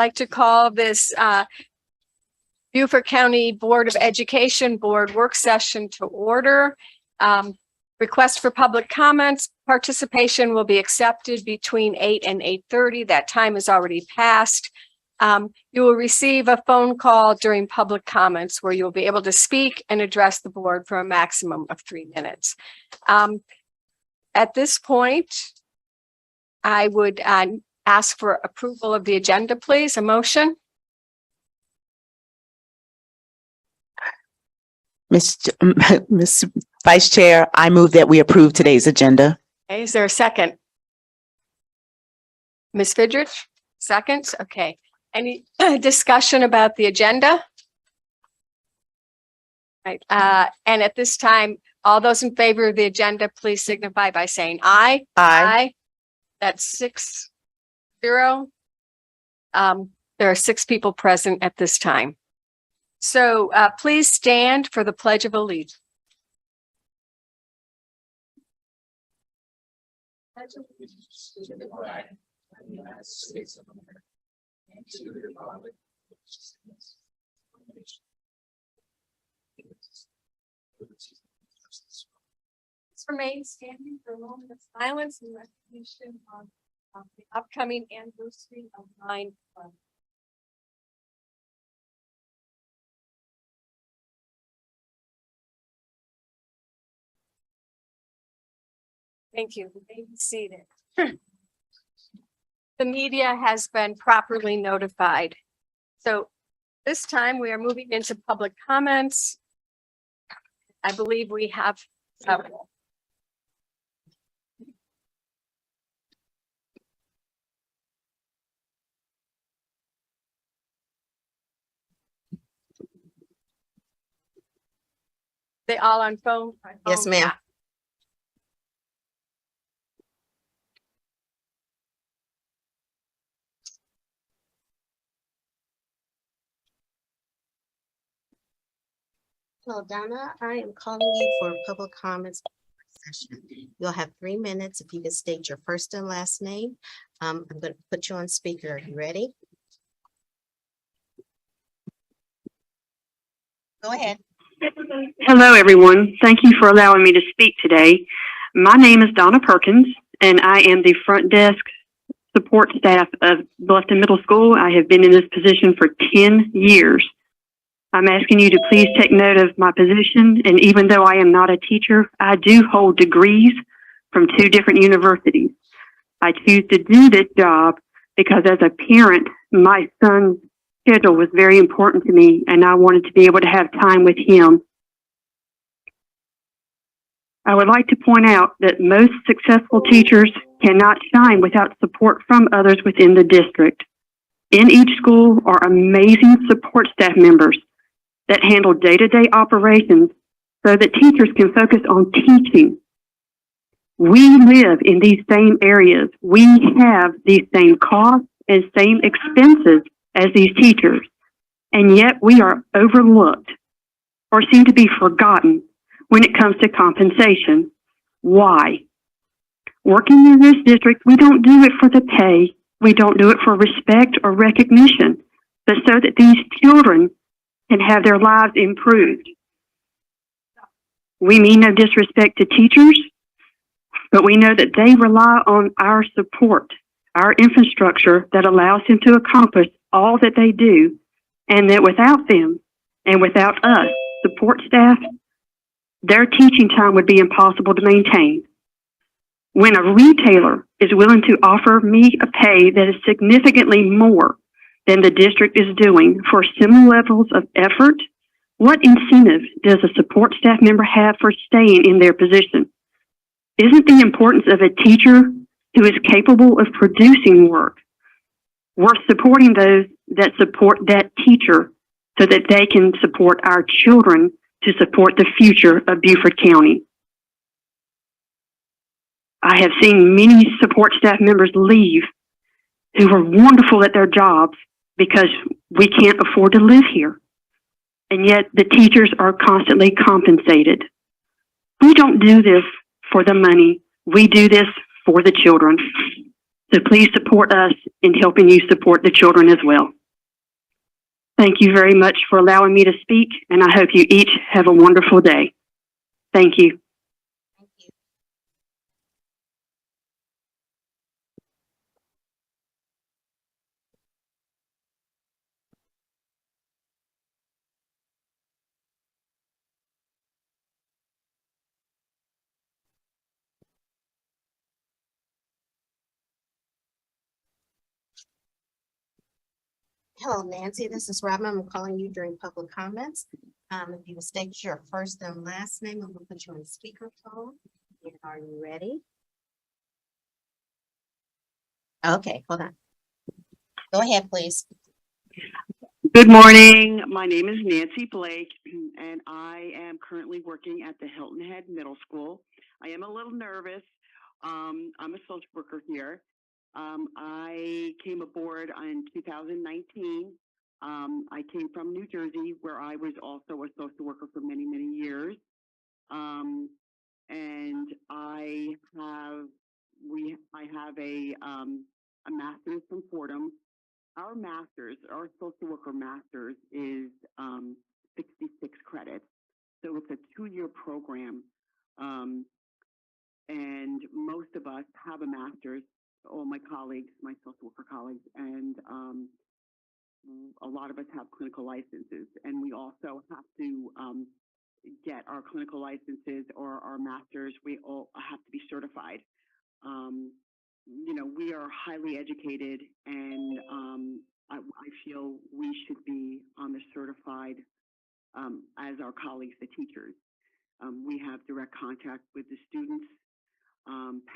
like to call this Beaufort County Board of Education Board work session to order. Request for public comments. Participation will be accepted between 8 and 8:30. That time is already passed. You will receive a phone call during public comments where you'll be able to speak and address the board for a maximum of 3 minutes. At this point, I would ask for approval of the agenda, please. A motion? Ms. Vice Chair, I move that we approve today's agenda. Okay, is there a second? Ms. Fidrich, seconds? Okay. Any discussion about the agenda? Right. And at this time, all those in favor of the agenda, please signify by saying aye. Aye. That's 6-0. There are 6 people present at this time. So please stand for the Pledge of Allegiance. Pledge of allegiance to the flag of the United States of America and to the republic for which it stands, one nation. Let's remain standing for a moment of silence in recognition of the upcoming anniversary of 9/11. Thank you. You may be seated. The media has been properly notified. So this time we are moving into public comments. I believe we have several. They all on phone? Yes, ma'am. Hello, Donna. I am calling you for public comments session. You'll have 3 minutes if you can state your first and last name. I'm going to put you on speaker. Are you ready? Go ahead. Hello, everyone. Thank you for allowing me to speak today. My name is Donna Perkins, and I am the front desk support staff of Bluffton Middle School. I have been in this position for 10 years. I'm asking you to please take note of my position, and even though I am not a teacher, I do hold degrees from 2 different universities. I choose to do this job because as a parent, my son's schedule was very important to me, and I wanted to be able to have time with him. I would like to point out that most successful teachers cannot shine without support from others within the district. In each school are amazing support staff members that handle day-to-day operations so that teachers can focus on teaching. We live in these same areas. We have these same costs and same expenses as these teachers, and yet we are overlooked or seem to be forgotten when it comes to compensation. Why? Working in this district, we don't do it for the pay. We don't do it for respect or recognition, but so that these children can have their lives improved. We mean no disrespect to teachers, but we know that they rely on our support, our infrastructure that allows them to accomplish all that they do, and that without them and without us, support staff, their teaching time would be impossible to maintain. When a retailer is willing to offer me a pay that is significantly more than the district is doing for similar levels of effort, what incentive does a support staff member have for staying in their position? Isn't the importance of a teacher who is capable of producing work worth supporting those that support that teacher so that they can support our children to support the future of Beaufort County? I have seen many support staff members leave who are wonderful at their jobs because we can't afford to live here. And yet the teachers are constantly compensated. We don't do this for the money. We do this for the children. So please support us in helping you support the children as well. Thank you very much for allowing me to speak, and I hope you each have a wonderful day. Thank you. Thank you. Hello, Nancy. This is Robin. I'm calling you during public comments. If you would state your first and last name, I'm going to put you on speakerphone. And are you ready? Okay, hold on. Go ahead, please. Good morning. My name is Nancy Blake, and I am currently working at the Hilton Head Middle School. I am a little nervous. I'm a social worker here. I came aboard in 2019. I came from New Jersey, where I was also a social worker for many, many years. And I have a master's from Fordham. Our master's, our social worker master's is 66 credits. So it's a 2-year program. And most of us have a master's, all my colleagues, my social worker colleagues, and a lot of us have clinical licenses. And we also have to get our clinical licenses or our master's, we all have to be certified. You know, we are highly educated, and I feel we should be on the certified as our colleagues, the teachers. We have direct contact with the students,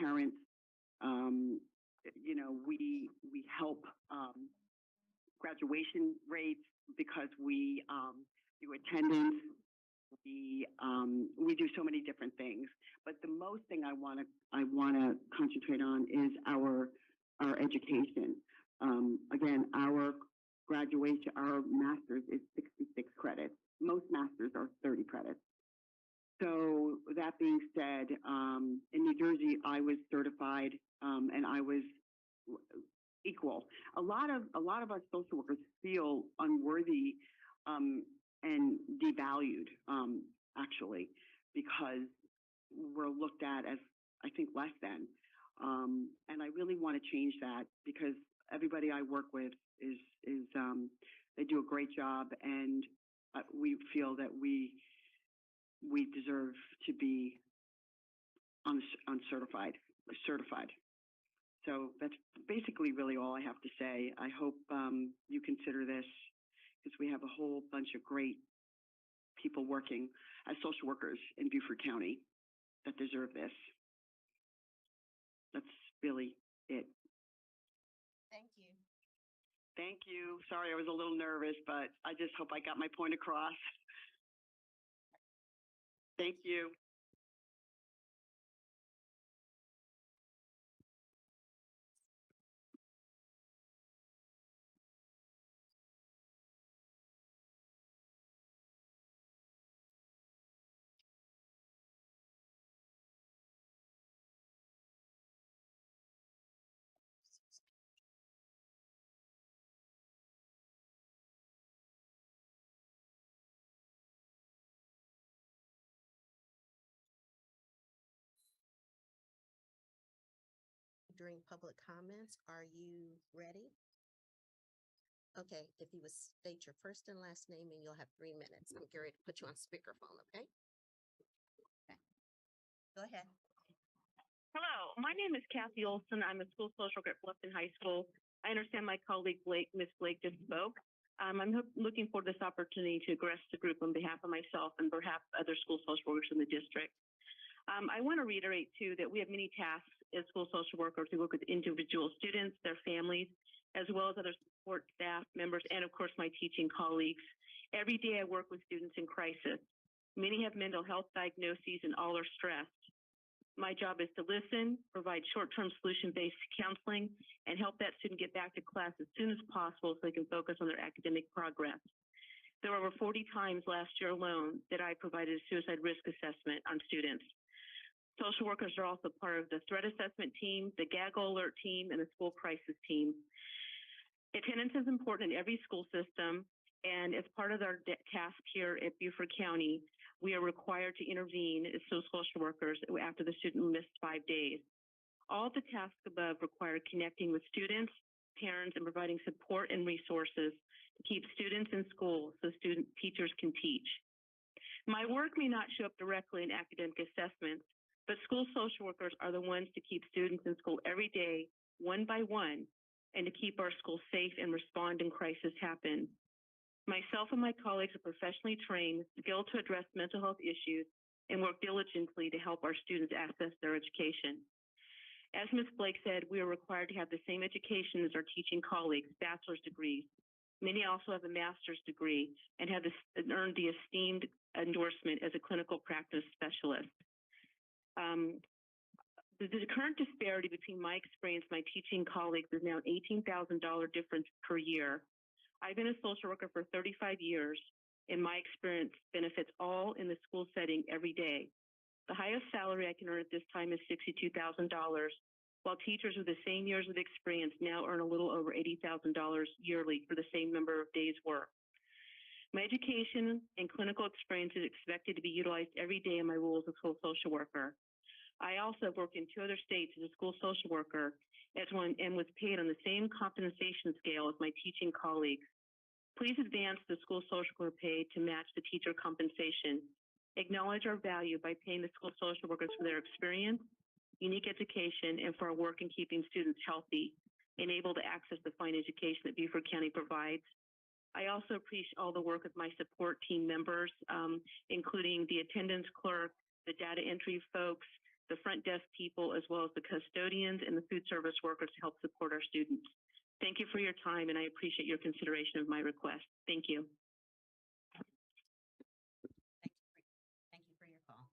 parents. You know, we help graduation rates because we do attendance. We do so many different things, but the most thing I want to concentrate on is our education. Again, our graduation, our master's is 66 credits. Most masters are 30 credits. So that being said, in New Jersey, I was certified, and I was equal. A lot of us social workers feel unworthy and devalued, actually, because we're looked at as, I think, less than. And I really want to change that, because everybody I work with is they do a great job, and we feel that we deserve to be certified. So that's basically really all I have to say. I hope you consider this, because we have a whole bunch of great people working as social workers in Beaufort County that deserve this. That's really it. Thank you. Thank you. Sorry, I was a little nervous, but I just hope I got my point across. Thank you. During public comments, are you ready? Okay, if you would state your first and last name, and you'll have 3 minutes. I'm getting ready to put you on speakerphone, okay? Okay. Go ahead. Hello, my name is Kathy Olson. I'm a school social worker at Bluffton High School. I understand my colleague Miss Blake just spoke. I'm looking for this opportunity to address the group on behalf of myself and perhaps other school social workers in the district. I want to reiterate, too, that we have many tasks as school social workers to work with individual students, their families, as well as other support staff members, and, of course, my teaching colleagues. Every day I work with students in crisis. Many have mental health diagnoses, and all are stressed. My job is to listen, provide short-term solution-based counseling, and help that student get back to class as soon as possible so they can focus on their academic progress. There were over 40 times last year alone that I provided a suicide risk assessment on students. Social workers are also part of the threat assessment team, the gaggle alert team, and the school crisis team. Attendance is important in every school system, and as part of our task here at Beaufort County, we are required to intervene as social workers after the student missed 5 days. All the tasks above require connecting with students, parents, and providing support and resources to keep students in school so teachers can teach. My work may not show up directly in academic assessments, but school social workers are the ones to keep students in school every day, one by one, and to keep our schools safe and respond when crises happen. Myself and my colleagues are professionally trained, skilled to address mental health issues, and work diligently to help our students access their education. As Ms. Blake said, we are required to have the same education as our teaching colleagues, bachelor's degrees. Many also have a master's degree and have earned the esteemed endorsement as a clinical practice specialist. The current disparity between my experience and my teaching colleagues is now an $18,000 difference per year. I've been a social worker for 35 years, and my experience benefits all in the school setting every day. The highest salary I can earn at this time is $62,000, while teachers with the same years of experience now earn a little over $80,000 yearly for the same number of days work. My education and clinical experience is expected to be utilized every day in my role as a school social worker. I also worked in 2 other states as a school social worker and was paid on the same compensation scale as my teaching colleagues. Please advance the school social worker pay to match the teacher compensation. Acknowledge our value by paying the school social workers for their experience, unique education, and for our work in keeping students healthy and able to access the fine education that Beaufort County provides. I also appreciate all the work of my support team members, including the attendance clerk, the data entry folks, the front desk people, as well as the custodians and the food service workers to help support our students. Thank you for your time, and I appreciate your consideration of my request. Thank you. Thank you for your call.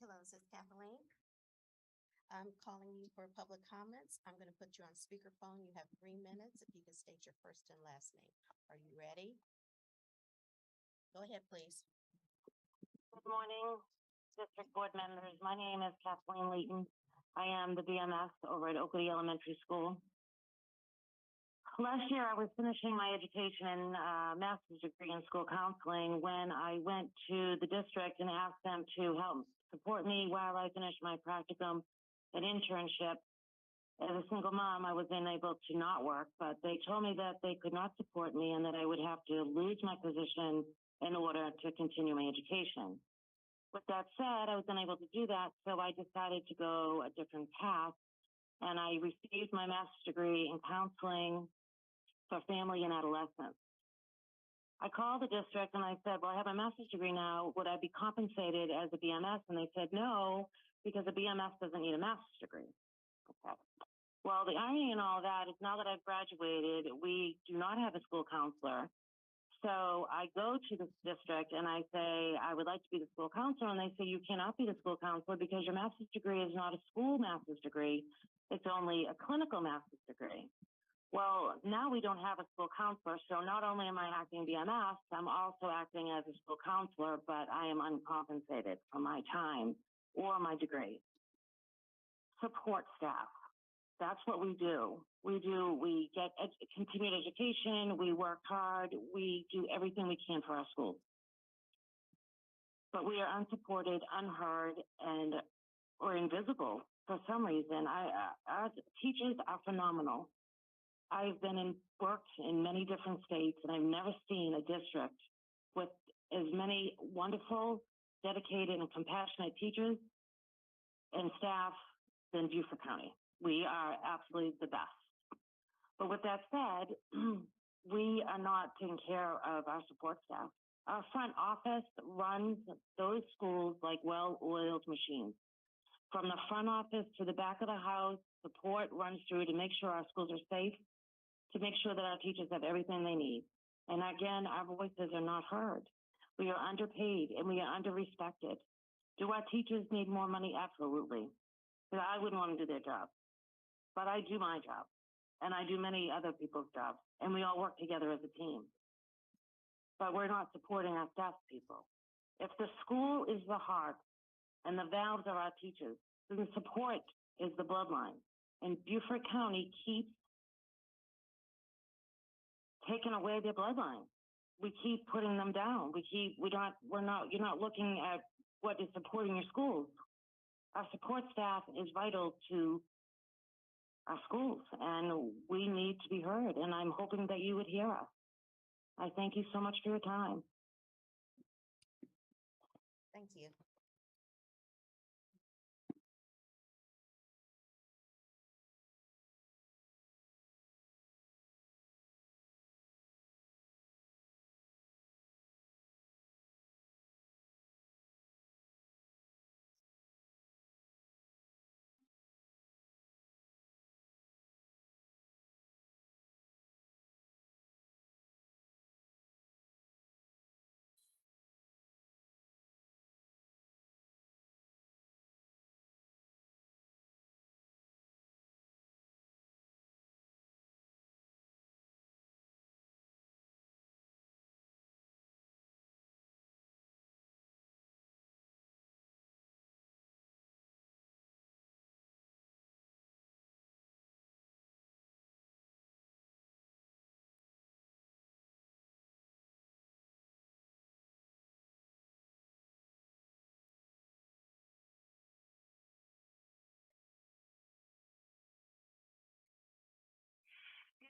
Hello, this is Kathleen. I'm calling you for public comments. I'm going to put you on speakerphone. You have 3 minutes. If you can state your first and last name. Are you ready? Go ahead, please. Good morning, District Board members. My name is Kathleen Leighton. I am the BMS over at Oakley Elementary School. Last year, I was finishing my education in master's degree in school counseling when I went to the district and asked them to help support me while I finished my practicum and internship. As a single mom, I was unable to not work, but they told me that they could not support me and that I would have to lose my position in order to continue my education. With that said, I was unable to do that, so I decided to go a different path, and I received my master's degree in counseling for family and adolescents. I called the district and I said, well, I have a master's degree now. Would I be compensated as a BMS? And they said, no, because a BMS doesn't need a master's degree. Okay. Well, the irony in all that is now that I've graduated, we do not have a school counselor. So I go to the district and I say, I would like to be the school counselor. And they say, you cannot be the school counselor because your master's degree is not a school master's degree. It's only a clinical master's degree. Well, now we don't have a school counselor. So not only am I acting BMS, I'm also acting as a school counselor, but I am uncompensated for my time or my degree. Support staff. That's what we do. We get continued education, we work hard, we do everything we can for our schools. But we are unsupported, unheard, or invisible for some reason, our teachers are phenomenal. I've worked in many different states, and I've never seen a district with as many wonderful, dedicated, and compassionate teachers and staff than Beaufort County. We are absolutely the best. But with that said, we are not taking care of our support staff. Our front office runs those schools like well-oiled machines. From the front office to the back of the house, support runs through to make sure our schools are safe, to make sure that our teachers have everything they need. And again, our voices are not heard. We are underpaid and we are underrespected. Do our teachers need more money? Absolutely. Because I wouldn't want to do their job. But I do my job. And I do many other people's jobs. And we all work together as a team. But we're not supporting our staff people. If the school is the heart and the valves are our teachers, then the support is the bloodline. And Beaufort County keeps taking away their bloodline. We keep putting them down. You're not looking at what is supporting your schools. Our support staff is vital to our schools, and we need to be heard. And I'm hoping that you would hear us. I thank you so much for your time. Thank you.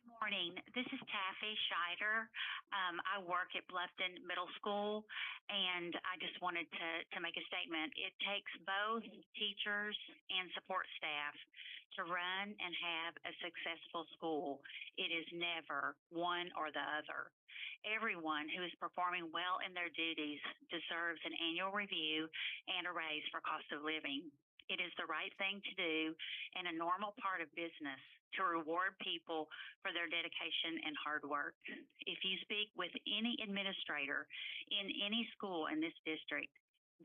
Good morning. This is Taffy Scheider. I work at Bluffton Middle School, and I just wanted to make a statement. It takes both teachers and support staff to run and have a successful school. It is never one or the other. Everyone who is performing well in their duties deserves an annual review and a raise for cost of living. It is the right thing to do and a normal part of business to reward people for their dedication and hard work. If you speak with any administrator in any school in this district,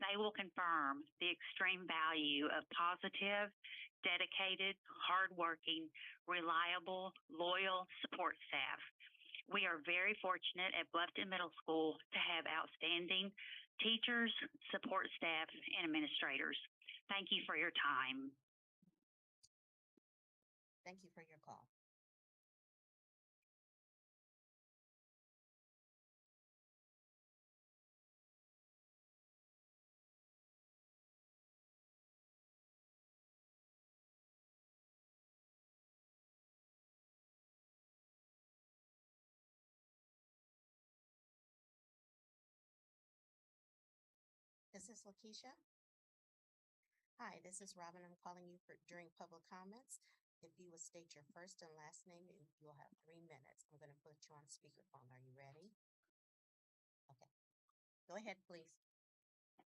they will confirm the extreme value of positive, dedicated, hardworking, reliable, loyal support staff. We are very fortunate at Bluffton Middle School to have outstanding teachers, support staff, and administrators. Thank you for your time. Thank you for your call. This is Lakeisha. Hi, this is Robin. I'm calling you during public comments. If you would state your first and last name, you'll have 3 minutes. I'm going to put you on speakerphone. Are you ready? Okay. Go ahead, please.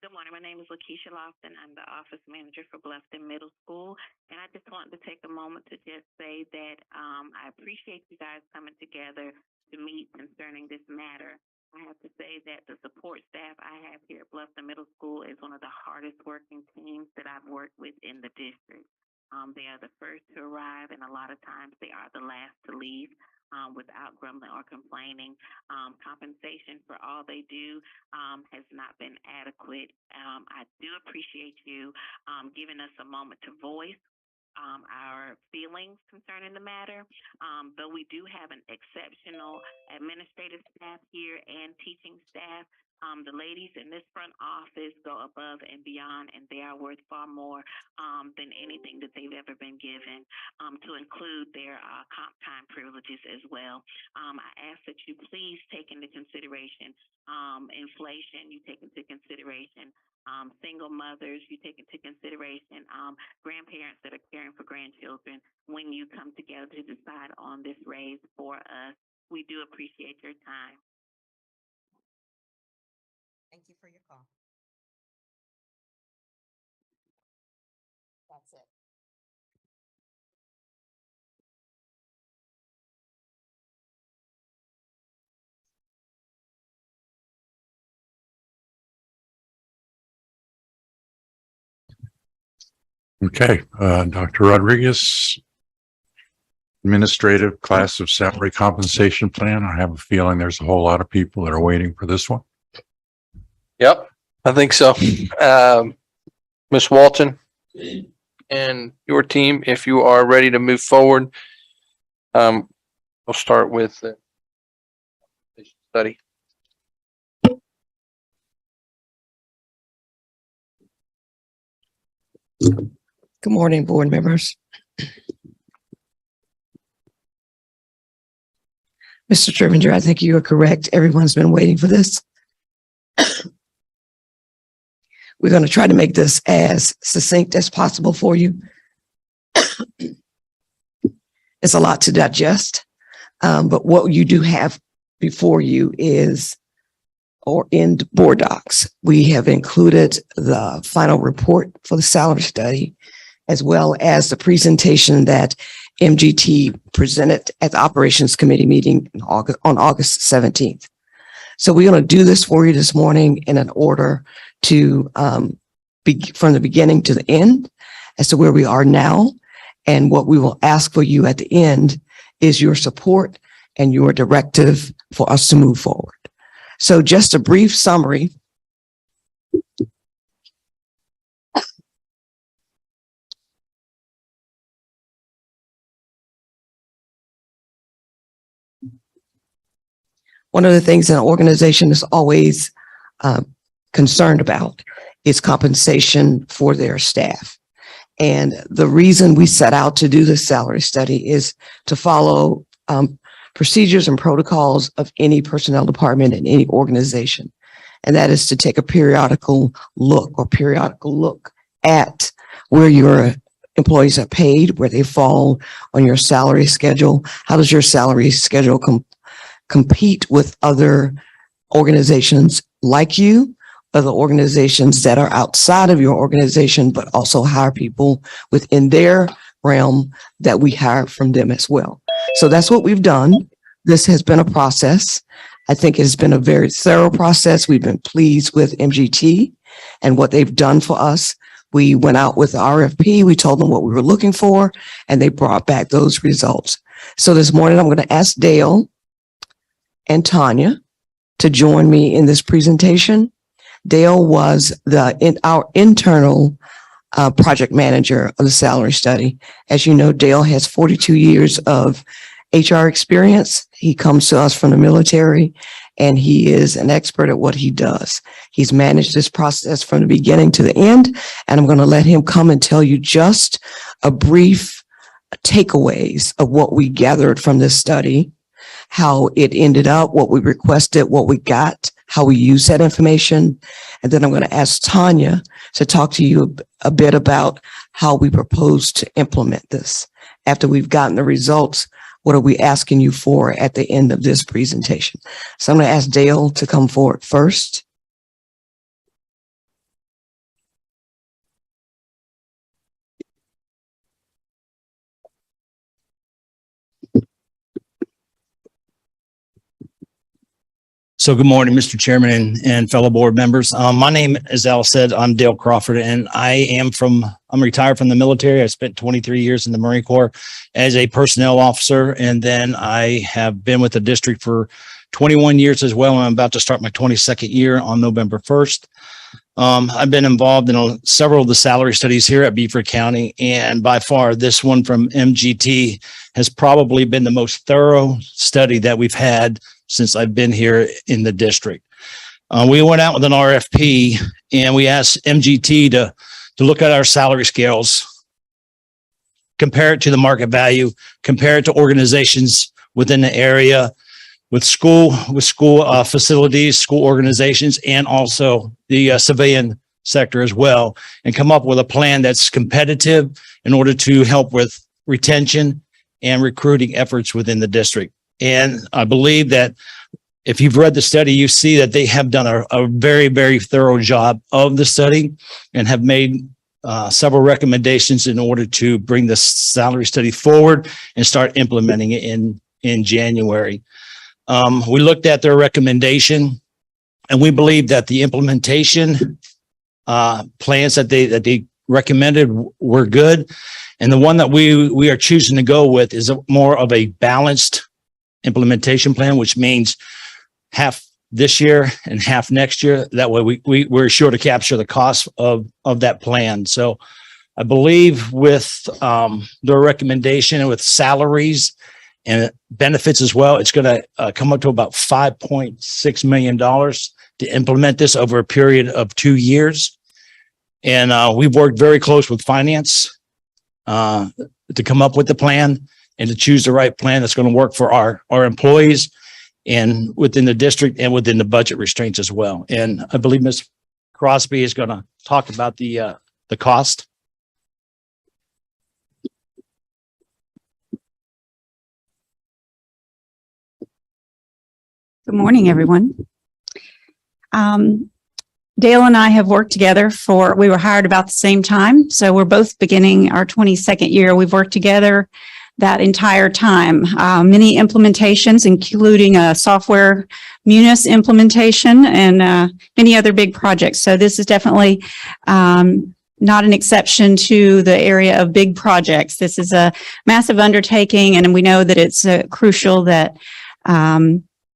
Good morning. My name is Lakeisha Lofton. I'm the office manager for Bluffton Middle School. And I just wanted to take a moment to just say that I appreciate you guys coming together to meet concerning this matter. I have to say that the support staff I have here at Bluffton Middle School is one of the hardest working teams that I've worked with in the district. They are the first to arrive, and a lot of times they are the last to leave without grumbling or complaining. Compensation for all they do has not been adequate. I do appreciate you giving us a moment to voice our feelings concerning the matter, but we do have an exceptional administrative staff here and teaching staff The ladies in this front office go above and beyond, and they are worth far more than anything that they've ever been given, to include their comp time privileges as well. I ask that you please take into consideration inflation, you take into consideration single mothers, you take into consideration grandparents that are caring for grandchildren when you come together to decide on this raise for us. We do appreciate your time. Thank you for your call. That's it. Okay, Dr. Rodriguez, administrative class of salary compensation plan. I have a feeling there's a whole lot of people that are waiting for this one. Yep, I think so. Ms. Walton and your team, if you are ready to move forward, we'll start with the study. Good morning, board members. Mr. Trevinger, I think you are correct. Everyone's been waiting for this. We're going to try to make this as succinct as possible for you. It's a lot to digest, but what you do have before you is, or in board docs, we have included the final report for the salary study, as well as the presentation that MGT presented at the Operations Committee meeting on August 17th. So we're going to do this for you this morning in an order to from the beginning to the end as to where we are now. And what we will ask for you at the end is your support and your directive for us to move forward. So just a brief summary. One of the things an organization is always concerned about is compensation for their staff. And the reason we set out to do this salary study is to follow procedures and protocols of any personnel department in any organization. And that is to take a periodical look at where your employees are paid, where they fall on your salary schedule. How does your salary schedule compete with other organizations like you, other organizations that are outside of your organization, but also hire people within their realm that we hire from them as well. So that's what we've done. This has been a process. I think it has been a very thorough process. We've been pleased with MGT and what they've done for us. We went out with the RFP. We told them what we were looking for, and they brought back those results. So this morning, I'm going to ask Dale and Tanya to join me in this presentation. Dale was our internal project manager of the salary study. As you know, Dale has 42 years of HR experience. He comes to us from the military, and he is an expert at what he does. He's managed this process from the beginning to the end, and I'm going to let him come and tell you just a brief takeaways of what we gathered from this study, how it ended up, what we requested, what we got, how we use that information. And then I'm going to ask Tanya to talk to you a bit about how we propose to implement this. After we've gotten the results, what are we asking you for at the end of this presentation? So I'm going to ask Dale to come forward first. So good morning, Mr. Chairman and fellow board members. My name, as Al said, I'm Dale Crawford, and I'm retired from the military. I spent 23 years in the Marine Corps as a personnel officer, and then I have been with the district for 21 years as well. And I'm about to start my 22nd year on November 1st. I've been involved in several of the salary studies here at Beaufort County, and by far this one from MGT has probably been the most thorough study that we've had since I've been here in the district. We went out with an RFP and we asked MGT to look at our salary scales, compare it to the market value, compare it to organizations within the area with school facilities, school organizations, and also the civilian sector as well, and come up with a plan that's competitive in order to help with retention and recruiting efforts within the district. And I believe that if you've read the study, you see that they have done a very, very thorough job of the study and have made several recommendations in order to bring the salary study forward and start implementing it in January. We looked at their recommendation and we believe that the implementation plans that they recommended were good. And the one that we are choosing to go with is more of a balanced implementation plan, which means half this year and half next year. That way we're sure to capture the cost of that plan. So I believe with their recommendation and with salaries and benefits as well, it's going to come up to about $5.6 million to implement this over a period of 2 years. And we've worked very close with finance to come up with the plan and to choose the right plan that's going to work for our employees and within the district and within the budget restraints as well. And I believe Ms. Crosby is going to talk about the cost. Good morning, everyone. Dale and I have worked together we were hired about the same time. So we're both beginning our 22nd year. We've worked together that entire time. Many implementations, including a software Munis implementation and many other big projects. So this is definitely not an exception to the area of big projects. This is a massive undertaking, and we know that it's crucial that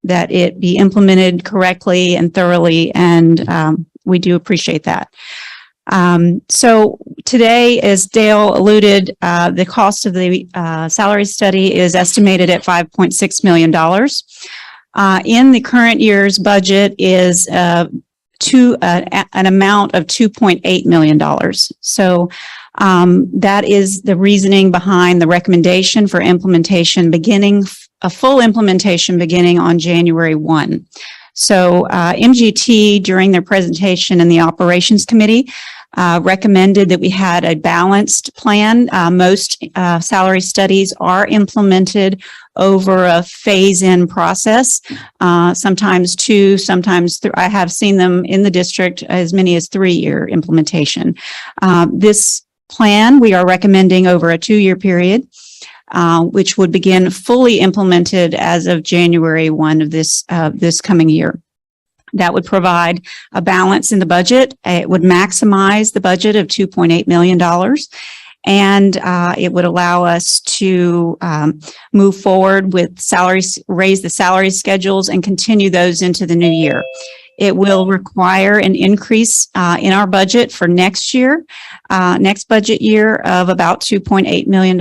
that it be implemented correctly and thoroughly, and we do appreciate that. So today, as Dale alluded, the cost of the salary study is estimated at $5.6 million. In the current year's budget is an amount of $2.8 million. So that is the reasoning behind the recommendation for implementation a full implementation beginning on January 1. So MGT, during their presentation in the operations committee, recommended that we had a balanced plan. Most salary studies are implemented over a phase-in process, sometimes 2, sometimes I have seen them in the district as many as 3-year implementation. This plan we are recommending over a 2-year period, which would begin fully implemented as of January 1 of this coming year. That would provide a balance in the budget. It would maximize the budget of $2.8 million. And it would allow us to move forward with raise the salary schedules and continue those into the new year. It will require an increase in our budget for next year, next budget year of about $2.8 million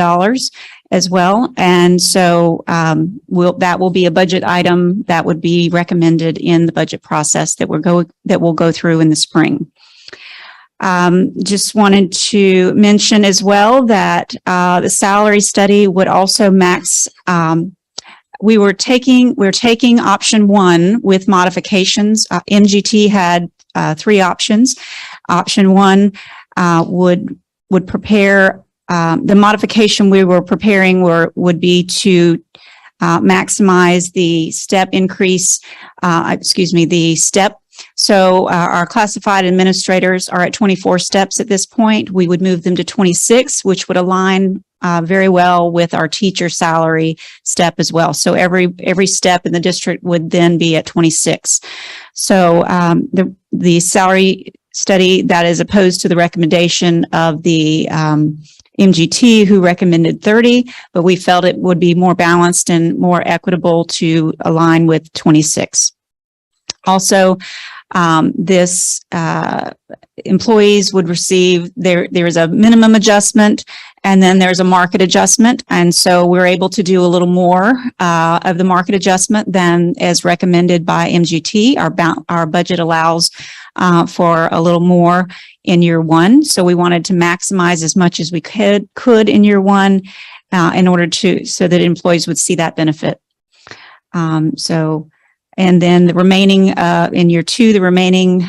as well. And so that will be a budget item that would be recommended in the budget process that we'll go through in the spring. Just wanted to mention as well that the salary study would also max. We're taking option 1 with modifications. MGT had 3 options. Option 1 would prepare. The modification we were preparing would be to maximize the step increase. The step. So our classified administrators are at 24 steps at this point. We would move them to 26, which would align very well with our teacher salary step as well. So every step in the district would then be at 26. So the salary study that is opposed to the recommendation of the MGT, who recommended 30, but we felt it would be more balanced and more equitable to align with 26. Also, This employees would receive, there is a minimum adjustment and then there's a market adjustment. And so we're able to do a little more of the market adjustment than as recommended by MGT. Our budget allows for a little more in year one. So we wanted to maximize as much as we could in year one in order so that employees would see that benefit. And then the remaining, in year two, the remaining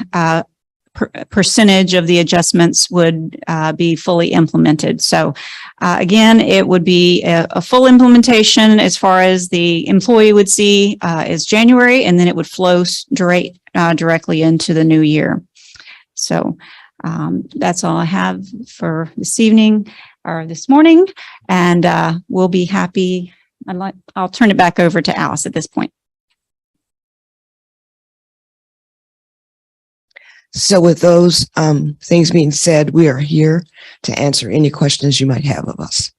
percentage of the adjustments would be fully implemented. So again, it would be a full implementation as far as the employee would see is January, and then it would flow directly into the new year. So that's all I have for this evening or this morning, and we'll be happy. I'll turn it back over to Alice at this point. So with those things being said, we are here to answer any questions you might have of us.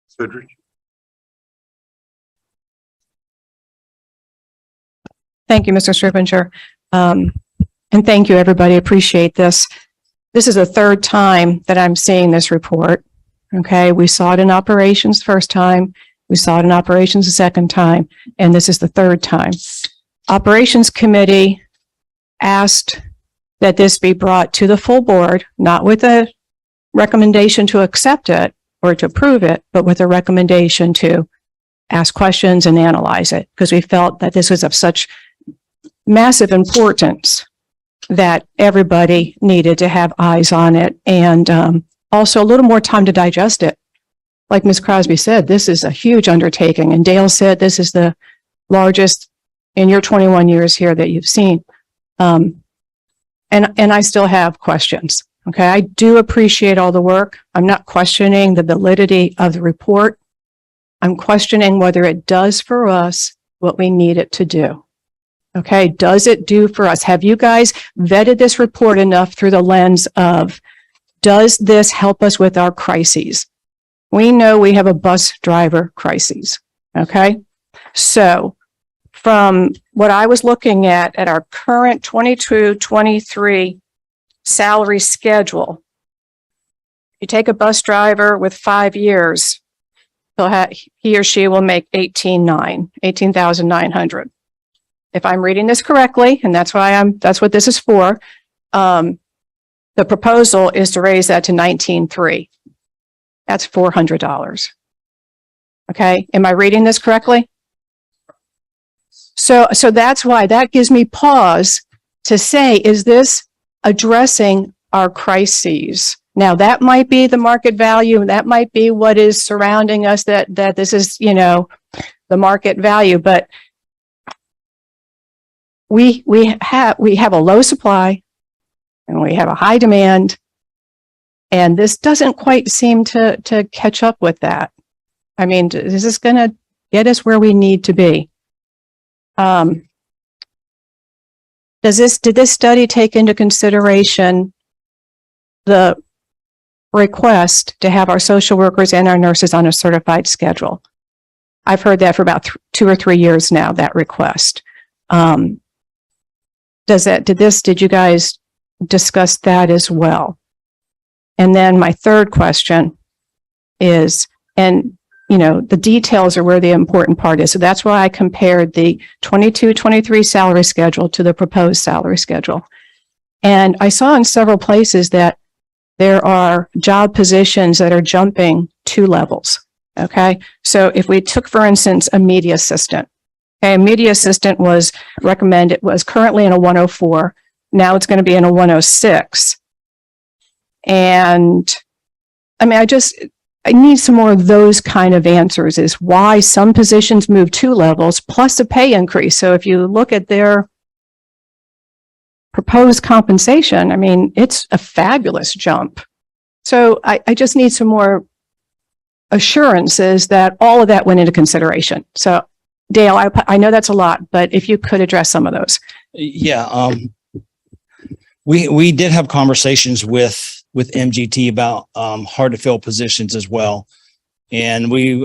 Cedric? Thank you, Mr. Stripinger. And thank you, everybody. Appreciate this. This is the third time that I'm seeing this report. Okay, we saw it in operations the first time. We saw it in operations the second time, and this is the third time. Operations committee asked that this be brought to the full board, not with a recommendation to accept it or to approve it, but with a recommendation to ask questions and analyze it, because we felt that this was of such massive importance that everybody needed to have eyes on it, and also a little more time to digest it. Like Ms. Crosby said, this is a huge undertaking, and Dale said this is the largest in your 21 years here that you've seen. And I still have questions. Okay, I do appreciate all the work. I'm not questioning the validity of the report. I'm questioning whether it does for us what we need it to do. Okay, does it do for us? Have you guys vetted this report enough through the lens of, does this help us with our crises? We know we have a bus driver crisis. Okay, so from what I was looking at our current 22-23 salary schedule, you take a bus driver with 5 years, he or she will make $18,900. If I'm reading this correctly, and that's what this is for, the proposal is to raise that to $19,300. That's $400. Okay, am I reading this correctly? So that's why that gives me pause to say, is this addressing our crises? Now, that might be the market value, that might be what is surrounding us, that this is, the market value, but we have a low supply and we have a high demand, and this doesn't quite seem to catch up with that. I mean, is this going to get us where we need to be? Did this study take into consideration the request to have our social workers and our nurses on a certified schedule? I've heard that for about 2 or 3 years now, that request. Did you guys discuss that as well? And then my third question is, the details are where the important part is. So that's why I compared the 22-23 salary schedule to the proposed salary schedule. And I saw in several places that there are job positions that are jumping 2 levels. Okay. So if we took, for instance, a media assistant, okay, a media assistant was currently in a 104. Now it's going to be in a 106. And I mean, I need some more of those kind of answers, is why some positions move 2 levels plus a pay increase. So if you look at their proposed compensation, I mean, it's a fabulous jump. So I just need some more assurances that all of that went into consideration. So Dale, I know that's a lot, but if you could address some of those. Yeah. We did have conversations with MGT about hard to fill positions as well. And we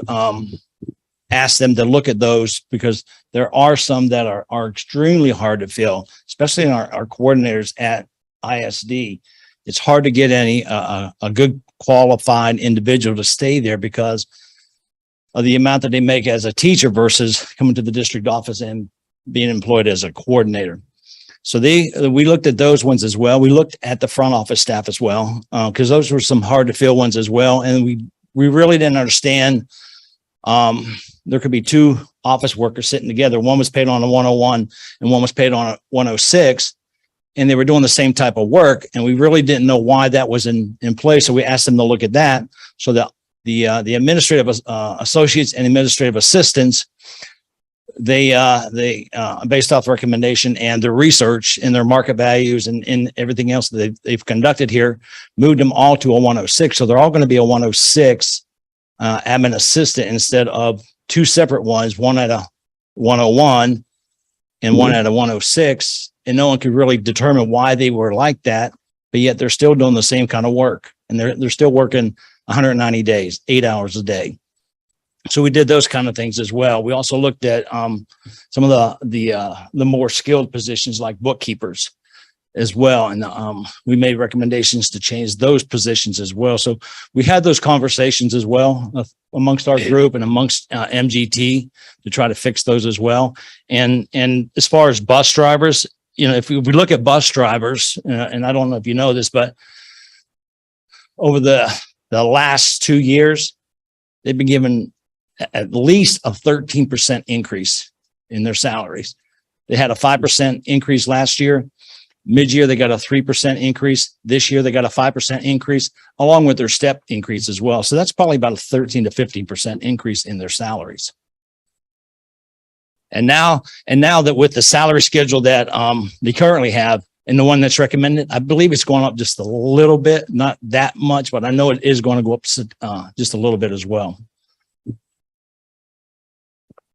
asked them to look at those because there are some that are extremely hard to fill, especially in our coordinators at ISD. It's hard to get a good qualified individual to stay there because of the amount that they make as a teacher versus coming to the district office and being employed as a coordinator. So we looked at those ones as well. We looked at the front office staff as well, because those were some hard to fill ones as well. And we really didn't understand. There could be two office workers sitting together. One was paid on a 101 and one was paid on a 106. And they were doing the same type of work. And we really didn't know why that was in place. So we asked them to look at that. So that the administrative associates and administrative assistants, they based off recommendation and their research and their market values and everything else that they've conducted here, moved them all to a 106. So they're all going to be a 106 admin assistant instead of two separate ones, one at a 101 and one at a 106. And no one could really determine why they were like that, but yet they're still doing the same kind of work. And they're still working 190 days, 8 hours a day. So we did those kind of things as well. We also looked at some of the more skilled positions like bookkeepers as well. And we made recommendations to change those positions as well. So we had those conversations as well amongst our group and amongst MGT to try to fix those as well. And as far as bus drivers, you know, if we look at bus drivers, and I don't know if you know this, but over the last 2 years, they've been given at least a 13% increase in their salaries. They had a 5% increase last year. Mid-year, they got a 3% increase. This year, they got a 5% increase, along with their step increase as well. So that's probably about a 13 to 15% increase in their salaries. And now that with the salary schedule that they currently have and the one that's recommended, I believe it's going up just a little bit, not that much, but I know it is going to go up just a little bit as well.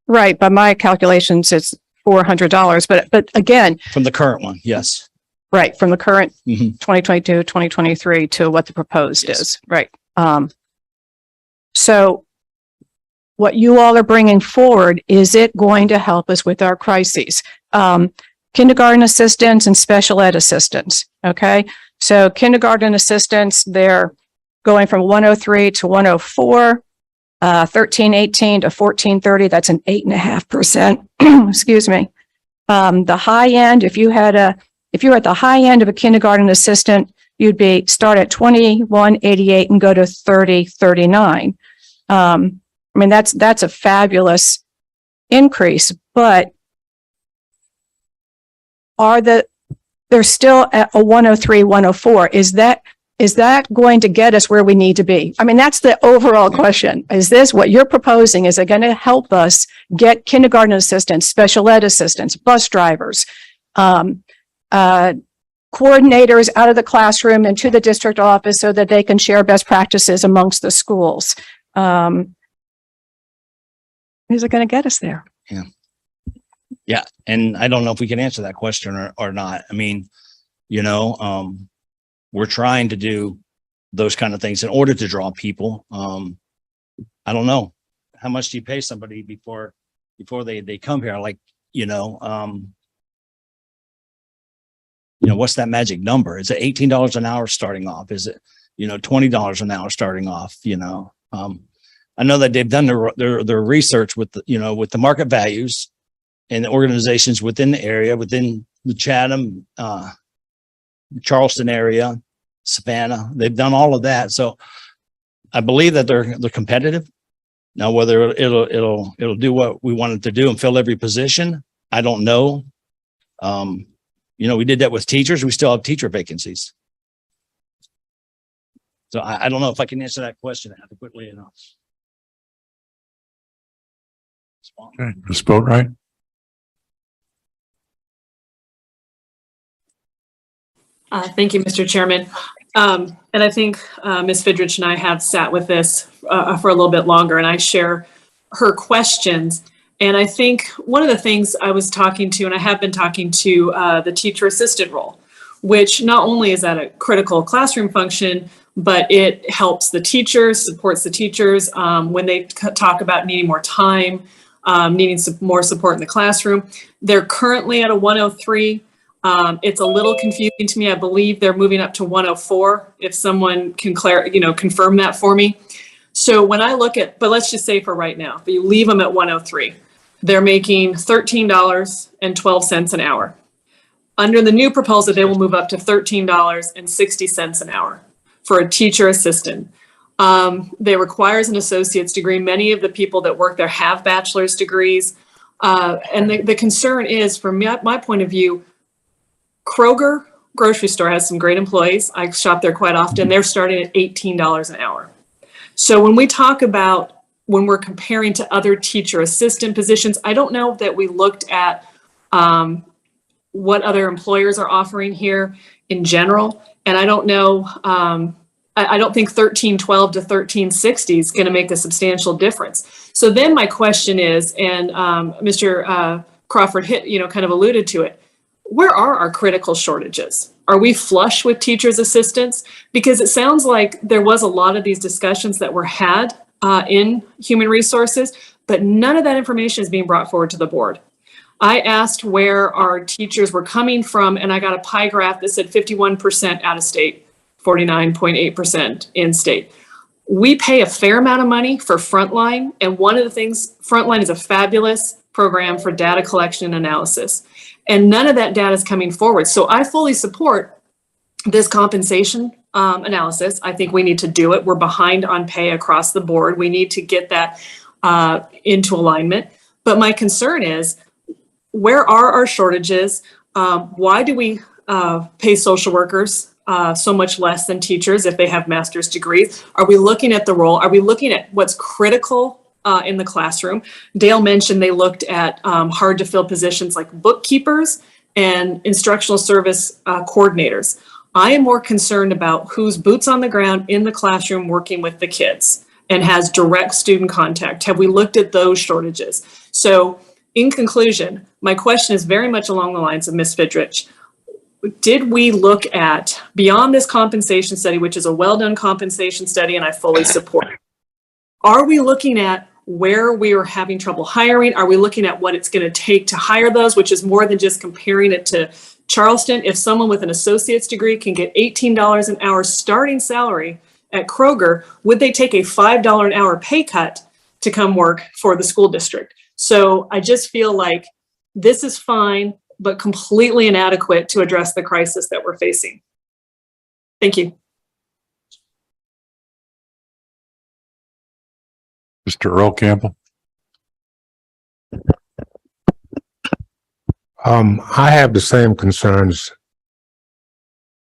Right. By my calculations, it's $400. But again, From the current one, yes. right, from the current Mhm. 2022, 2023 to what the proposed Yes. is. Right. So what you all are bringing forward, is it going to help us with our crises? Kindergarten assistants and special ed assistants. Okay. So kindergarten assistants, they're going from 103 to 104. 1318 to 1430, that's an 8.5%. Excuse me. The high end, if you're at the high end of a kindergarten assistant, you'd start at 2188 and go to 3039. I mean, that's a fabulous increase, but they're still at a 103, 104. Is that going to get us where we need to be? I mean, that's the overall question. Is this what you're proposing? Is it going to help us get kindergarten assistants, special ed assistants, bus drivers, coordinators out of the classroom and to the district office so that they can share best practices amongst the schools? Is it going to get us there? Yeah. And I don't know if we can answer that question or not. I mean, you know, we're trying to do those kind of things in order to draw people. I don't know. How much do you pay somebody before they come here? Like, what's that magic number? Is it $18 an hour starting off? Is it, $20 an hour starting off? I know that they've done their research with the market values and the organizations within the area, within the Chatham, Charleston area, Savannah. They've done all of that. So I believe that they're competitive. Now, whether it'll do what we want it to do and fill every position, I don't know. We did that with teachers. We still have teacher vacancies. So I don't know if I can answer that question adequately enough. Okay, Ms. Boatright. Thank you, Mr. Chairman. And I think Ms. Fidrich and I have sat with this for a little bit longer, and I share her questions. And I think one of the things I was talking to, and I have been talking to the teacher assistant role, which not only is that a critical classroom function, but it helps the teachers, supports the teachers when they talk about needing more time, needing some more support in the classroom. They're currently at a 103. It's a little confusing to me. I believe they're moving up to 104. If someone can confirm that for me. So when I look at, but let's just say for right now, if you leave them at 103, they're making $13.12 an hour. Under the new proposal, they will move up to $13.60 an hour for a teacher assistant. They requires an associate's degree. Many of the people that work there have bachelor's degrees. And the concern is, from my point of view, Kroger grocery store has some great employees. I shop there quite often. They're starting at $18 an hour. So when we talk about, when we're comparing to other teacher assistant positions, I don't know that we looked at what other employers are offering here in general. And I don't know, I don't think 1312 to 1360 is going to make a substantial difference. So then my question is, and Mr. Crawford kind of alluded to it, where are our critical shortages? Are we flush with teachers' assistants? Because it sounds like there was a lot of these discussions that were had in human resources, but none of that information is being brought forward to the board. I asked where our teachers were coming from, and I got a pie graph that said 51% out of state, 49.8% in state. We pay a fair amount of money for Frontline, and one of the things, Frontline is a fabulous program for data collection and analysis, and none of that data is coming forward. So I fully support this compensation analysis. I think we need to do it. We're behind on pay across the board. We need to get that into alignment. But my concern is, where are our shortages? Why do we pay social workers so much less than teachers if they have master's degrees? Are we looking at the role? Are we looking at what's critical in the classroom? Dale mentioned they looked at hard to fill positions like bookkeepers and instructional service coordinators. I am more concerned about who's boots on the ground in the classroom working with the kids and has direct student contact. Have we looked at those shortages? So in conclusion, my question is very much along the lines of Ms. Fidrich. Did we look at, beyond this compensation study, which is a well-done compensation study and I fully support it, are we looking at where we are having trouble hiring? Are we looking at what it's going to take to hire those, which is more than just comparing it to Charleston? If someone with an associate's degree can get $18 an hour starting salary at Kroger, would they take a $5 an hour pay cut to come work for the school district? So I just feel like this is fine, but completely inadequate to address the crisis that we're facing. Thank you. Mr. Earl Campbell. I have the same concerns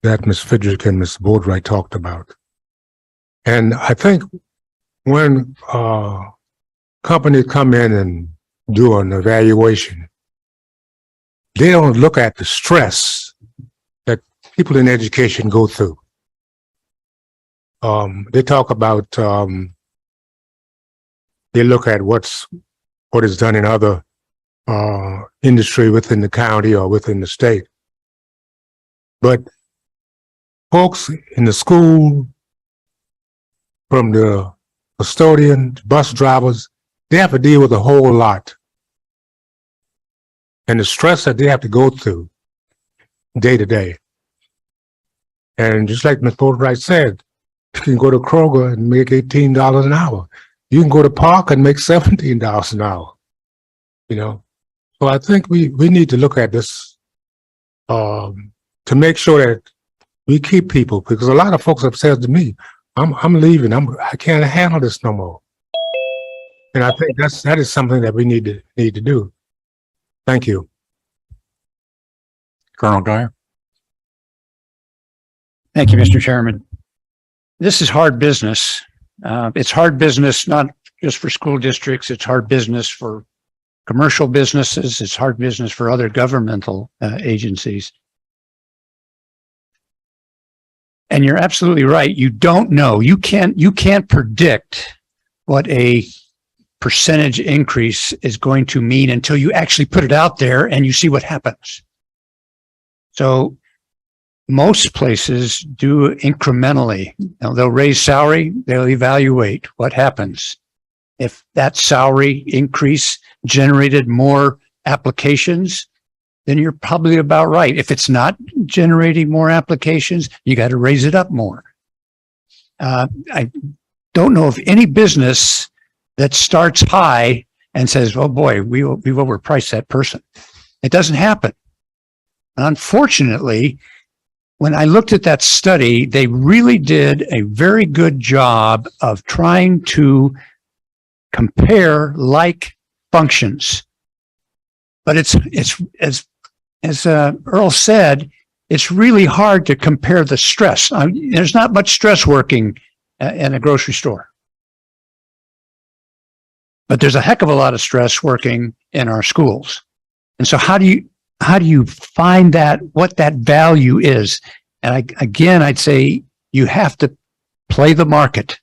that Ms. Fidrich and Ms. Boardwright talked about. And I think when companies come in and do an evaluation, they don't look at the stress that people in education go through. They talk about, they look at what is done in other industry within the county or within the state. But folks in the school, from the custodian, bus drivers, they have to deal with a whole lot. And the stress that they have to go through day to day. And just like Ms. Boatwright said, you can go to Kroger and make $18 an hour. You can go to Park and make $17 an hour. You know, so I think we need to look at this to make sure that we keep people, because a lot of folks have said to me, I'm leaving. I can't handle this no more. And I think that is something that we need to do. Thank you. Colonel Guyer. Thank you, Mr. Chairman. This is hard business. It's hard business, not just for school districts. It's hard business for commercial businesses. It's hard business for other governmental agencies. And you're absolutely right. You don't know. You can't predict what a percentage increase is going to mean until you actually put it out there and you see what happens. So most places do incrementally. Now, they'll raise salary, they'll evaluate what happens. If that salary increase generated more applications, then you're probably about right. If it's not generating more applications, you got to raise it up more. I don't know of any business that starts high and says, oh boy, we've overpriced that person. It doesn't happen. And unfortunately, when I looked at that study, they really did a very good job of trying to compare like functions. But it's as Earl said, it's really hard to compare the stress. There's not much stress working in a grocery store. But there's a heck of a lot of stress working in our schools. And so how do you find that, what that value is? And I'd say you have to play the market.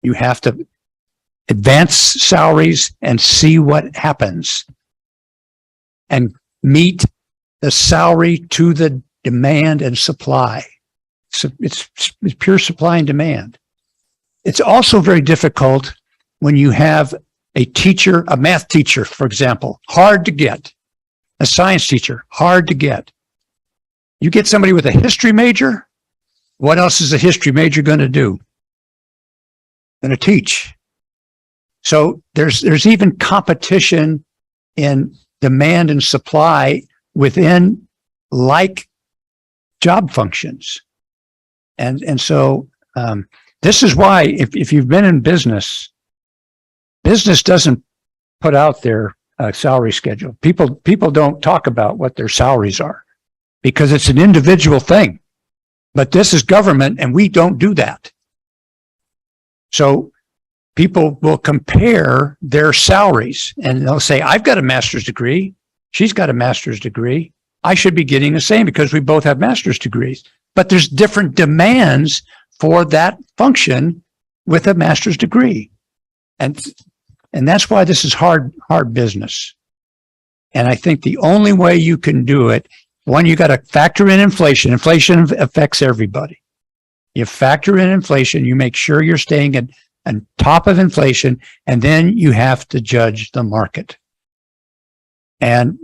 You have to advance salaries and see what happens and meet the salary to the demand and supply. So it's pure supply and demand. It's also very difficult when you have a teacher, a math teacher, for example, hard to get. A science teacher, hard to get. You get somebody with a history major, what else is a history major going to do? Going to teach. So there's even competition in demand and supply within like job functions. And so this is why if you've been in business doesn't put out their salary schedule. People don't talk about what their salaries are because it's an individual thing. But this is government and we don't do that. So people will compare their salaries and they'll say, I've got a master's degree. She's got a master's degree. I should be getting the same because we both have master's degrees. But there's different demands for that function with a master's degree. And that's why this is hard business. And I think the only way you can do it, one, you got to factor in inflation. Inflation affects everybody. You factor in inflation, you make sure you're staying on top of inflation, and then you have to judge the market. And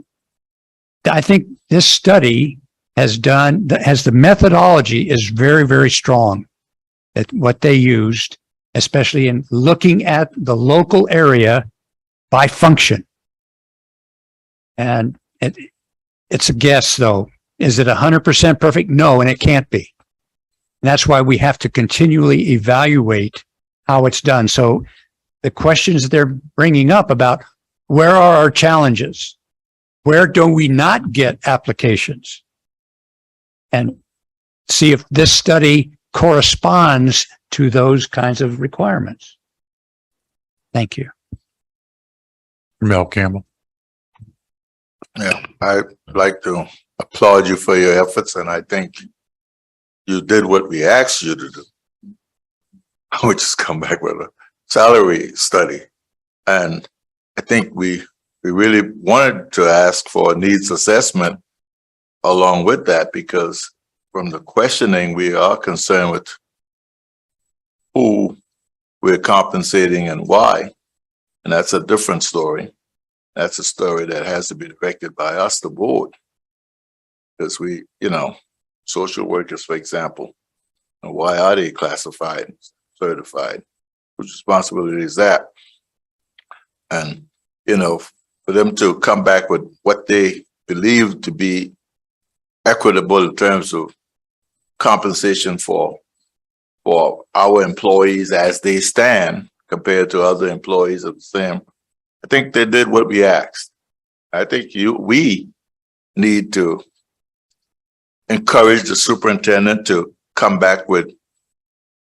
I think this study has the methodology is very, very strong at what they used, especially in looking at the local area by function. And it's a guess, though. Is it 100% perfect? No, and it can't be. And that's why we have to continually evaluate how it's done. So the questions they're bringing up about where are our challenges? Where do we not get applications? And see if this study corresponds to those kinds of requirements. Thank you. Mel Campbell. Yeah, I'd like to applaud you for your efforts, and I think you did what we asked you to do. I would just come back with a salary study. And I think we really wanted to ask for a needs assessment along with that, because from the questioning, we are concerned with who we're compensating and why. And that's a different story. That's a story that has to be directed by us, the board. Because we, social workers, for example, why are they classified, certified? Whose responsibility is that? And, for them to come back with what they believe to be equitable in terms of compensation for our employees as they stand compared to other employees of the same. I think they did what we asked. I think we need to encourage the superintendent to come back with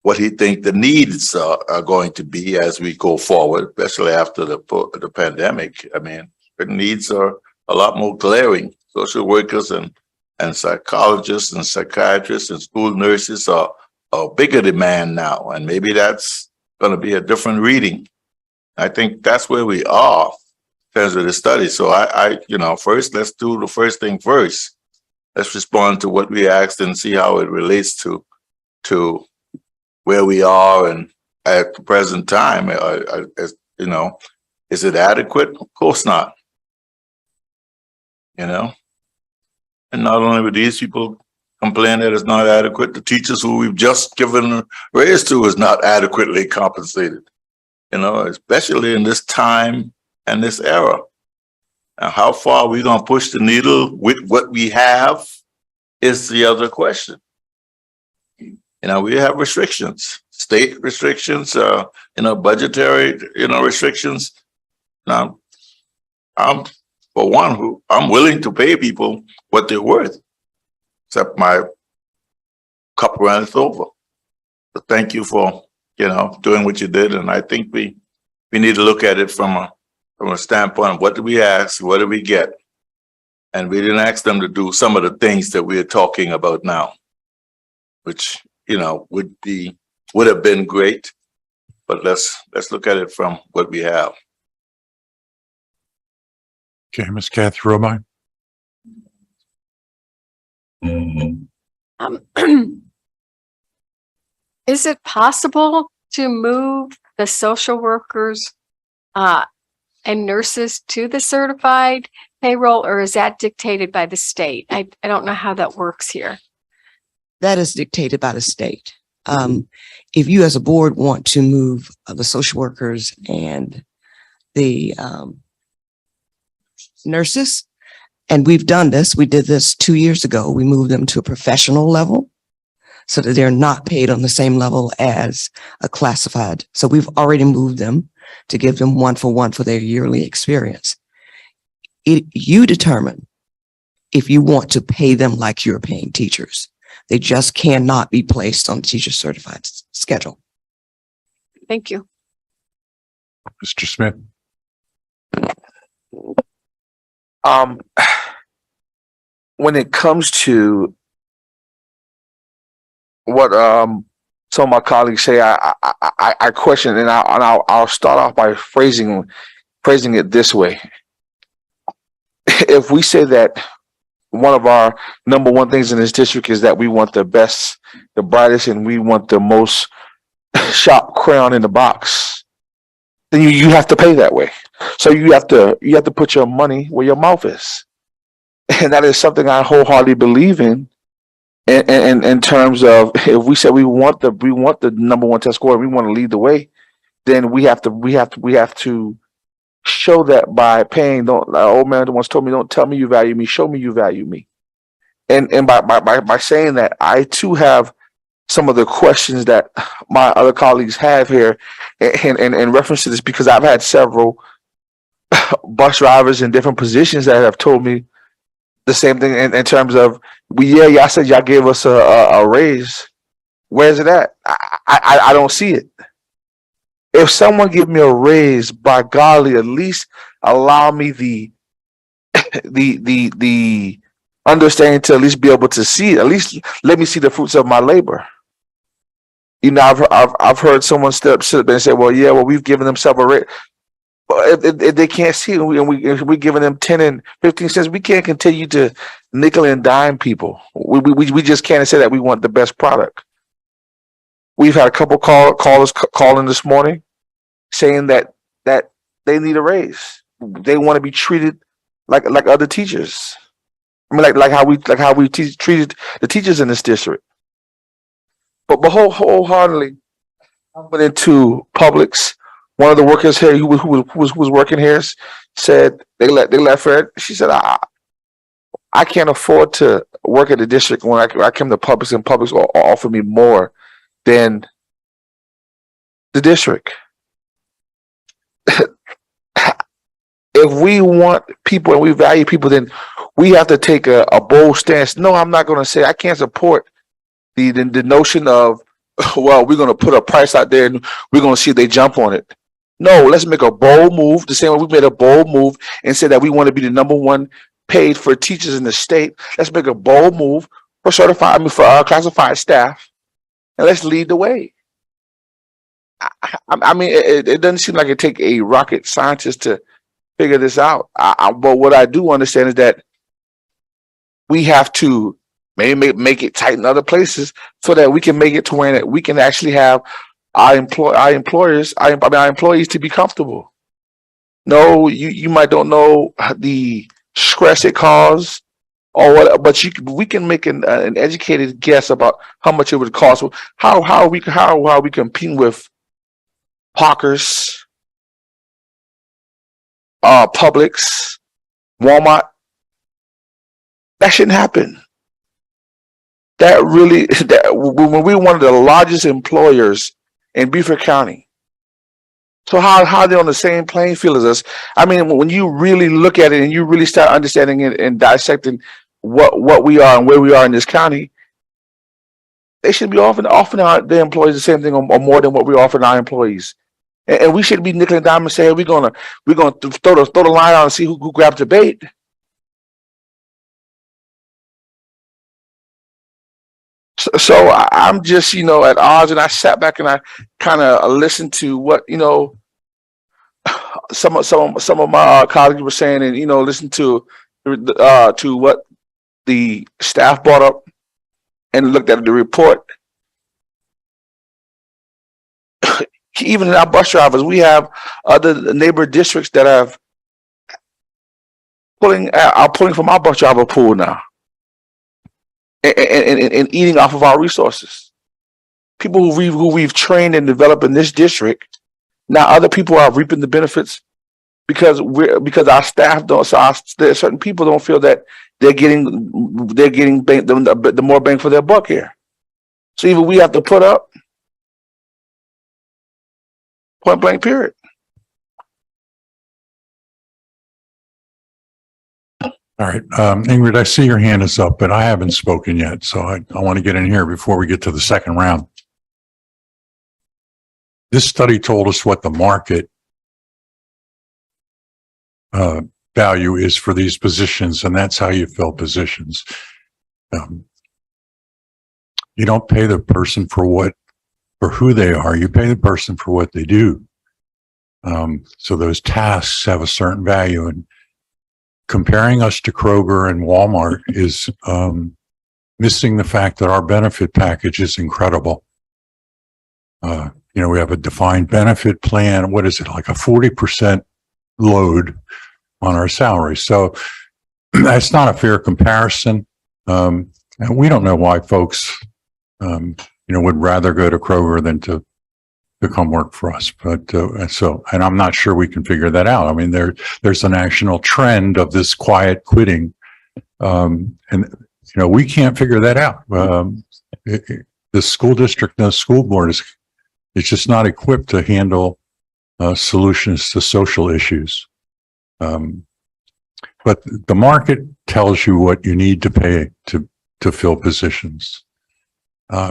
what he thinks the needs are going to be as we go forward, especially after the pandemic. I mean, the needs are a lot more glaring. Social workers and psychologists and psychiatrists and school nurses are bigger demand now, and maybe that's going to be a different reading. I think that's where we are in terms of the study. So I first, let's do the first thing first. let's respond to what we asked and see how it relates to where we are and at the present time. You know, is it adequate? Of course not. You know, and not only with these people complain that it's not adequate, the teachers who we've just given a raise to is not adequately compensated. You know, especially in this time and this era. Now, how far are we going to push the needle with what we have is the other question. You know, we have restrictions, state restrictions, you know, budgetary, you know, restrictions. Now, I'm willing to pay people what they're worth, except my cup runneth over. But thank you for, you know, doing what you did. And I think we need to look at it from a standpoint of what did we ask, what did we get? And we didn't ask them to do some of the things that we're talking about now, which, you know, would have been great. But let's look at it from what we have. Okay, Ms. Kathy Romine. Is it possible to move the social workers and nurses to the certified payroll, or is that dictated by the state? I don't know how that works here. That is dictated by the state. If you as a board want to move the social workers and the nurses, and we've done this, we did this 2 years ago, we moved them to a professional level so that they're not paid on the same level as a classified. So we've already moved them to give them 1-for-1 for their yearly experience. You determine if you want to pay them like you're paying teachers. They just cannot be placed on the teacher certified schedule. Thank you. Mr. Smith. When it comes to what some of my colleagues say, I question, and I'll start off by phrasing it this way. If we say that one of our number one things in this district is that we want the best, the brightest, and we want the most sharp crayon in the box, then you have to pay that way. So you have to put your money where your mouth is. And that is something I wholeheartedly believe in terms of, if we say we want the number one test score and we want to lead the way, then we have to show that by paying. Don't, old man once told me, don't tell me you value me, show me you value me. And by saying that, I too have some of the questions that my other colleagues have here in reference to this, because I've had several bus drivers in different positions that have told me the same thing in terms of, y'all said y'all gave us a raise. Where's it at? I don't see it. If someone give me a raise, by golly, at least allow me the understanding to at least be able to see it. At least let me see the fruits of my labor. You know, I've heard someone sit up and say, well, we've given them several raise. If they can't see it, and we're giving them 10 and 15 cents, we can't continue to nickel and dime people. We just can't say that we want the best product. We've had a couple callers calling this morning saying that they need a raise. They want to be treated like other teachers. I mean, like how we treated the teachers in this district. But wholeheartedly, I went into Publix. One of the workers here who was working here said they left her. She said, I can't afford to work at the district when I came to Publix, and Publix offer me more than the district. If we want people and we value people, then we have to take a bold stance. No, I'm not going to say I can't support the notion of, well, we're going to put a price out there and we're going to see if they jump on it. No, let's make a bold move. The same way we made a bold move and said that we want to be the number one paid for teachers in the state. Let's make a bold move for for our classified staff, and let's lead the way. I mean, it doesn't seem like it take a rocket scientist to figure this out. But what I do understand is that we have to maybe make it tight in other places so that we can make it to where we can actually have our employees to be comfortable. No, you might don't know the stress it caused or what, but we can make an educated guess about how much it would cost. How are we competing with Parker's, Publix, Walmart? That shouldn't happen. When we're one of the largest employers in Beaufort County. So how are they on the same playing field as us? I mean, when you really look at it and you really start understanding it and dissecting what we are and where we are in this county, they should be offering their employees the same thing or more than what we're offering our employees. And we should be nickel and dime and say, hey, we're gonna throw the line out and see who grabs the bait. So I'm just, at odds, and I sat back and I kind of listened to what, some of my colleagues were saying, and listened to what the staff brought up and looked at the report. Even in our bus drivers, we have other neighbor districts that are pulling from our bus driver pool now. And eating off of our resources. People who we've trained and developed in this district, now other people are reaping the benefits because our staff don't. So certain people don't feel that they're getting the more bang for their buck here. So either we have to put up, point blank, period. All right, Ingrid, I see your hand is up, but I haven't spoken yet, so I want to get in here before we get to the second round. This study told us what the market value is for these positions, and that's how you fill positions. You don't pay the person for who they are. You pay the person for what they do. So those tasks have a certain value, and comparing us to Kroger and Walmart is missing the fact that our benefit package is incredible. We have a defined benefit plan. What is it, like a 40% load on our salary? So that's not a fair comparison. And we don't know why folks, would rather go to Kroger than to come work for us. But and I'm not sure we can figure that out. I mean, there's a national trend of this quiet quitting. And we can't figure that out. The school district, the school board is just not equipped to handle solutions to social issues. But the market tells you what you need to pay to fill positions.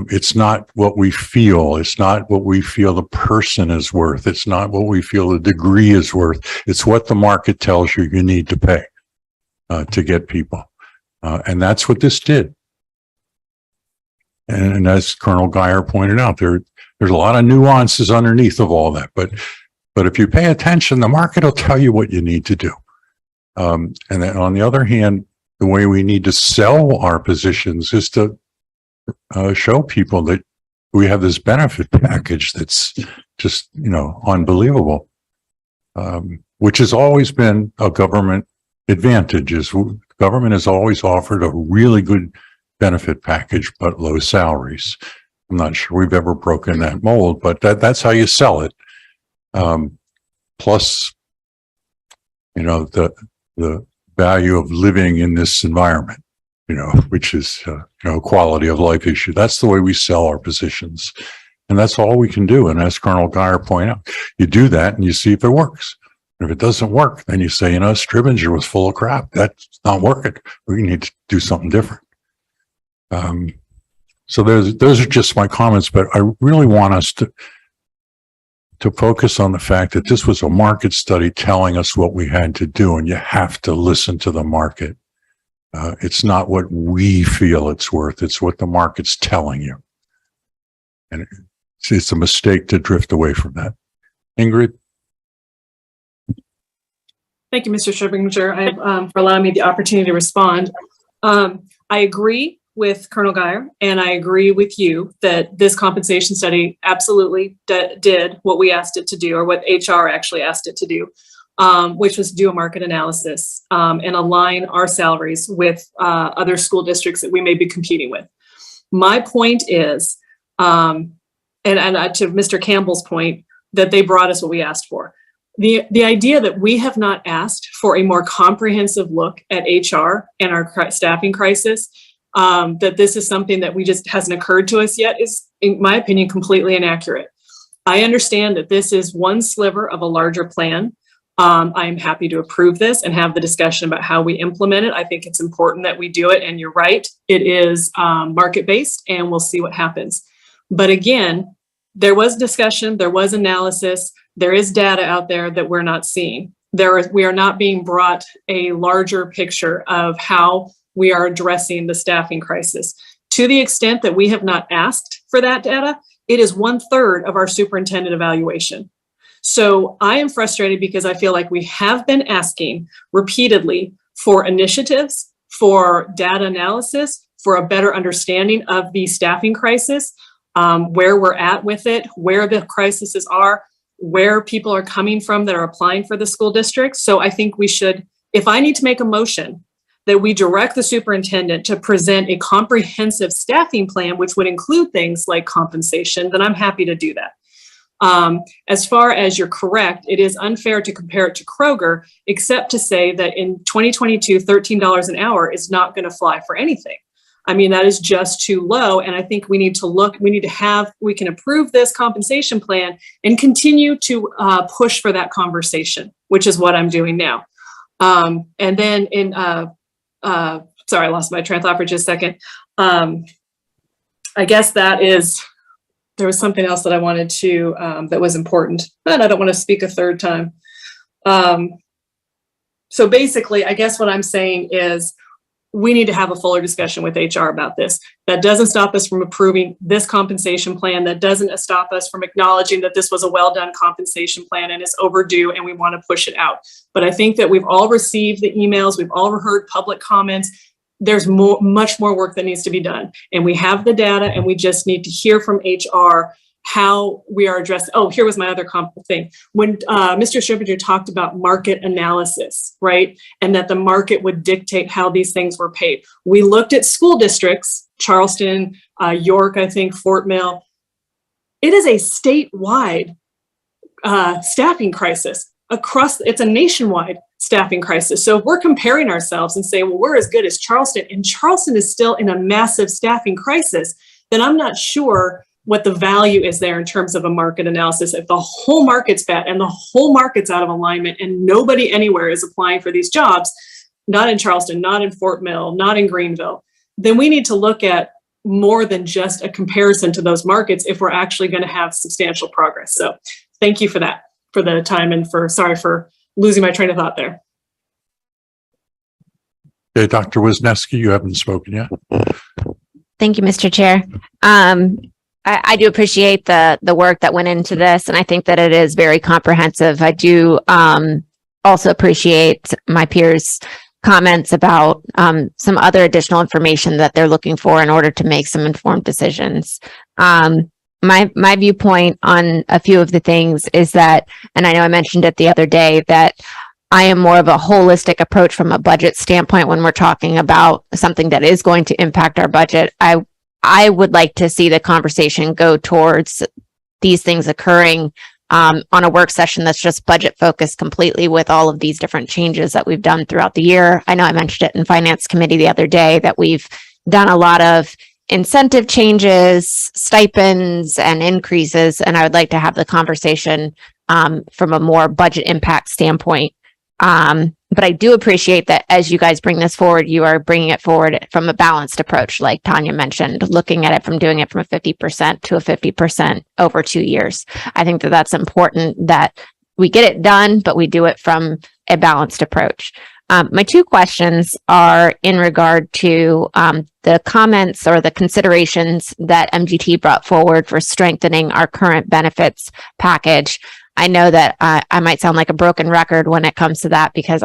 It's not what we feel. It's not what we feel the person is worth. It's not what we feel the degree is worth. It's what the market tells you need to pay to get people. And that's what this did. And as Colonel Geyer pointed out, there's a lot of nuances underneath of all that. But if you pay attention, the market will tell you what you need to do. And then on the other hand, the way we need to sell our positions is to show people that we have this benefit package that's just, unbelievable, which has always been a government advantage. Government has always offered a really good benefit package, but low salaries. I'm not sure we've ever broken that mold, but that's how you sell it. Plus, the value of living in this environment, which is, a quality of life issue. That's the way we sell our positions. And that's all we can do. And as Colonel Geyer pointed out, you do that and you see if it works. And if it doesn't work, then you say, Stribinger was full of crap. That's not working. We need to do something different. So those are just my comments, but I really want us to focus on the fact that this was a market study telling us what we had to do, and you have to listen to the market. It's not what we feel it's worth. It's what the market's telling you. And it's a mistake to drift away from that. Ingrid? Thank you, Mr. Scheider, for allowing me the opportunity to respond. I agree with Colonel Geyer, and I agree with you that this compensation study absolutely did what we asked it to do, or what HR actually asked it to do, which was do a market analysis and align our salaries with other school districts that we may be competing with. My point is, and to Mr. Campbell's point, that they brought us what we asked for. The idea that we have not asked for a more comprehensive look at HR and our staffing crisis, that this is something that we just hasn't occurred to us yet, is, in my opinion, completely inaccurate. I understand that this is one sliver of a larger plan. I am happy to approve this and have the discussion about how we implement it. I think it's important that we do it. And you're right, it is market-based, and we'll see what happens. But again, there was discussion, there was analysis, there is data out there that we're not seeing. We are not being brought a larger picture of how we are addressing the staffing crisis. To the extent that we have not asked for that data, it is 1/3 of our superintendent evaluation. So I am frustrated because I feel like we have been asking repeatedly for initiatives, for data analysis, for a better understanding of the staffing crisis, where we're at with it, where the crises are, where people are coming from that are applying for the school district. So I think we should, if I need to make a motion, that we direct the superintendent to present a comprehensive staffing plan, which would include things like compensation, then I'm happy to do that. As far as you're correct, it is unfair to compare it to Kroger, except to say that in 2022, $13 an hour is not going to fly for anything. I mean, that is just too low. And I think we need to look, we can approve this compensation plan and continue to push for that conversation, which is what I'm doing now. And then sorry, I lost my train of thought for just a second. I guess there was something else that I wanted to, that was important, but I don't want to speak a third time. So basically, I guess what I'm saying is we need to have a fuller discussion with HR about this. That doesn't stop us from approving this compensation plan. That doesn't stop us from acknowledging that this was a well-done compensation plan and is overdue and we want to push it out. But I think that we've all received the emails, we've all heard public comments. There's much more work that needs to be done. And we have the data, and we just need to hear from HR how we are addressing. Oh, here was my other thing. When Mr. Stripinger talked about market analysis, right? And that the market would dictate how these things were paid. We looked at school districts, Charleston, York, I think, Fort Mill. It is a statewide staffing crisis. It's a nationwide staffing crisis. So if we're comparing ourselves and say, well, we're as good as Charleston, and Charleston is still in a massive staffing crisis, then I'm not sure what the value is there in terms of a market analysis. If the whole market's bad and the whole market's out of alignment and nobody anywhere is applying for these jobs, not in Charleston, not in Fort Mill, not in Greenville, then we need to look at more than just a comparison to those markets if we're actually going to have substantial progress. So thank you for that, for the time, and sorry for losing my train of thought there. Okay, Dr. Wisniewski, you haven't spoken yet. Thank you, Mr. Chair. I do appreciate the work that went into this, and I think that it is very comprehensive. I do also appreciate my peers' comments about some other additional information that they're looking for in order to make some informed decisions. My viewpoint on a few of the things is that, and I know I mentioned it the other day, that I am more of a holistic approach from a budget standpoint when we're talking about something that is going to impact our budget. I would like to see the conversation go towards these things occurring on a work session that's just budget focused completely, with all of these different changes that we've done throughout the year. I know I mentioned it in Finance Committee the other day that we've done a lot of incentive changes, stipends, and increases, and I would like to have the conversation from a more budget impact standpoint. But I do appreciate that as you guys bring this forward, you are bringing it forward from a balanced approach, like Tanya mentioned, looking at it from doing it from a 50% to a 50% over 2 years. I think that that's important, that we get it done, but we do it from a balanced approach. My two questions are in regard to the comments or the considerations that MGT brought forward for strengthening our current benefits package. I know that I might sound like a broken record when it comes to that, because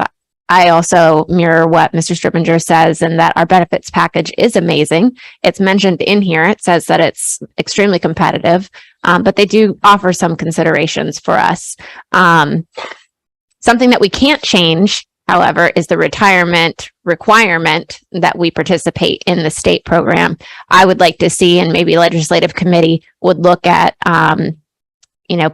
I also mirror what Mr. Strippinger says, and that our benefits package is amazing. It's mentioned in here. It says that it's extremely competitive, but they do offer some considerations for us. Something that we can't change, however, is the retirement requirement that we participate in the state program. I would like to see, and maybe legislative committee would look at,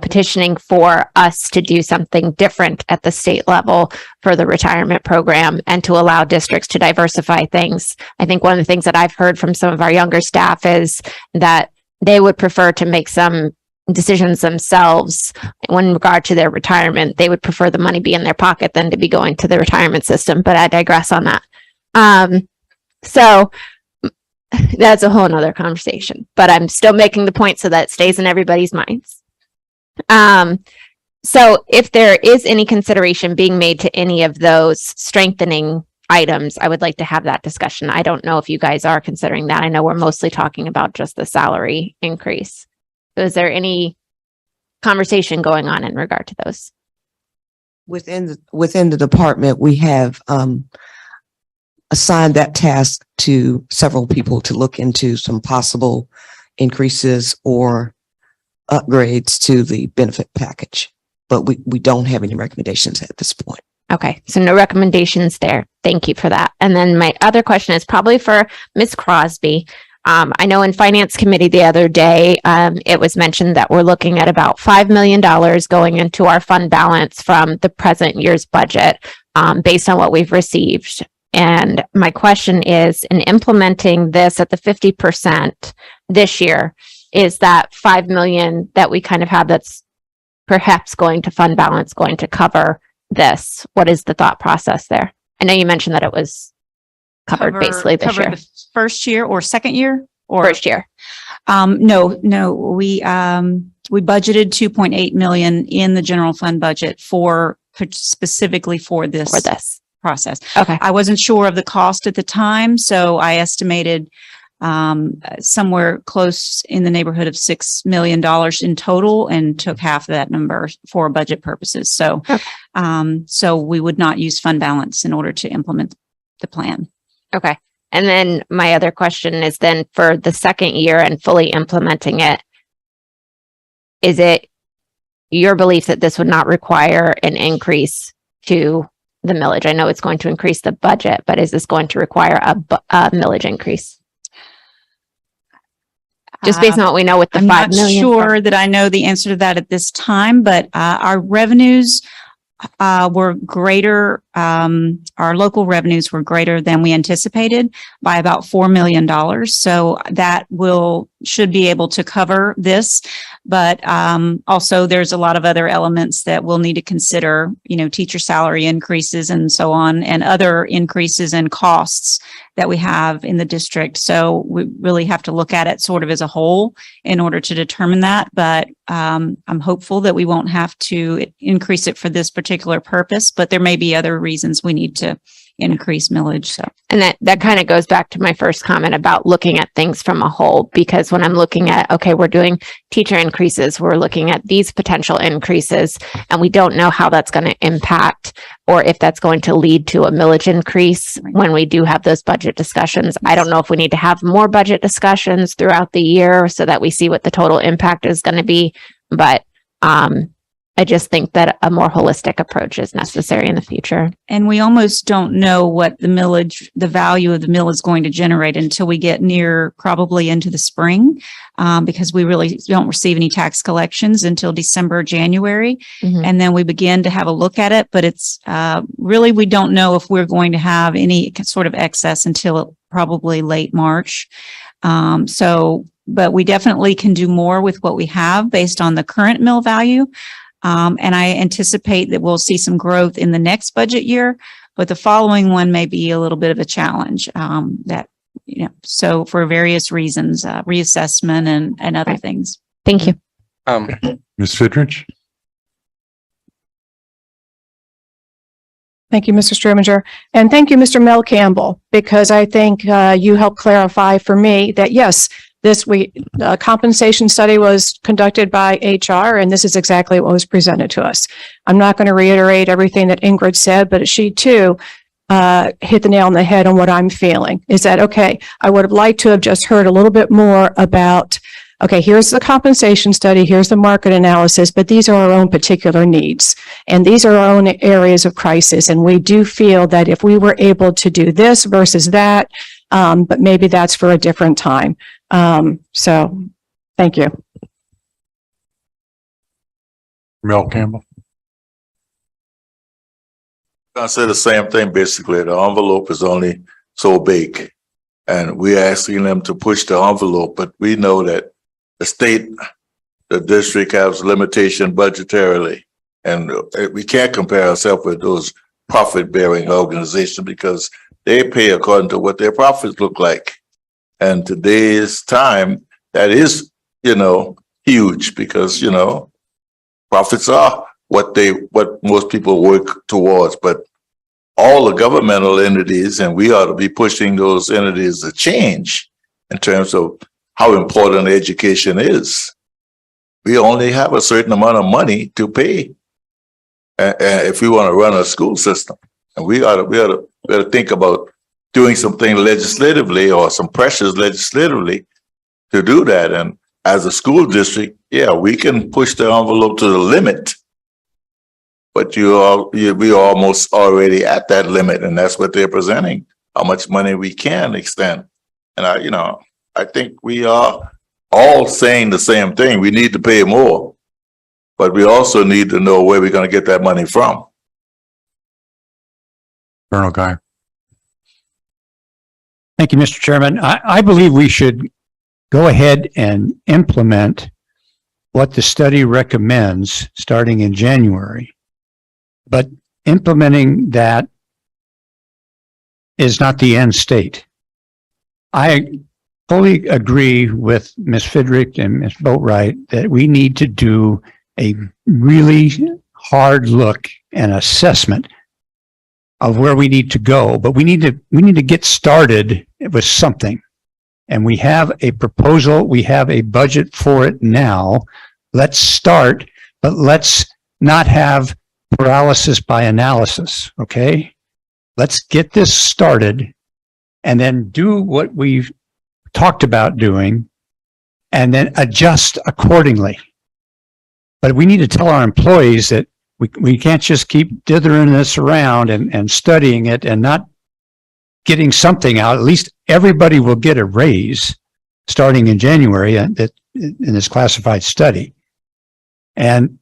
petitioning for us to do something different at the state level for the retirement program and to allow districts to diversify things. I think one of the things that I've heard from some of our younger staff is that they would prefer to make some decisions themselves in regard to their retirement. They would prefer the money be in their pocket than to be going to the retirement system, but I digress on that. So that's a whole nother conversation, but I'm still making the point so that it stays in everybody's minds. So if there is any consideration being made to any of those strengthening items, I would like to have that discussion. I don't know if you guys are considering that. I know we're mostly talking about just the salary increase. So is there any conversation going on in regard to those? Within the department, we have assigned that task to several people to look into some possible increases or upgrades to the benefit package, but we don't have any recommendations at this point. Okay, so no recommendations there. Thank you for that. And then my other question is probably for Ms. Crosby. I know in Finance Committee the other day, it was mentioned that we're looking at about $5 million going into our fund balance from the present year's budget, based on what we've received. And my question is, in implementing this at the 50% this year, is that 5 million that we kind of have that's perhaps going to fund balance going to cover this? What is the thought process there? I know you mentioned that it was covered basically this year. The first year or second year or First year. No, we budgeted 2.8 million in the general fund budget specifically for this process. Okay. I wasn't sure of the cost at the time, so I estimated somewhere close in the neighborhood of $6 million in total and took half of that number for budget purposes. So, so we would not use fund balance in order to implement the plan. Okay. And then my other question is then for the second year and fully implementing it, is it your belief that this would not require an increase to the millage? I know it's going to increase the budget, but is this going to require a millage increase? Just based on what we know with the I'm 5 not million. sure that I know the answer to that at this time, but our revenues were greater. Our local revenues were greater than we anticipated by about $4 million. So that should be able to cover this. But also there's a lot of other elements that we'll need to consider, teacher salary increases and so on, and other increases in costs that we have in the district. So we really have to look at it sort of as a whole in order to determine that. But I'm hopeful that we won't have to increase it for this particular purpose, but there may be other reasons we need to increase millage. So, and that kind of goes back to my first comment about looking at things from a whole, because when I'm looking at, okay, we're doing teacher increases, we're looking at these potential increases, and we don't know how that's going to impact or if that's going to lead to a millage increase when we do have those budget discussions. I don't know if we need to have more budget discussions throughout the year so that we see what the total impact is going to be. But I just think that a more holistic approach is necessary in the future. And we almost don't know what the value of the mill is going to generate until we get probably into the spring, because we really don't receive any tax collections until December, January. Mm-hmm. And then we begin to have a look at it, but it's really, we don't know if we're going to have any sort of excess until probably late March. But we definitely can do more with what we have based on the current mill value. And I anticipate that we'll see some growth in the next budget year, but the following one may be a little bit of a challenge, so for various reasons, reassessment and other things. Thank you. Ms. Fidrich? Thank you, Mr. Strominger. And thank you, Mr. Mel Campbell, because I think you helped clarify for me that, yes, The compensation study was conducted by HR, and this is exactly what was presented to us. I'm not going to reiterate everything that Ingrid said, but she too hit the nail on the head on what I'm feeling is that, okay, I would have liked to have just heard a little bit more about, okay, here's the compensation study, here's the market analysis, but these are our own particular needs. And these are our own areas of crisis. And we do feel that if we were able to do this versus that, but maybe that's for a different time. So thank you. Mel Campbell. I say the same thing, basically. The envelope is only so big. And we're asking them to push the envelope, but we know that the state, the district has limitation budgetarily. And we can't compare ourselves with those profit-bearing organizations because they pay according to what their profits look like. And today's time, that is, huge because, profits are what most people work towards, but all the governmental entities, and we ought to be pushing those entities to change in terms of how important education is. We only have a certain amount of money to pay if we want to run a school system. And we ought to think about doing something legislatively or some pressures legislatively to do that. And as a school district, yeah, we can push the envelope to the limit. But we are almost already at that limit, and that's what they're presenting, how much money we can extend. And I think we are all saying the same thing. We need to pay more, but we also need to know where we're going to get that money from. Colonel Guy. Thank you, Mr. Chairman. I believe we should go ahead and implement what the study recommends starting in January. But implementing that is not the end state. I fully agree with Ms. Fidrick and Ms. Boatwright that we need to do a really hard look and assessment of where we need to go, but we need to get started with something. And we have a proposal, we have a budget for it now. Let's start, but let's not have paralysis by analysis, okay? Let's get this started and then do what we've talked about doing and then adjust accordingly. But we need to tell our employees that we can't just keep dithering this around and studying it and not getting something out. At least everybody will get a raise starting in January in this classified study. And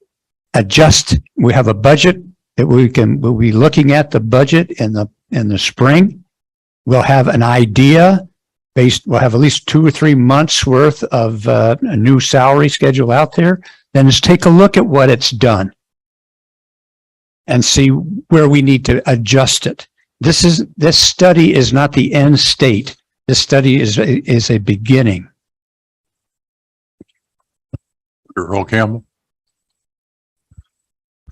adjust. We have a budget that we'll be looking at the budget in the spring. We'll have an idea we'll have at least 2 or 3 months worth of a new salary schedule out there. Then just take a look at what it's done and see where we need to adjust it. This study is not the end state. This study is a beginning. Earl Campbell.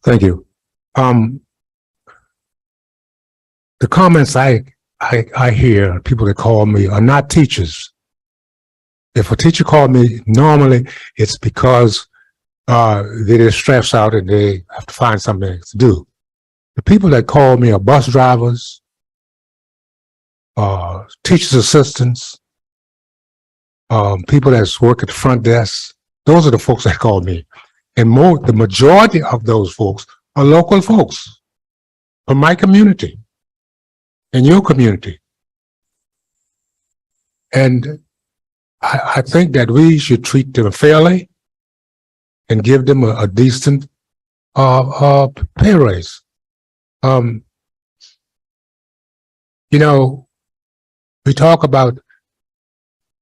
Thank you. The comments I hear, people that call me are not teachers. If a teacher called me, normally it's because they're stressed out and they have to find something to do. The people that call me are bus drivers, teachers' assistants, people that work at the front desk. Those are the folks that call me. And the majority of those folks are local folks from my community and your community. And I think that we should treat them fairly and give them a decent pay raise. We talk about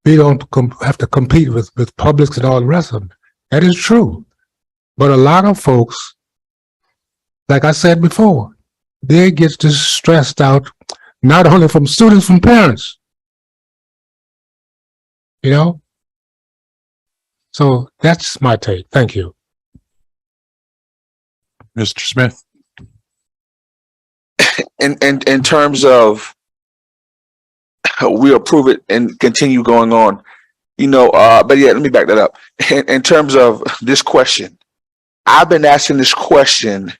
we don't have to compete with Publix and all the rest of them. That is true. But a lot of folks, like I said before, they get just stressed out, not only from students, from parents. So that's my take. Thank you. Mr. Smith. In terms of we approve it and continue going on, But yeah, let me back that up. In terms of this question, I've been asking this question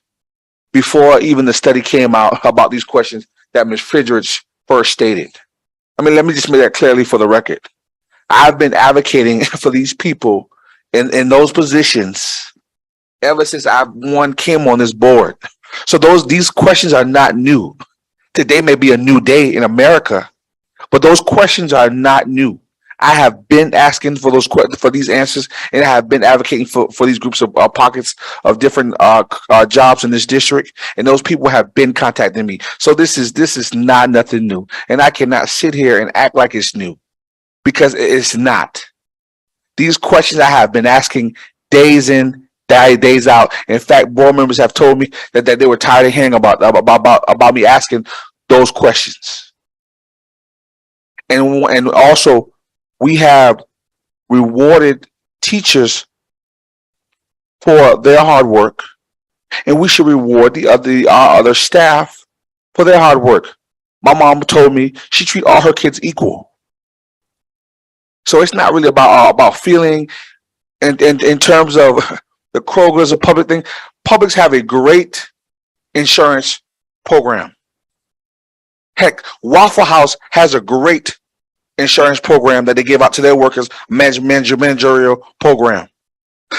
before even the study came out about these questions that Ms. Fidrich first stated. I mean, let me just make that clearly for the record. I've been advocating for these people in those positions ever since came on this board. So these questions are not new. Today may be a new day in America, but those questions are not new. I have been asking for these answers, and I have been advocating for these groups of pockets of different jobs in this district, and those people have been contacting me. So this is not nothing new, and I cannot sit here and act like it's new because it's not. These questions I have been asking days in, days out. In fact, board members have told me that they were tired of hearing about me asking those questions, and also. We have rewarded teachers for their hard work, and we should reward the other staff for their hard work. My mom told me she treats all her kids equal. So it's not really about feeling and in terms of the Kroger's a public thing. Publics have a great insurance program. Heck, Waffle House has a great insurance program that they give out to their workers, managerial program.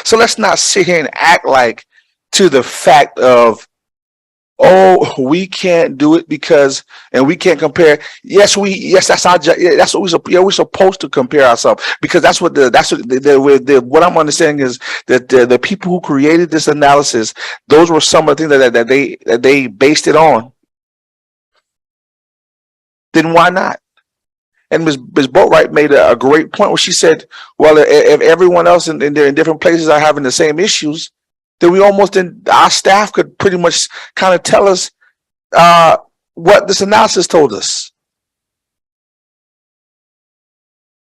So let's not sit here and act like to the fact of, oh, we can't do it because, and we can't compare. Yes, that's our job. Yeah, that's what we're supposed to compare ourselves, because what I'm understanding is that the people who created this analysis, those were some of the things that they based it on. Then why not? And Ms. Boatwright made a great point where she said, well, if everyone else in different places are having the same issues, then our staff could pretty much kind of tell us what this analysis told us.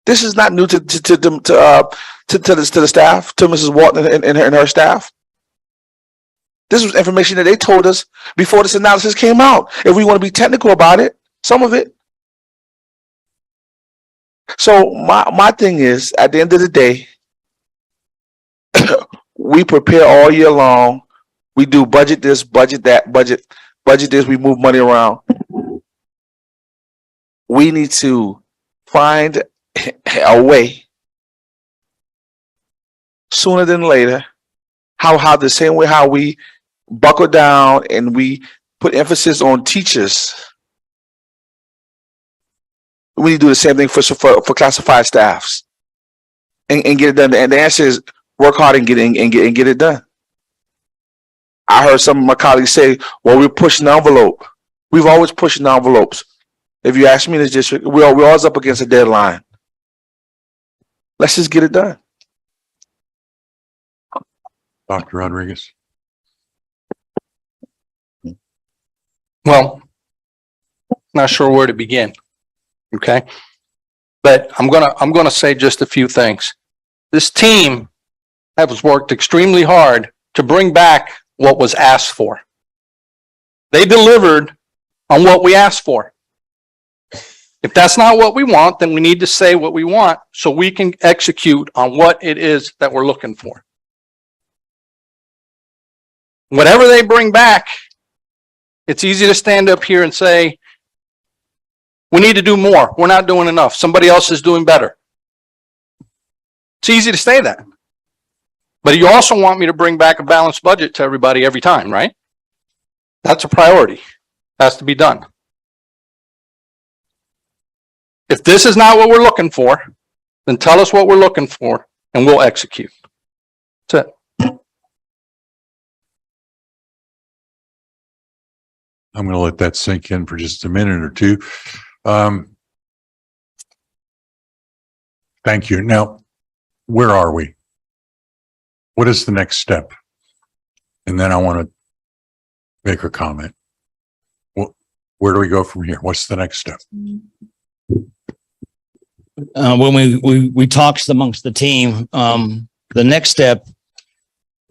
This is not new to the staff, to Mrs. Walton and her staff. This was information that they told us before this analysis came out. If we want to be technical about it, some of it. So my thing is, at the end of the day, we prepare all year long. We do budget this, budget that, budget this. We move money around. We need to find a way sooner than later. How the same way how we buckle down and we put emphasis on teachers. We need to do the same thing for classified staffs and get it done. And the answer is work hard and get it done. I heard some of my colleagues say, well, we're pushing the envelope. We've always pushed the envelopes. If you ask me in this district, we're always up against a deadline. Let's just get it done. Dr. Rodriguez. Well, not sure where to begin. Okay. But I'm gonna say just a few things. This team has worked extremely hard to bring back what was asked for. They delivered on what we asked for. If that's not what we want, then we need to say what we want so we can execute on what it is that we're looking for. Whatever they bring back, it's easy to stand up here and say, we need to do more. We're not doing enough. Somebody else is doing better. It's easy to say that. But you also want me to bring back a balanced budget to everybody every time, right? That's a priority. Has to be done. If this is not what we're looking for, then tell us what we're looking for and we'll execute. That's it. I'm going to let that sink in for just a minute or two. Thank you. Now, where are we? What is the next step? And then I want to make a comment. Where do we go from here? What's the next step? When we talked amongst the team, the next step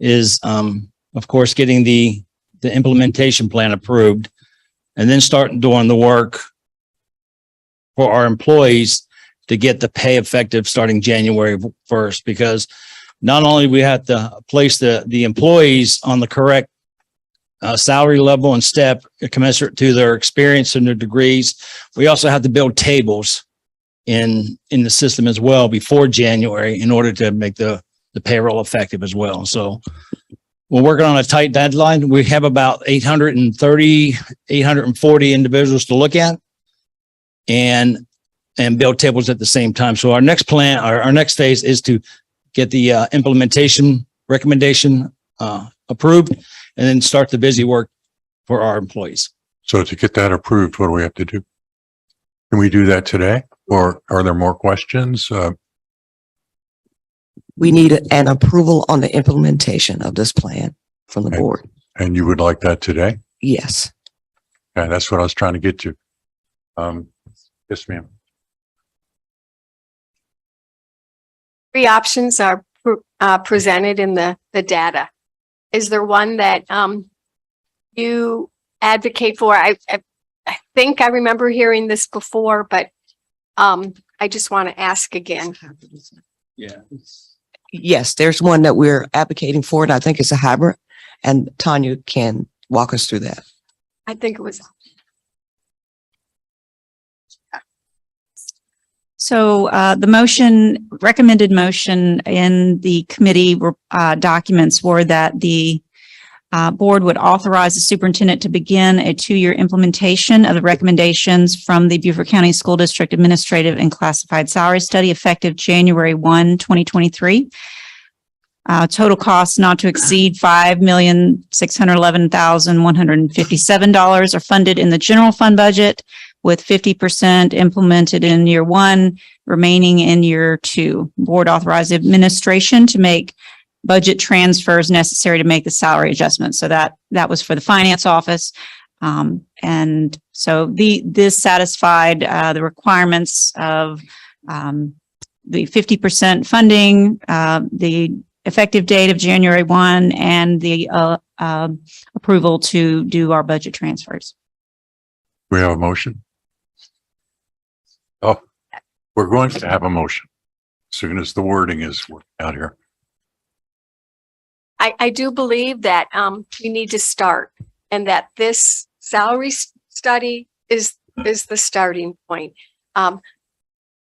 is, of course, getting the implementation plan approved, and then starting doing the work for our employees to get the pay effective starting January 1st, because not only we have to place the employees on the correct salary level and step commensurate to their experience and their degrees, we also have to build tables in the system as well before January in order to make the payroll effective as well. So we're working on a tight deadline. We have about 840 individuals to look at and build tables at the same time. So our next plan, our next phase is to get the implementation recommendation approved and then start the busy work for our employees. So to get that approved, what do we have to do? Can we do that today, or are there more questions? We need an approval on the implementation of this plan from the board. And you would like that today? Yes. Okay, that's what I was trying to get to. Yes, ma'am. Three options are presented in the data. Is there one that you advocate for? I think I remember hearing this before, but I just want to ask again. Yeah. Yes, there's one that we're advocating for, and I think it's a hybrid, and Tanya can walk us through that. I think it was. So the recommended motion in the committee documents were that the board would authorize the superintendent to begin a 2-year implementation of the recommendations from the Beaufort County School District Administrative and Classified Salary Study effective January 1, 2023. Total costs not to exceed $5,611,157 are funded in the general fund budget, with 50% implemented in year 1, remaining in year 2. Board authorized administration to make budget transfers necessary to make the salary adjustments. So that was for the finance office. And so this satisfied the requirements of the 50% funding, the effective date of January 1, and the approval to do our budget transfers. We have a motion. Oh, we're going to have a motion as soon as the wording is worked out here. I do believe that we need to start, and that this salary study is the starting point.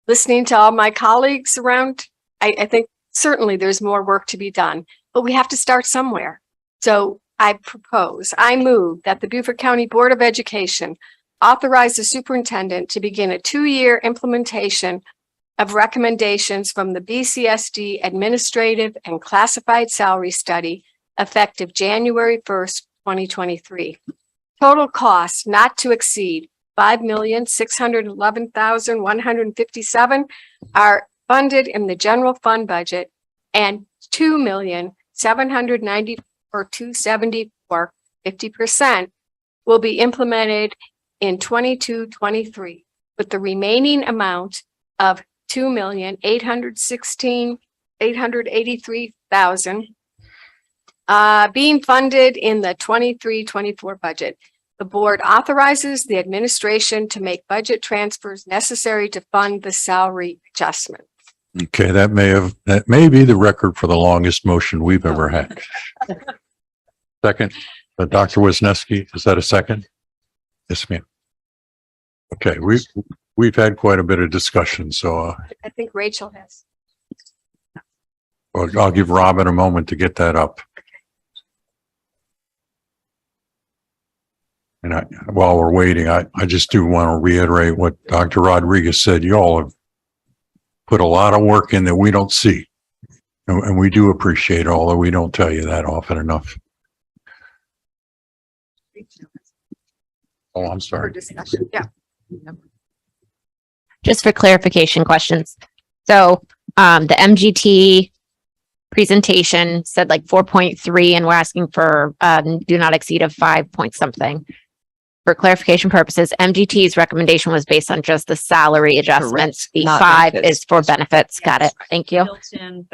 Listening to all my colleagues around, I think certainly there's more work to be done, but we have to start somewhere. So I move that the Beaufort County Board of Education authorize the superintendent to begin a 2-year implementation of recommendations from the Bcsd Administrative and Classified Salary Study effective January 1st, 2023. Total costs not to exceed $5,611,157 are funded in the general fund budget, and $2,794,274, 50%, will be implemented in 22-23, with the remaining amount of $2,883,000 being funded in the 23-24 budget. The board authorizes the administration to make budget transfers necessary to fund the salary adjustment. Okay, that may be the record for the longest motion we've ever had. Second, Dr. Wisniewski, is that a second? Yes, ma'am. Okay, we've had quite a bit of discussion, so I think Rachel has. well, I'll give Robin a moment to get that up. And while we're waiting, I just do want to reiterate what Dr. Rodriguez said. You all have put a lot of work in that we don't see. And we do appreciate it, although we don't tell you that often enough. Oh, I'm sorry. Yeah. Just for clarification questions. So the MGT presentation said like 4.3, and we're asking for do not exceed of 5 point something. For clarification purposes, MGT's recommendation was based on just the salary adjustments. The Not 5 benefits. is for benefits. Got it. Thank you. Built in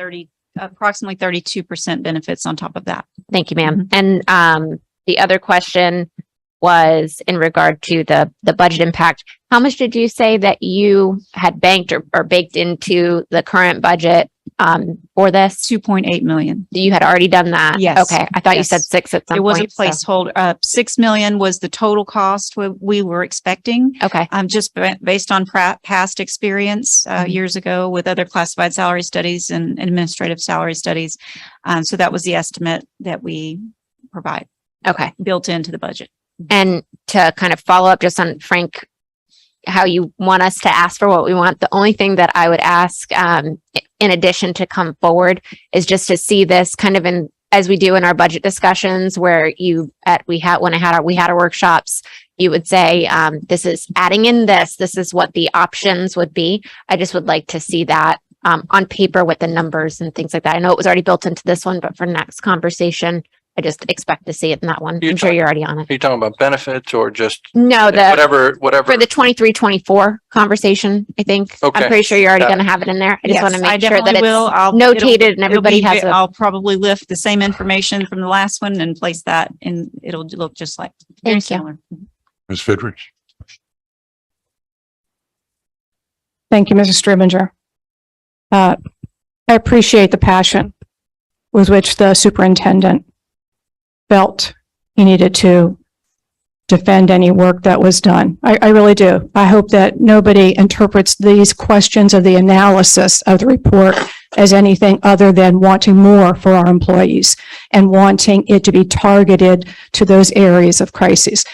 approximately 32% benefits on top of that. Thank you, ma'am. And the other question, was in regard to the budget impact. How much did you say that you had banked or baked into the current budget for this? 2.8 million. You had already done that? Yes. Okay. I thought you Yes. said 6 at some It was a point. so- placeholder. 6 million was the total cost we were expecting. Okay. Just based on past experience, years ago with other classified salary studies and administrative salary studies. So that was the estimate that we provide. Okay. Built into the budget. And to kind of follow up just on Frank, how you want us to ask for what we want. The only thing that I would ask, in addition to come forward, is just to see this kind of in, as we do in our budget discussions where we had our workshops, you would say, this is adding in this is what the options would be. I just would like to see that on paper with the numbers and things like that. I know it was already built into this one, but for next conversation, I just expect to see it in that one. I'm sure you're already on it. Are you talking about benefits or just No, whatever? For the 23-24 conversation, I think. Okay. I'm pretty sure you're already Got going to have it in there. I just Yes, want to I make sure that definitely will. it's notated and everybody has it. I'll probably lift the same information from the last one and place that and it'll look just like. Very Thank you. similar. Ms. Fidrich? Thank you, Mrs. Stribinger. I appreciate the passion with which the superintendent felt he needed to defend any work that was done. I really do. I hope that nobody interprets these questions of the analysis of the report as anything other than wanting more for our and wanting it to be targeted to those areas of crises.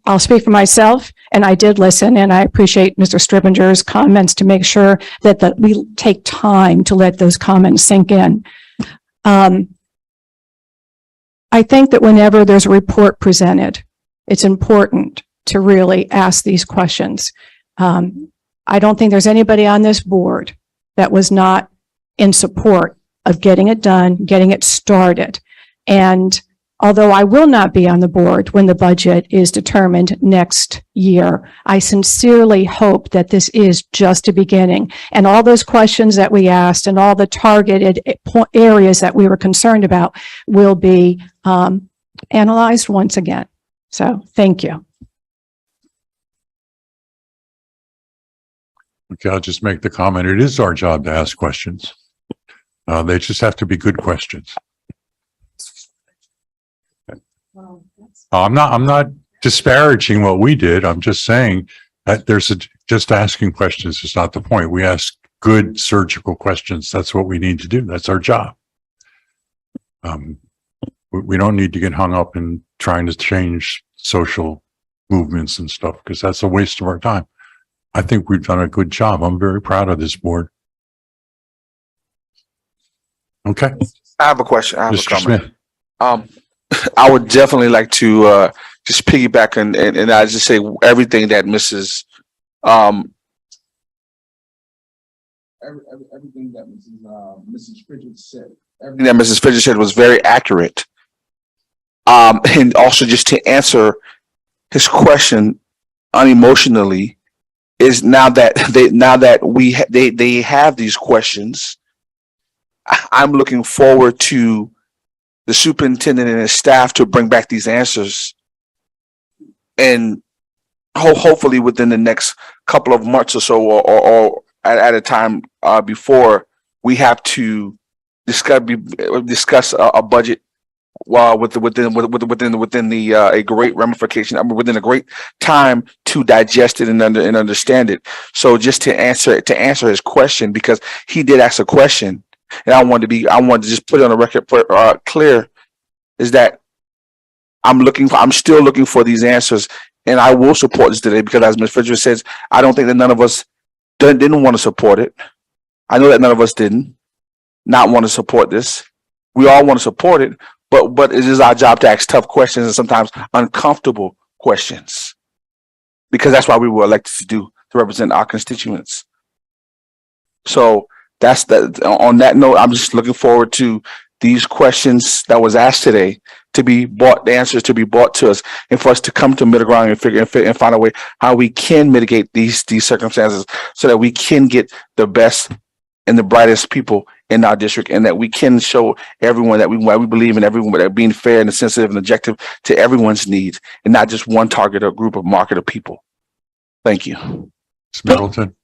I'll speak for myself, and I did listen, and I appreciate Mr. Stribinger's comments to make sure that we take time to let those comments sink in. I think that whenever there's a report presented, it's important to really ask these questions. I don't think there's anybody on this board that was not in support of getting it done, getting it started. And although I will not be on the board when the budget is determined next year, I sincerely hope that this is just a beginning. And all those questions that we asked and all the targeted areas that we were concerned about will be analyzed once again. So thank you. Okay, I'll just make the comment. It is our job to ask questions. They just have to be good questions. I'm not disparaging what we did. I'm just saying that just asking questions is not the point. We ask good surgical questions. That's what we need to do. That's our job. We don't need to get hung up in trying to change social movements and stuff because that's a waste of our time. I think we've done a good job. I'm very proud of this board. Okay. I have a question. I have Mr. a comment. Smith. I would definitely like to just piggyback and I just say everything that Mrs. Everything that Mrs. Fidrich said. Everything that Mrs. Fidrich said was very accurate. And also just to answer his question unemotionally is now that they have these questions, I'm looking forward to the superintendent and his staff to bring back these answers, and hopefully within the next couple of months or so, or at a time before we have to discuss a budget within a great ramification. I mean, within a great time to digest it and understand it. So just to answer his question, because he did ask a question, and I wanted to just put it on the record clear, is that I'm still looking for these answers, and I will support this today because, as Ms. Fidrich says, I don't think that none of us didn't want to support it. I know that none of us didn't not want to support this. We all want to support it, but it is our job to ask tough questions and sometimes uncomfortable questions, because that's why we were elected to represent our constituents. So that's that. On that note, I'm just looking forward to these questions that was asked today to be brought, the answers to be brought to us, and for us to come to middle ground and find a way how we can mitigate these circumstances so that we can get the best and the brightest people in our district, and that we can show everyone that why we believe in everyone, that being fair and sensitive and objective to everyone's needs and not just one target or group of market of people. Thank you. Ms. Middleton.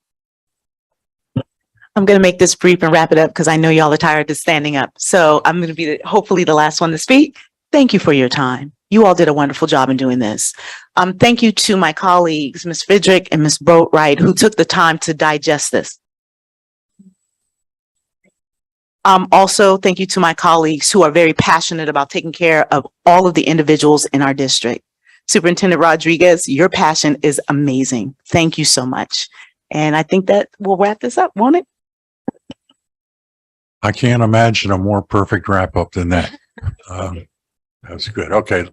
I'm going to make this brief and wrap it up because I know y'all are tired of standing up. So I'm going to be hopefully the last one to speak. Thank you for your time. You all did a wonderful job in doing this. Thank you to my colleagues, Ms. Fidrick and Ms. Boatwright, who took the time to digest this. Also, thank you to my colleagues who are very passionate about taking care of all of the individuals in our district. Superintendent Rodriguez, your passion is amazing. Thank you so much. And I think that we'll wrap this up, won't it? I can't imagine a more perfect wrap up than that. That's good. Okay,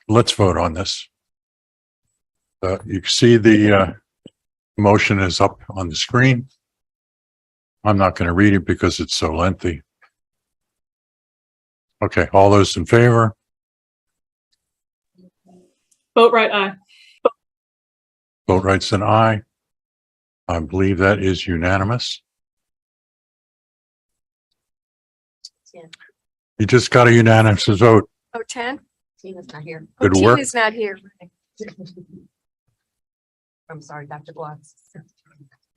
let's vote on this. You can see the motion is up on the screen. I'm not going to read it because it's so lengthy. Okay, all those in favor? Boatwright, aye. Boatwright's an aye. I believe that is unanimous. You just got a unanimous vote. Oh, 10? Tina's not here. Good Oh, work. Tina's not here. I'm sorry, Dr. Blatz.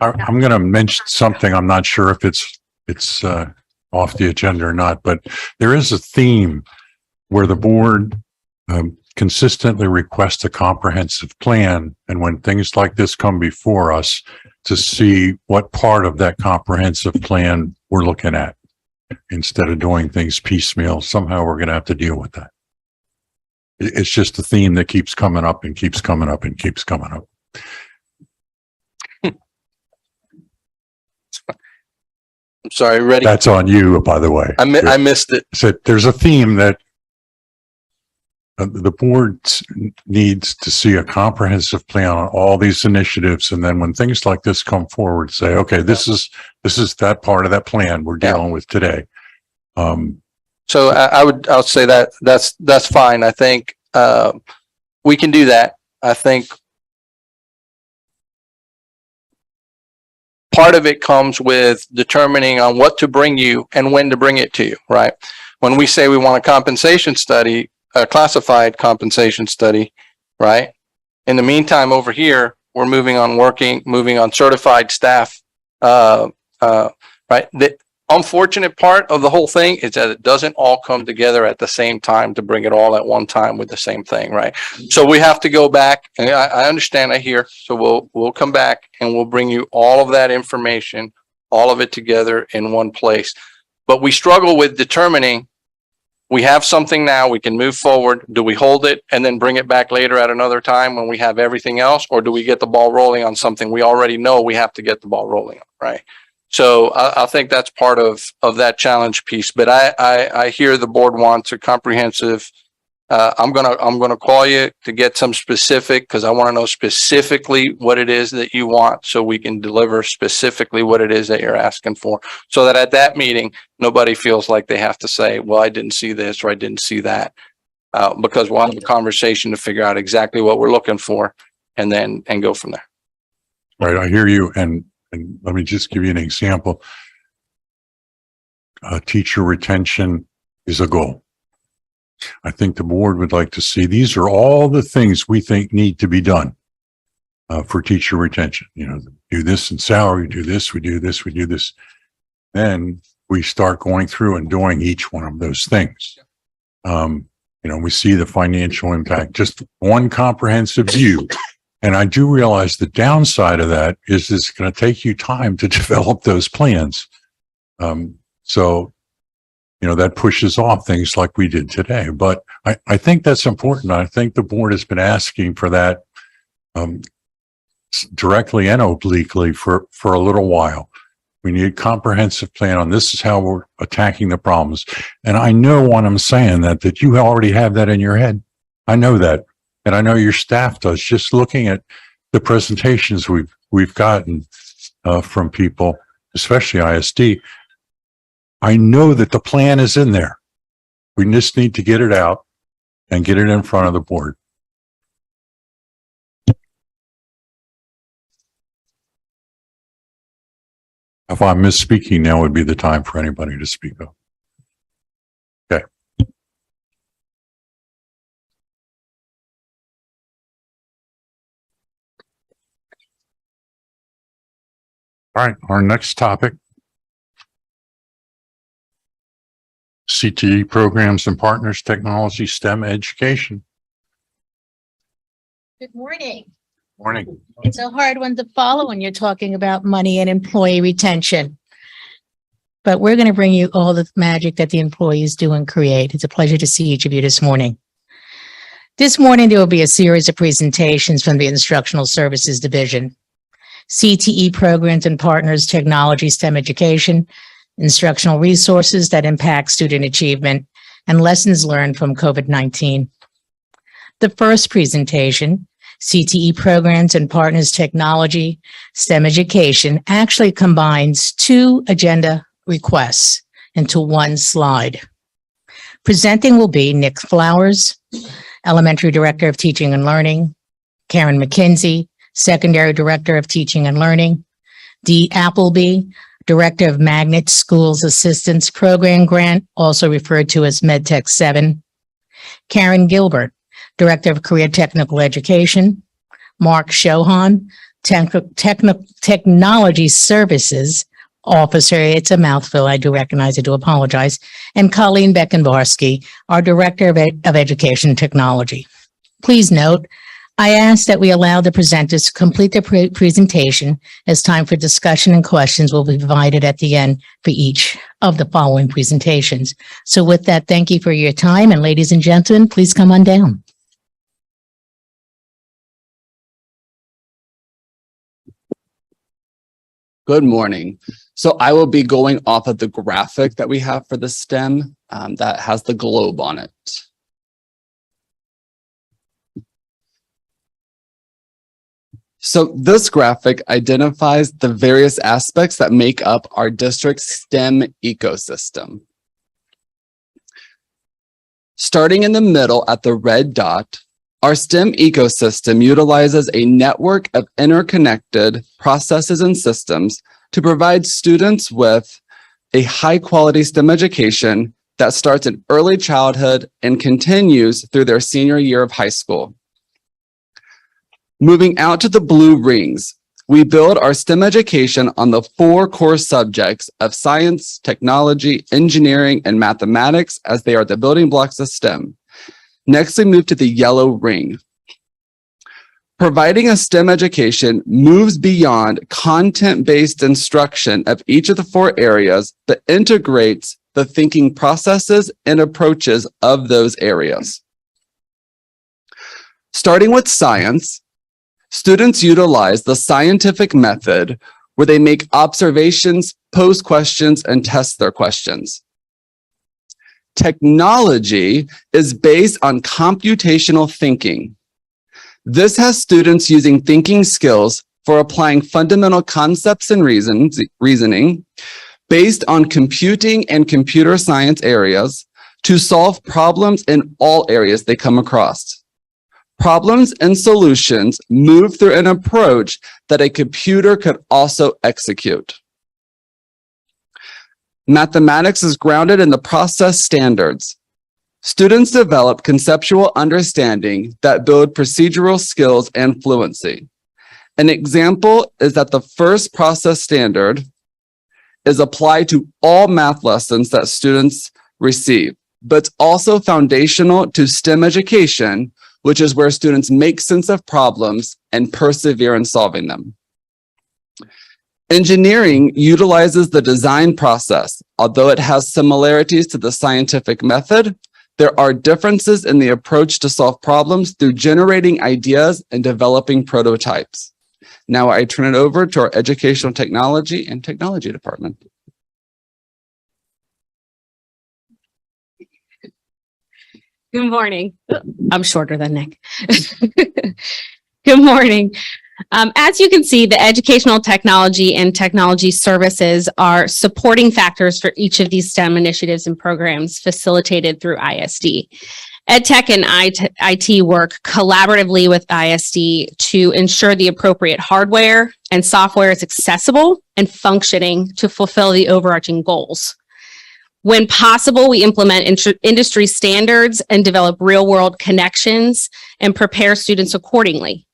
I'm going to mention something. I'm not sure if it's off the agenda or not, but there is a theme where the board consistently requests a comprehensive plan. And when things like this come before us, to see what part of that comprehensive plan we're looking at instead of doing things piecemeal. Somehow we're going to have to deal with that. It's just a theme that keeps coming up and keeps coming up and keeps coming up. I'm sorry, ready? That's on you, by the way. I missed it. So there's a theme that the board needs to see a comprehensive plan on all these initiatives. And then when things like this come forward, say, okay, this is that part of that plan we're dealing with today. So I'll say that's fine. I think we can do that. I think part of it comes with determining on what to bring you and when to bring it to you, right? When we say we want a compensation study, a classified compensation study, right? In the meantime, over here, we're moving on certified staff, right? The unfortunate part of the whole thing is that it doesn't all come together at the same time to bring it all at one time with the same thing, right? So we have to go back, and I understand, I hear, so we'll come back and we'll bring you all of that information, all of it together in one place. But we struggle with determining, we have something now, we can move forward. Do we hold it and then bring it back later at another time when we have everything else? Or do we get the ball rolling on something we already know we have to get the ball rolling on, right? So I think that's part of that challenge piece. But I hear the board wants a comprehensive. I'm gonna call you to get some specific, because I want to know specifically what it is that you want, so we can deliver specifically what it is that you're asking for, so that at that meeting nobody feels like they have to say, well, I didn't see this or I didn't see that, because we'll have a conversation to figure out exactly what we're looking for, and go from there. Right, I hear you, and let me just give you an example. Teacher retention is a goal. I think the board would like to see, these are all the things we think need to be done for teacher retention. You know, do this in salary, do this, we do this, we do this. Then we start going through and doing each one of those things. You know, we see the financial impact, just one comprehensive view. And I do realize the downside of that is it's going to take you time to develop those plans. So, you know, that pushes off things like we did today. But I think that's important. I think the board has been asking for that directly and obliquely for a little while. We need a comprehensive plan on this is how we're attacking the problems. And I know when I'm saying that you already have that in your head. I know that. And I know your staff does, just looking at the presentations we've gotten from people, especially ISD. I know that the plan is in there. We just need to get it out and get it in front of the board. If I'm misspeaking, now would be the time for anybody to speak up. Okay. All right, our next topic. CTE programs and partners, technology, STEM education. Good morning. Morning. It's a hard one to follow when you're talking about money and employee retention. But we're going to bring you all the magic that the employees do and create. It's a pleasure to see each of you this morning. This morning, there will be a series of presentations from the Instructional Services Division. CTE programs and partners, technology, STEM education, instructional resources that impact student achievement, and lessons learned from COVID-19. The first presentation, CTE programs and partners, technology, STEM education, actually combines two agenda requests into one slide. Presenting will be Nick Flowers, Elementary Director of Teaching and Learning, Karen McKenzie, Secondary Director of Teaching and Learning, Dee Appleby, Director of Magnet Schools Assistance Program Grant, also referred to as Medtech 7, Karen Gilbert, Director of Career Technical Education, Mark Shohan, Technology Services Officer, it's a mouthful, I do recognize, I do apologize, and Colleen Beckenbarsky, our Director of Education Technology. Please note, I ask that we allow the presenters to complete their presentation, as time for discussion and questions will be provided at the end for each of the following presentations. So with that, thank you for your time, and ladies and gentlemen, please come on down. Good morning. So I will be going off of the graphic that we have for the STEM that has the globe on it. So this graphic identifies the various aspects that make up our district's STEM ecosystem. Starting in the middle at the red dot, our STEM ecosystem utilizes a network of interconnected processes and systems to provide students with a high-quality STEM education that starts in early childhood and continues through their senior year of high school. Moving out to the blue rings, we build our STEM education on the 4 core subjects of science, technology, engineering, and mathematics, as they are the building blocks of STEM. Next, we move to the yellow ring. Providing a STEM education moves beyond content-based instruction of each of the 4 areas, but integrates the thinking processes and approaches of those areas. Starting with science, students utilize the scientific method where they make observations, pose questions, and test their questions. Technology is based on computational thinking. This has students using thinking skills for applying fundamental concepts and reasoning based on computing and computer science areas to solve problems in all areas they come across. Problems and solutions move through an approach that a computer could also execute. Mathematics is grounded in the process standards. Students develop conceptual understanding that build procedural skills and fluency. An example is that the first process standard is applied to all math lessons that students receive, but it's also foundational to STEM education, which is where students make sense of problems and persevere in solving them. Engineering utilizes the design process. Although it has similarities to the scientific method, there are differences in the approach to solve problems through generating ideas and developing prototypes. Now I turn it over to our Educational Technology and Technology Department. Good morning. I'm shorter than Nick. Good morning. As you can see, the educational technology and technology services are supporting factors for each of these STEM initiatives and programs facilitated through ISD. EdTech and IT work collaboratively with ISD to ensure the appropriate hardware, and software is accessible and functioning to fulfill the overarching goals. When possible, we implement industry standards and develop real-world connections and prepare students accordingly.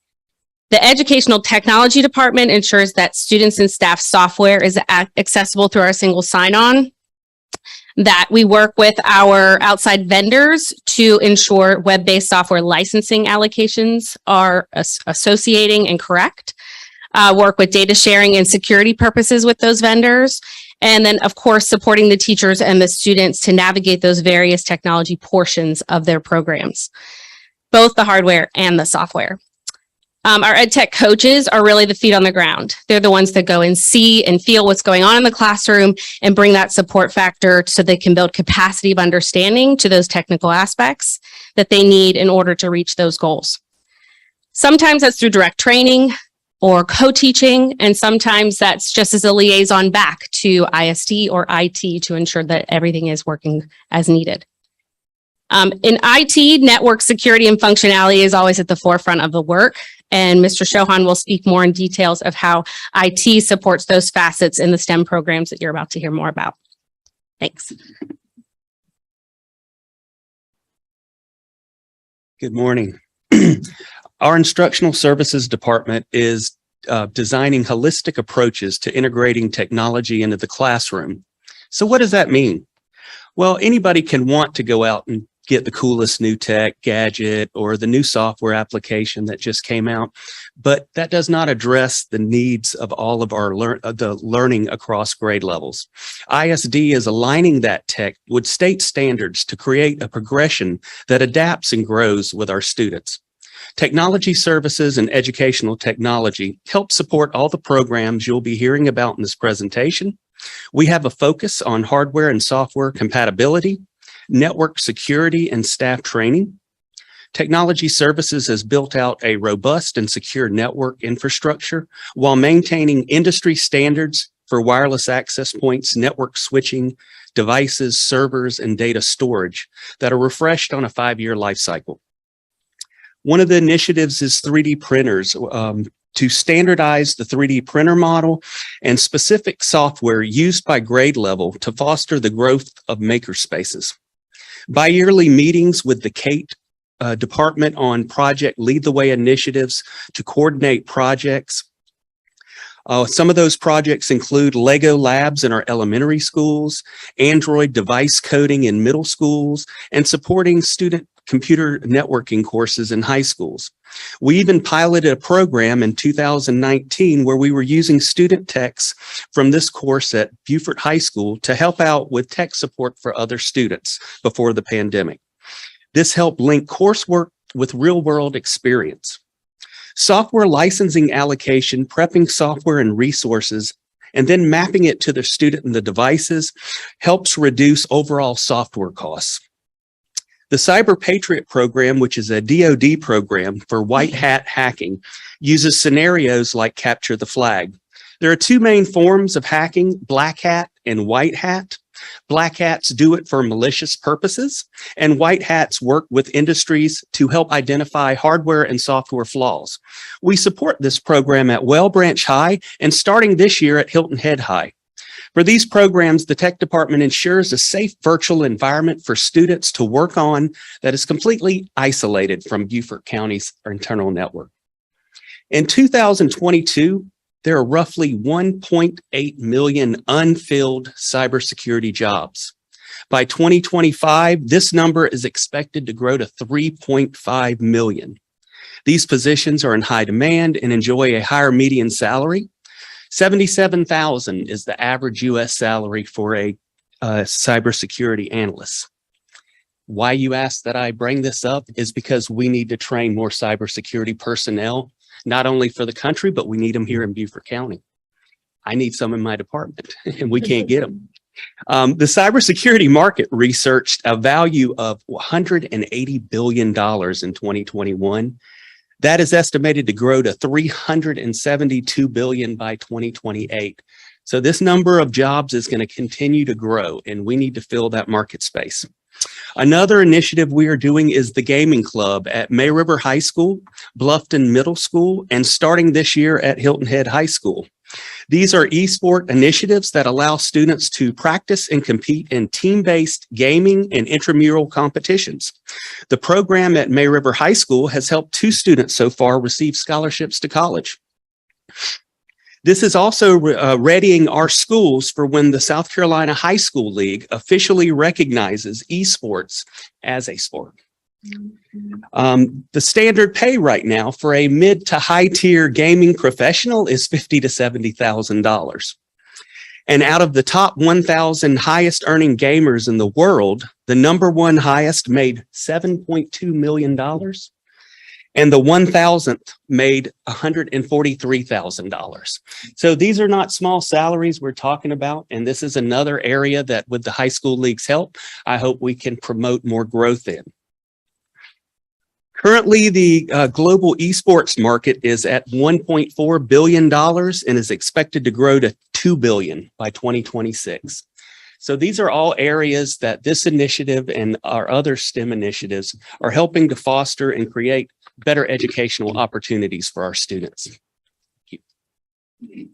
The Educational Technology Department ensures that students and staff software is accessible through our single sign-on, that we work with our outside vendors to ensure web-based software licensing allocations are associating and correct, work with data sharing and security purposes with those vendors, and then, of course, supporting the teachers and the students to navigate those various technology portions of their programs, both the hardware and the software. Our EdTech coaches are really the feet on the ground. They're the ones that go and see and feel what's going on in the classroom and bring that support factor so they can build capacity of understanding to those technical aspects that they need in order to reach those goals. Sometimes that's through direct training or co-teaching, and sometimes that's just as a liaison back to ISD or IT to ensure that everything is working as needed. In IT, network security and functionality is always at the forefront of the work, and Mr. Chauhan will speak more in details of how IT supports those facets in the STEM programs that you're about to hear more about. Thanks. Good morning. Our instructional services department is designing holistic approaches to integrating technology into the classroom. So what does that mean? Well, anybody can want to go out and get the coolest new tech gadget or the new software application that just came out, but that does not address the needs of all of our learning across grade levels. ISD is aligning that tech with state standards to create a progression that adapts and grows with our students. Technology services and educational technology help support all the programs you'll be hearing about in this presentation. We have a focus on hardware and software compatibility, network security, and staff training. Technology Services has built out a robust and secure network infrastructure while maintaining industry standards for wireless access points, network switching, devices, servers, and data storage that are refreshed on a 5-year life cycle. One of the initiatives is 3D printers to standardize the 3D printer model and specific software used by grade level to foster the growth of makerspaces. Bi-yearly meetings with the CATE department on Project Lead the Way initiatives to coordinate projects. Some of those projects include Lego labs in our elementary schools, Android device coding in middle schools, and supporting student computer networking courses in high schools. We even piloted a program in 2019 where we were using student techs from this course at Beaufort High School to help out with tech support for other students before the pandemic. This helped link coursework with real-world experience. Software licensing allocation, prepping software and resources, and then mapping it to the student and the devices helps reduce overall software costs. The Cyber Patriot program, which is a DoD program for white hat hacking, uses scenarios like capture the flag. There are two main forms of hacking, black hat and white hat. Black hats do it for malicious purposes, and white hats work with industries to help identify hardware and software flaws. We support this program at Well Branch High and starting this year at Hilton Head High. For these programs, the tech department ensures a safe virtual environment for students to work on that is completely isolated from Beaufort County's internal network. In 2022, there are roughly 1.8 million unfilled cybersecurity jobs. By 2025, this number is expected to grow to 3.5 million. These positions are in high demand and enjoy a higher median salary. $77,000 is the average U.S. salary for a cybersecurity analyst. Why you ask that I bring this up is because we need to train more cybersecurity personnel, not only for the country, but we need them here in Beaufort County. I need some in my department and we can't get them. The cybersecurity market researched a value of $180 billion in 2021. That is estimated to grow to $372 billion by 2028. So this number of jobs is going to continue to grow and we need to fill that market space. Another initiative we are doing is the Gaming Club at May River High School, Bluffton Middle School, and starting this year at Hilton Head High School. These are esport initiatives that allow students to practice and compete in team-based gaming and intramural competitions. The program at May River High School has helped 2 students so far receive scholarships to college. This is also readying our schools for when the South Carolina High School League officially recognizes esports as a sport. The standard pay right now for a mid to high tier gaming professional is $50,000 to $70,000. And out of the top 1,000 highest earning gamers in the world, the number one highest made $7.2 million. And the 1,000th made $143,000. So these are not small salaries we're talking about. And this is another area that with the high school league's help, I hope we can promote more growth in. Currently, the global esports market is at $1.4 billion and is expected to grow to $2 billion by 2026. So these are all areas that this initiative and our other STEM initiatives are helping to foster and create better educational opportunities for our students. Thank you.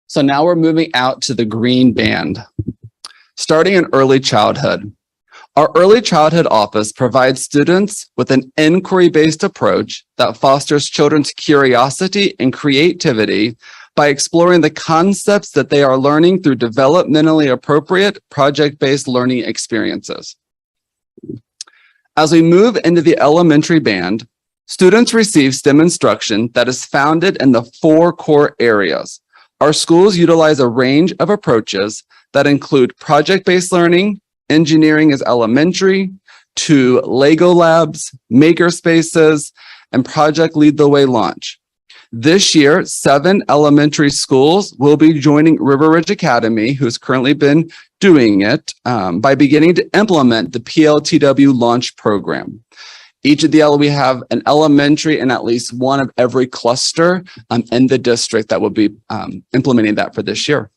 So now we're moving out to the green band. Starting in early childhood. Our early childhood office provides students with an inquiry-based approach that fosters children's curiosity and creativity by exploring the concepts that they are learning through developmentally appropriate project-based learning experiences. As we move into the elementary band, students receive STEM instruction that is founded in the 4 core areas. Our schools utilize a range of approaches that include project-based learning, engineering is elementary, to Lego labs, maker spaces, and Project Lead the Way launch. This year, 7 elementary schools will be joining River Ridge Academy, who's currently been doing it, by beginning to implement the PLTW launch program. Each of we have an elementary and at least one of every cluster in the district that will be implementing that for this year.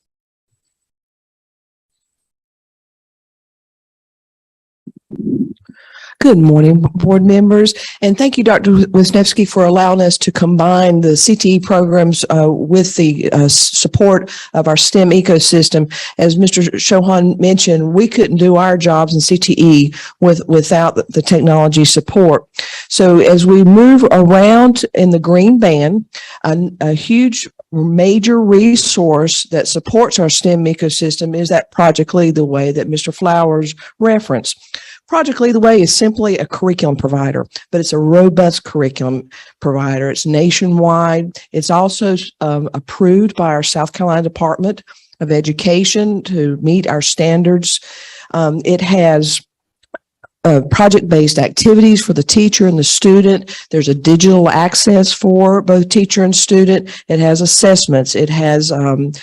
Good morning, board members, and thank you, Dr. Wisniewski, for allowing us to combine the CTE programs with the support of our STEM ecosystem. As Mr. Chauhan mentioned, we couldn't do our jobs in CTE without the technology support. So as we move around in the green band, a huge major resource that supports our STEM ecosystem is that Project Lead the Way that Mr. Flowers referenced. Project Lead the Way is simply a curriculum provider, but it's a robust curriculum provider. It's nationwide. It's also approved by our South Carolina Department of Education to meet our standards. It has project-based activities for the teacher and the student. There's a digital access for both teacher and student. It has assessments. It has learning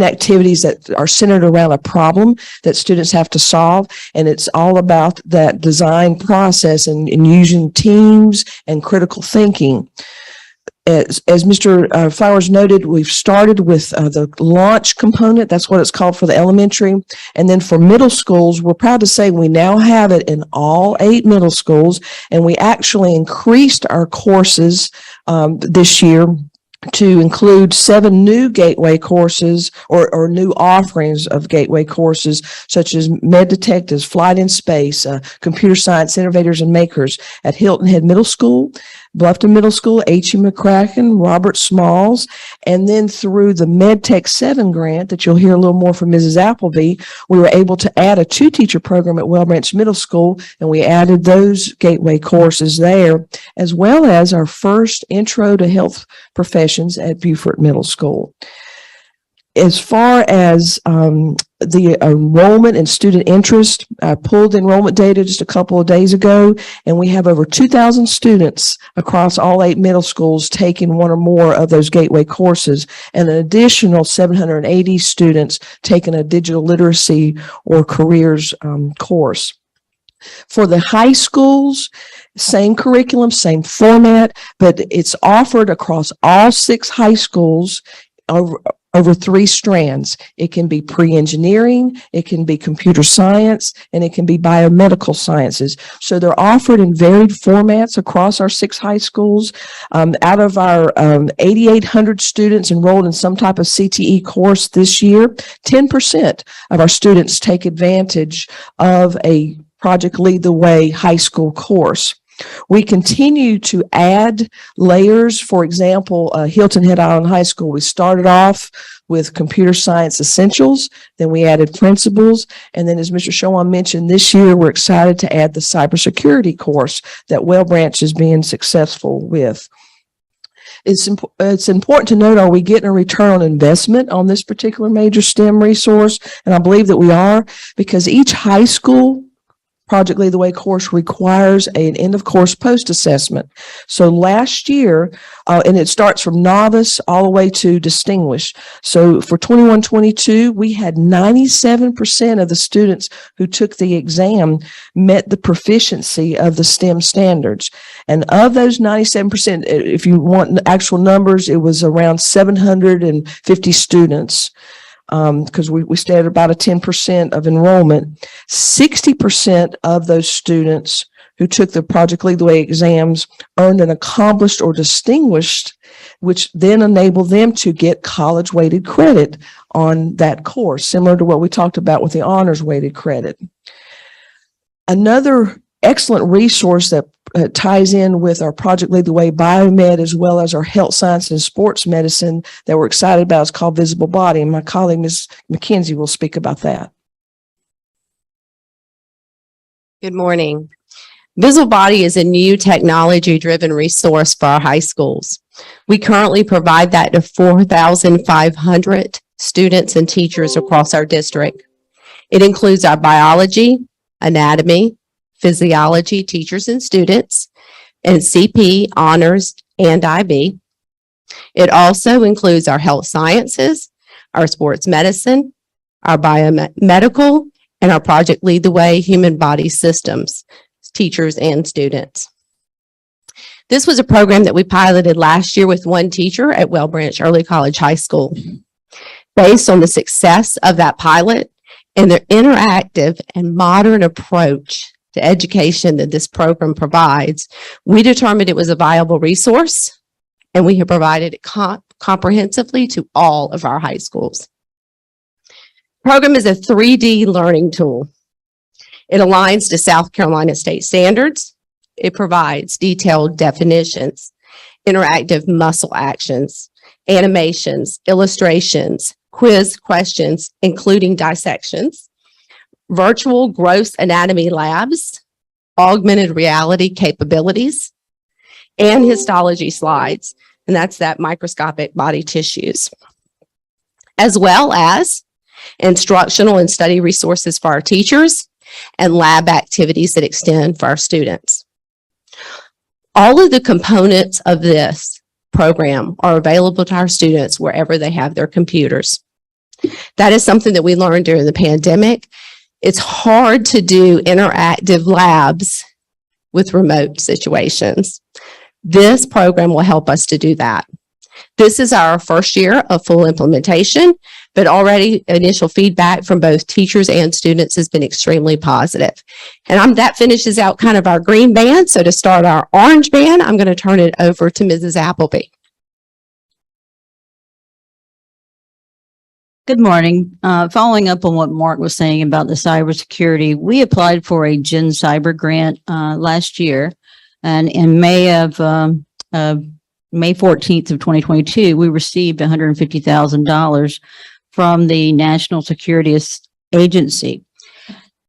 activities that are centered around a problem that students have to solve. And it's all about that design process and using teams and critical thinking. As Mr. Flowers noted, we've started with the launch component. That's what it's called for the elementary. And then for middle schools, we're proud to say we now have it in all 8 middle schools. And we actually increased our courses this year to include 7 new gateway courses or new offerings of gateway courses, such as Med Detectives, Flight in Space, Computer Science Innovators and Makers at Hilton Head Middle School, Bluffton Middle School, H.E. McCracken, Robert Smalls, and then through the Medtech 7 grant that you'll hear a little more from Mrs. Appleby, we were able to add a 2-teacher program at Well Branch Middle School, and we added those gateway courses there, as well as our first Intro to Health Professions at Beaufort Middle School. As far as the enrollment and student interest, I pulled enrollment data just a couple of days ago, and we have over 2,000 students across all 8 middle schools taking one or more of those gateway courses, and an additional 780 students taking a digital literacy or careers course. For the high schools, same curriculum, same format, but it's offered across all 6 high schools. over 3 strands. It can be pre-engineering, it can be computer science, and it can be biomedical sciences. So they're offered in varied formats across our 6 high schools. Out of our 8,800 students enrolled in some type of CTE course this year, 10% of our students take advantage of a Project Lead the Way high school course. We continue to add layers. For example, Hilton Head Island High School, we started off with computer science essentials, then we added principles, and then as Mr. Showan mentioned, this year we're excited to add the cybersecurity course that Well Branch is being successful with. It's important to note, are we getting a return on investment on this particular major STEM resource? And I believe that we are, because each high school Project Lead the Way course requires an end of course post assessment. So last year, and it starts from novice all the way to distinguished. So for 21-22, we had 97% of the students who took the exam met the proficiency of the STEM standards. And of those 97%, if you want the actual numbers, it was around 750 students. Because we stayed at about a 10% of enrollment. 60% of those students who took the Project Lead the Way exams earned an accomplished or distinguished, which then enabled them to get college weighted credit on that course, similar to what we talked about with the honors weighted credit. Another excellent resource that ties in with our Project Lead the Way biomed as well as our health science and sports medicine that we're excited about is called Visible Body. And my colleague, Ms. McKenzie, will speak about that. Good morning. Visible Body is a new technology-driven resource for our high schools. We currently provide that to 4,500 students and teachers across our district. It includes our biology, anatomy, physiology teachers and students, and CP, honors, and IB. It also includes our health sciences, our sports medicine, our biomedical, and our Project Lead the Way human body systems, teachers and students. This was a program that we piloted last year with one teacher at Well Branch Early College High School. Based on the success of that pilot and their interactive and modern approach to education that this program provides, we determined it was a viable resource, and we have provided it comprehensively to all of our high schools. The program is a 3D learning tool. It aligns to South Carolina state standards. It provides detailed definitions, interactive muscle actions, animations, illustrations, quiz questions, including dissections, virtual gross anatomy labs, augmented reality capabilities, and histology slides, and that's that microscopic body tissues, as well as instructional and study resources for our teachers and lab activities that extend for our students. All of the components of this program are available to our students wherever they have their computers. That is something that we learned during the pandemic. It's hard to do interactive labs with remote situations. This program will help us to do that. This is our first year of full implementation, but already initial feedback from both teachers and students has been extremely positive. And that finishes out kind of our green band. So to start our orange band, I'm going to turn it over to Mrs. Appleby. Good morning. Following up on what Mark was saying about the cybersecurity, we applied for a Gen Cyber grant last year, and in May 14th of 2022, we received $150,000 from the National Security Agency.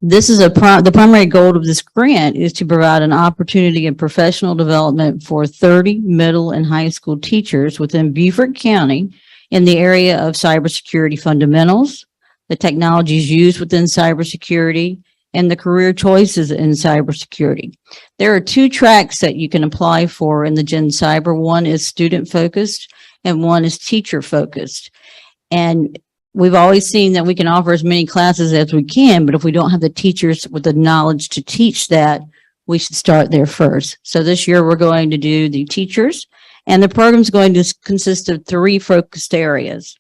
This is the primary goal of this grant is to provide an opportunity and professional development for 30 middle and high school teachers within Beaufort County in the area of cybersecurity fundamentals, the technologies used within cybersecurity, and the career choices in cybersecurity. There are 2 tracks that you can apply for in the Gen Cyber. One is student focused and one is teacher focused. And we've always seen that we can offer as many classes as we can, but if we don't have the teachers with the knowledge to teach that, we should start there first. So this year we're going to do the teachers, and the program is going to consist of 3 focused areas.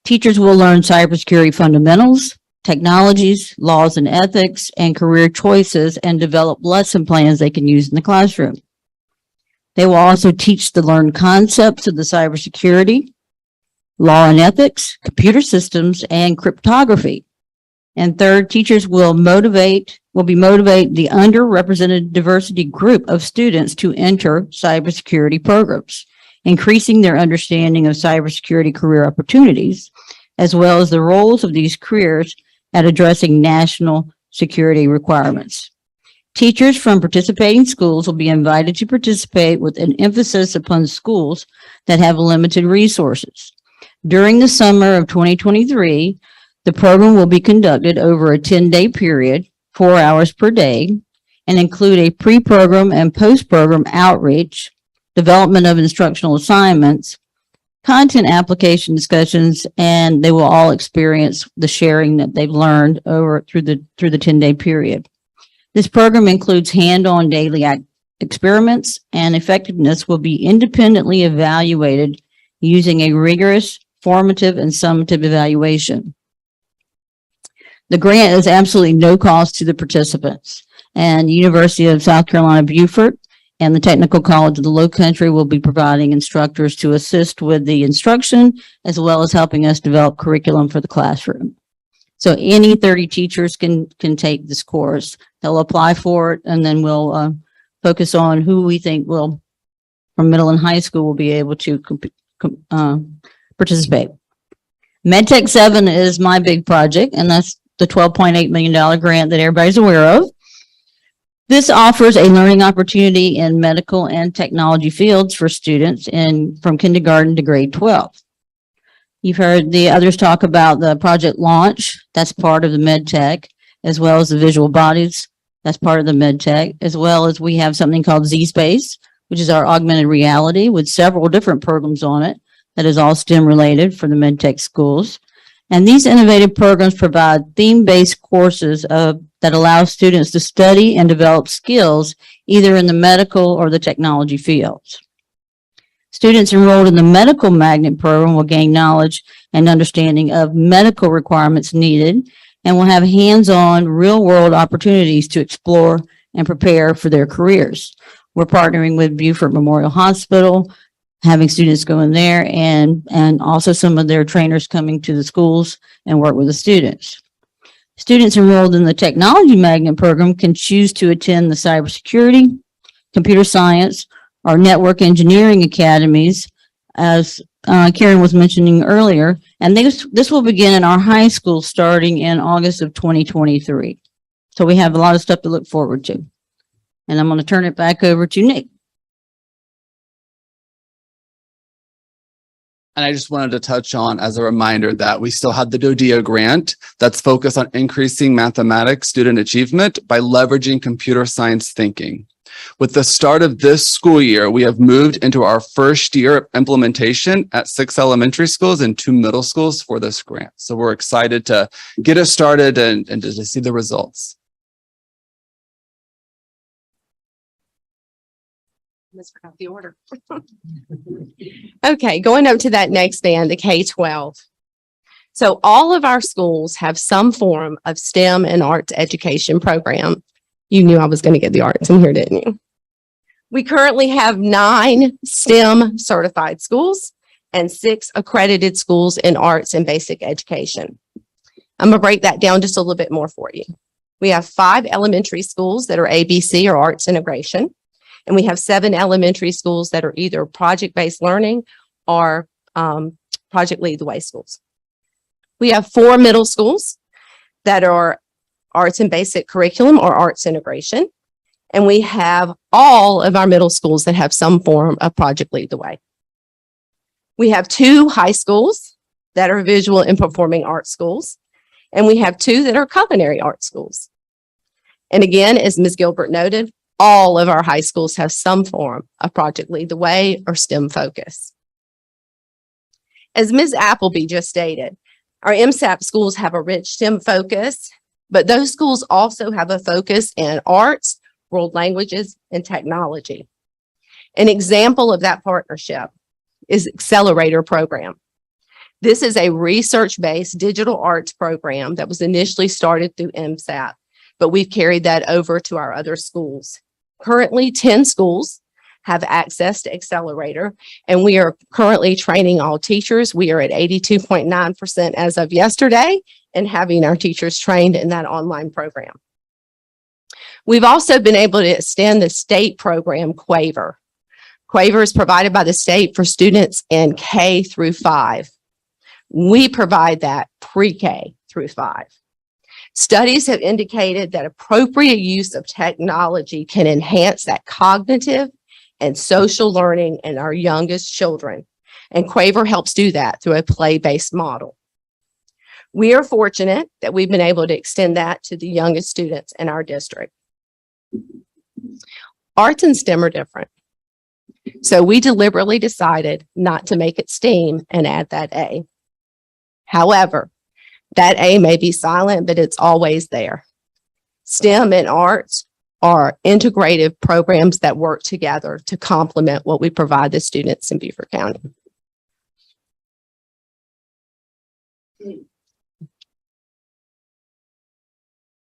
Teachers will learn cybersecurity fundamentals, technologies, laws and ethics, and career choices, and develop lesson plans they can use in the classroom. They will also teach the learned concepts of the cybersecurity, law and ethics, computer systems, and cryptography. And third, teachers will be motivate the underrepresented diversity group of students to enter cybersecurity programs, increasing their understanding of cybersecurity career opportunities, as well as the roles of these careers at addressing national security requirements. Teachers from participating schools will be invited to participate with an emphasis upon schools that have limited resources. During the summer of 2023, the program will be conducted over a 10-day period, 4 hours per day, and include a pre-program and post-program outreach, development of instructional assignments, content application discussions, and they will all experience the sharing that they've learned through the 10-day period. This program includes hand-on daily experiments, and effectiveness will be independently evaluated using a rigorous formative and summative evaluation. The grant is absolutely no cost to the participants, and the University of South Carolina Beaufort and the Technical College of the Lowcountry will be providing instructors to assist with the instruction, as well as helping us develop curriculum for the classroom. So any 30 teachers can take this course. They'll apply for it, and then we'll focus on who we think will, from middle and high school, will be able to participate. Medtech 7 is my big project, and that's the $12.8 million grant that everybody's aware of. This offers a learning opportunity in medical and technology fields for students from kindergarten to grade 12. You've heard the others talk about the project launch. That's part of the Medtech, as well as the visual bodies. That's part of the Medtech, as well as we have something called Z-Space, which is our augmented reality with several different programs on it that is all STEM related for the Medtech schools. And these innovative programs provide theme-based courses that allow students to study and develop skills either in the medical or the technology fields. Students enrolled in the medical magnet program will gain knowledge and understanding of medical requirements needed and will have hands-on real-world opportunities to explore and prepare for their careers. We're partnering with Beaufort Memorial Hospital, having students go in there, and also some of their trainers coming to the schools and work with the students. Students enrolled in the Technology Magnet program can choose to attend the cybersecurity, computer science, or network engineering academies, as Karen was mentioning earlier, and this will begin in our high school starting in August of 2023. So we have a lot of stuff to look forward to. And I'm going to turn it back over to Nick. And I just wanted to touch on as a reminder that we still have the DODEA grant that's focused on increasing mathematics student achievement by leveraging computer science thinking. With the start of this school year, we have moved into our first year of implementation at 6 elementary schools and 2 middle schools for this grant. So we're excited to get us started and to see the results. Misforgot the order. Okay, going up to that next band, the K-12. So all of our schools have some form of STEM and arts education program. You knew I was going to get the arts in here, didn't you? We currently have 9 STEM certified schools and 6 accredited schools in arts and basic education. I'm going to break that down just a little bit more for you. We have 5 elementary schools that are ABC or arts integration. And we have 7 elementary schools that are either project-based learning or Project Lead the Way schools. We have 4 middle schools that are arts and basic curriculum or arts integration. And we have all of our middle schools that have some form of Project Lead the Way. We have 2 high schools that are visual and performing arts schools. And we have 2 that are culinary arts schools. And again, as Ms. Gilbert noted, all of our high schools have some form of Project Lead the Way or STEM focus. As Ms. Appleby just stated, our MSAP schools have a rich STEM focus, but those schools also have a focus in arts, world languages, and technology. An example of that partnership is Accelerator Program. This is a research-based digital arts program that was initially started through MSAP, but we've carried that over to our other schools. Currently, 10 schools have access to Accelerator, and we are currently training all teachers. We are at 82.9% as of yesterday and having our teachers trained in that online program. We've also been able to extend the state program, Quaver. Quaver is provided by the state for students in K through 5. We provide that pre-K through 5. Studies have indicated that appropriate use of technology can enhance that cognitive and social learning in our youngest children. And Quaver helps do that through a play-based model. We are fortunate that we've been able to extend that to the youngest students in our district. Arts and STEM are different. So we deliberately decided not to make it STEAM and add that A. However, that A may be silent, but it's always there. STEM and arts are integrative programs that work together to complement what we provide the students in Beaufort County.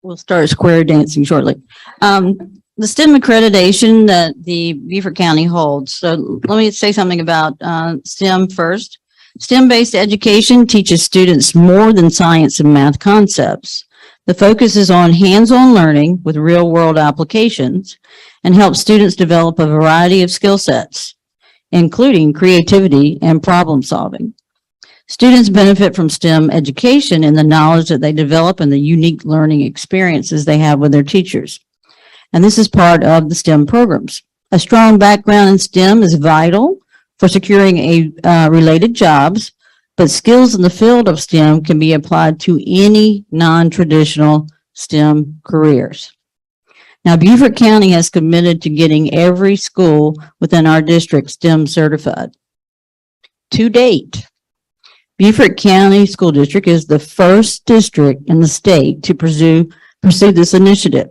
We'll start square dancing shortly. The STEM accreditation that the Beaufort County holds. So let me say something about STEM first. STEM-based education teaches students more than science and math concepts. The focus is on hands-on learning with real-world applications and helps students develop a variety of skill sets, including creativity and problem solving. Students benefit from STEM education in the knowledge that they develop and the unique learning experiences they have with their teachers. And this is part of the STEM programs. A strong background in STEM is vital for securing related jobs, but skills in the field of STEM can be applied to any non-traditional STEM careers. Now, Beaufort County has committed to getting every school within our district STEM certified. To date, Beaufort County School District is the first district in the state to pursue this initiative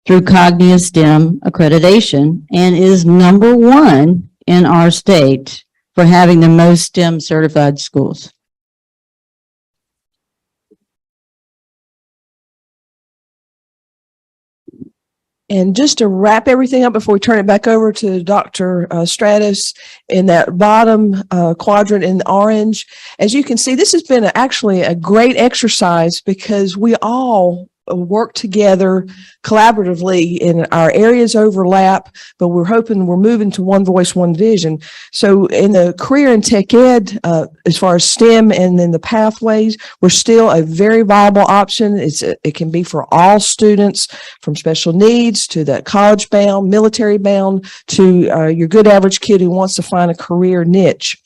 through Cognia STEM accreditation and is #1 in our state for having the most STEM certified schools. And just to wrap everything up before we turn it back over to Dr. Stratus, in that bottom quadrant in orange, as you can see, this has been actually a great exercise because we all work together collaboratively and our areas overlap, but we're hoping we're moving to one voice, one vision. So in the career and tech ed, as far as STEM and then the pathways, we're still a very viable option. It can be for all students, from special needs to the college bound, military bound, to your good average kid who wants to find a career niche.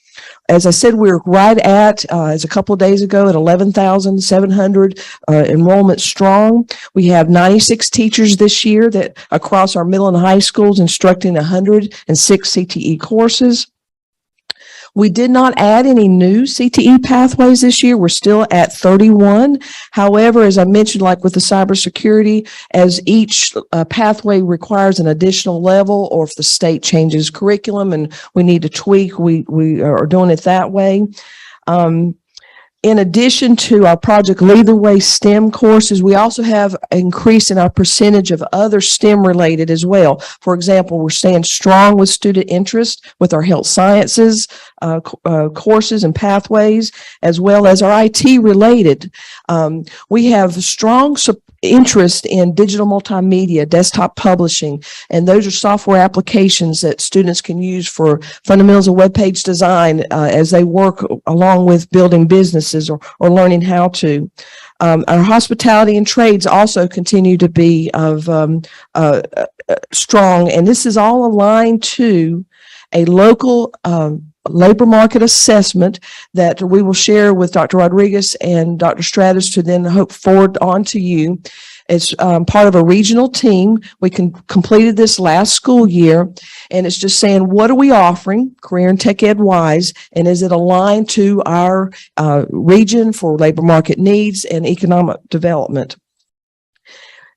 As I said, we're right at, as a couple of days ago, at 11,700 enrollment strong. We have 96 teachers this year that across our middle and high schools instructing 106 CTE courses. We did not add any new CTE pathways this year. We're still at 31. However, as I mentioned, like with the cybersecurity, as each pathway requires an additional level, or if the state changes curriculum and we need to tweak, we are doing it that way. In addition to our Project Lead the Way STEM courses, we also have an increase in our percentage of other STEM related as well. For example, we're staying strong with student interest with our health sciences courses and pathways, as well as our IT related. We have strong interest in digital multimedia, desktop publishing, and those are software applications that students can use for fundamentals of web page design as they work along with building businesses or learning how to. Our hospitality and trades also continue to be of strong, and this is all aligned to a local labor market assessment that we will share with Dr. Rodriguez and Dr. Stratus to then hope forward on to you. It's part of a regional team. We completed this last school year, and it's just saying, what are we offering career and tech ed wise, and is it aligned to our region for labor market needs and economic development?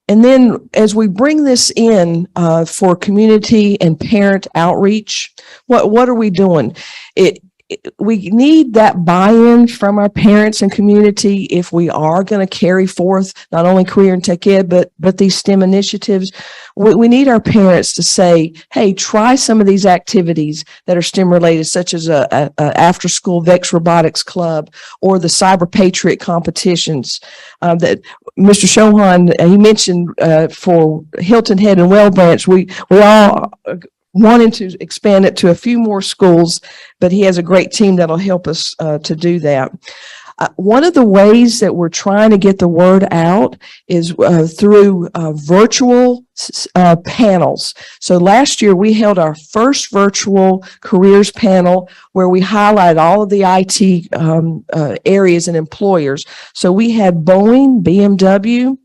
And then as we bring this in for community and parent outreach, what are we doing? we need that buy-in from our parents and community if we are going to carry forth not only career and tech ed, but these STEM initiatives. We need our parents to say, hey, try some of these activities that are STEM related, such as a after-school VEX Robotics Club or the Cyber Patriot competitions that Mr. Chauhan, he mentioned for Hilton Head and Well Branch. We all wanted to expand it to a few more schools, but he has a great team that'll help us to do that. One of the ways that we're trying to get the word out is through virtual panels. So last year we held our first virtual careers panel where we highlighted all of the IT areas and employers. So we had Boeing, BMW,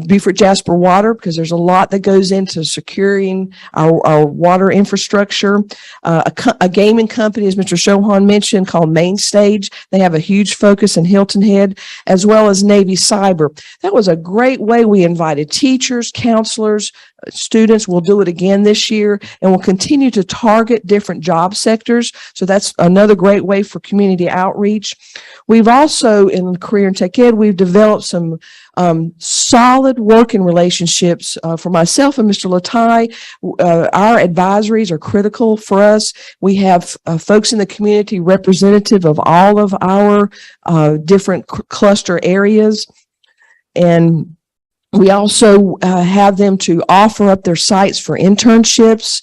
Beaufort Jasper Water, because there's a lot that goes into securing our water infrastructure. A gaming company, as Mr. Chauhan mentioned, called Mainstage. They have a huge focus in Hilton Head, as well as Navy Cyber. That was a great way. We invited teachers, counselors, students. We'll do it again this year, and we'll continue to target different job sectors. So that's another great way for community outreach. We've also, in Career and Tech Ed, we've developed some solid working relationships for myself and Mr. Latai. Our advisories are critical for us. We have folks in the community representative of all of our different cluster areas. And we also have them to offer up their sites for internships,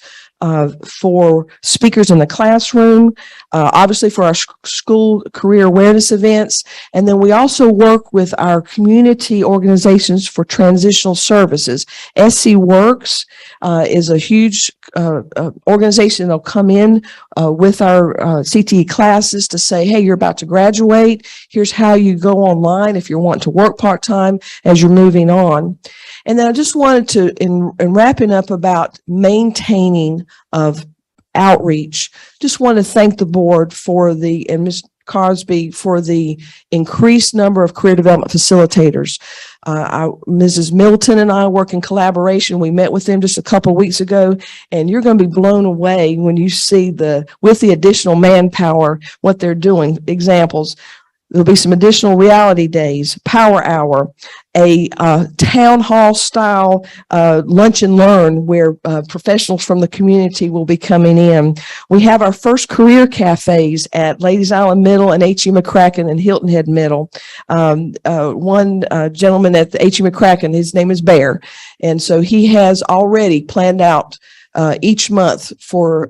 for speakers in the classroom, obviously for our school career awareness events. And then we also work with our community organizations for transitional services. SC Works is a huge organization that'll come in with our CTE classes to say, hey, you're about to graduate. Here's how you go online if you're wanting to work part-time as you're moving on. And then I just wanted to, in wrapping up about maintaining of outreach, just want to thank the board for and Ms. Cosby for the increased number of career development facilitators. Mrs. Milton and I work in collaboration. We met with them just a couple of weeks ago, and you're going to be blown away when you see with the additional manpower, what they're doing. Examples. There'll be some additional reality days, power hour, a town hall style lunch and learn where professionals from the community will be coming in. We have our first career cafes at Ladies Island Middle and H.E. McCracken and Hilton Head Middle. One gentleman at the H.E. McCracken, his name is Bear, and so he has already planned out each month for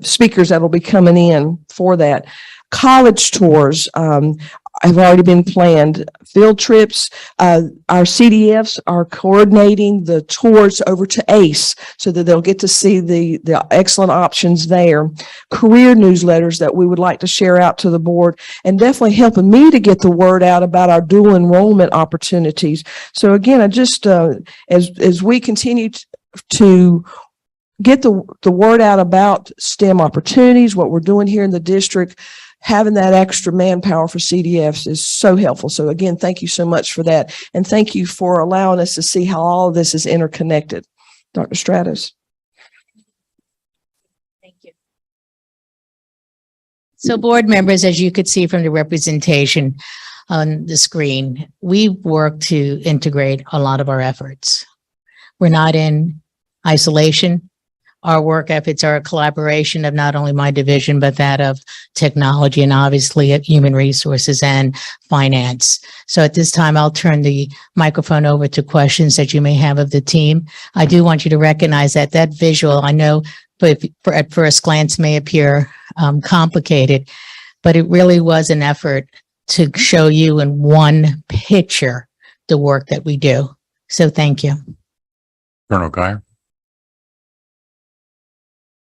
speakers that will be coming in for that. College tours have already been planned. Field trips, our CDFs are coordinating the tours over to ACE so that they'll get to see the excellent options there. Career newsletters that we would like to share out to the board, and definitely helping me to get the word out about our dual enrollment opportunities. So again, I just, as we continue to get the word out about STEM opportunities, what we're doing here in the district, having that extra manpower for CDFs is so helpful. So again, thank you so much for that. And thank you for allowing us to see how all of this is interconnected. Dr. Stratus. Thank you. So board members, as you could see from the representation on the screen, we work to integrate a lot of our efforts. We're not in isolation. Our work efforts are a collaboration of not only my division, but that of technology and obviously at human resources and finance. So at this time, I'll turn the microphone over to questions that you may have of the team. I do want you to recognize that visual, I know at first glance may appear complicated, but it really was an effort to show you in one picture the work that we do. So thank you. Colonel Geyer.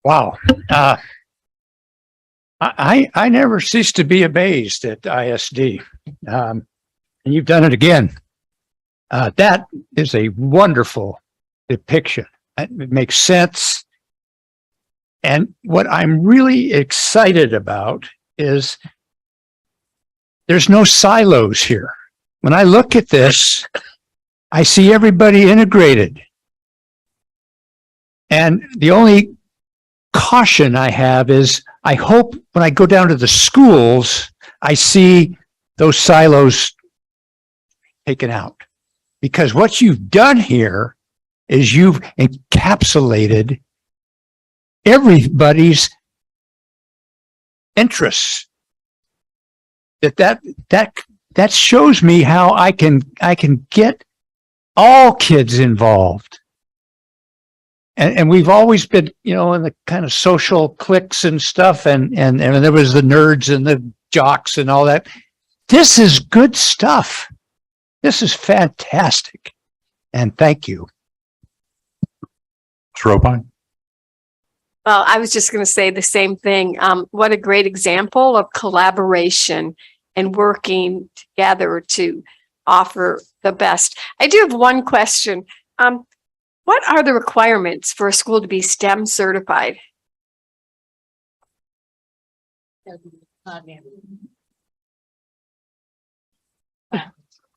Wow. I never cease to be amazed at ISD. And you've done it again. That is a wonderful depiction. It makes sense. And what I'm really excited about is there's no silos here. When I look at this, I see everybody integrated. And the only caution I have is I hope when I go down to the schools, I see those silos taken out. Because what you've done here is you've encapsulated everybody's interests. That shows me how I can get all kids involved. And we've always been, you know, in the kind of social cliques and stuff, and there was the nerds and the jocks and all that. This is good stuff. This is fantastic. And thank you. Robine? Well, I was just going to say the same thing. What a great example of collaboration and working together to offer the best. I do have one question. What are the requirements for a school to be STEM certified?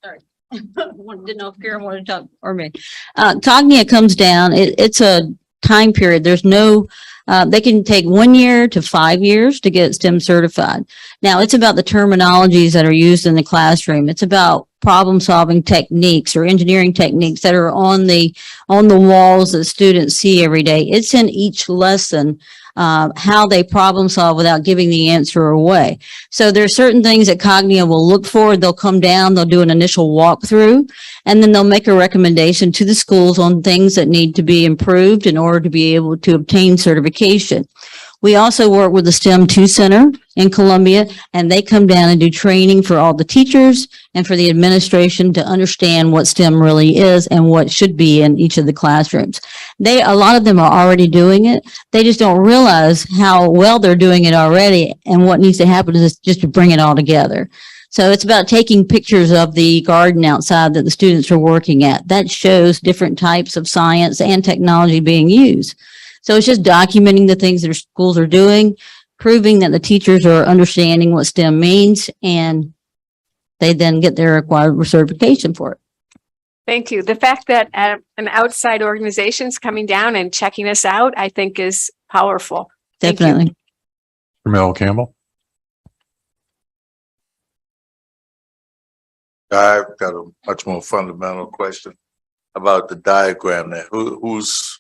Sorry. Didn't know if Karen wanted to talk or me. Cognia comes down. It's a time period. There's no, they can take 1 year to 5 years to get STEM certified. Now it's about the terminologies that are used in the classroom. It's about problem solving techniques or engineering techniques that are on the walls that students see every day. It's in each lesson, how they problem solve without giving the answer away. So there are certain things that Cognia will look for. They'll come down, they'll do an initial walkthrough, and then they'll make a recommendation to the schools on things that need to be improved in order to be able to obtain certification. We also work with the STEM 2 Center in Columbia, and they come down and do training for all the teachers and for the administration to understand what STEM really is and what should be in each of the classrooms. A lot of them are already doing it. They just don't realize how well they're doing it already, and what needs to happen is just to bring it all together. So it's about taking pictures of the garden outside that the students are working at. That shows different types of science and technology being used. So it's just documenting the things that our schools are doing, proving that the teachers are understanding what STEM means, and they then get their required certification for it. Thank you. The fact that an outside organization is coming down and checking us out, I think is powerful. Thank you. Definitely. Mel Campbell? I've got a much more fundamental question about the diagram there. Whose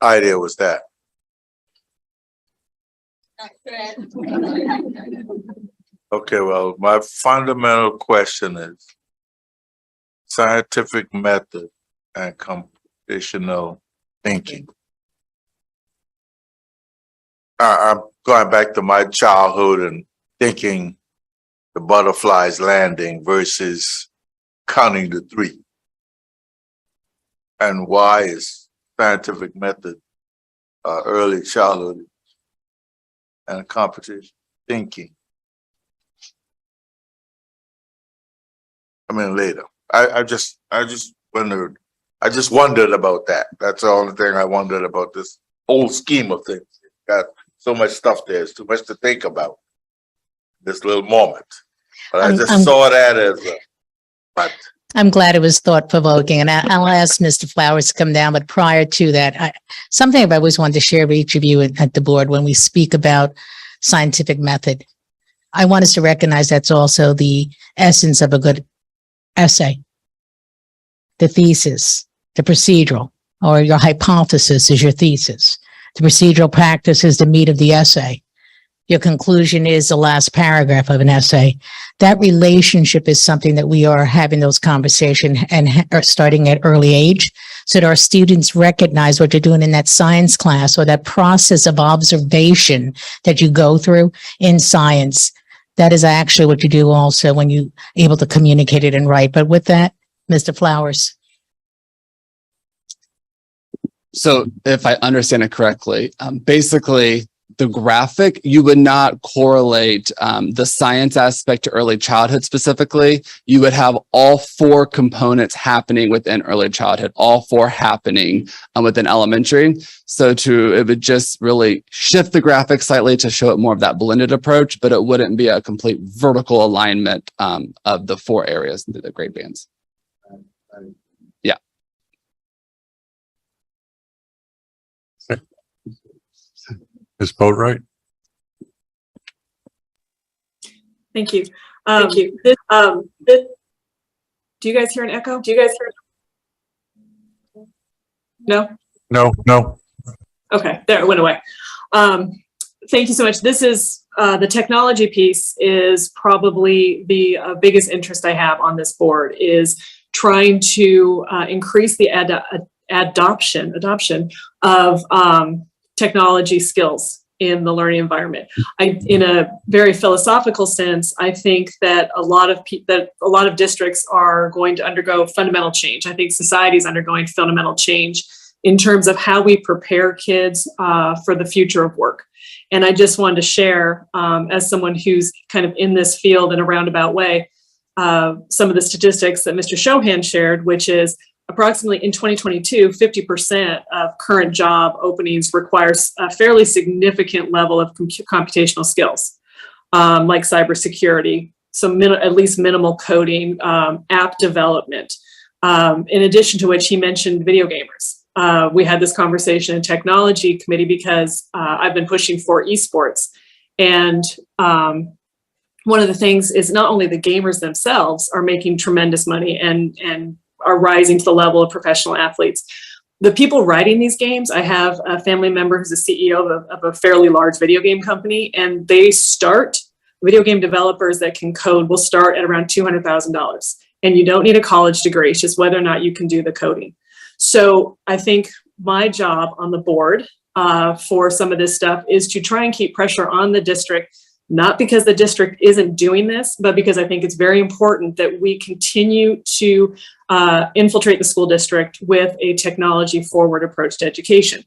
idea was that? Okay, well, my fundamental question is scientific method and computational thinking. I'm going back to my childhood and thinking the butterfly's landing versus counting to 3. And why is scientific method early childhood and competition thinking? I mean, later. I just wondered about that. That's the only thing I wondered about this whole scheme of things. Got so much stuff there. It's too much to think about this little moment. But I just saw that as I'm glad it was thought provoking, and I'll ask Mr. Flowers to come down. But prior to that, something I've always wanted to share with each of you at the board when we speak about scientific method. I want us to recognize that's also the essence of a good essay. The thesis, the procedural, or your hypothesis is your thesis. The procedural practice is the meat of the essay. Your conclusion is the last paragraph of an essay. That relationship is something that we are having those conversations and are starting at early age, so that our students recognize what you're doing in that science class or that process of observation that you go through in science. That is actually what you do also when you're able to communicate it and write. But with that, Mr. Flowers. So if I understand it correctly, basically the graphic, you would not correlate the science aspect to early childhood specifically. You would have all 4 components happening within early childhood, all 4 happening within elementary. So it would just really shift the graphic slightly to show it more of that blended approach, but it wouldn't be a complete vertical alignment of the 4 areas into the grade bands. Yeah. Ms. Boatright? Thank you. Do you guys hear an echo? No? No. Okay, there, it went away. Thank you so much. This is, the technology piece is probably the biggest interest I have on this board, is trying to increase the adoption of technology skills in the learning environment. In a very philosophical sense, I think that a lot of districts are going to undergo fundamental change. I think society is undergoing fundamental change in terms of how we prepare kids for the future of work. And I just wanted to share, as someone who's kind of in this field in a roundabout way, some of the statistics that Mr. Shohan shared, which is approximately in 2022, 50% of current job openings requires a fairly significant level of computational skills, like cybersecurity, at least minimal coding, app development. In addition to which he mentioned video gamers. We had this conversation in technology committee because I've been pushing for esports. And one of the things is not only the gamers themselves are making tremendous money and are rising to the level of professional athletes. The people writing these games, I have a family member who's a CEO of a fairly large video game company, and video game developers that can code will start at around $200,000. And you don't need a college degree, it's just whether or not you can do the coding. So I think my job on the board for some of this stuff is to try and keep pressure on the district, not because the district isn't doing this, but because I think it's very important that we continue to infiltrate the school district with a technology forward approach to education.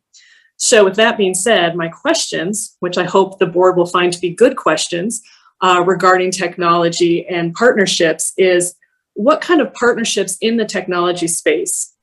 So with that being said, my questions, which I hope the board will find to be good questions regarding technology and partnerships, is what kind of partnerships in the technology space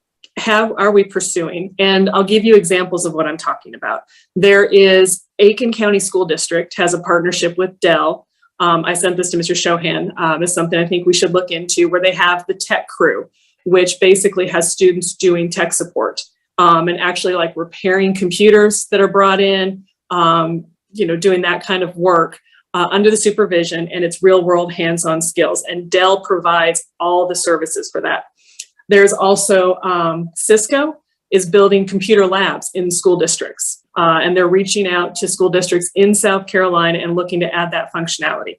are we pursuing? And I'll give you examples of what I'm talking about. There is Aiken County School District has a partnership with Dell. I sent this to Mr. Shohan as something I think we should look into, where they have the tech crew, which basically has students doing tech support and actually like repairing computers that are brought in, doing that kind of work under the supervision, and it's real world hands-on skills. And Dell provides all the services for that. There's also Cisco is building computer labs in school districts, and they're reaching out to school districts in South Carolina and looking to add that functionality.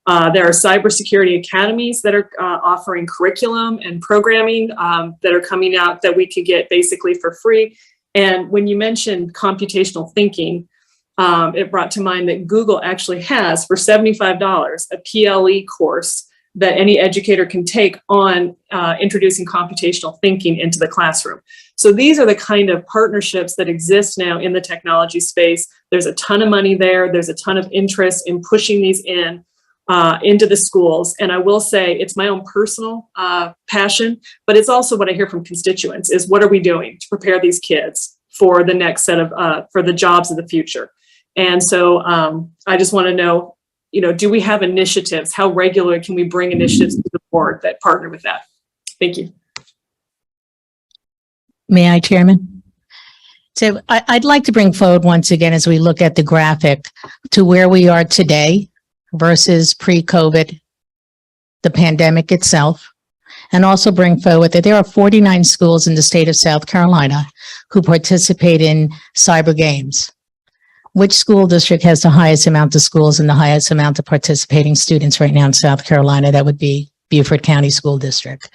There are cybersecurity academies that are offering curriculum and programming that are coming out that we could get basically for free. And when you mentioned computational thinking, it brought to mind that Google actually has for $75 a PLE course that any educator can take on introducing computational thinking into the classroom. So these are the kind of partnerships that exist now in the technology space. There's a ton of money there. There's a ton of interest in pushing these into the schools. And I will say it's my own personal passion, but it's also what I hear from constituents is what are we doing to prepare these kids for the next set of, for the jobs of the future. And so I just want to know, do we have initiatives? How regularly can we bring initiatives to the board that partner with that? Thank you. May I, Chairman? So I'd like to bring forward once again, as we look at the graphic, to where we are today versus pre-COVID, the pandemic itself, and also bring forward that there are 49 schools in the state of South Carolina who participate in cyber games. Which school district has the highest amount of schools and the highest amount of participating students right now in South Carolina? That would be Beaufort County School District.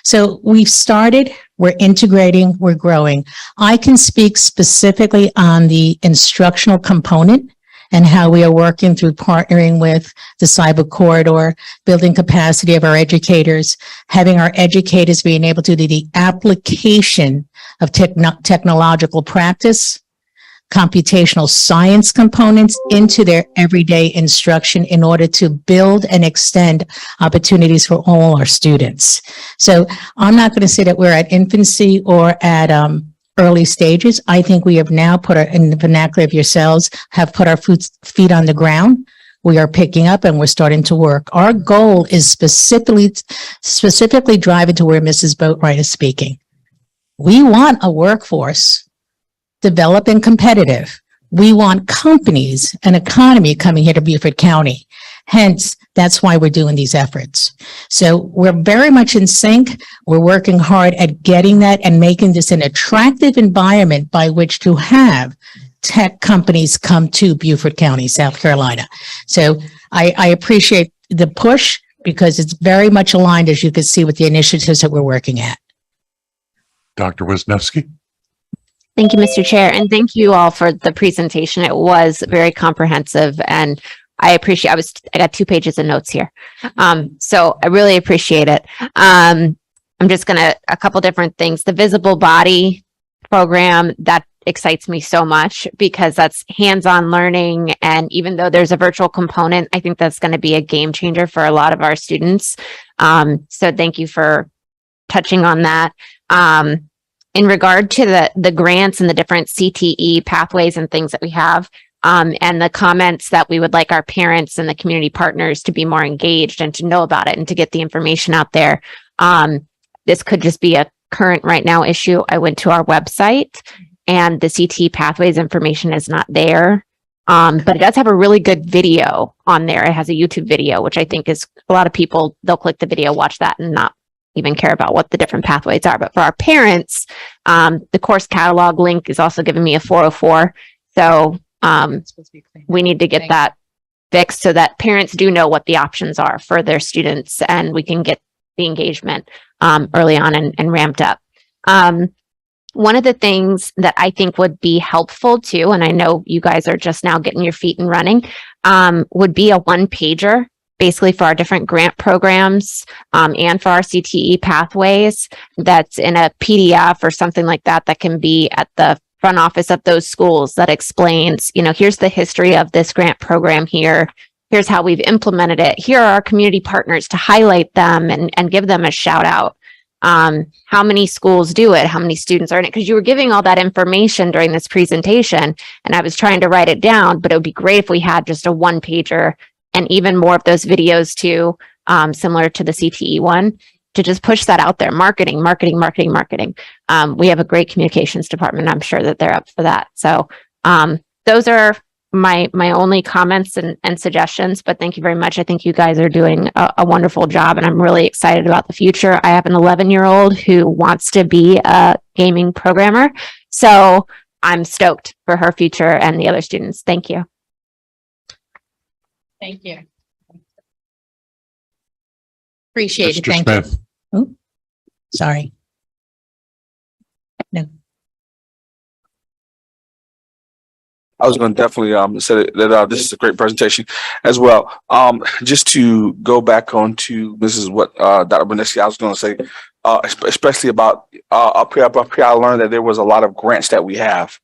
So we've started, we're integrating, we're growing. I can speak specifically on the instructional component and how we are working through partnering with the cyber corridor, building capacity of our educators, having our educators being able to do the application of technological practice, computational science components into their everyday instruction in order to build and extend opportunities for all our students. So I'm not going to say that we're at infancy or at early stages. I think we have now put in the vernacular of yourselves, have put our feet on the ground. We are picking up and we're starting to work. Our goal is specifically driving to where Mrs. Boatwright is speaking. We want a workforce developed and competitive, We want companies, an economy coming here to Beaufort County. Hence, that's why we're doing these efforts. So we're very much in sync. We're working hard at getting that and making this an attractive environment by which to have tech companies come to Beaufort County, South Carolina. So I appreciate the push because it's very much aligned, as you can see, with the initiatives that we're working at. Dr. Wisniewski? Thank you, Mr. Chair, and thank you all for the presentation. It was very comprehensive, and I appreciate, I got 2 pages of notes here. So I really appreciate it. I'm just a couple different things. The Visible Body program, that excites me so much because that's hands-on learning. And even though there's a virtual component, I think that's going to be a game changer for a lot of our students. So thank you for touching on that. In regard to the grants and the different CTE pathways and things that we have, and the comments that we would like our parents and the community partners to be more engaged and to know about it and to get the information out there. This could just be a current right now issue. I went to our website and the CTE pathways information is not there. But it does have a really good video on there. It has a YouTube video, which I think is a lot of people, they'll click the video, watch that and not even care about what the different pathways are. But for our parents, the course catalog link is also giving me a 404. So we need to get that fixed so that parents do know what the options are for their students and we can get the engagement early on and ramped up. One of the things that I think would be helpful too, and I know you guys are just now getting your feet and running, would be a 1-pager basically for our different grant programs and for our CTE pathways that's in a PDF or something like that that can be at the front office of those schools that explains, you know, here's the history of this grant program here. Here's how we've implemented it. Here are our community partners to highlight them and give them a shout out. How many schools do it? How many students are in it? Because you were giving all that information during this presentation and I was trying to write it down, but it would be great if we had just a 1-pager and even more of those videos too, similar to the CTE one, to just push that out there. Marketing. We have a great communications department. I'm sure that they're up for that. So those are my only comments and suggestions, but thank you very much. I think you guys are doing a wonderful job and I'm really excited about the future. I have an 11-year-old who wants to be a gaming programmer. So I'm stoked for her future and the other students. Thank you. Thank you. Appreciate it. Mr. Thank Smith. you. Oh, sorry. No. I was going to definitely say that this is a great presentation as well. Just to go back on to this is what Dr. Wisniewski, I was going to say, especially about up here, I learned that there was a lot of grants that we have.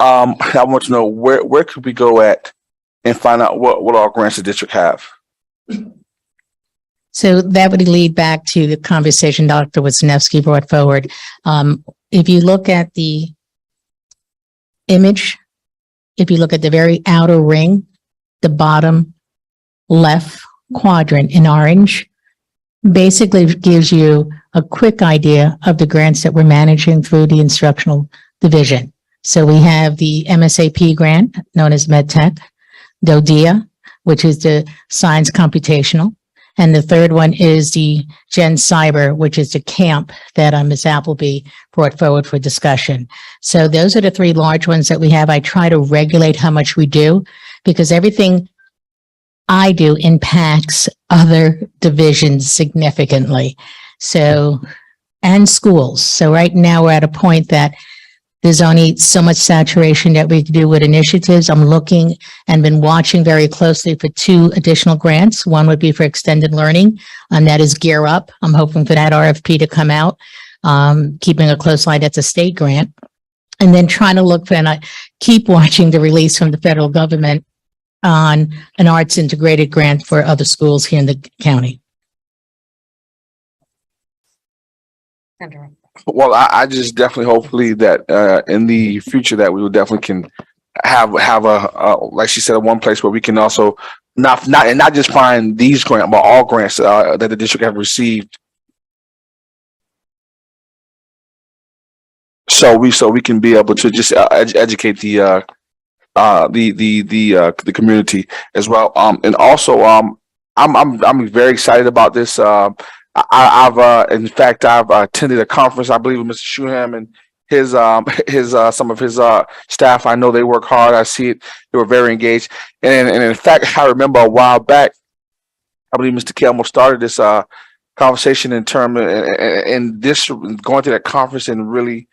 I want to know where could we go at and find out what all grants the district have. So that would lead back to the conversation Dr. Wisniewski brought forward. If you look at the image, if you look at the very outer ring, the bottom left quadrant in orange, basically gives you a quick idea of the grants that we're managing through the instructional division. So we have the MSAP grant known as Medtech, DODEA, which is the science computational. And the third one is the Gen Cyber, which is the camp that Ms. Appleby brought forward for discussion. So those are the 3 large ones that we have. I try to regulate how much we do because everything I do impacts other divisions significantly. So, and schools. So right now we're at a point that there's only so much saturation that we can do with initiatives. I'm looking and been watching very closely for 2 additional grants. One would be for extended learning, and that is Gear Up. I'm hoping for that RFP to come out, keeping a close eye. That's a state grant. And then trying to look for, and I keep watching the release from the federal government on an arts integrated grant for other schools here in the county. Well, I just definitely hopefully that in the future that we will definitely can have a like she said, one place where we can also not just find these grants, but all grants that the district have received. So we can be able to just educate the the community as well. And also, I'm very excited about this. I've in fact, I've attended a conference, I believe, with Mr. Shuham and his some of his staff. I know they work hard. I see it. They were very engaged. And in fact, I remember a while back, I believe Mr. Kelmo started this conversation in term and this going to that conference and really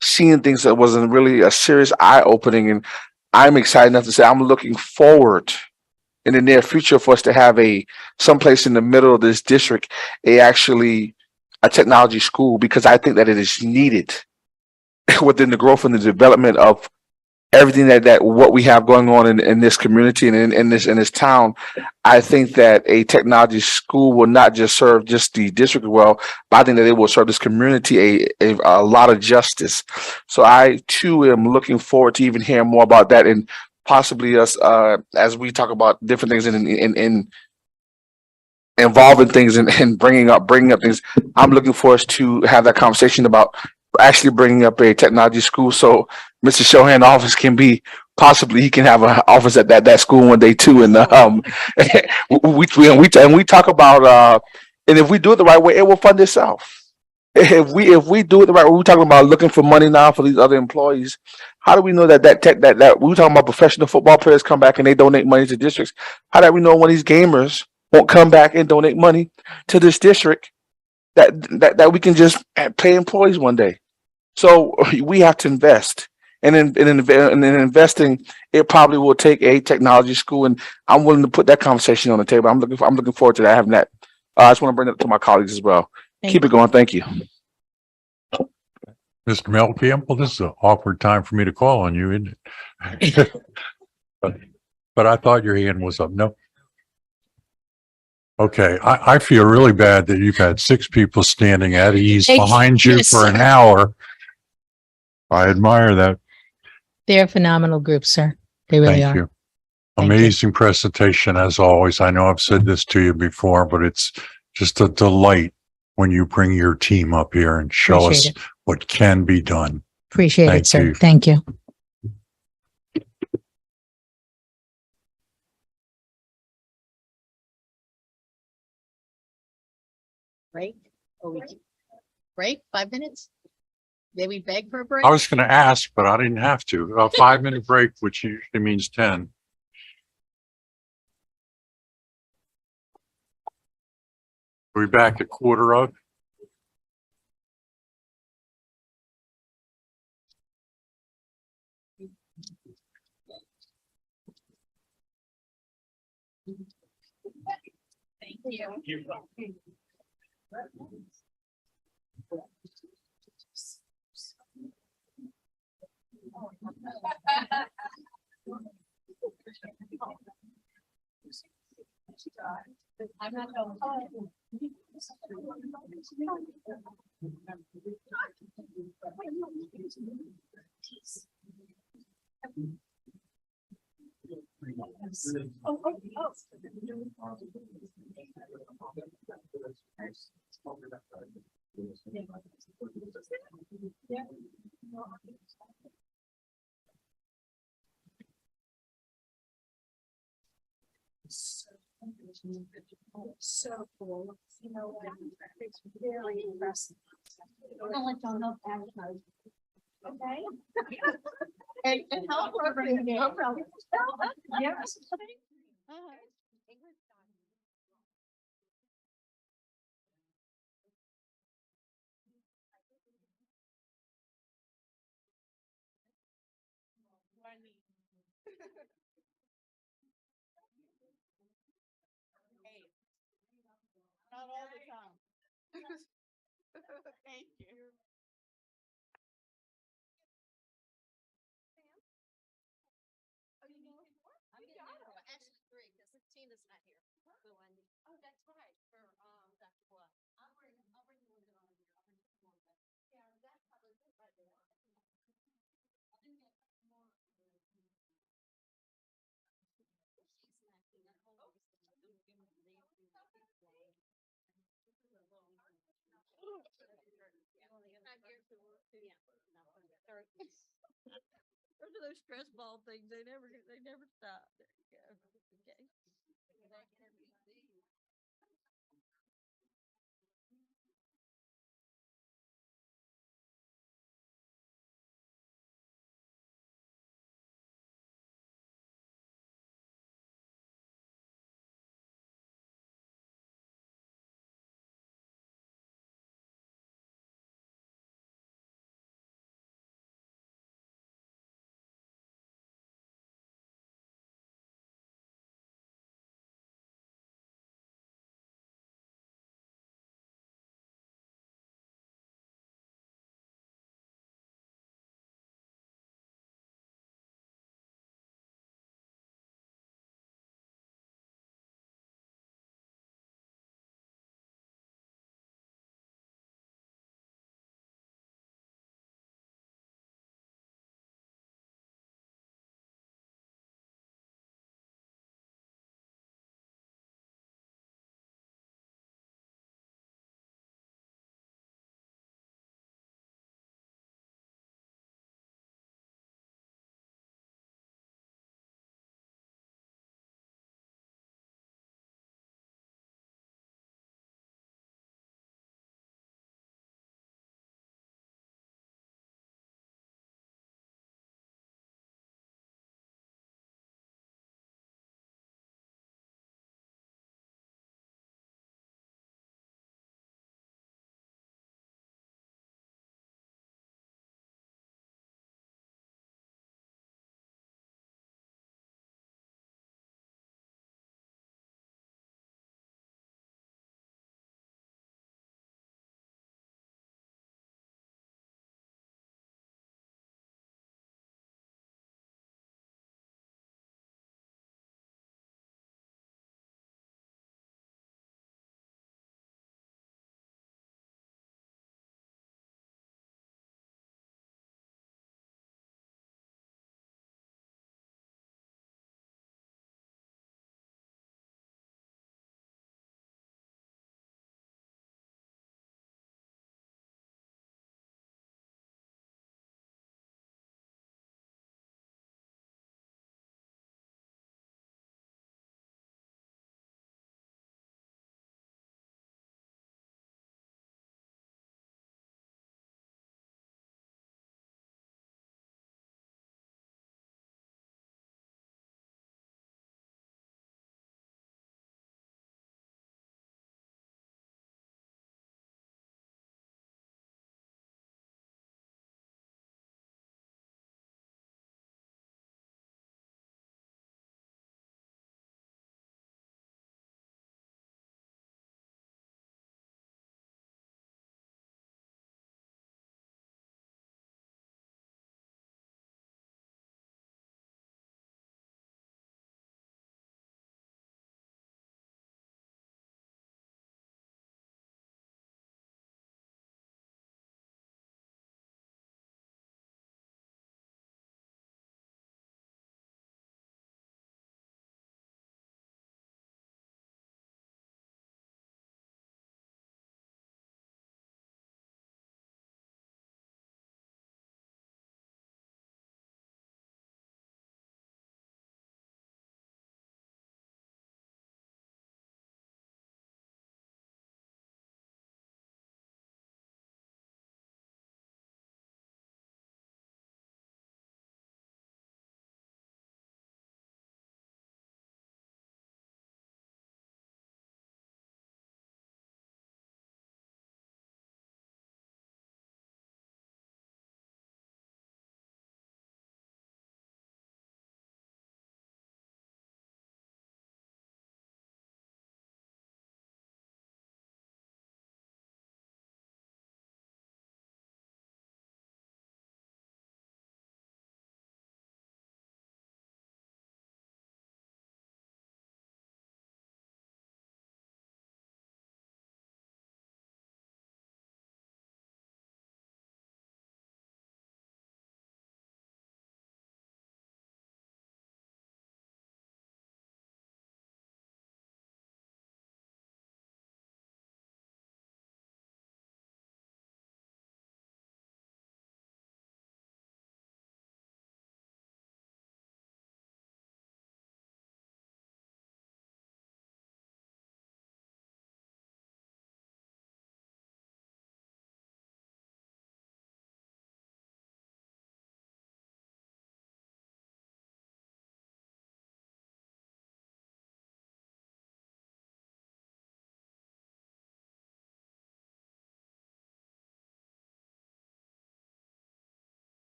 seeing things that wasn't really a serious eye opening. And I'm excited enough to say I'm looking forward in the near future for us to have someplace in the middle of this district, a technology school, because I think that it is needed within the growth and the development of everything that what we have going on in this community and in this town. I think that a technology school will not just serve just the district well, but I think that it will serve this community a lot of justice. So I too am looking forward to even hearing more about that, and possibly us as we talk about different things in involving things and bringing up things. I'm looking for us to have that conversation about actually bringing up a technology school, so Mr. Shohan office can be possibly he can have an office at that school one day too. And we talk about and if we do it the right way, it will fund itself. If we do it the right way, we're talking about looking for money now for these other employees. How do we know that we were talking about professional football players come back and they donate money to districts? How do we know when these gamers won't come back and donate money to this district that we can just pay employees one day? So we have to invest, and in investing, it probably will take a technology school, and I'm willing to put that conversation on the table. I'm looking forward to that, having that. I just want to bring it up to my colleagues as well. Keep it going. Thank you. Mr. Melkamp, well, this is an awkward time for me to call on you, isn't it? but I thought your hand was up. No. Okay, I feel really bad that you've had 6 people standing at ease behind you for an hour. I admire that. They're a phenomenal group, sir. They really are. Thank you. Amazing presentation as always. I know I've said this to you before, but it's just a delight when you bring your team up here and show us what can be done. Appreciate it, sir. Thank you. Break? Break? 5 minutes? Did we beg for a break? I was going to ask, but I didn't have to. A 5-minute break, which usually means 10. We're back at 1:45. Thank you. I'm not going. So cool. You know, it's very impressive. Don't know advertise. Okay. and help her bring it. No problem. Yes. Not all the time. Thank you. Actually, 3, because Tina's not here. Oh, that's right, for Dr. Bluff. I'll bring you one on here. Yeah, that's probably good right there. Those are those stress ball things. They never stop. There you go. Okay.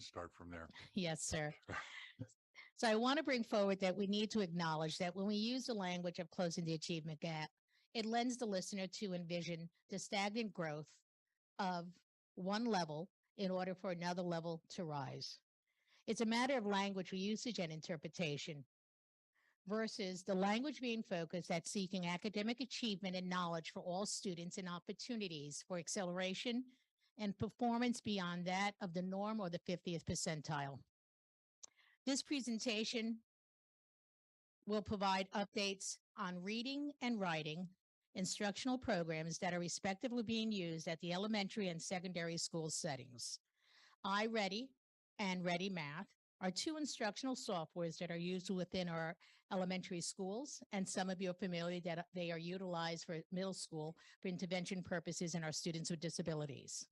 start from there. Yes, sir. So I want to bring forward that we need to acknowledge that when we use the language of closing the achievement gap, it lends the listener to envision the stagnant growth of one level in order for another level to rise. It's a matter of language usage and interpretation versus the language being focused at seeking academic achievement and knowledge for all students and opportunities for acceleration and performance beyond that of the norm or the 50th percentile. This presentation will provide updates on reading and writing instructional programs that are respectively being used at the elementary and secondary school settings. iReady and Ready Math are two instructional softwares that are used within our elementary schools, and some of you are familiar that they are utilized for middle school for intervention purposes in our students with disabilities.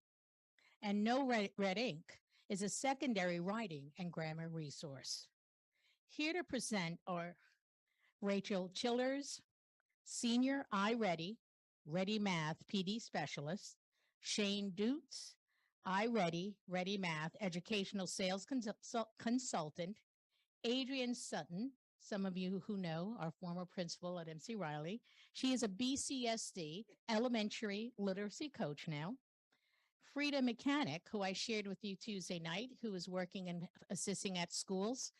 And No Red Ink is a secondary writing and grammar resource. Here to present are Rachel Childers, Senior iReady, Ready Math PD Specialist, Shane Dutz, iReady, Ready Math Educational Sales Consultant, Adrian Sutton, some of you who know our former principal at MC Riley. She is a Bcsd elementary literacy coach now. Frida Mechanic, who I shared with you Tuesday night, who is working and assisting at schools,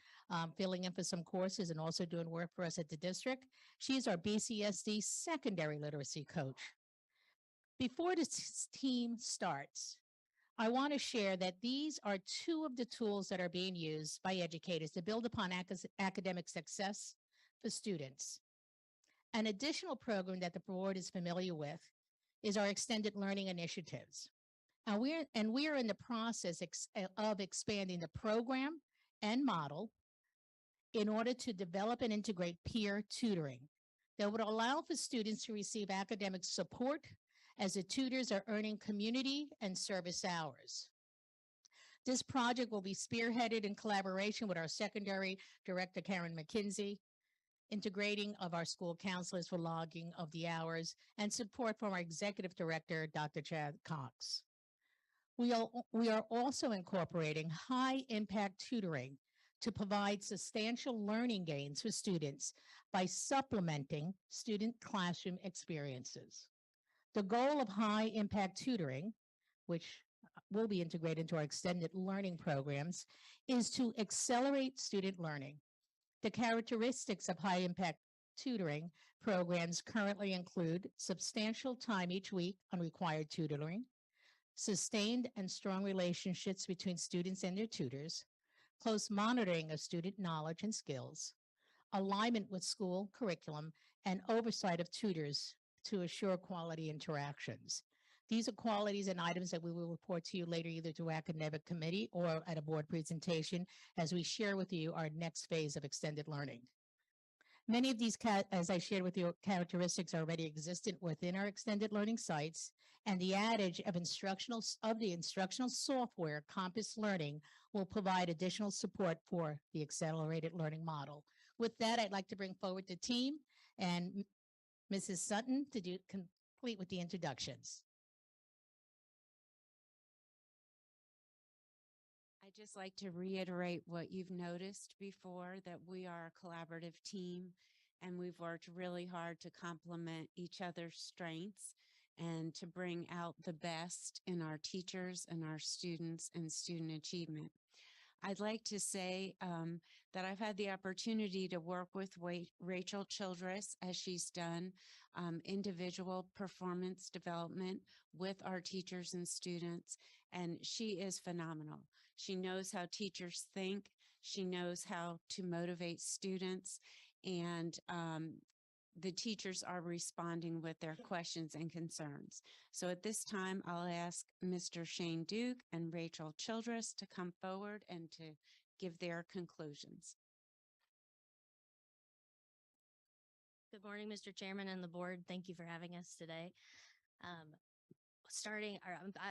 filling in for some courses and also doing work for us at the district. She's our BCSD secondary literacy coach. Before this team starts, I want to share that these are two of the tools that are being used by educators to build upon academic success for students. An additional program that the board is familiar with is our extended learning initiatives. And we are in the process of expanding the program and model in order to develop and integrate peer tutoring that would allow for students to receive academic support as the tutors are earning community and service hours. This project will be spearheaded in collaboration with our secondary director, Karen McKinsey, integrating of our school counselors for logging of the hours, and support from our executive director, Dr. Chad Cox. We are also incorporating high-impact tutoring to provide substantial learning gains for students by supplementing student classroom experiences. The goal of high-impact tutoring, which will be integrated into our extended learning programs, is to accelerate student learning. The characteristics of high-impact tutoring programs currently include substantial time each week on required tutoring, sustained and strong relationships between students and their tutors, close monitoring of student knowledge and skills, alignment with school curriculum, and oversight of tutors to assure quality interactions. These are qualities and items that we will report to you later, either through academic committee or at a board presentation, as we share with you our next phase of extended learning. Many of these, as I shared with you, characteristics are already existent within our extended learning sites, and the adage of the instructional software, Compass Learning, will provide additional support for the accelerated learning model. With that, I'd like to bring forward the team and Mrs. Sutton to complete with the introductions. I'd just like to reiterate what you've noticed before, that we are a collaborative team and we've worked really hard to complement each other's strengths and to bring out the best in our teachers and our students and student achievement. I'd like to say that I've had the opportunity to work with Rachel Childress as she's done individual performance development with our teachers and students, and she is phenomenal. She knows how teachers think, she knows how to motivate students, and the teachers are responding with their questions and concerns. So at this time, I'll ask Mr. Shane Duke and Rachel Childress to come forward and to give their conclusions. Good morning, Mr. Chairman and the board. Thank you for having us today. I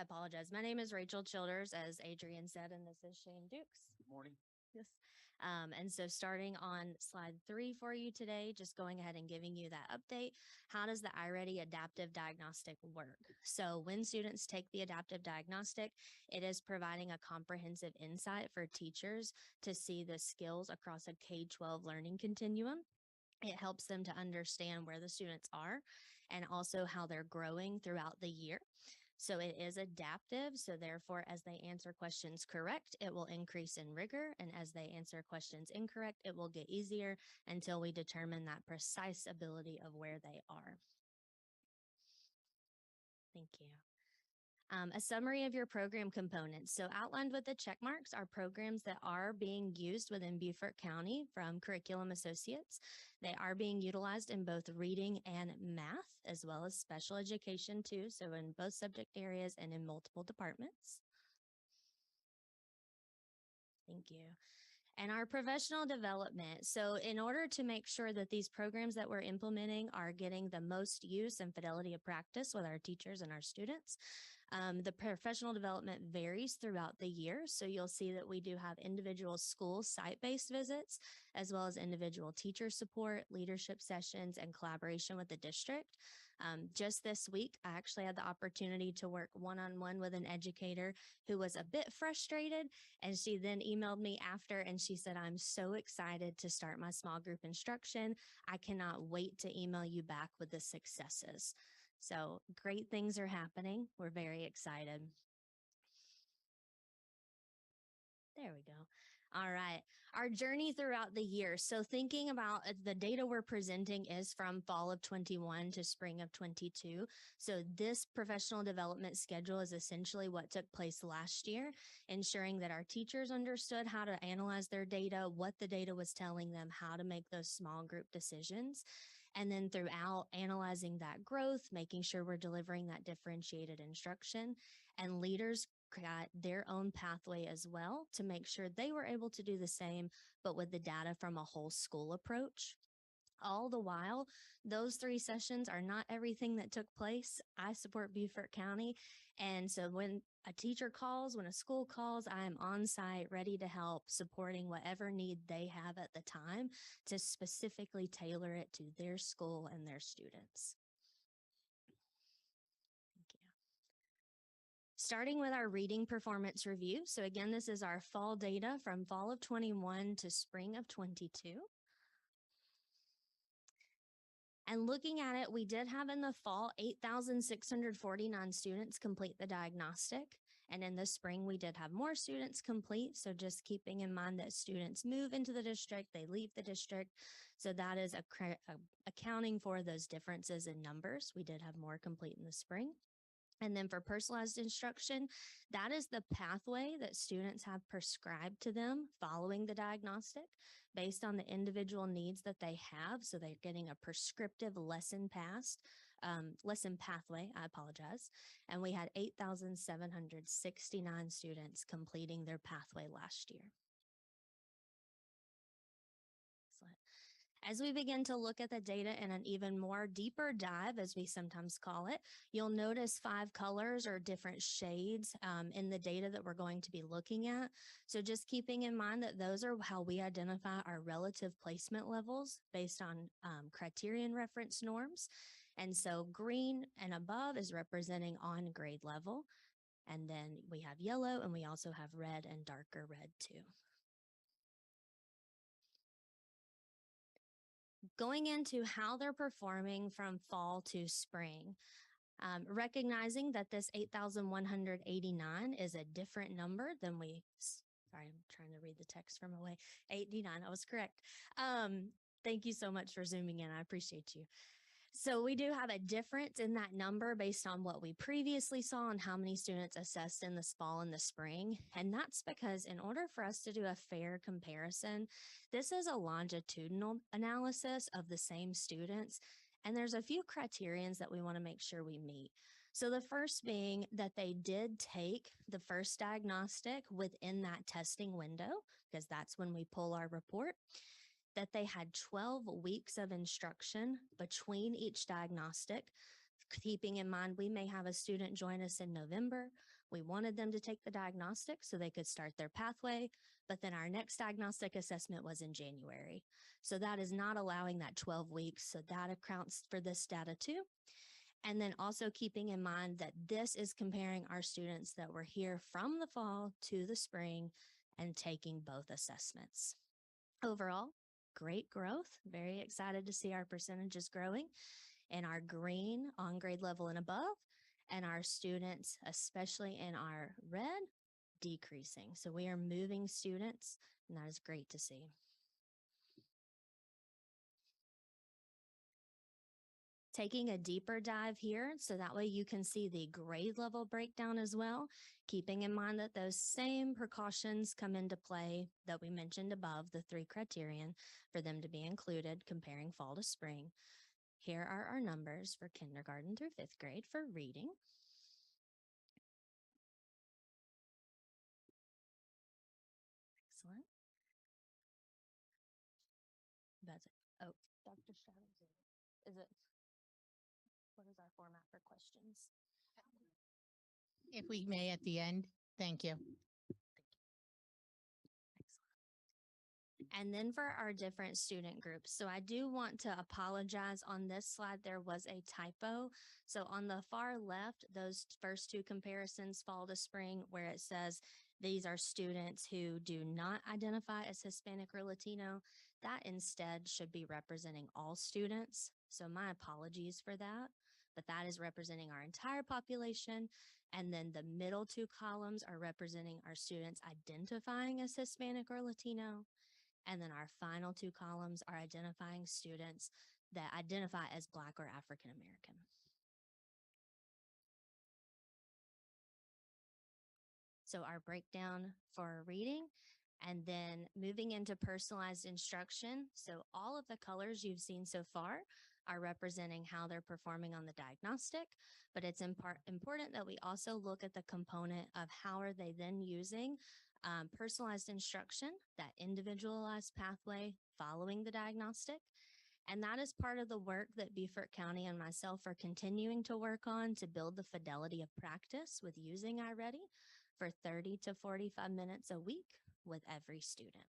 apologize. My name is Rachel Childers, as Adrian said, and this is Shane Dukes. Good morning. Yes. And so starting on slide 3 for you today, just going ahead and giving you that update. How does the iReady adaptive diagnostic work? So when students take the adaptive diagnostic, it is providing a comprehensive insight for teachers to see the skills across a K-12 learning continuum. It helps them to understand where the students are and also how they're growing throughout the year. So it is adaptive. So therefore, as they answer questions correct, it will increase in rigor. And as they answer questions incorrect, it will get easier until we determine that precise ability of where they are. Thank you. A summary of your program components. So outlined with the check marks are programs that are being used within Beaufort County from Curriculum Associates. They are being utilized in both reading and math, as well as special education too. So in both subject areas and in multiple departments. Thank you. And our professional development. So in order to make sure that these programs that we're implementing are getting the most use and fidelity of practice with our teachers and our students, the professional development varies throughout the year. So you'll see that we do have individual school site-based visits, as well as individual teacher support, leadership sessions, and collaboration with the district. Just this week, I actually had the opportunity to work one-on-one with an educator who was a bit frustrated, and she then emailed me after and she said, "I'm so excited to start my small group instruction. I cannot wait to email you back with the successes." So great things are happening. We're very excited. There we go. All right. Our journey throughout the year. So thinking about the data we're presenting is from fall of 21 to spring of 22. So this professional development schedule is essentially what took place last year, ensuring that our teachers understood how to analyze their data, what the data was telling them, how to make those small group decisions. And then throughout analyzing that growth, making sure we're delivering that differentiated instruction, and leaders got their own pathway as well to make sure they were able to do the same, but with the data from a whole school approach. All the while, those 3 sessions are not everything that took place. I support Beaufort County. And so when a teacher calls, when a school calls, I am on site, ready to help, supporting whatever need they have at the time to specifically tailor it to their school and their students. Thank you. Starting with our reading performance review. So again, this is our fall data from fall of 21 to spring of 22. And looking at it, we did have in the fall 8,649 students complete the diagnostic. And in the spring, we did have more students complete. So just keeping in mind that students move into the district, they leave the district. So that is accounting for those differences in numbers. We did have more complete in the spring. And then for personalized instruction, that is the pathway that students have prescribed to them following the diagnostic based on the individual needs that they have. So they're getting a prescriptive lesson pathway, I apologize. And we had 8,769 students completing their pathway last year. Excellent. As we begin to look at the data in an even more deeper dive, as we sometimes call it, you'll notice 5 colors or different shades in the data that we're going to be looking at. So just keeping in mind that those are how we identify our relative placement levels based on criterion reference norms. And so green and above is representing on grade level. And then we have yellow, and we also have red and darker red too. Going into how they're performing from fall to spring, recognizing that this 8,189 is a different number than sorry, I'm trying to read the text from away. 89, I was correct. Thank you so much for zooming in. I appreciate you. So we do have a difference in that number based on what we previously saw and how many students assessed in the fall and the spring. And that's because in order for us to do a fair comparison, this is a longitudinal analysis of the same students. And there's a few criterions that we want to make sure we meet. So the first being that they did take the first diagnostic within that testing window, because that's when we pull our report. That they had 12 weeks of instruction between each diagnostic, keeping in mind, we may have a student join us in November. We wanted them to take the diagnostic so they could start their pathway, but then our next diagnostic assessment was in January. So that is not allowing that 12 weeks. So that accounts for this data too. And then also keeping in mind that this is comparing our students that were here from the fall to the spring and taking both assessments. Overall, great growth. Very excited to see our percentages growing in our green on grade level and above, and our students, especially in our red, decreasing. So we are moving students, and that is great to see. Taking a deeper dive here, so that way you can see the grade level breakdown as well, keeping in mind that those same precautions come into play that we mentioned above, the 3 criterion for them to be included, comparing fall to spring. Here are our numbers for kindergarten through 5th grade for reading. Excellent. That's it. Oh, Dr. Shadows, is it? What is our format for questions? If we may at the end, thank you. And then for our different student groups. So I do want to apologize on this slide. There was a typo. So on the far left, those first 2 comparisons fall to spring, where it says these are students who do not identify as Hispanic or Latino. That instead should be representing all students. So my apologies for that, but that is representing our entire population. And then the middle 2 columns are representing our students identifying as Hispanic or Latino. And then our final 2 columns are identifying students that identify as Black or African American. So our breakdown for reading, and then moving into personalized instruction. So all of the colors you've seen so far are representing how they're performing on the diagnostic, but it's important that we also look at the component of how are they then using personalized instruction, that individualized pathway following the diagnostic. And that is part of the work that Beaufort County and myself are continuing to work on to build the fidelity of practice with using iReady for 30 to 45 minutes a week with every student.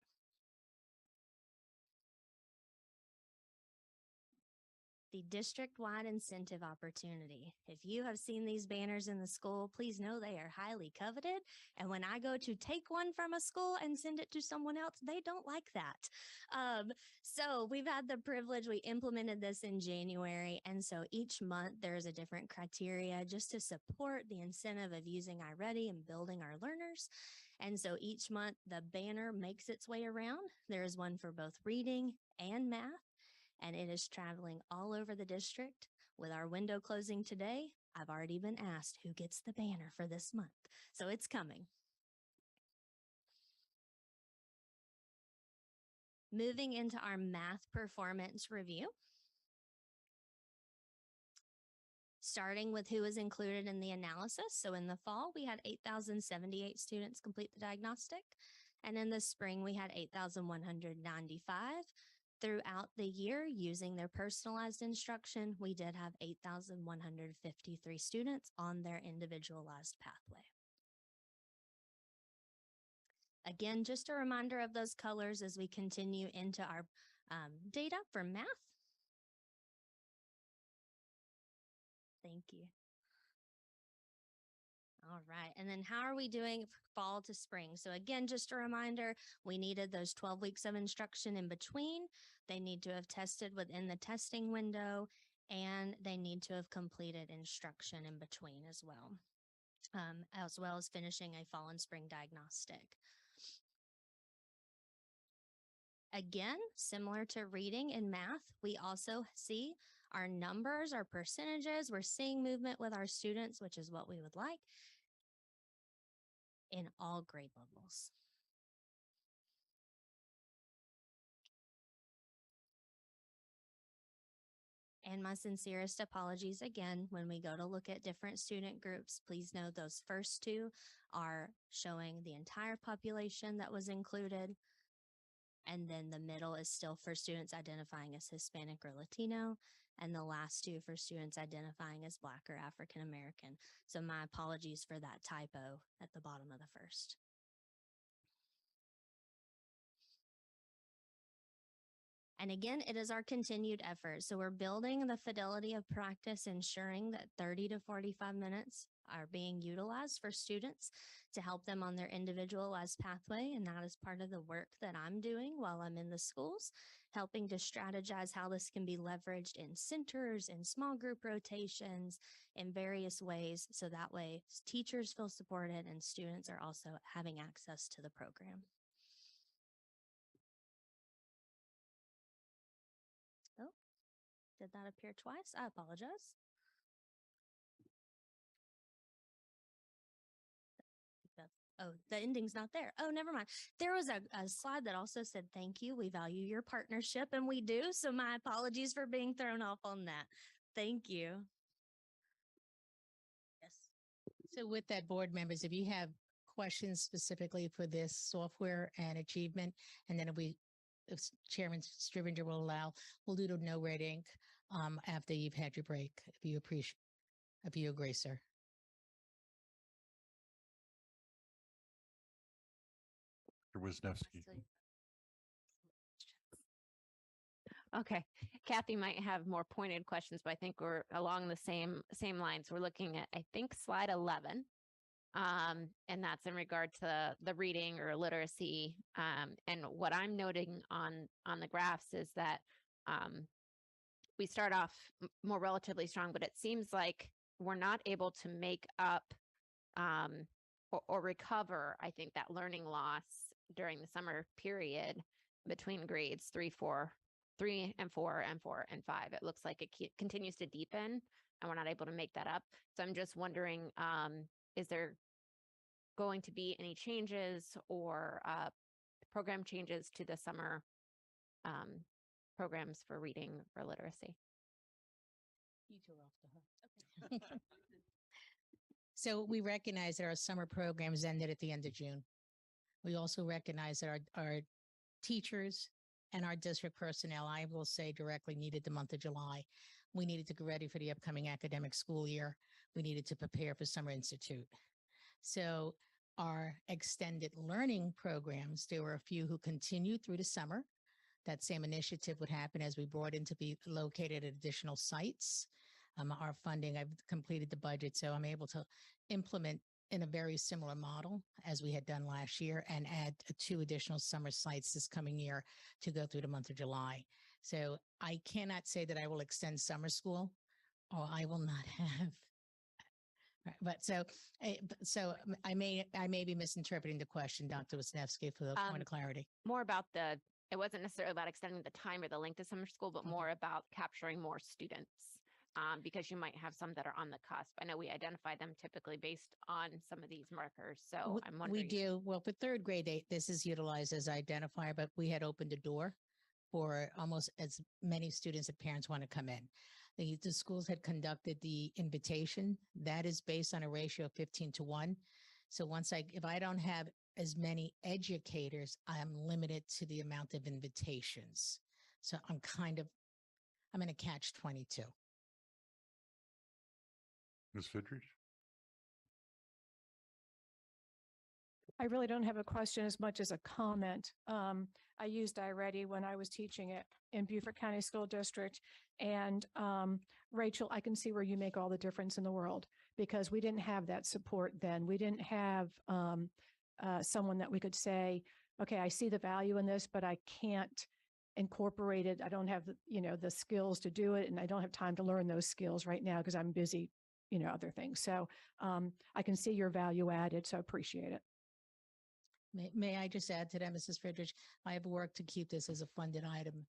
The district-wide incentive opportunity. If you have seen these banners in the school, please know they are highly coveted. And when I go to take one from a school and send it to someone else, they don't like that. So we've had the privilege, we implemented this in January. And so each month there's a different criteria just to support the incentive of using iReady and building our learners. And so each month the banner makes its way around. There is one for both reading and math. And it is traveling all over the district. With our window closing today, I've already been asked who gets the banner for this month. So it's coming. Moving into our math performance review. Starting with who is included in the analysis. So in the fall, we had 8,078 students complete the diagnostic. And in the spring, we had 8,195. Throughout the year, using their personalized instruction, we did have 8,153 students on their individualized pathway. Again, just a reminder of those colors as we continue into our data for math. Thank you. All right. And then how are we doing fall to spring? So again, just a reminder, we needed those 12 weeks of instruction in between. They need to have tested within the testing window, and they need to have completed instruction in between as well as finishing a fall and spring diagnostic. Again, similar to reading and math, we also see our numbers, our percentages. We're seeing movement with our students, which is what we would like in all grade levels. And my sincerest apologies again, when we go to look at different student groups, please know those first 2 are showing the entire population that was included. And then the middle is still for students identifying as Hispanic or Latino. and the last two for students identifying as Black or African American. So my apologies for that typo at the bottom of the first. And again, it is our continued effort. So we're building the fidelity of practice, ensuring that 30 to 45 minutes are being utilized for students to help them on their individualized pathway. And that is part of the work that I'm doing while I'm in the schools, helping to strategize how this can be leveraged in centers, in small group rotations, in various ways. So that way teachers feel supported and students are also having access to the program. Oh, did that appear twice? I apologize. Oh, the ending's not there. Oh, never mind. There was a slide that also said, thank you. We value your partnership, and we do. So my apologies for being thrown off on that. Thank you. Yes. So with that, board members, if you have questions specifically for this software and achievement, and then if Chairman Strivenger will allow, we'll do the no red ink after you've had your break, if you agree, sir. Wisniewski. Okay, Kathy might have more pointed questions, but I think we're along the same lines. We're looking at, I think, slide 11. And that's in regard to the reading or literacy. And what I'm noting on the graphs is that we start off more relatively strong, but it seems like we're not able to make up or recover, I think, that learning loss during the summer period between grades 3 and 4 and 5. It looks like it continues to deepen and we're not able to make that up. So I'm just wondering, is there going to be any changes or program changes to the summer programs for reading or literacy? You two are off the hook. So we recognize that our summer programs ended at the end of June. We also recognize that our teachers and our district personnel, I will say directly, needed the month of July. We needed to get ready for the upcoming academic school year. We needed to prepare for Summer Institute. So our extended learning programs, there were a few who continued through the summer. That same initiative would happen as we brought in to be located at additional sites. Our funding, I've completed the budget, so I'm able to implement in a very similar model as we had done last year and add 2 additional summer sites this coming year to go through the month of July. So I cannot say that I will extend summer school or I will not have. But so I may be misinterpreting the question, Dr. Wisniewski, for the point of clarity. More about it wasn't necessarily about extending the time or the length of summer school, but more about capturing more students. Because you might have some that are on the cusp. I know we identify them typically based on some of these markers. So I'm wondering. We do. Well, for 3rd grade, this is utilized as identifier, but we had opened a door for almost as many students that parents want to come in. The schools had conducted the invitation. That is based on a ratio of 15:1. So if I don't have as many educators, I'm limited to the amount of invitations. So I'm in a catch-22. Ms. Fidrich? I really don't have a question as much as a comment. I used iReady when I was teaching it in Beaufort County School District. And Rachel, I can see where you make all the difference in the world because we didn't have that support then. We didn't have someone that we could say, okay, I see the value in this, but I can't incorporate it. I don't have the skills to do it. And I don't have time to learn those skills right now because I'm busy, other things. So I can see your value added. So I appreciate it. May I just add to that, Mrs. Friedrich? I have worked to keep this as a funded item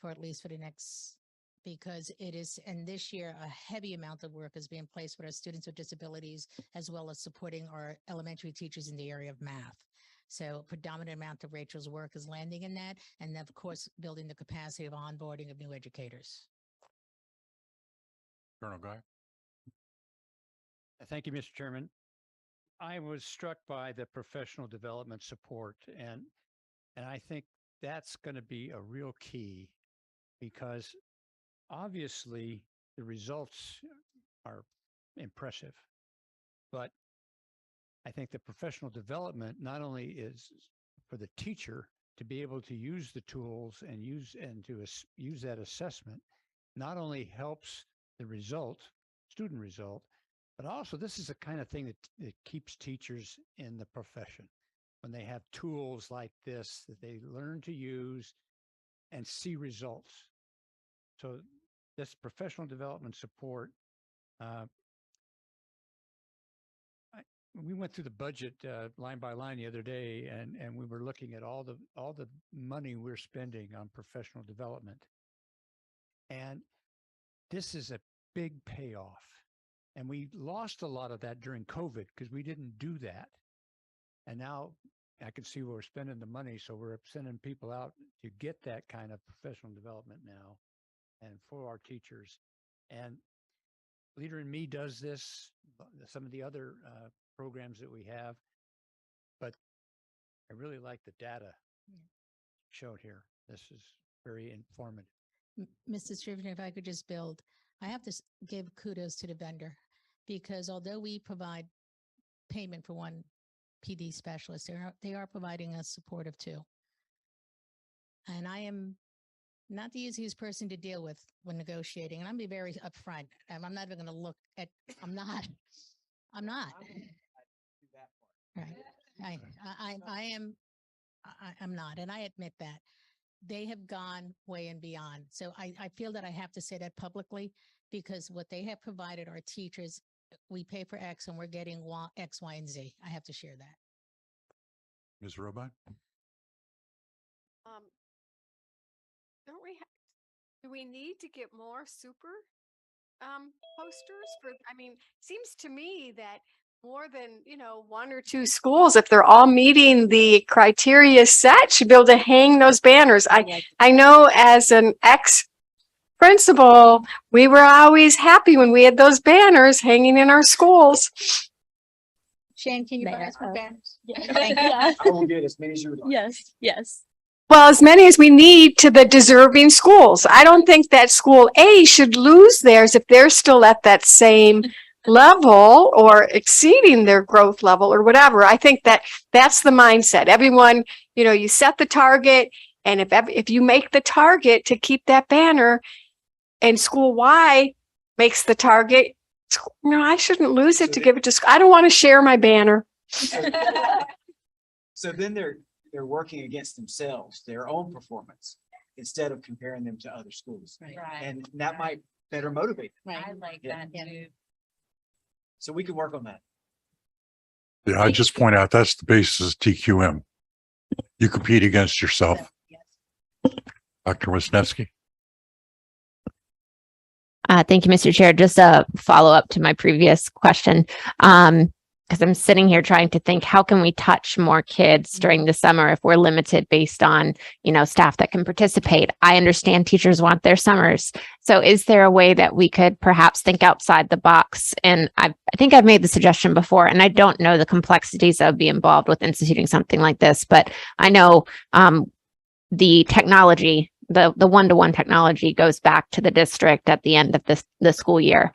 for at least for the next, because it is, and this year, a heavy amount of work is being placed with our students with disabilities, as well as supporting our elementary teachers in the area of math. So predominant amount of Rachel's work is landing in that. And of course, building the capacity of onboarding of new educators. Colonel Guy? Thank you, Mr. Chairman. I was struck by the professional development support, and I think that's going to be a real key because obviously the results are impressive, but I think the professional development not only is for the teacher to be able to use the tools and use that assessment, not only helps the student result, but also this is the kind of thing that keeps teachers in the profession. When they have tools like this that they learn to use and see results. So this professional development support, we went through the budget line by line the other day, and we were looking at all the money we're spending on professional development. And this is a big payoff. And we lost a lot of that during COVID because we didn't do that. And now I can see where we're spending the money. So we're sending people out to get that kind of professional development now and for our teachers. And Leader in Me does this, some of the other programs that we have, but I really like the data showed here. This is very informative. Mrs. Scrivener, if I could just build, I have to give kudos to the vendor because although we provide payment for one PD specialist, they are providing us support of two. And I am not the easiest person to deal with when negotiating, and I'm be very upfront. I'm not even going to look at. I'm not. Right. I'm not, and I admit that. They have gone way and beyond. So I feel that I have to say that publicly because what they have provided our teachers, we pay for X and we're getting X, Y, and Z. I have to share that. Ms. Robot? Don't we, do we need to get more super posters for, I mean, seems to me that more than, one or two schools, if they're all meeting the criteria set, should be able to hang those banners. I know as an ex-principal, we were always happy when we had those banners hanging in our schools. Shane, can you buy us more banners? I will get as many as you would like. Yes, yes. Well, as many as we need to the deserving schools. I don't think that school A should lose theirs if they're still at that same level or exceeding their growth level or whatever. I think that's the mindset. Everyone, you set the target, and if you make the target to keep that banner and school Y makes the target, I shouldn't lose it to give it to school. I don't want to share my banner. So then they're working against themselves, their own performance, instead of comparing them to other schools. Right. And that might better motivate them. Right. I like that too. So we can work on that. Yeah, I just point out that's the basis of TQM. You compete against yourself. Yes. Dr. Wisniewski? Thank you, Mr. Chair. Just a follow up to my previous question. Because I'm sitting here trying to think, how can we touch more kids during the summer if we're limited based on, staff that can participate? I understand teachers want their summers. So is there a way that we could perhaps think outside the box? And I think I've made the suggestion before, and I don't know the complexities that would be involved with instituting something like this, but I know the technology, the one-to-one technology goes back to the district at the end of the school year.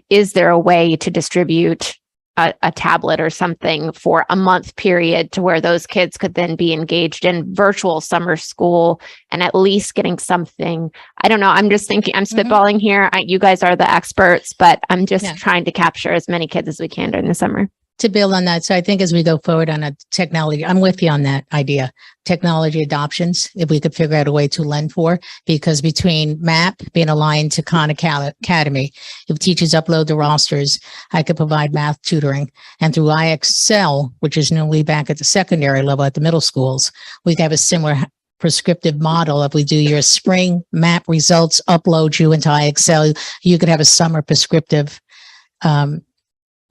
Is there a way to distribute a tablet or something for a month period to where those kids could then be engaged in virtual summer school and at least getting something? I don't know. I'm just thinking, I'm spitballing here. You guys are the experts, but I'm just trying to capture as many kids as we can during the summer. To build on that, so I think as we go forward on a technology, I'm with you on that idea. Technology adoptions, if we could figure out a way to lend for, because between MAP being aligned to Khan Academy, if teachers upload the rosters, I could provide math tutoring. And through IXL, which is newly back at the secondary level at the middle schools, we could have a similar prescriptive model. If we do your spring MAP results, upload you into IXL, you could have a summer prescriptive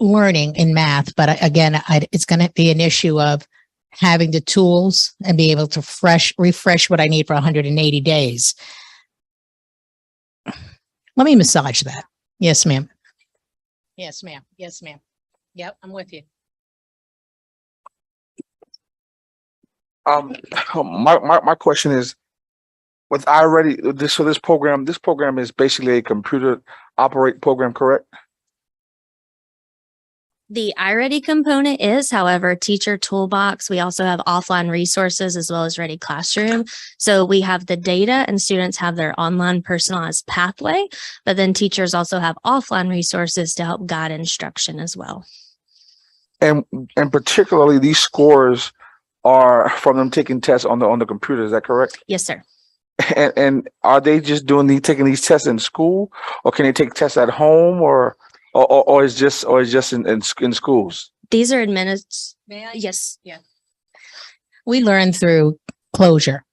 learning in math. But again, it's going to be an issue of having the tools and be able to refresh what I need for 180 days. Let me massage that. Yes, ma'am. Yes, ma'am. Yes, ma'am. Yep, I'm with you. My question is, with this program is basically a computer operate program, correct? The iReady component is, however, teacher toolbox. We also have offline resources as well as Ready Classroom. So we have the data and students have their online personalized pathway, but then teachers also have offline resources to help guide instruction as well. And particularly these scores are from them taking tests on the computer, is that correct? Yes, sir. And are they just taking these tests in school, or can they take tests at home, or is just in schools? These are administered. Yes. Yeah. We learn through closure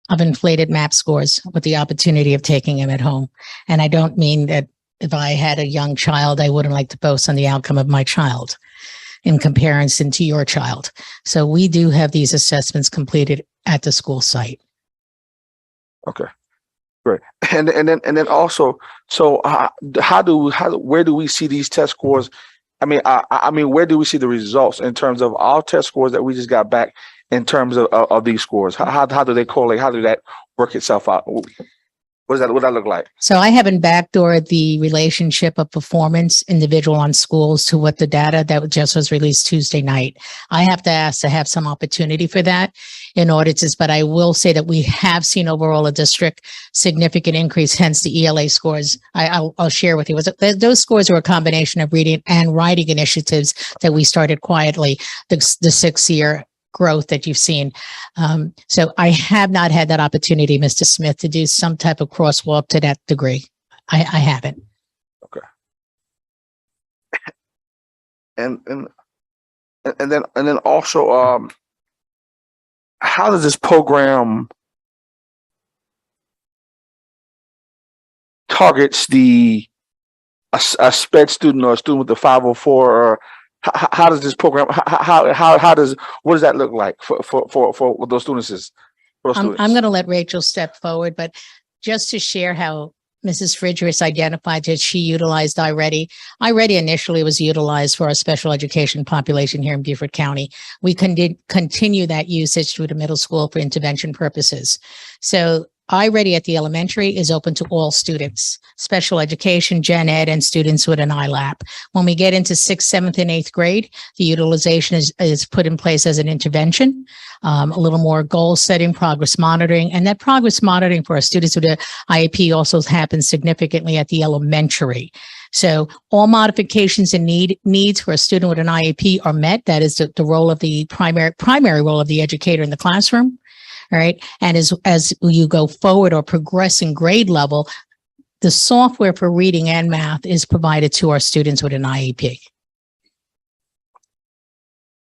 of inflated MAP scores with the opportunity of taking them at home. And I don't mean that if I had a young child, I wouldn't like to boast on the outcome of my child in comparison to your child. So we do have these assessments completed at the school site. Okay, great. And then also, so where do we see these test scores? I mean, where do we see the results in terms of our test scores that we just got back in terms of these scores? How do they correlate? How do that work itself out? What does that look like? So I haven't backdoored the relationship of performance individual on schools to what the data that just was released Tuesday night. I have to ask to have some opportunity for that in order to, but I will say that we have seen overall a district significant increase, hence the ELA scores. I'll share with you. Those scores were a combination of reading and writing initiatives that we started quietly, the 6-year growth that you've seen. So I have not had that opportunity, Mr. Smith, to do some type of crosswalk to that degree. I haven't. Okay. And then also, how does this program targets a SPED student or a student with the 504, or how does this program, what does that look like for those students? I'm going to let Rachel step forward, but just to share how Mrs. Friedrichs identified that she utilized iReady. iReady initially was utilized for our special education population here in Beaufort County. We continue that usage through the middle school for intervention purposes. So iReady at the elementary is open to all students, special education, gen ed, and students with an iLap. When we get into 6th, 7th, and 8th grade, the utilization is put in place as an intervention, a little more goal setting, progress monitoring, and that progress monitoring for our students with an IEP also happens significantly at the elementary. So all modifications and needs for a student with an IEP are met. That is the role of the primary role of the educator in the classroom. All right. And as you go forward or progress in grade level, the software for reading and math is provided to our students with an IEP.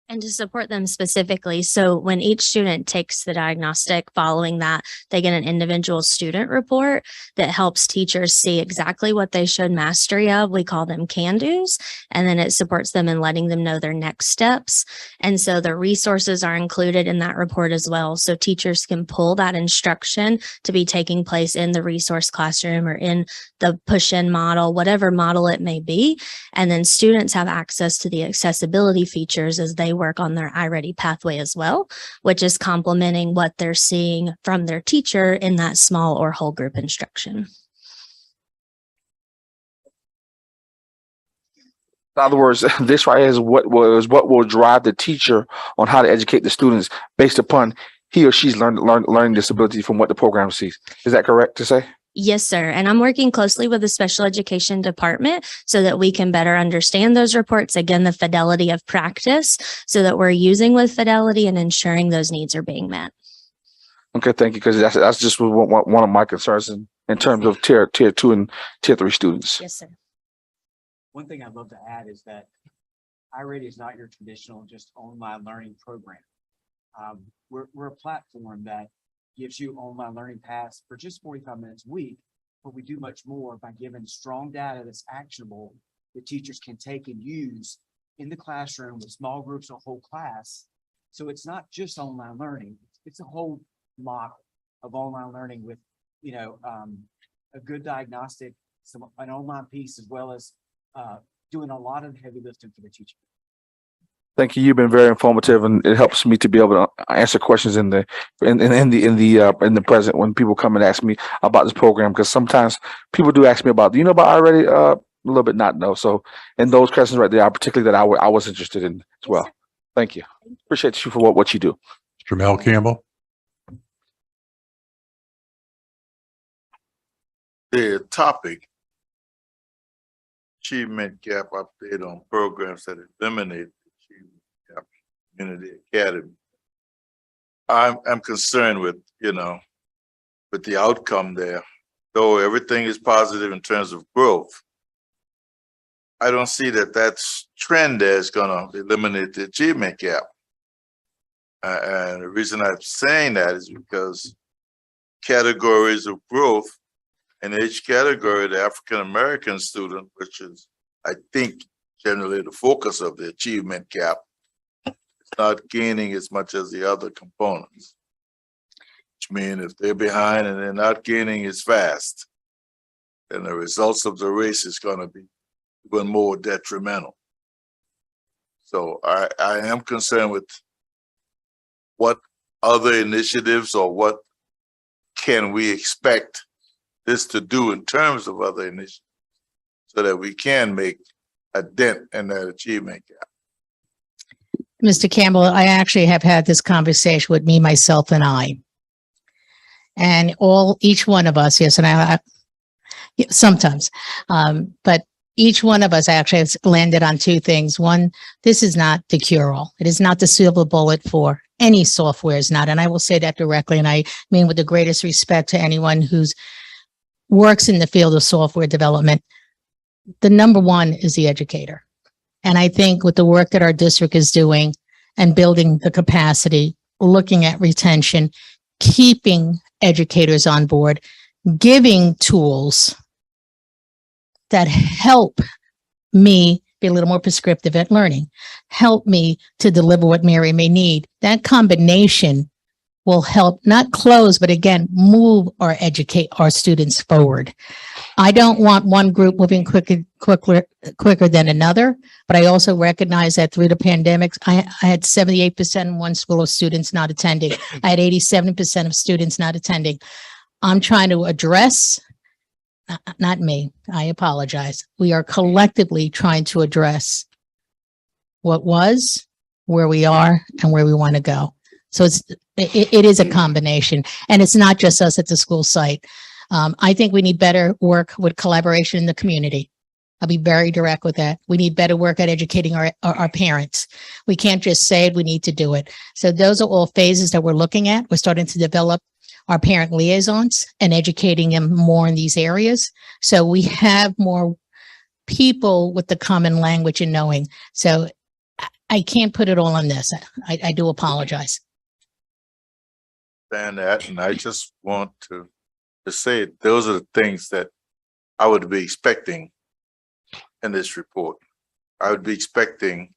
And to support them specifically. So when each student takes the diagnostic, following that, they get an individual student report that helps teachers see exactly what they showed mastery of. We call them can-dos. And then it supports them in letting them know their next steps. And so the resources are included in that report as well. So teachers can pull that instruction to be taking place in the resource classroom or in the push-in model, whatever model it may be. And then students have access to the accessibility features as they work on their iReady pathway as well, which is complementing what they're seeing from their teacher in that small or whole group instruction. In other words, this right here is what will drive the teacher on how to educate the students based upon he or she's learning disability from what the program sees. Is that correct to say? Yes, sir. And I'm working closely with the special education department so that we can better understand those reports. Again, the fidelity of practice so that we're using with fidelity and ensuring those needs are being met. Okay, thank you. Because that's just one of my concerns in terms of tier 2 and tier 3 students. Yes, sir. One thing I'd love to add is that iReady is not your traditional just online learning program. We're a platform that gives you online learning paths for just 45 minutes a week, but we do much more by giving strong data that's actionable that teachers can take and use in the classroom with small groups or whole class. So it's not just online learning, it's a whole model of online learning with, a good diagnostic, an online piece, as well as doing a lot of the heavy lifting for the teacher. Thank you. You've been very informative, and it helps me to be able to answer questions in the present when people come and ask me about this program. Because sometimes people do ask me about, do you know about already? A little bit not know. So, in those questions right there, are particularly that I was interested in as well. Thank you. Appreciate you for what you do. Mr. Mel Campbell. The topic, achievement gap update on programs that eliminate the achievement gap, community academy. I'm concerned with, with the outcome there. Though everything is positive in terms of growth, I don't see that's trend there is going to eliminate the achievement gap. And the reason I'm saying that is because categories of growth, in each category, the African-American student, which is, I think, generally the focus of the achievement gap, is not gaining as much as the other components. Which means if they're behind and they're not gaining as fast, then the results of the race is going to be even more detrimental. So I am concerned with what other initiatives or what can we expect this to do in terms of other initiatives so that we can make a dent in that achievement gap. Mr. Campbell, I actually have had this conversation with me, myself, and I. And each one of us, yes, and I sometimes, but each one of us actually has landed on two things. One, this is not the cure-all. It is not the silver bullet for any software, is not. And I will say that directly. And I mean with the greatest respect to anyone who's works in the field of software development. The number one is the educator. And I think with the work that our district is doing and building the capacity, looking at retention, keeping educators on board, giving tools that help me be a little more prescriptive at learning, help me to deliver what Mary may need. That combination will help not close, but again, move or educate our students forward. I don't want one group moving quicker than another, but I also recognize that through the pandemic, I had 78% in one school of students not attending. I had 87% of students not attending. I'm trying to address, not me, I apologize. We are collectively trying to address what was, where we are, and where we want to go. So it is a combination, and it's not just us at the school site. I think we need better work with collaboration in the community. I'll be very direct with that. We need better work at educating our parents. We can't just say it, we need to do it. So those are all phases that we're looking at. We're starting to develop our parent liaisons and educating them more in these areas. So we have more people with the common language and knowing. So I can't put it all on this. I do apologize. And I just want to say those are the things that I would be expecting in this report. I would be expecting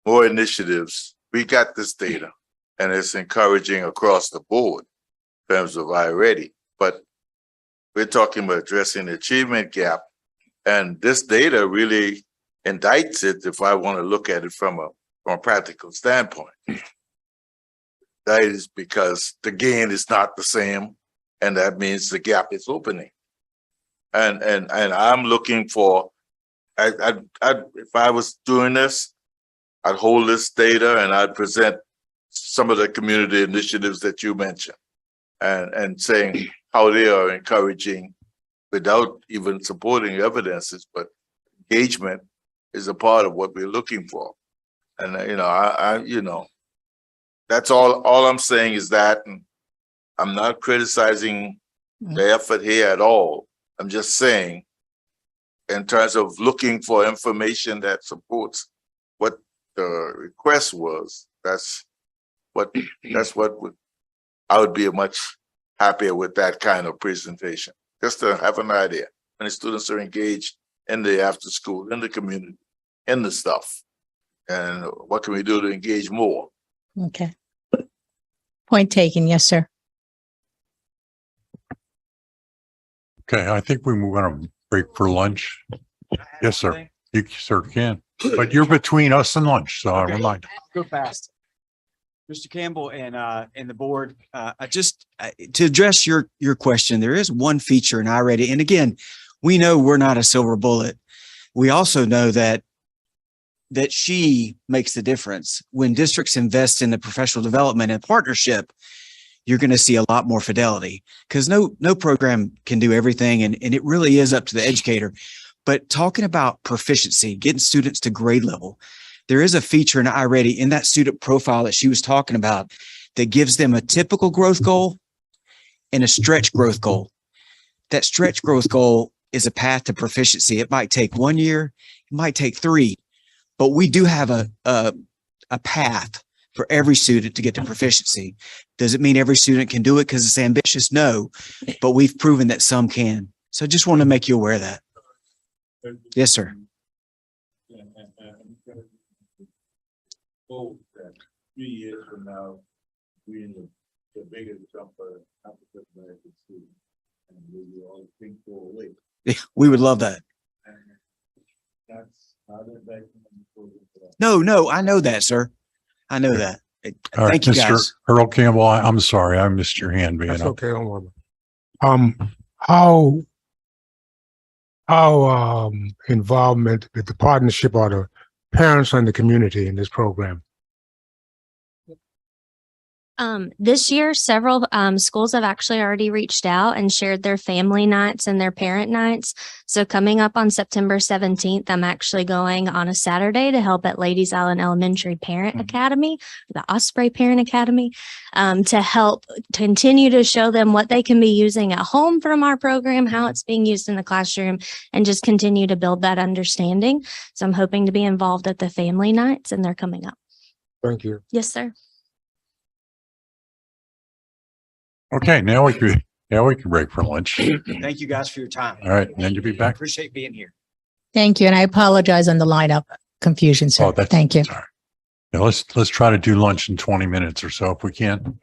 more initiatives. We got this data and it's encouraging across the board in terms of iReady, but we're talking about addressing the achievement gap, and this data really indicts it if I want to look at it from a practical standpoint. That is because the gain is not the same, and that means the gap is opening. And I'm looking for, if I was doing this, I'd hold this data and I'd present some of the community initiatives that you mentioned, and saying how they are encouraging without even supporting evidences, but engagement is a part of what we're looking for. And that's all I'm saying is that, and I'm not criticizing the effort here at all. I'm just saying, in terms of looking for information that supports what the request was, that's what I would be much happier with, that kind of presentation, just to have an idea. And the students are engaged in the after school, in the community, in the stuff. And what can we do to engage more? Okay. Point taken. Yes, sir. Okay, I think we move on a break for lunch. Yes, sir. You sir can. but you're between us and lunch, so I remind. Go fast. Mr. Campbell and the board, to address your question, there is one feature in iReady. And again, we know we're not a silver bullet. We also know that she makes the difference. When districts invest in the professional development and partnership, you're going to see a lot more fidelity, because no program can do everything. And it really is up to the educator. But talking about proficiency, getting students to grade level, there is a feature in iReady in that student profile that she was talking about that gives them a typical growth goal and a stretch growth goal. That stretch growth goal is a path to proficiency. It might take 1 year, it might take 3, but we do have a path for every student to get to proficiency. Does it mean every student can do it because it's ambitious? No, but we've proven that some can. So I just want to make you aware of that. Yes, sir. Hope that 3 years from now, we in the biggest jumper African American student, and we will all think go away. We would love that. And that's how that. No, I know that, sir. I know that. All right, Thank you, Mr. guys. Earl Campbell, I'm sorry, I missed your hand being That's up. okay, don't worry. How involvement with the partnership or the parents and the community in this program? This year, several schools have actually already reached out and shared their family nights and their parent nights. So coming up on September 17th, I'm actually going on a Saturday to help at Ladies Island Elementary Parent Academy, the Osprey Parent Academy, to help continue to show them what they can be using at home from our program, how it's being used in the classroom, and just continue to build that understanding. So I'm hoping to be involved at the family nights, and they're coming up. Thank you. Yes, sir. Okay, now we can break for lunch. Thank you guys for your time. All right, and then you'll be I back. appreciate being here. Thank you. And I apologize on the lineup confusion, sir. Oh, that's, Thank you. sorry. Yeah, let's try to do lunch in 20 minutes or so if we can.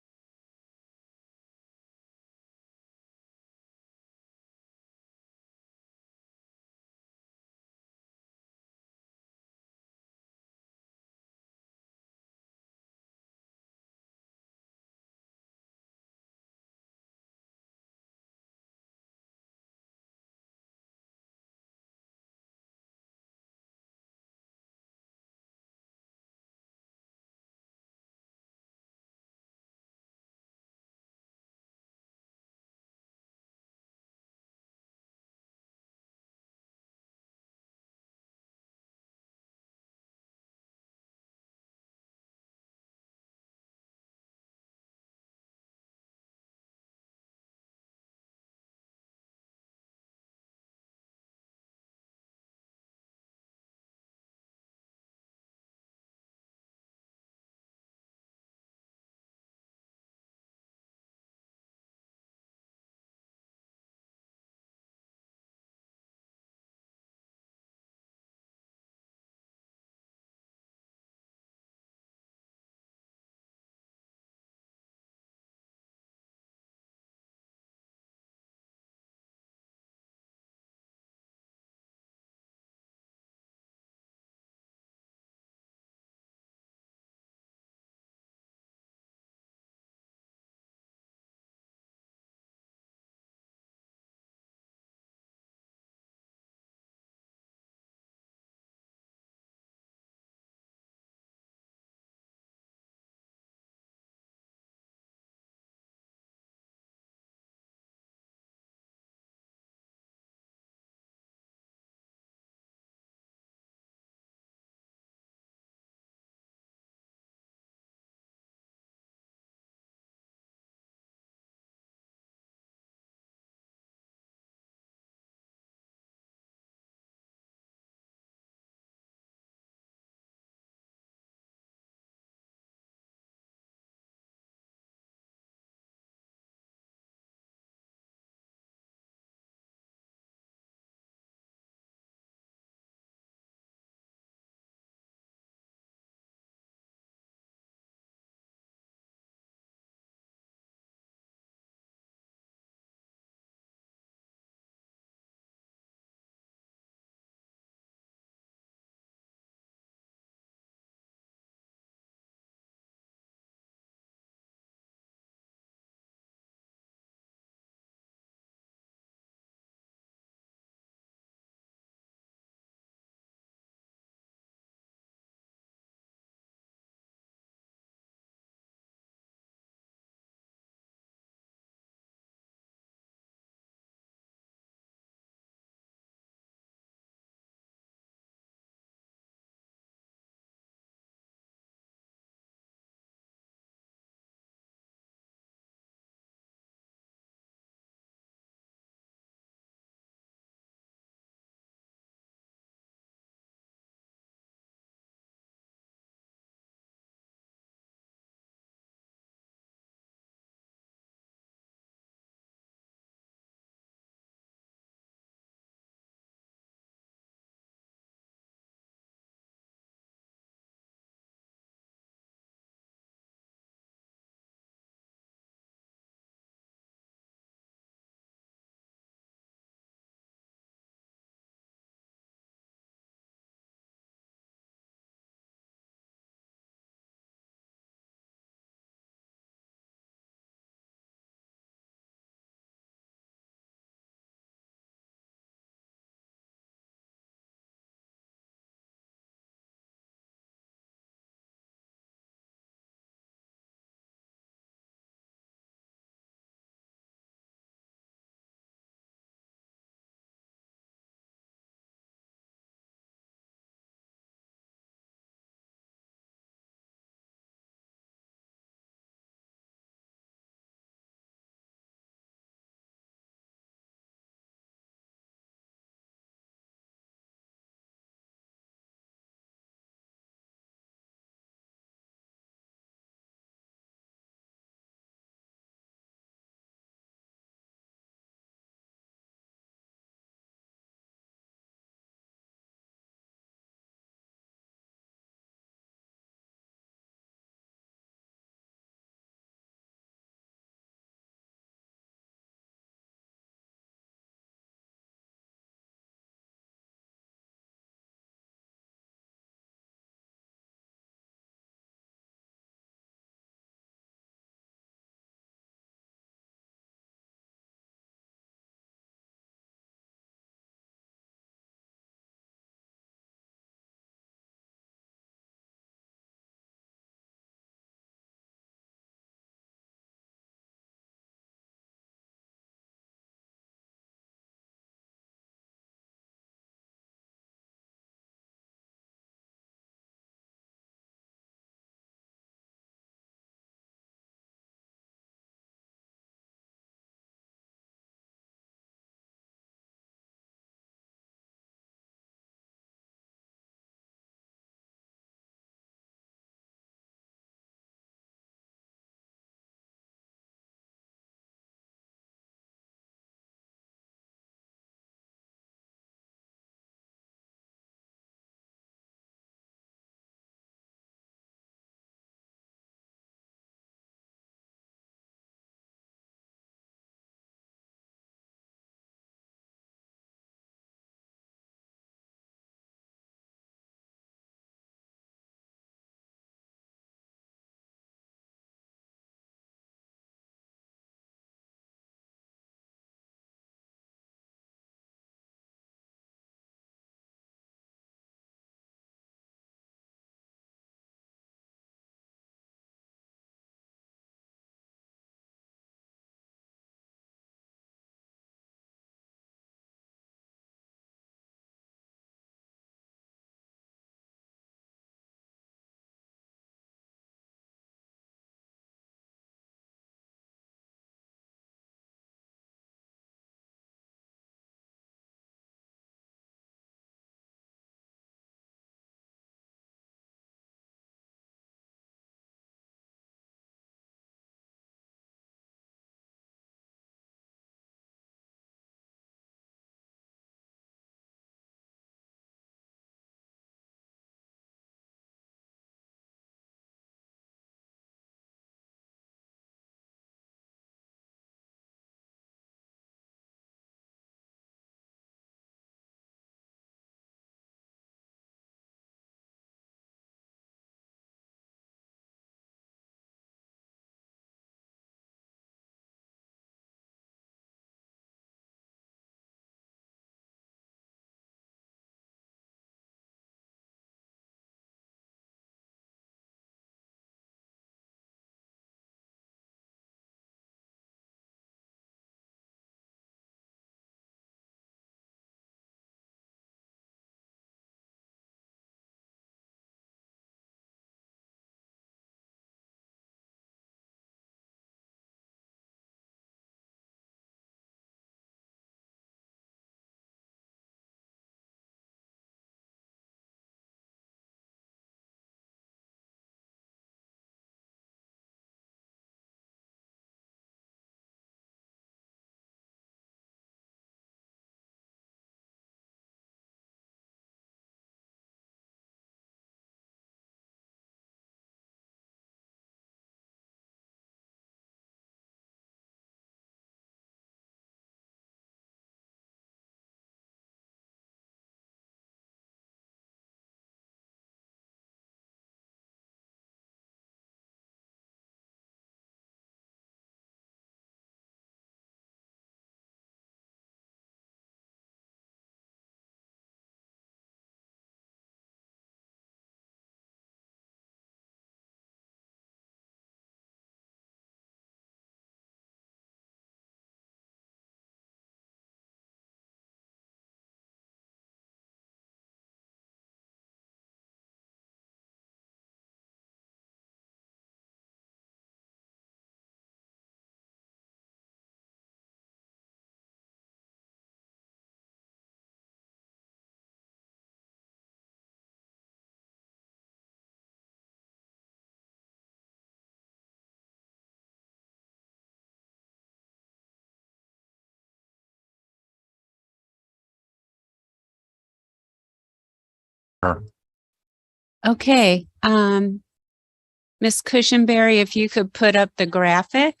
Okay, Ms. Cushenberry, if you could put up the graphic,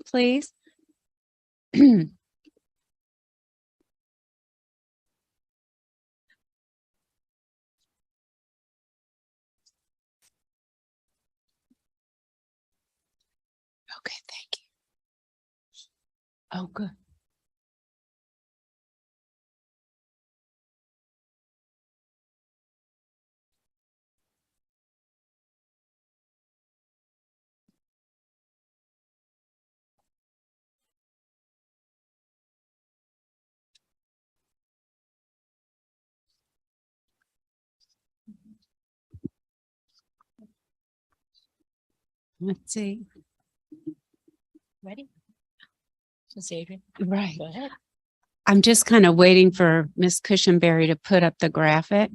please. Okay, thank you. Oh, good. Let's see. Ready? Ms. Adrian? Right. Go ahead. I'm just kind of waiting for Ms. Cushenberry to put up the graphic.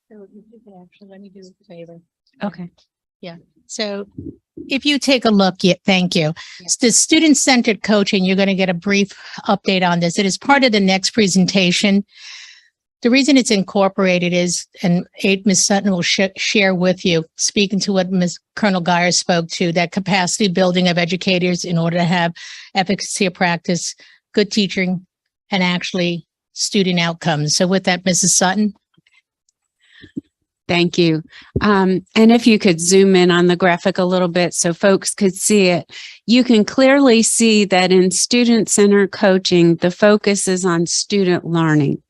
So if you could actually let me do a favor. Okay. Yeah. So if you take a look, yeah, thank you. It's the student-centered coaching, you're going to get a brief update on this. It is part of the next presentation. The reason it's incorporated is, and Ms. Sutton will share with you, speaking to what Ms. Colonel Geyer spoke to, that capacity building of educators in order to have efficacy of practice, good teaching, and actually student outcomes. So with that, Mrs. Sutton. Thank you. And if you could zoom in on the graphic a little bit so folks could see it, you can clearly see that in student-centered coaching, the focus is on student learning.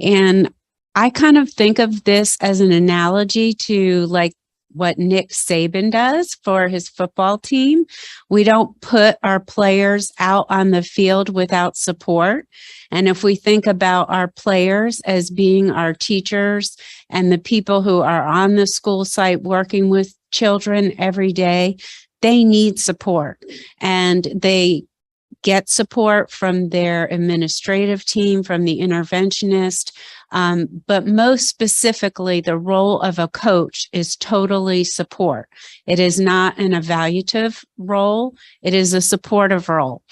And I kind of think of this as an analogy to like what Nick Saban does for his football team. We don't put our players out on the field without support. And if we think about our players as being our teachers and the people who are on the school site working with children every day, they need support, and they get support from their administrative team, from the interventionist. But most specifically, the role of a coach is totally support. It is not an evaluative role. It is a supportive role.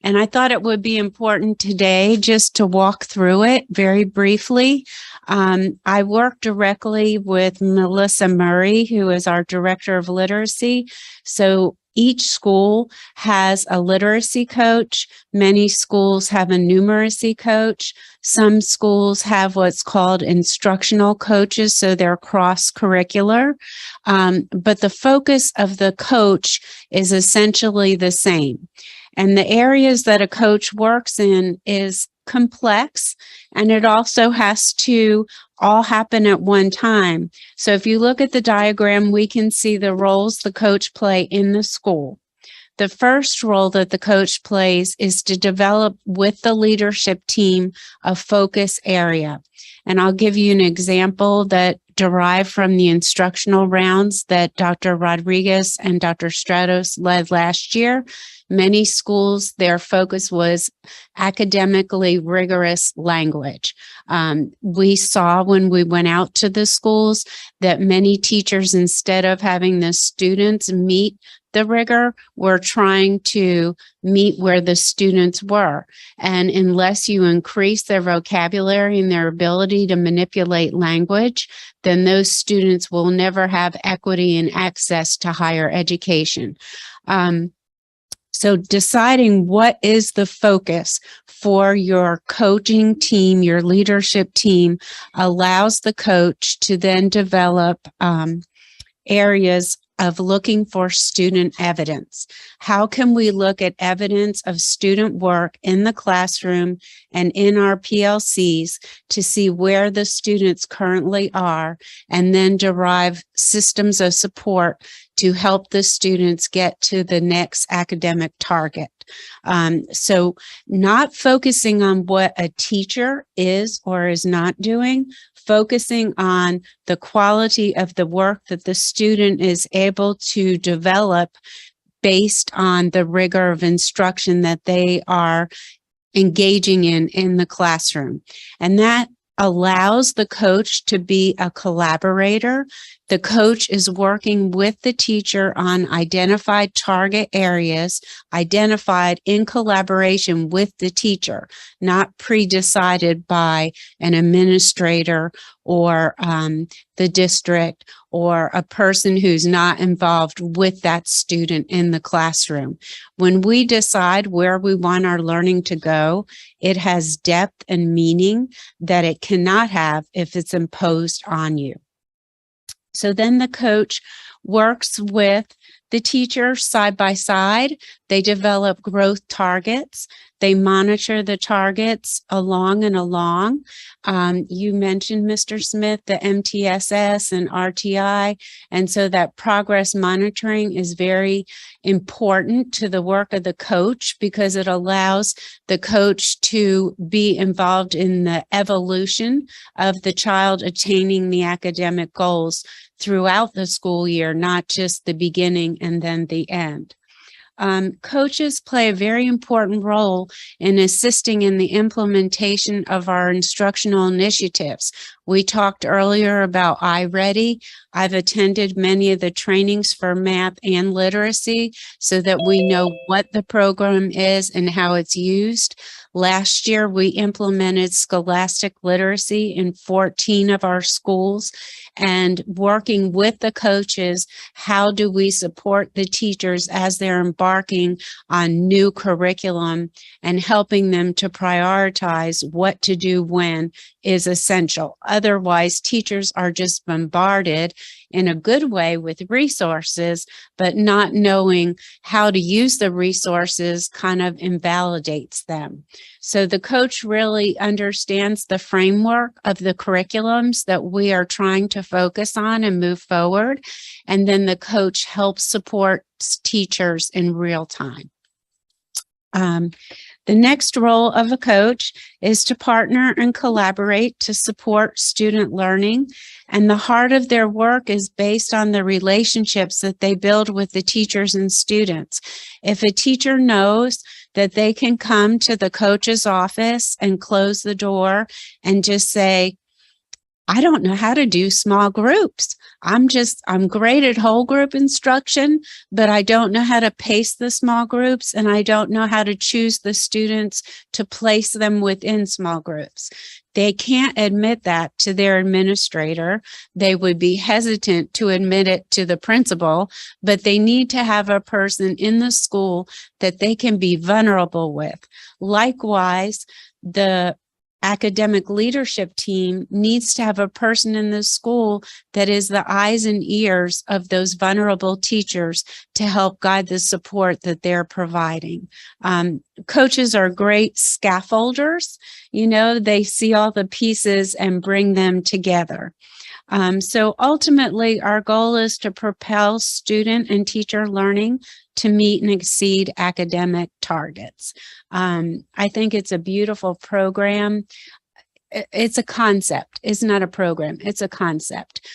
And I thought it would be important today just to walk through it very briefly. I work directly with Melissa Murray, who is our Director of Literacy. So each school has a literacy coach. Many schools have a numeracy coach. Some schools have what's called instructional coaches, so they're cross-curricular. But the focus of the coach is essentially the same. And the areas that a coach works in is complex, and it also has to all happen at one time. So if you look at the diagram, we can see the roles the coach play in the school. The first role that the coach plays is to develop with the leadership team a focus area. And I'll give you an example that derived from the instructional rounds that Dr. Rodriguez and Dr. Stratos led last year. Many schools, their focus was academically rigorous language. We saw when we went out to the schools that many teachers, instead of having the students meet the rigor, were trying to meet where the students were. And unless you increase their vocabulary and their ability to manipulate language, then those students will never have equity and access to higher education. So deciding what is the focus for your coaching team, your leadership team, allows the coach to then develop areas of looking for student evidence. How can we look at evidence of student work in the classroom and in our PLCs to see where the students currently are, and then derive systems of support to help the students get to the next academic target? So not focusing on what a teacher is or is not doing, focusing on the quality of the work that the student is able to develop based on the rigor of instruction that they are engaging in the classroom. And that allows the coach to be a collaborator, The coach is working with the teacher on identified target areas, identified in collaboration with the teacher, not pre-decided by an administrator or the district or a person who's not involved with that student in the classroom. When we decide where we want our learning to go, it has depth and meaning that it cannot have if it's imposed on you. So then the coach works with the teacher side by side. They develop growth targets. They monitor the targets along and along. You mentioned, Mr. Smith, the MTSS and RTI. And so that progress monitoring is very important to the work of the coach because it allows the coach to be involved in the evolution of the child attaining the academic goals throughout the school year, not just the beginning and then the end. Coaches play a very important role in assisting in the implementation of our instructional initiatives. We talked earlier about iReady. I've attended many of the trainings for math and literacy so that we know what the program is and how it's used. Last year, we implemented scholastic literacy in 14 of our schools, and working with the coaches, how do we support the teachers as they're embarking on new curriculum and helping them to prioritize what to do when is essential. Otherwise, teachers are just bombarded in a good way with resources, but not knowing how to use the resources kind of invalidates them. So the coach really understands the framework of the curriculums that we are trying to focus on and move forward. And then the coach helps support teachers in real time. The next role of a coach is to partner and collaborate to support student learning. And the heart of their work is based on the relationships that they build with the teachers and students. If a teacher knows that they can come to the coach's office and close the door and just say, I don't know how to do small groups. I'm great at whole group instruction, but I don't know how to pace the small groups and I don't know how to choose the students to place them within small groups. They can't admit that to their administrator. They would be hesitant to admit it to the principal, but they need to have a person in the school that they can be vulnerable with. Likewise, the academic leadership team needs to have a person in the school that is the eyes and ears of those vulnerable teachers to help guide the support that they're providing. Coaches are great scaffolders. You know, they see all the pieces and bring them together. So ultimately, our goal is to propel student and teacher learning to meet and exceed academic targets. I think it's a beautiful program. It's a concept. It's not a program. It's a concept.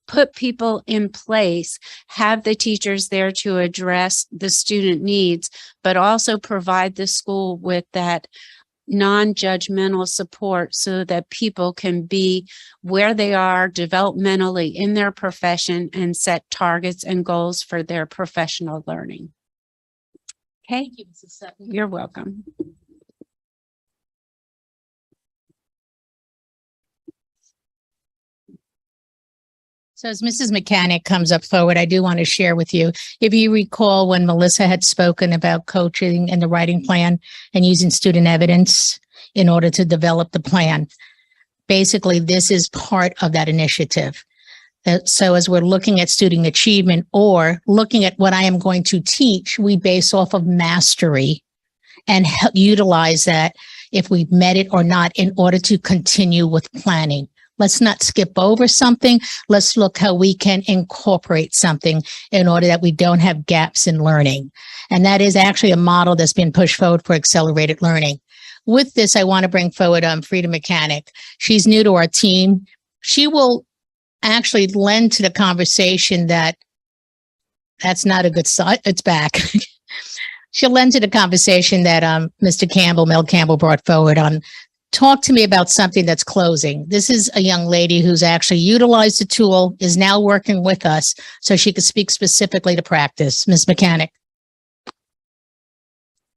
Put people in place, have the teachers there to address the student needs, but also provide the school with that non-judgmental support so that people can be where they are developmentally in their profession and set targets and goals for their professional learning. Okay. Thank you, Mrs. Sutton. You're welcome. So as Mrs. Mechanic comes up forward, I do want to share with you, if you recall when Melissa had spoken about coaching and the writing plan and using student evidence in order to develop the plan. Basically, this is part of that initiative. So as we're looking at student achievement or looking at what I am going to teach, we base off of mastery and utilize that if we've met it or not in order to continue with planning. Let's not skip over something. Let's look how we can incorporate something in order that we don't have gaps in learning. And that is actually a model that's been pushed forward for accelerated learning. With this, I want to bring forward Frida Mechanic. She's new to our team. She will actually lend to the conversation that's not a good side. It's back. She'll lend to the conversation that Mel Campbell brought forward on talk to me about something that's closing. This is a young lady who's actually utilized the tool, is now working with us so she could speak specifically to practice. Ms. Mechanic.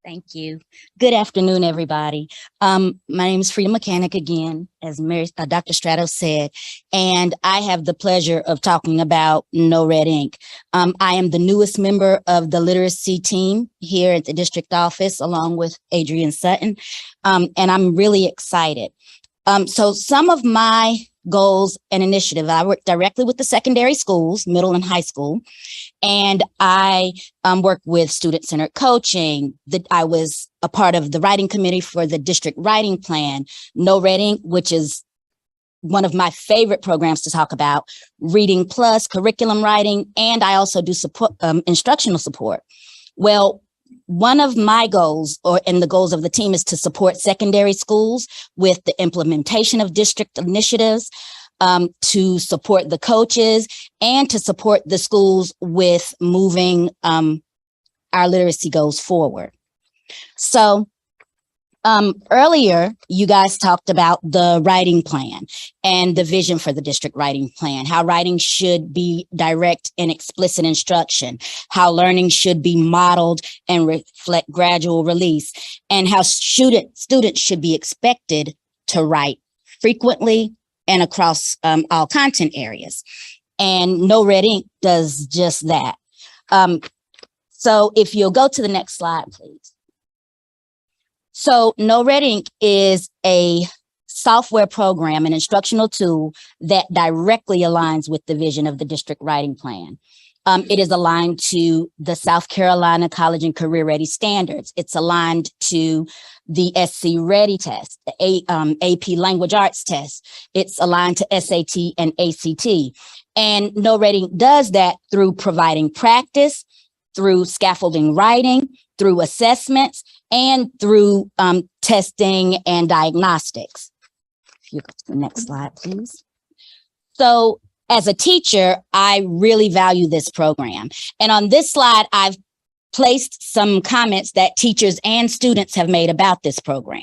Thank you. Good afternoon, everybody. My name is Frida Mechanic again, as Dr. Strato said, and I have the pleasure of talking about No Red Ink. I am the newest member of the literacy team here at the district office, along with Adrian Sutton, and I'm really excited. So some of my goals and initiative, I work directly with the secondary schools, middle and high school, and I work with student-centered coaching. I was a part of the writing committee for the district writing plan, No Red Ink, which is one of my favorite programs to talk about, Reading Plus, curriculum writing, and I also do support, instructional support. Well, one of my goals, and the goals of the team, is to support secondary schools with the implementation of district initiatives, to support the coaches, and to support the schools with moving our literacy goals forward. So earlier, you guys talked about the writing plan and the vision for the district writing plan, how writing should be direct and explicit instruction, how learning should be modeled and reflect gradual release, and how students should be expected to write frequently and across all content areas. And No Red Ink does just that. So if you'll go to the next slide, please. So No Red Ink is a software program, an instructional tool that directly aligns with the vision of the district writing plan. It is aligned to the South Carolina College and Career Ready standards. It's aligned to the SC Ready test, the AP Language Arts test. It's aligned to SAT and ACT. And No Red Ink does that through providing practice, through scaffolding writing, through assessments, and through testing and diagnostics. If you go to the next slide, please. So as a teacher, I really value this program. And on this slide, I've placed some comments that teachers and students have made about this program.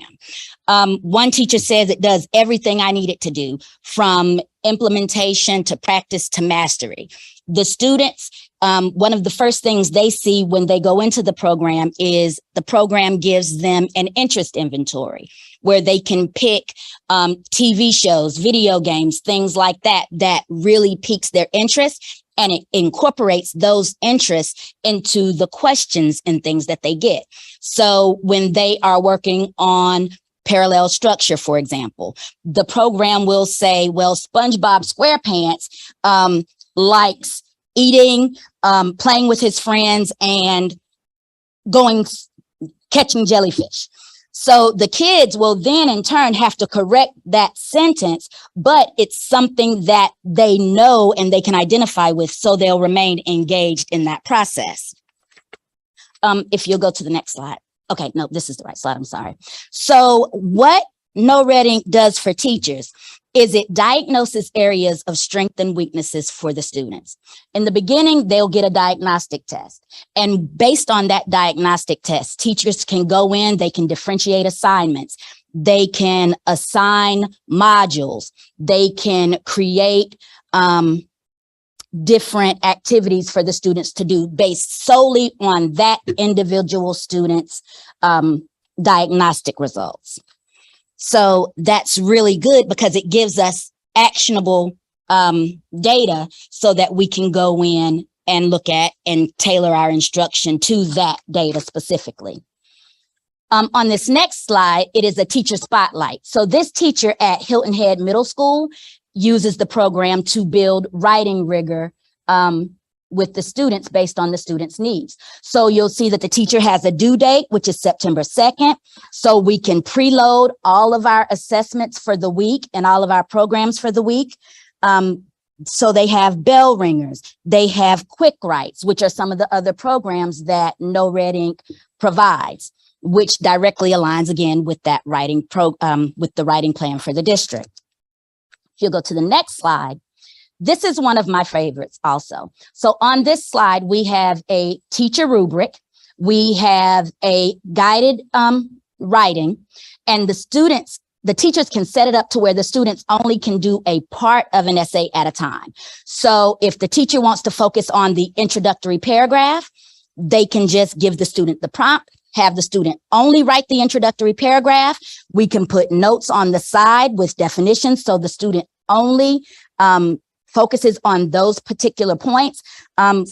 One teacher says it does everything I need it to do, from implementation to practice to mastery. The students, one of the first things they see when they go into the program is the program gives them an interest inventory where they can pick TV shows, video games, things like that, that really piques their interest, and it incorporates those interests into the questions and things that they get. So when they are working on parallel structure, for example, the program will say, well, SpongeBob SquarePants likes eating, playing with his friends, and catching jellyfish. So the kids will then in turn have to correct that sentence, but it's something that they know and they can identify with, so they'll remain engaged in that process. If you'll go to the next slide. Okay, no, this is the right slide, I'm sorry. So what No Red Ink does for teachers is it diagnoses areas of strength and weaknesses for the students. In the beginning, they'll get a diagnostic test. And based on that diagnostic test, teachers can go in, they can differentiate assignments, they can assign modules, they can create different activities for the students to do based solely on that individual student's diagnostic results. So that's really good because it gives us actionable data so that we can go in and look at and tailor our instruction to that data specifically. On this next slide, it is a teacher spotlight. So this teacher at Hilton Head Middle School uses the program to build writing rigor with the students based on the students' needs. So you'll see that the teacher has a due date, which is September 2nd. So we can preload all of our assessments for the week and all of our programs for the week. So they have bell ringers, they have quick writes, which are some of the other programs that No Red Ink provides, which directly aligns again with that writing with the writing plan for the district. If you go to the next slide, this is one of my favorites also. So on this slide, we have a teacher rubric, we have a guided writing, and the students the teachers can set it up to where the students only can do a part of an essay at a time. So if the teacher wants to focus on the introductory paragraph, they can just give the student the prompt, have the student only write the introductory paragraph. We can put notes on the side with definitions so the student only focuses on those particular points.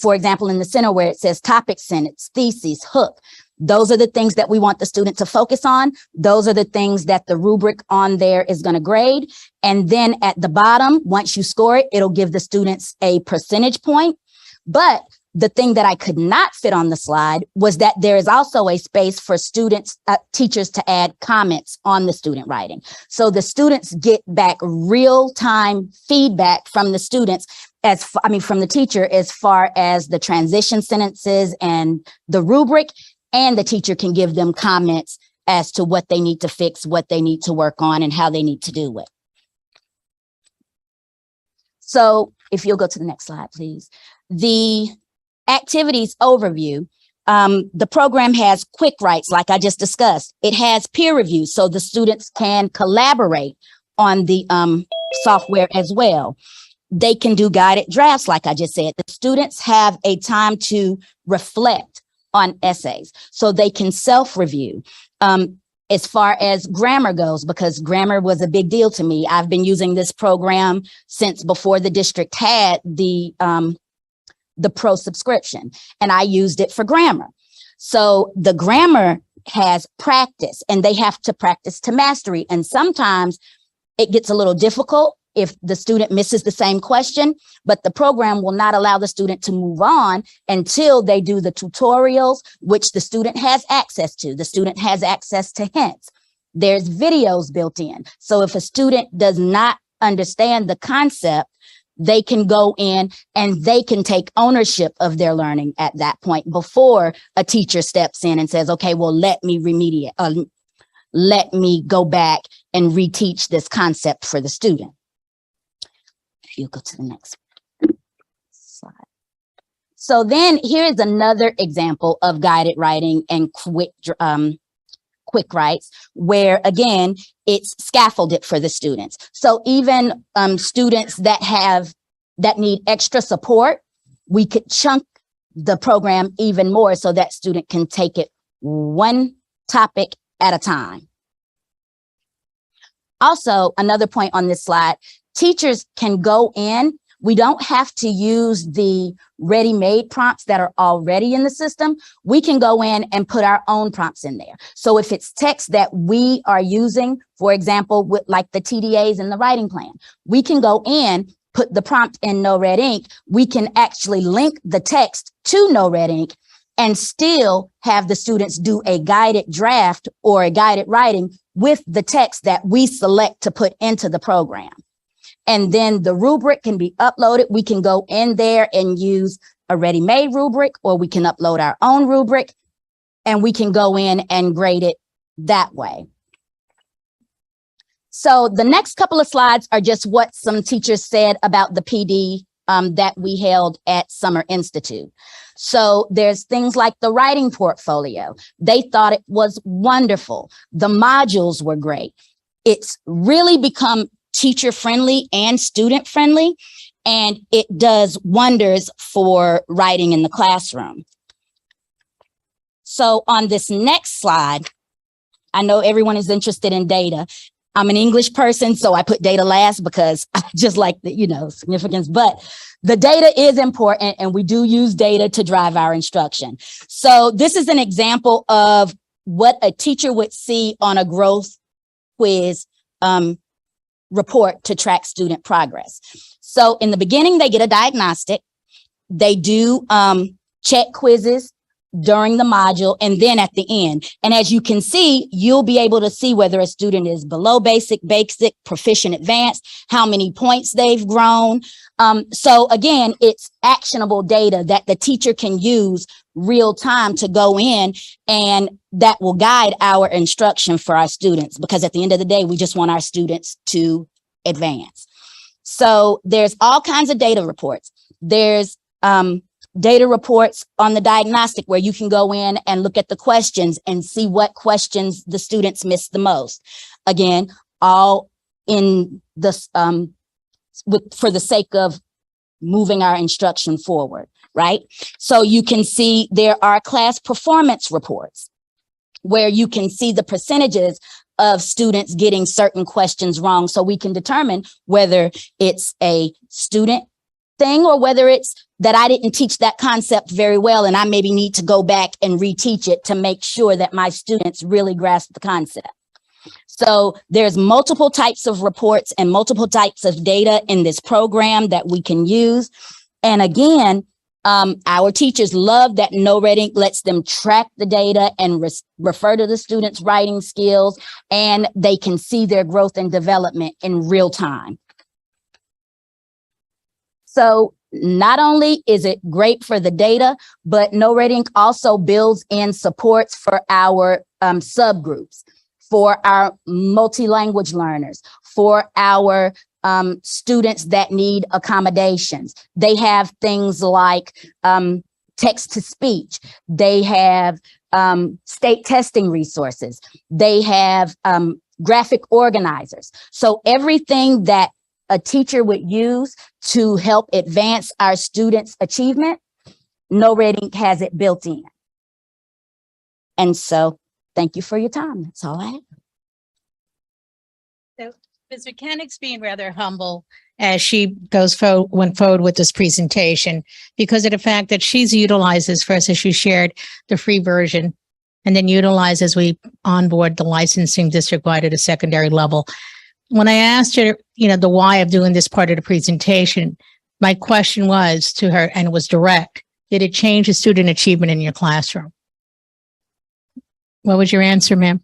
For example, in the center where it says topic sentence, thesis, hook, those are the things that we want the student to focus on. Those are the things that the rubric on there is going to grade. And then at the bottom, once you score it, it'll give the students a percentage point. But the thing that I could not fit on the slide was that there is also a space for students, teachers to add comments on the student writing. So the students get back real-time feedback from the students from the teacher as far as the transition sentences and the rubric, and the teacher can give them comments as to what they need to fix, what they need to work on, and how they need to do it. So if you'll go to the next slide, please. The activities overview. The program has quick writes, like I just discussed. It has peer review, so the students can collaborate on the software as well. They can do guided drafts, like I just said. The students have a time to reflect on essays, so they can self-review. As far as grammar goes, because grammar was a big deal to me. I've been using this program since before the district had the pro subscription, and I used it for grammar. So the grammar has practice, and they have to practice to mastery. And sometimes it gets a little difficult if the student misses the same question, but the program will not allow the student to move on until they do the tutorials, which the student has access to. The student has access to hints. There's videos built in. So if a student does not understand the concept, they can go in and they can take ownership of their learning at that point before a teacher steps in and says, okay, well, let me remediate, let me go back and reteach this concept for the student. If you go to the next slide. So then here is another example of guided writing and quick writes, where again, it's scaffolded for the students. So even students that need extra support, we could chunk the program even more so that student can take it one topic at a time. Also, another point on this slide, teachers can go in. We don't have to use the ready-made prompts that are already in the system. We can go in and put our own prompts in there. So if it's text that we are using, for example, with like the TDAs and the writing plan, we can go in, put the prompt in No Red Ink. We can actually link the text to No Red Ink and still have the students do a guided draft or a guided writing with the text that we select to put into the program. And then the rubric can be uploaded. We can go in there and use a ready-made rubric, or we can upload our own rubric, and we can go in and grade it that way. So the next couple of slides are just what some teachers said about the PD that we held at Summer Institute. So there's things like the writing portfolio. They thought it was wonderful. The modules were great. It's really become teacher friendly and student friendly, and it does wonders for writing in the classroom. So on this next slide, I know everyone is interested in data. I'm an English person, so I put data last because I just like the, significance, but the data is important and we do use data to drive our instruction. So this is an example of what a teacher would see on a growth quiz report to track student progress. So in the beginning, they get a diagnostic. They do check quizzes during the module and then at the end. And as you can see, you'll be able to see whether a student is below basic, proficient, advanced, how many points they've grown. So again, it's actionable data that the teacher can use real time to go in, and that will guide our instruction for our students, because at the end of the day, we just want our students to advance. So there's all kinds of data reports. There's data reports on the diagnostic where you can go in and look at the questions and see what questions the students missed the most. Again, all in this, for the sake of moving our instruction forward, right? So you can see there are class performance reports where you can see the percentages of students getting certain questions wrong. So we can determine whether it's a student thing or whether it's that I didn't teach that concept very well and I maybe need to go back and reteach it to make sure that my students really grasp the concept. So there's multiple types of reports and multiple types of data in this program that we can use. And again, our teachers love that No Red Ink lets them track the data and refer to the students' writing skills, and they can see their growth and development in real time. So not only is it great for the data, but No Red Ink also builds in supports for our subgroups, for our multi-language learners, for our students that need accommodations. They have things like text to speech. They have state testing resources. They have graphic organizers. So everything that a teacher would use to help advance our students' achievement, No Red Ink has it built in. And so thank you for your time. That's all I have. So Ms. Mechanic's being rather humble as she went forward with this presentation because of the fact that she's utilizes first, as she shared, the free version, and then utilize as we onboard the licensing district-wide at a secondary level. When I asked her, the why of doing this part of the presentation, my question was to her, and it was direct, did it change the student achievement in your classroom? What was your answer, ma'am?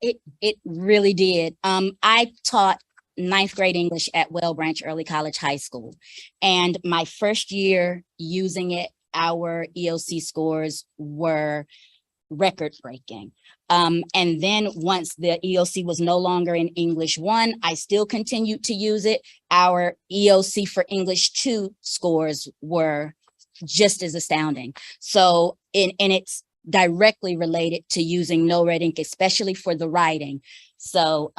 It really did. I taught 9th grade English at Well Branch Early College High School. And my first year using it, our EOC scores were record breaking. And then once the EOC was no longer in English 1, I still continued to use it. Our EOC for English 2 scores were just as astounding. So, and it's directly related to using No Red Ink, especially for the writing. So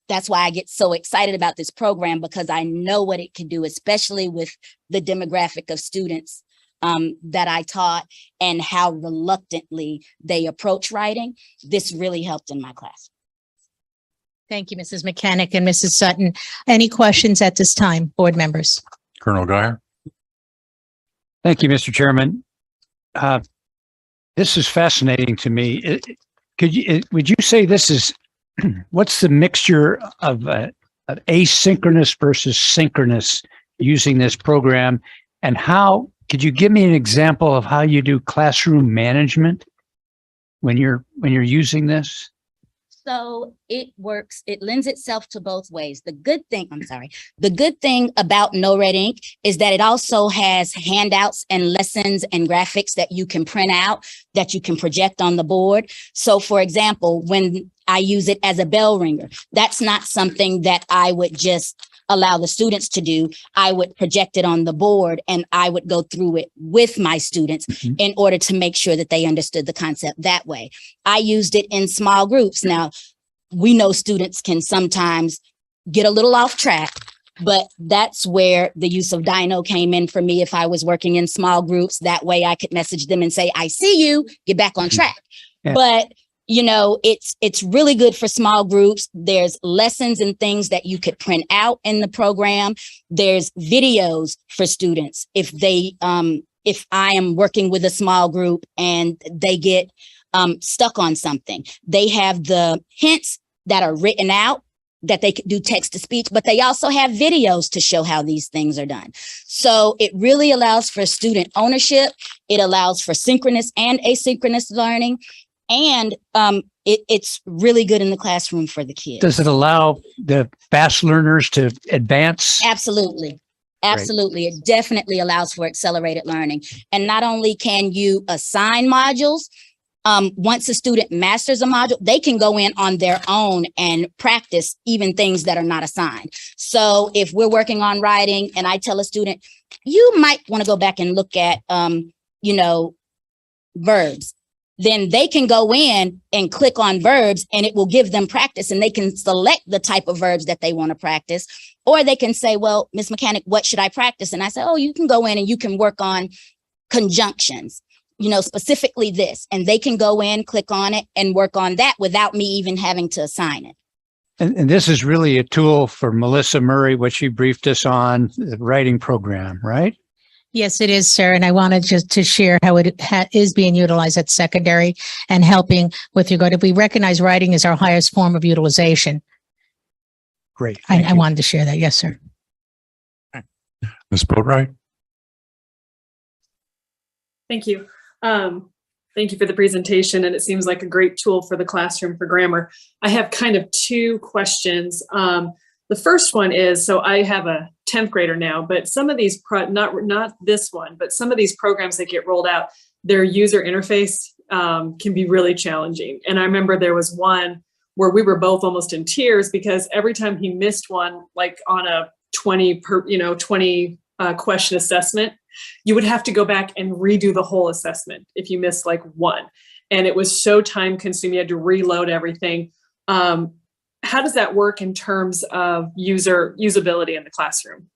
that's why I get so excited about this program, because I know what it can do, especially with the demographic of students that I taught and how reluctantly they approach writing. This really helped in my class. Thank you, Mrs. Mechanic and Mrs. Sutton. Any questions at this time, board members? Colonel Guyer. Thank you, Mr. Chairman. This is fascinating to me. Would you say this is, what's the mixture of asynchronous versus synchronous using this program? And how, could you give me an example of how you do classroom management when you're using this? So it works, it lends itself to both ways. The good thing about No Red Ink is that it also has handouts and lessons and graphics that you can print out, that you can project on the board. So for example, when I use it as a bell ringer, that's not something that I would just allow the students to do. I would project it on the board and I would go through it with my students in order to make sure that they understood the concept that way. I used it in small groups. Now, we know students can sometimes get a little off track, but that's where the use of Dino came in for me. If I was working in small groups, that way I could message them and say, I see you, get back on track. Yeah. But you know, it's really good for small groups. There's lessons and things that you could print out in the program. There's videos for students. If they, if I am working with a small group and they get stuck on something, they have the hints that are written out that they could do text to speech, but they also have videos to show how these things are done. So it really allows for student ownership. It allows for synchronous and asynchronous learning. And it's really good in the classroom for the kids. Does it allow the fast learners to advance? Absolutely. Absolutely. Great. It definitely allows for accelerated learning. And not only can you assign modules, once a student masters a module, they can go in on their own and practice even things that are not assigned. So if we're working on writing and I tell a student, you might want to go back and look at, you know, verbs. then they can go in and click on verbs and it will give them practice and they can select the type of verbs that they want to practice. Or they can say, well, Miss Mechanic, what should I practice? And I say, oh, you can go in and you can work on conjunctions, you know, specifically this, and they can go in, click on it and work on that without me even having to assign it. And this is really a tool for Melissa Murray, what she briefed us on, the writing program, right? Yes, it is, sir. And I wanted just to share how it is being utilized at secondary and helping with regard to, we recognize writing is our highest form of utilization. Great. I wanted to share that. Yes, sir. Ms. Boatright? Thank you. Thank you for the presentation, and it seems like a great tool for the classroom for grammar. I have kind of two questions. The first one is, so I have a 10th grader now, but some of these, not this one, but some of these programs that get rolled out, their user interface can be really challenging. And I remember there was one where we were both almost in tears because every time he missed one, like on a 20 question assessment, you would have to go back and redo the whole assessment if you missed like one. And it was so time consuming, you had to reload everything. How does that work in terms of usability in the classroom?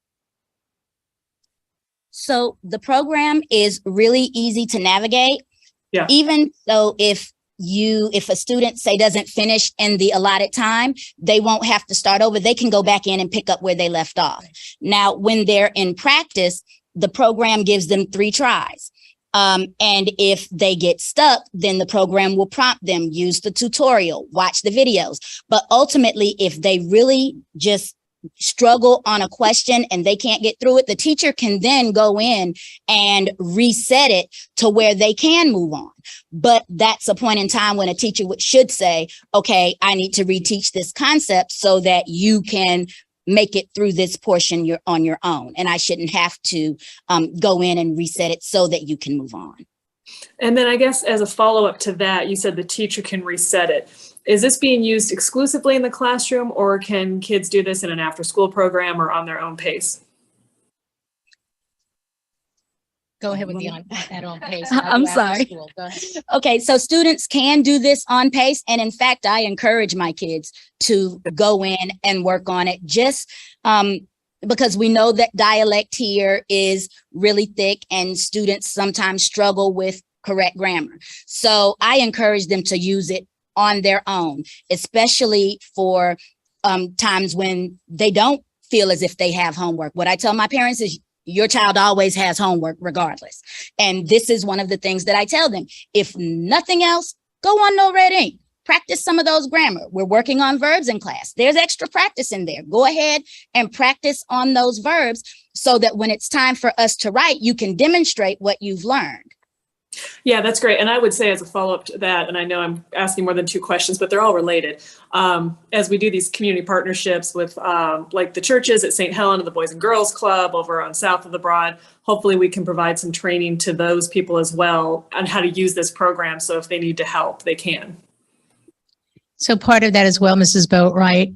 So the program is really easy to navigate. Yeah. Even though if a student say doesn't finish in the allotted time, they won't have to start over. They can go back in and pick up where they left off. Now, when they're in practice, the program gives them 3 tries. And if they get stuck, then the program will prompt them, use the tutorial, watch the videos. But ultimately, if they really just struggle on a question and they can't get through it, the teacher can then go in and reset it to where they can move on. But that's a point in time when a teacher should say, okay, I need to reteach this concept so that you can make it through this portion you're on your own. And I shouldn't have to go in and reset it so that you can move on. And then I guess as a follow-up to that, you said the teacher can reset it. Is this being used exclusively in the classroom, or can kids do this in an after-school program or on their own pace? Go ahead with the on pace. I'm sorry. Okay, so students can do this on pace. And in fact, I encourage my kids to go in and work on it just because we know that dialect here is really thick and students sometimes struggle with correct grammar. So I encourage them to use it on their own, especially for times when they don't feel as if they have homework. What I tell my parents is, your child always has homework regardless. And this is one of the things that I tell them. If nothing else, go on No Red Ink. Practice some of those grammar. We're working on verbs in class. There's extra practice in there. Go ahead and practice on those verbs so that when it's time for us to write, you can demonstrate what you've learned. Yeah, that's great. And I would say as a follow-up to that, and I know I'm asking more than 2 questions, but they're all related. As we do these community partnerships with like the churches at St. Helena, the Boys and Girls Club over on South of the Broad, hopefully we can provide some training to those people as well on how to use this program. So if they need to help, they can. So part of that as well, Mrs. Boatright,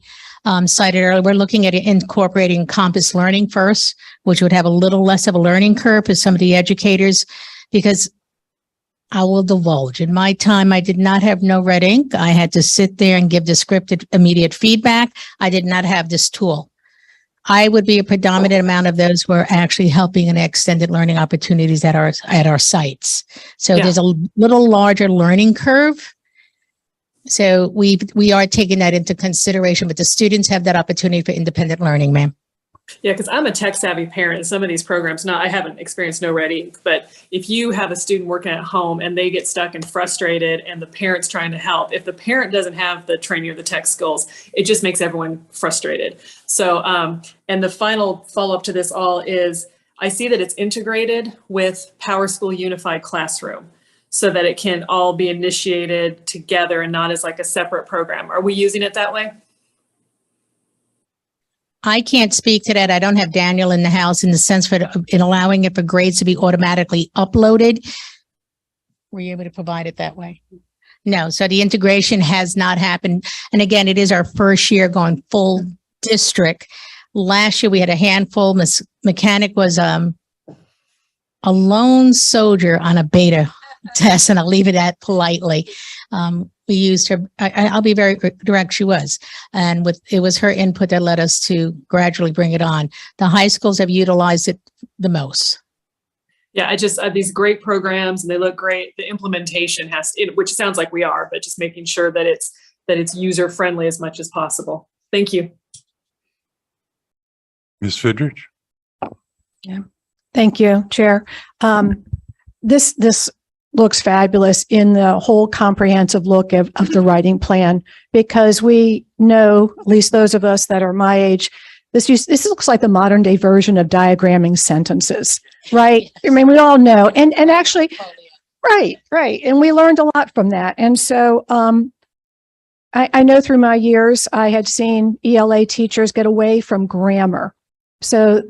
cited earlier, we're looking at incorporating Compass Learning first, which would have a little less of a learning curve for some of the educators, because I will divulge. In my time, I did not have No Red Ink. I had to sit there and give the scripted immediate feedback. I did not have this tool. I would be a predominant amount of those who are actually helping in extended learning opportunities at our sites. So there's a little larger learning curve. So we are taking that into consideration, but the students have that opportunity for independent learning, ma'am. Yeah, because I'm a tech savvy parent. Some of these programs, I haven't experienced No Red Ink, but if you have a student working at home and they get stuck and frustrated and the parent's trying to help, if the parent doesn't have the training or the tech skills, it just makes everyone frustrated. So, and the final follow-up to this all is, I see that it's integrated with PowerSchool Unified Classroom so that it can all be initiated together and not as like a separate program. Are we using it that way? I can't speak to that. I don't have Daniel in the house in the sense for in allowing it for grades to be automatically uploaded. Were you able to provide it that way? No. So the integration has not happened. And again, it is our first year going full district. Last year we had a handful. Miss Mechanic was a lone soldier on a beta test, and I'll leave it at politely. We used her, I'll be very direct, she was. And it was her input that led us to gradually bring it on. The high schools have utilized it the most. Yeah, I just these great programs and they look great. The implementation which sounds like we are, but just making sure that it's user friendly as much as possible. Thank you. Ms. Fidrich? Yeah. Thank you, Chair. This looks fabulous in the whole comprehensive look of the writing plan, because we know, at least those of us that are my age, this looks like the modern day version of diagramming sentences, right? I mean, we all know, and actually, right. And we learned a lot from that. And so, I know through my years, I had seen ELA teachers get away from grammar. So,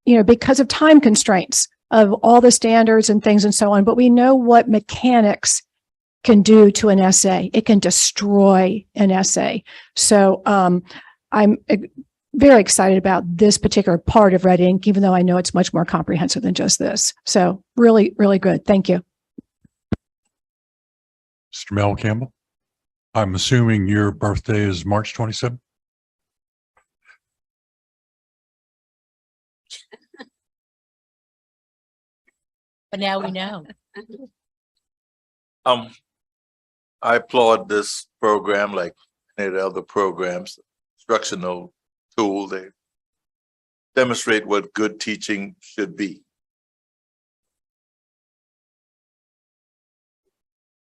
because of time constraints of all the standards and things and so on, but we know what mechanics can do to an essay. It can destroy an essay. So, I'm very excited about this particular part of Red Ink, even though I know it's much more comprehensive than just this. So really, really good. Thank you. Mr. Mel Campbell? I'm assuming your birthday is March 27th? But now we know. I applaud this program like any of the other programs, instructional tool. They demonstrate what good teaching should be.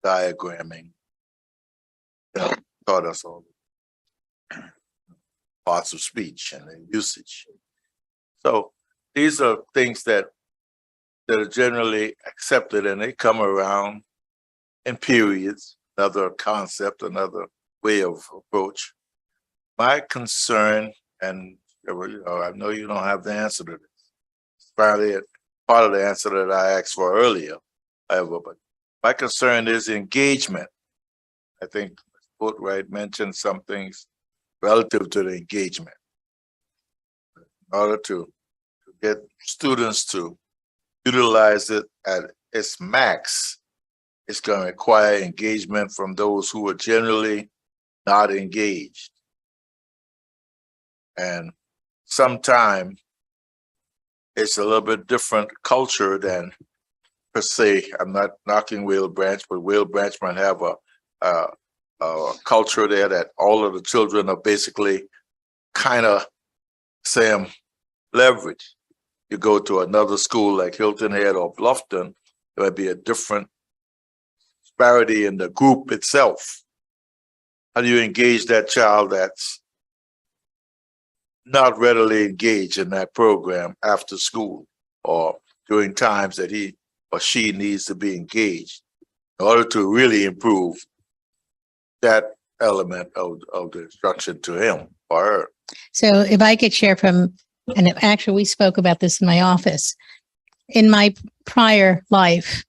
Diagramming, taught us all parts of speech and their usage. So these are things that are generally accepted, and they come around in periods, another concept, another way of approach. My concern, and I know you don't have the answer to this, it's probably part of the answer that I asked for earlier, however, but my concern is engagement. I think Ms. Boatwright mentioned some things relative to the engagement. In order to get students to utilize it at its max, it's going to require engagement from those who are generally not engaged. And sometimes it's a little bit different culture than per se. I'm not knocking Whale Branch, but Whale Branch might have a culture there that all of the children are basically kind of same leverage. You go to another school like Hilton Head or Bluffton, there might be a different disparity in the group itself. How do you engage that child that's not readily engaged in that program after school or during times that he or she needs to be engaged in order to really improve that element of the instruction to him or her? So if I could share from, and actually we spoke about this in my office. In my prior life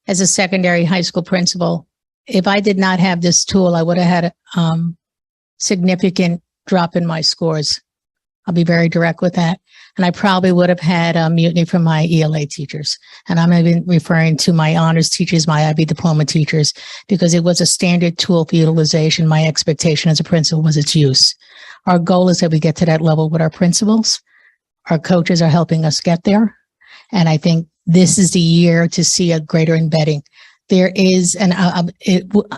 as a secondary high school principal, if I did not have this tool, I would have had a significant drop in my scores. I'll be very direct with that. And I probably would have had a mutiny from my ELA teachers. And I'm even referring to my honors teachers, my IB diploma teachers, because it was a standard tool for utilization. My expectation as a principal was its use. Our goal is that we get to that level with our principals. Our coaches are helping us get there. And I think this is the year to see a greater embedding. There is, and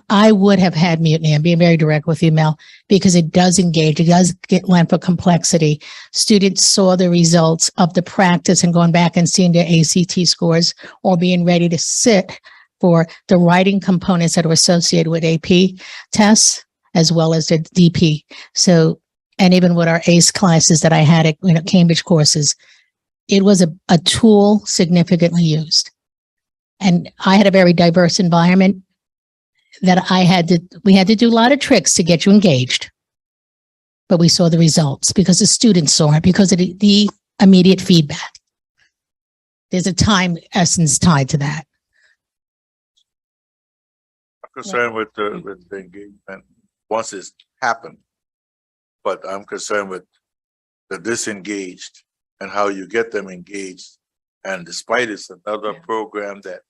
I would have had mutiny. I'm being very direct with you, Mel, because it does engage. It does lend for complexity. Students saw the results of the practice and going back and seeing their ACT scores or being ready to sit for the writing components that are associated with AP tests as well as the DP. So, and even with our ACE classes that I had at Cambridge courses, it was a tool significantly used. And I had a very diverse environment that we had to do a lot of tricks to get you engaged. But we saw the results because the students saw it, because of the immediate feedback. There's a time essence tied to that. I'm concerned with the engagement once it's happened, but I'm concerned with the disengaged and how you get them engaged. And despite it's another program that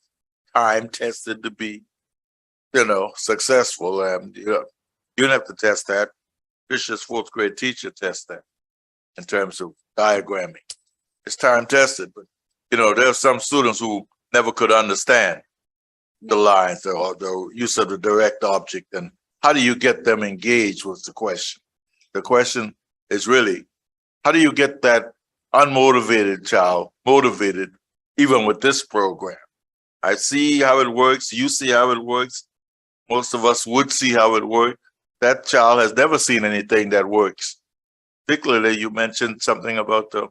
time tested to be, successful. And you don't have to test that. Fisher's fourth grade teacher tests that in terms of diagramming. It's time tested, but there are some students who never could understand the lines or the use of the direct object. And how do you get them engaged was the question. The question is really, how do you get that unmotivated child motivated even with this program? I see how it works. You see how it works. Most of us would see how it works. That child has never seen anything that works. Particularly, you mentioned something about the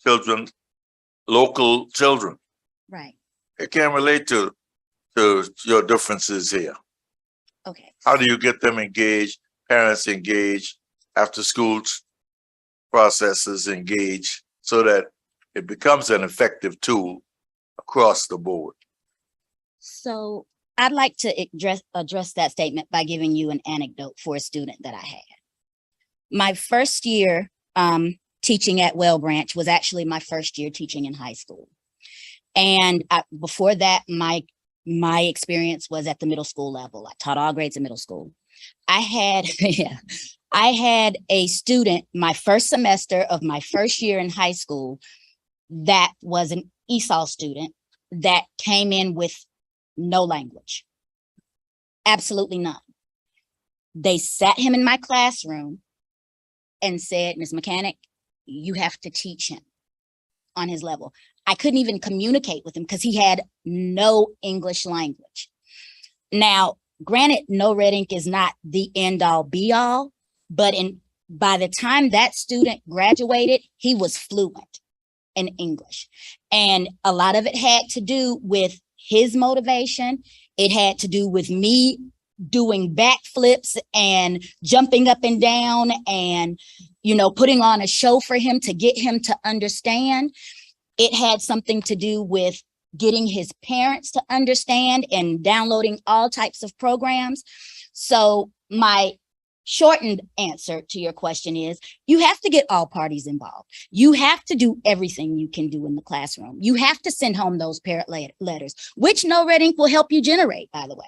children, local children. Right. They can't relate to your differences here. Okay. How do you get them engaged, parents engaged, after school processes engaged, so that it becomes an effective tool across the board? So I'd like to address that statement by giving you an anecdote for a student that I had. My first year teaching at Well Branch was actually my first year teaching in high school. And before that, my experience was at the middle school level. I taught all grades in middle school. I had a student my first semester of my first year in high school that was an ESOL student that came in with no language. Absolutely none. They sat him in my classroom and said, Ms. Mechanic, you have to teach him on his level. I couldn't even communicate with him because he had no English language. Now, granted, no red ink is not the end all be all, but by the time that student graduated, he was fluent in English. And a lot of it had to do with his motivation. It had to do with me doing backflips and jumping up and down and, putting on a show for him to get him to understand. It had something to do with getting his parents to understand and downloading all types of programs. So my shortened answer to your question is, you have to get all parties involved. You have to do everything you can do in the classroom. You have to send home those parent letters, which No Red Ink will help you generate, by the way.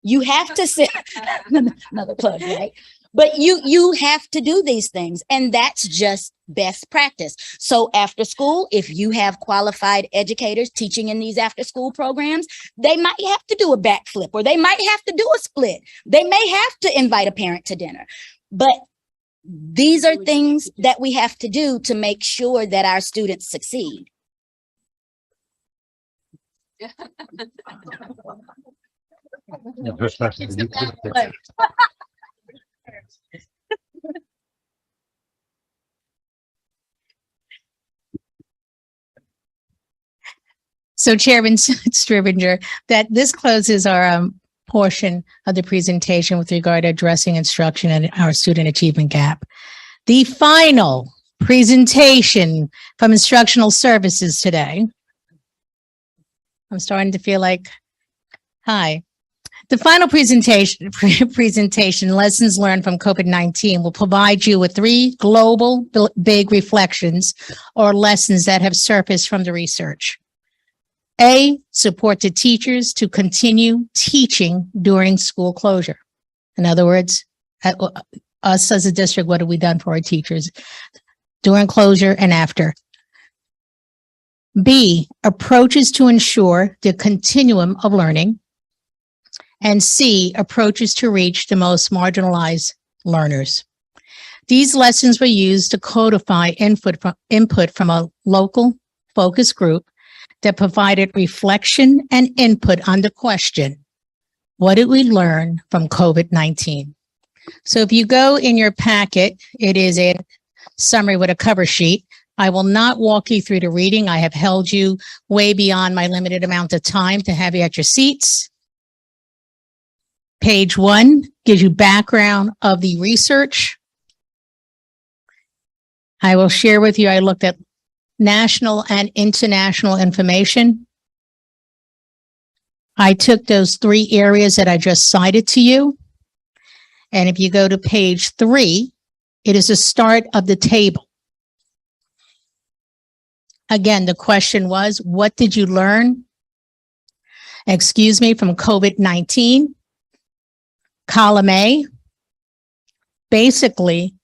You have to send another plug, right? But you have to do these things, and that's just best practice. So after school, if you have qualified educators teaching in these after school programs, they might have to do a backflip, or they might have to do a split. They may have to invite a parent to dinner. But these are things that we have to do to make sure that our students succeed. So Chairman Stribinger, that this closes our portion of the presentation with regard to addressing instruction and our student achievement gap. The final presentation from instructional services today. I'm starting to feel like, hi. The final presentation, Lessons Learned from COVID-19, will provide you with 3 global big reflections or lessons that have surfaced from the research. A, support the teachers to continue teaching during school closure. In other words, us as a district, what have we done for our teachers during closure and after? B, approaches to ensure the continuum of learning. And C, approaches to reach the most marginalized learners. These lessons were used to codify input from a local focus group that provided reflection and input on the question, what did we learn from COVID-19? So if you go in your packet, it is a summary with a cover sheet. I will not walk you through the reading. I have held you way beyond my limited amount of time to have you at your seats. Page 1 gives you background of the research. I will share with you, I looked at national and international information. I took those 3 areas that I just cited to you. And if you go to page 3, it is a start of the table. Again, the question was, what did you learn? from COVID-19. Column A basically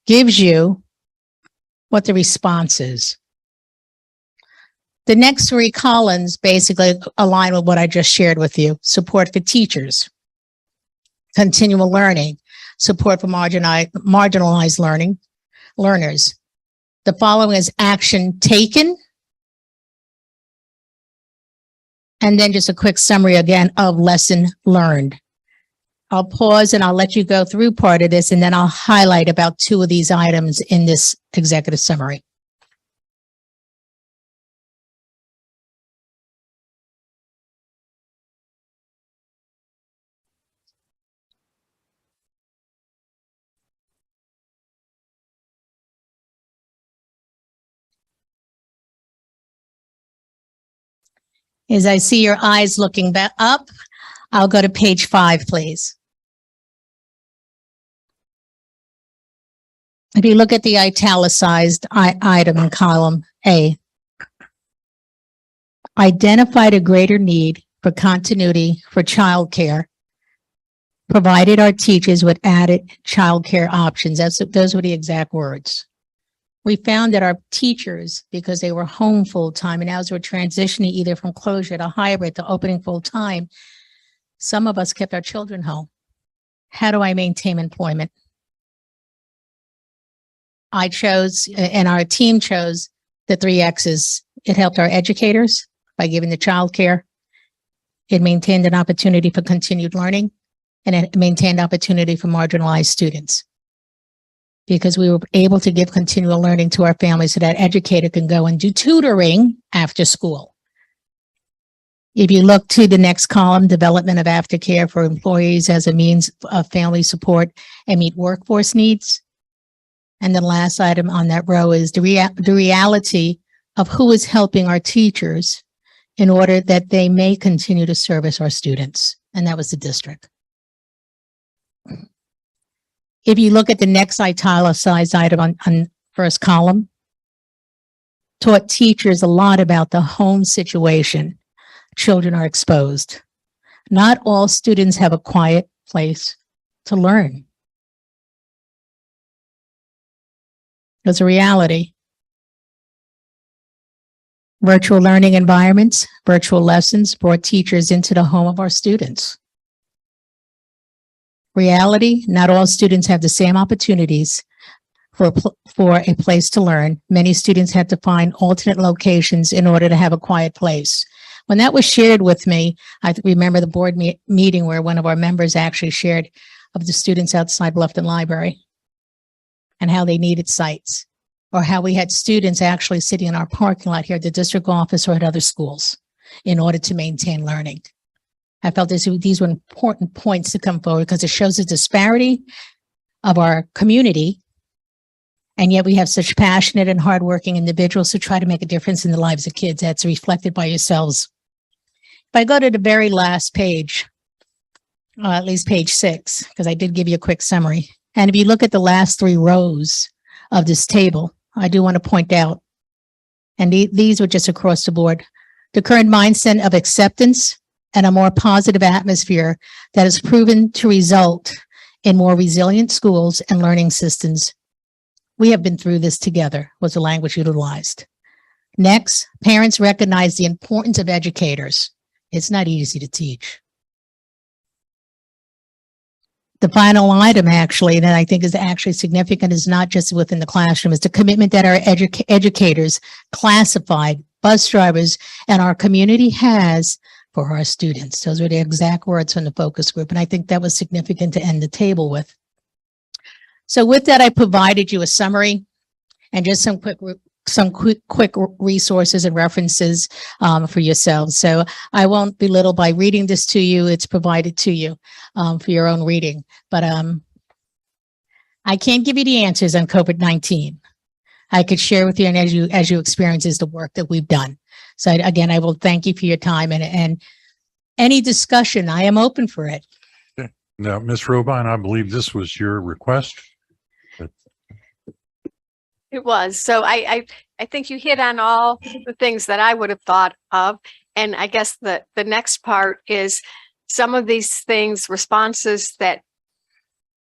gives you what the response is. The next three columns basically align with what I just shared with you. Support for teachers, continual learning, support for marginalized learners. The following is action taken. And then just a quick summary again of lesson learned. I'll pause and I'll let you go through part of this, and then I'll highlight about two of these items in this executive summary. As I see your eyes looking back up, I'll go to page 5, please. If you look at the italicized item in column A, identified a greater need for continuity for childcare, provided our teachers with added childcare options. Those were the exact words. We found that our teachers, because they were home full-time, and as we're transitioning either from closure to hybrid to opening full-time, some of us kept our children home. How do I maintain employment? I chose, and our team chose, the 3 X's. It helped our educators by giving the childcare. It maintained an opportunity for continued learning, and it maintained opportunity for marginalized students, because we were able to give continual learning to our families so that educator can go and do tutoring after school. If you look to the next column, development of aftercare for employees as a means of family support and meet workforce needs. And the last item on that row is the reality of who is helping our teachers in order that they may continue to service our students. And that was the district. If you look at the next italicized item on first column, taught teachers a lot about the home situation. Children are exposed. Not all students have a quiet place to learn. There's a reality. Virtual learning environments, virtual lessons brought teachers into the home of our students. Reality, not all students have the same opportunities for a place to learn. Many students had to find alternate locations in order to have a quiet place. When that was shared with me, I remember the board meeting where one of our members actually shared of the students outside Bluffton Library and how they needed sites, or how we had students actually sitting in our parking lot here at the district office or at other schools in order to maintain learning. I felt these were important points to come forward because it shows the disparity of our community. And yet we have such passionate and hardworking individuals who try to make a difference in the lives of kids. That's reflected by yourselves. If I go to the very last page, at least page 6, because I did give you a quick summary. And if you look at the last 3 rows of this table, I do want to point out, and these were just across the board, the current mindset of acceptance and a more positive atmosphere that has proven to result in more resilient schools and learning systems. We have been through this together, was the language utilized. Next, parents recognize the importance of educators. It's not easy to teach. The final item actually that I think is actually significant is not just within the classroom, it's the commitment that our educators, classified, bus drivers, and our community has for our students. Those were the exact words from the focus group. And I think that was significant to end the table with. So with that, I provided you a summary and just some quick resources and references for yourselves. So I won't belittle by reading this to you. It's provided to you for your own reading. But I can't give you the answers on COVID-19. I could share with you, and as you experience, is the work that we've done. So again, I will thank you for your time and any discussion. I am open for it. Okay. Now, Ms. Robine, I believe this was your request. It was. So I think you hit on all the things that I would have thought of. And I guess the next part is some of these things, responses that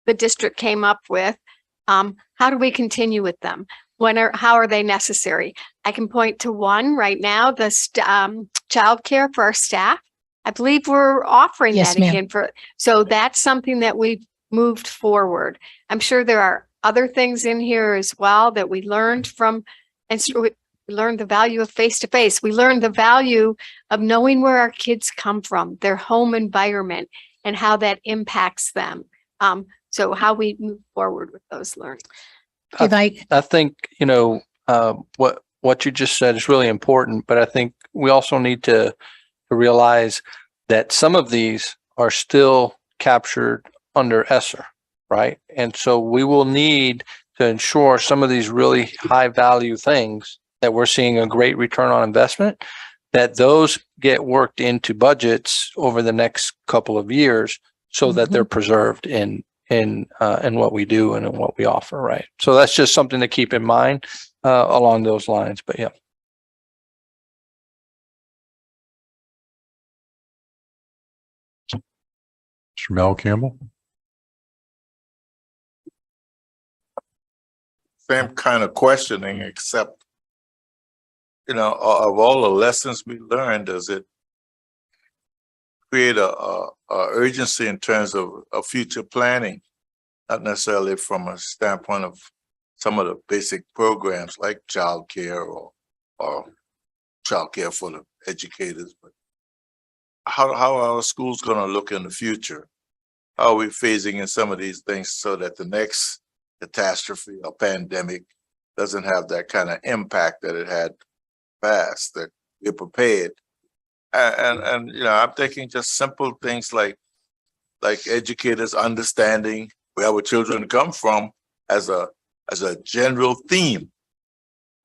the district came up with. How do we continue with them? How are they necessary? I can point to one right now, the childcare for our staff. I believe we're offering Yes, that ma'am. again so that's something that we've moved forward. I'm sure there are other things in here as well that we learned from, and so we learned the value of face-to-face. We learned the value of knowing where our kids come from, their home environment, and how that impacts them. So how we move forward with those learnings. If I, I think, what you just said is really important, but I think we also need to realize that some of these are still captured under ESSER, right? And so we will need to ensure some of these really high value things that we're seeing a great return on investment, that those get worked into budgets over the next couple of years so that they're preserved in what we do and in what we offer, right? So that's just something to keep in mind along those lines, but yeah. Mr. Mel Campbell? Same kind of questioning, except, of all the lessons we learned, does it create a urgency in terms of future planning? Not necessarily from a standpoint of some of the basic programs like childcare or childcare for the educators, but how are our schools going to look in the future? How are we phasing in some of these things so that the next catastrophe or pandemic doesn't have that kind of impact that it had past, that we're prepared? And I'm thinking just simple things like educators understanding where our children come from as a general theme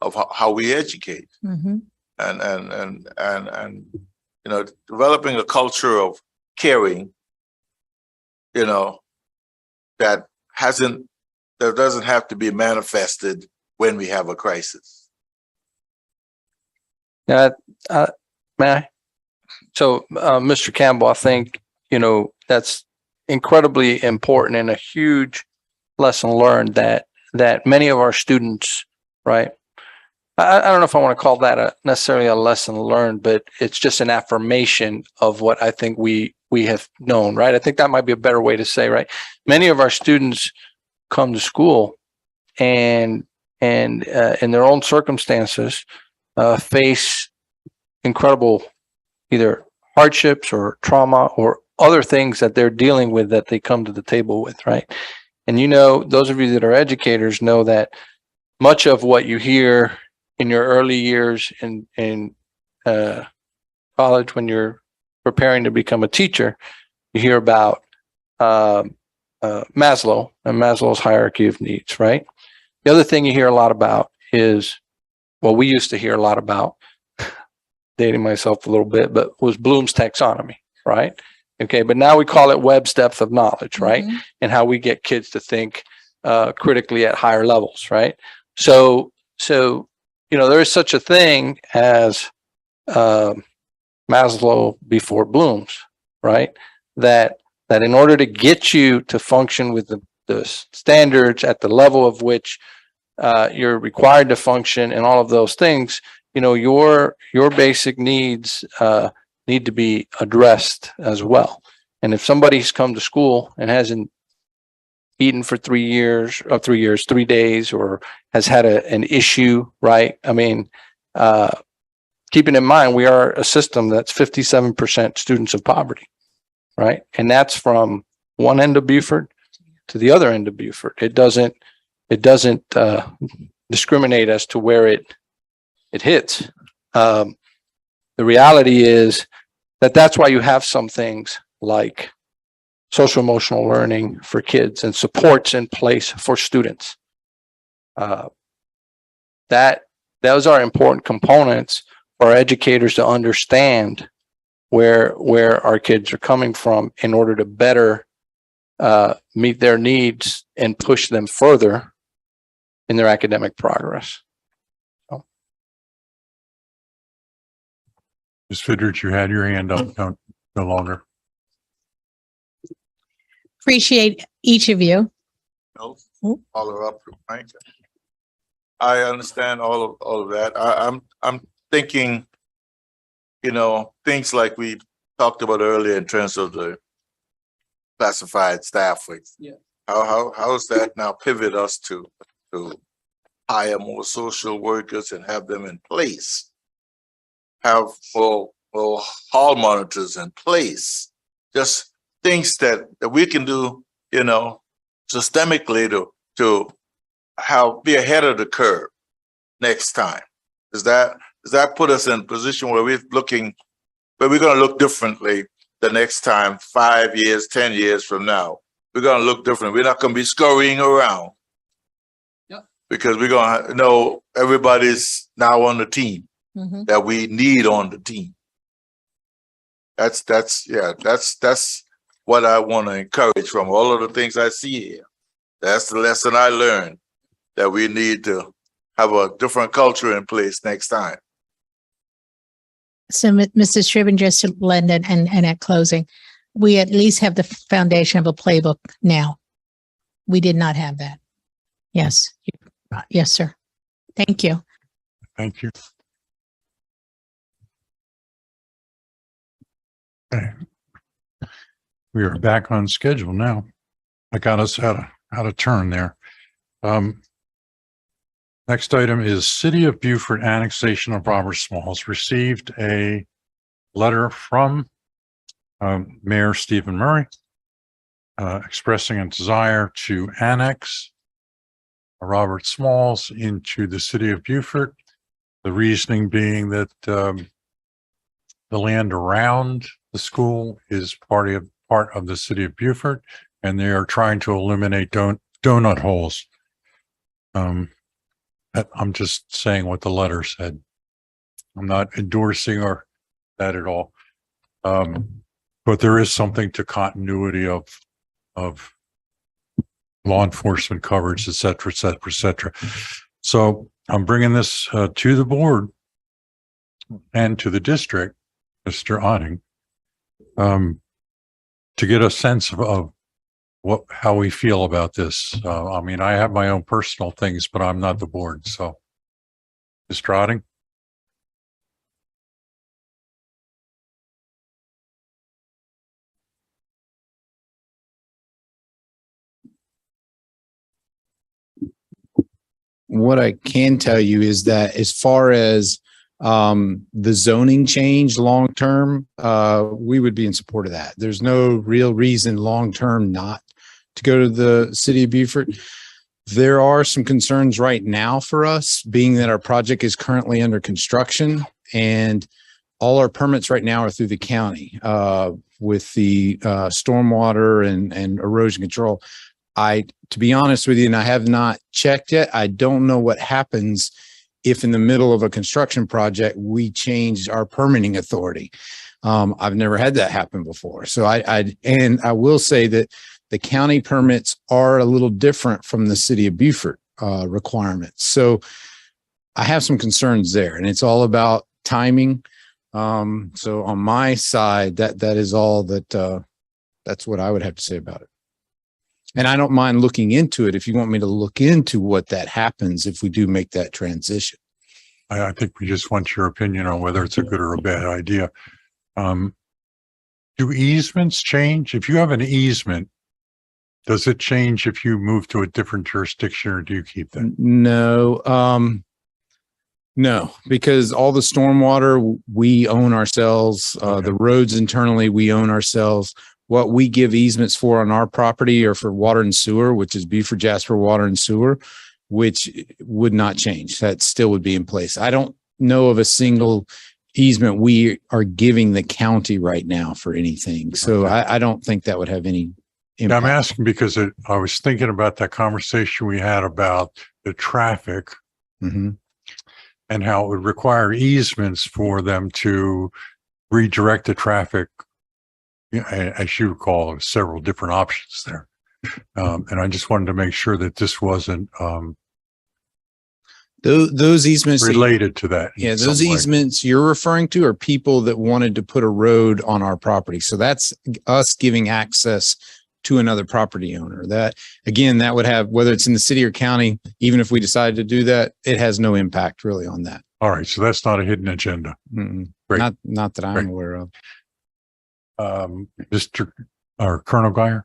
of how we educate, and developing a culture of caring, that doesn't have to be manifested when we have a crisis. May I? So, Mr. Campbell, I think, that's incredibly important and a huge lesson learned that many of our students, right? I don't know if I want to call that necessarily a lesson learned, but it's just an affirmation of what I think we have known, right? I think that might be a better way to say, right? Many of our students come to school and in their own circumstances face incredible either hardships or trauma or other things that they're dealing with that they come to the table with, right? And those of you that are educators know that much of what you hear in your early years in college, when you're preparing to become a teacher, you hear about Maslow and Maslow's hierarchy of needs, right? The other thing you hear a lot about is, well, we used to hear a lot about, dating myself a little bit, but was Bloom's taxonomy, right? Okay, but now we call it Webb's depth of knowledge, right? And how we get kids to think critically at higher levels, right? So there is such a thing as Maslow before Bloom's, right? That in order to get you to function with the standards at the level of which you're required to function and all of those things, your basic needs need to be addressed as well. And if somebody's come to school and hasn't eaten for 3 days, or has had an issue, right? I mean, keeping in mind, we are a system that's 57% students of poverty, right? And that's from one end of Beaufort to the other end of Beaufort. It doesn't discriminate as to where it hits. The reality is that's why you have some things like social emotional learning for kids and supports in place for students. Those are important components for our educators to understand where our kids are coming from in order to better meet their needs and push them further in their academic progress. Ms. Fidrich, you had your hand up, don't, no longer. Appreciate each of you. No, follow up, right? I understand all of that. I'm thinking, you know, things like we talked about earlier in terms of the classified staff. Yeah. How is that now pivot us to hire more social workers and have them in place? Have more hall monitors in place? Just things that we can do, you know, systemically to be ahead of the curve next time. Does that put us in a position where we're going to look differently the next time, 5 years, 10 years from now? We're going to look different. We're not going to be scurrying around. Yep. Because we're going to know everybody's now on the team that we need on the team. That's what I want to encourage from all of the things I see here. That's the lesson I learned, that we need to have a different culture in place next time. So, Mrs. Scriven, just to lend and at closing, we at least have the foundation of a playbook now. We did not have that. Yes. Yes, sir. Thank you. Thank you. Okay. We are back on schedule now. I got us out of turn there. Next item is City of Beaufort annexation of Robert Smalls. Received a letter from Mayor Stephen Murray expressing a desire to annex Robert Smalls into the City of Beaufort. The reasoning being that the land around the school is part of the City of Beaufort, and they are trying to eliminate donut holes. I'm just saying what the letter said. I'm not endorsing that at all. But there is something to continuity of law enforcement coverage, et cetera, et cetera, et cetera. So I'm bringing this to the board and to the district, Mr. Otting, to get a sense of how we feel about this. I mean, I have my own personal things, but I'm not the board. So, Mr. Otting? What I can tell you is that as far as the zoning change long-term, we would be in support of that. There's no real reason long-term not to go to the City of Beaufort. There are some concerns right now for us, being that our project is currently under construction and all our permits right now are through the county with the stormwater and erosion control. To be honest with you, and I have not checked yet, I don't know what happens if in the middle of a construction project, we change our permitting authority. I've never had that happen before. So I will say that the county permits are a little different from the City of Beaufort requirements. So I have some concerns there, and it's all about timing. So on my side, that is all that's what I would have to say about it. And I don't mind looking into it if you want me to look into what that happens if we do make that transition. I think we just want your opinion on whether it's a good or a bad idea. Do easements change? If you have an easement, does it change if you move to a different jurisdiction, or do you keep that? No, no, because all the stormwater we own ourselves, the roads internally we own ourselves. What we give easements for on our property are for water and sewer, which is Beaufort Jasper Water and Sewer, which would not change. That still would be in place. I don't know of a single easement we are giving the county right now for anything. So I don't think that would have any impact. I'm asking because I was thinking about that conversation we had about the traffic and how it would require easements for them to redirect the traffic. As you recall, there were several different options there. And I just wanted to make sure that this wasn't Those easements. related to that. in Yeah, some those way. easements you're referring to are people that wanted to put a road on our property. So that's us giving access to another property owner. That, again, that would have, whether it's in the city or county, even if we decided to do that, it has no impact really on that. All right. So that's not a hidden agenda. Mm-mm. Great. Not that I'm Great. aware of. Mr. or Colonel Guyer?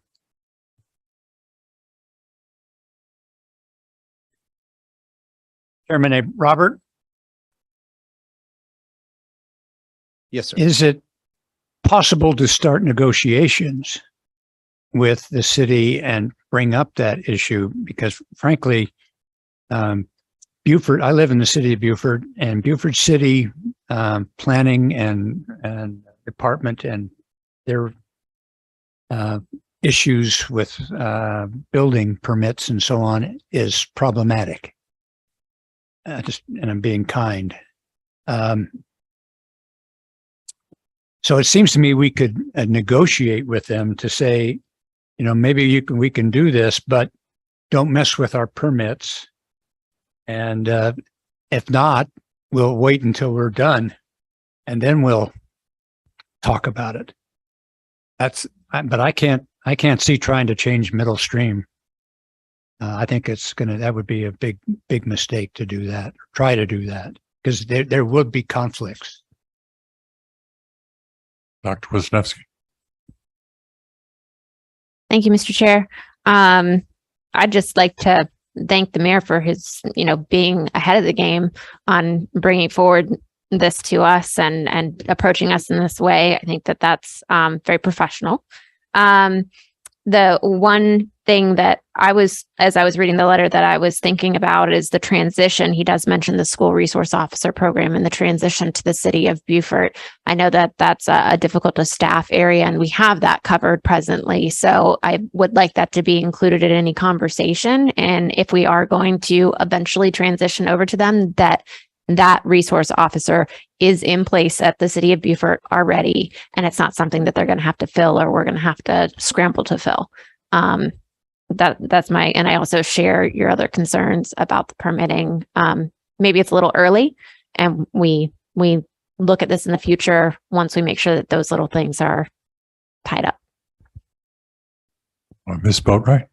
Chairman Robert, Yes, sir. is it possible to start negotiations with the city and bring up that issue? Because frankly, Beaufort, I live in the city of Beaufort, and Beaufort City planning and department and their issues with building permits and so on is problematic. And I'm being kind. So it seems to me we could negotiate with them to say, you know, maybe we can do this, but don't mess with our permits. And if not, we'll wait until we're done, and then we'll talk about it. But I can't see trying to change middle stream. I think that would be a big mistake to do that, or try to do that, because there would be conflicts. Dr. Wisniewski. Thank you, Mr. Chair. I'd just like to thank the mayor for his, being ahead of the game on bringing forward this to us and approaching us in this way. I think that that's very professional. The one thing that as I was reading the letter that I was thinking about is the transition. He does mention the school resource officer program and the transition to the city of Beaufort. I know that that's a difficult to staff area, and we have that covered presently. So I would like that to be included in any conversation. And if we are going to eventually transition over to them, that resource officer is in place at the city of Beaufort already, and it's not something that they're going to have to fill or we're going to have to scramble to fill. That's and I also share your other concerns about the permitting. Maybe it's a little early, and we look at this in the future once we make sure that those little things are tied up. Ms. Boatwright?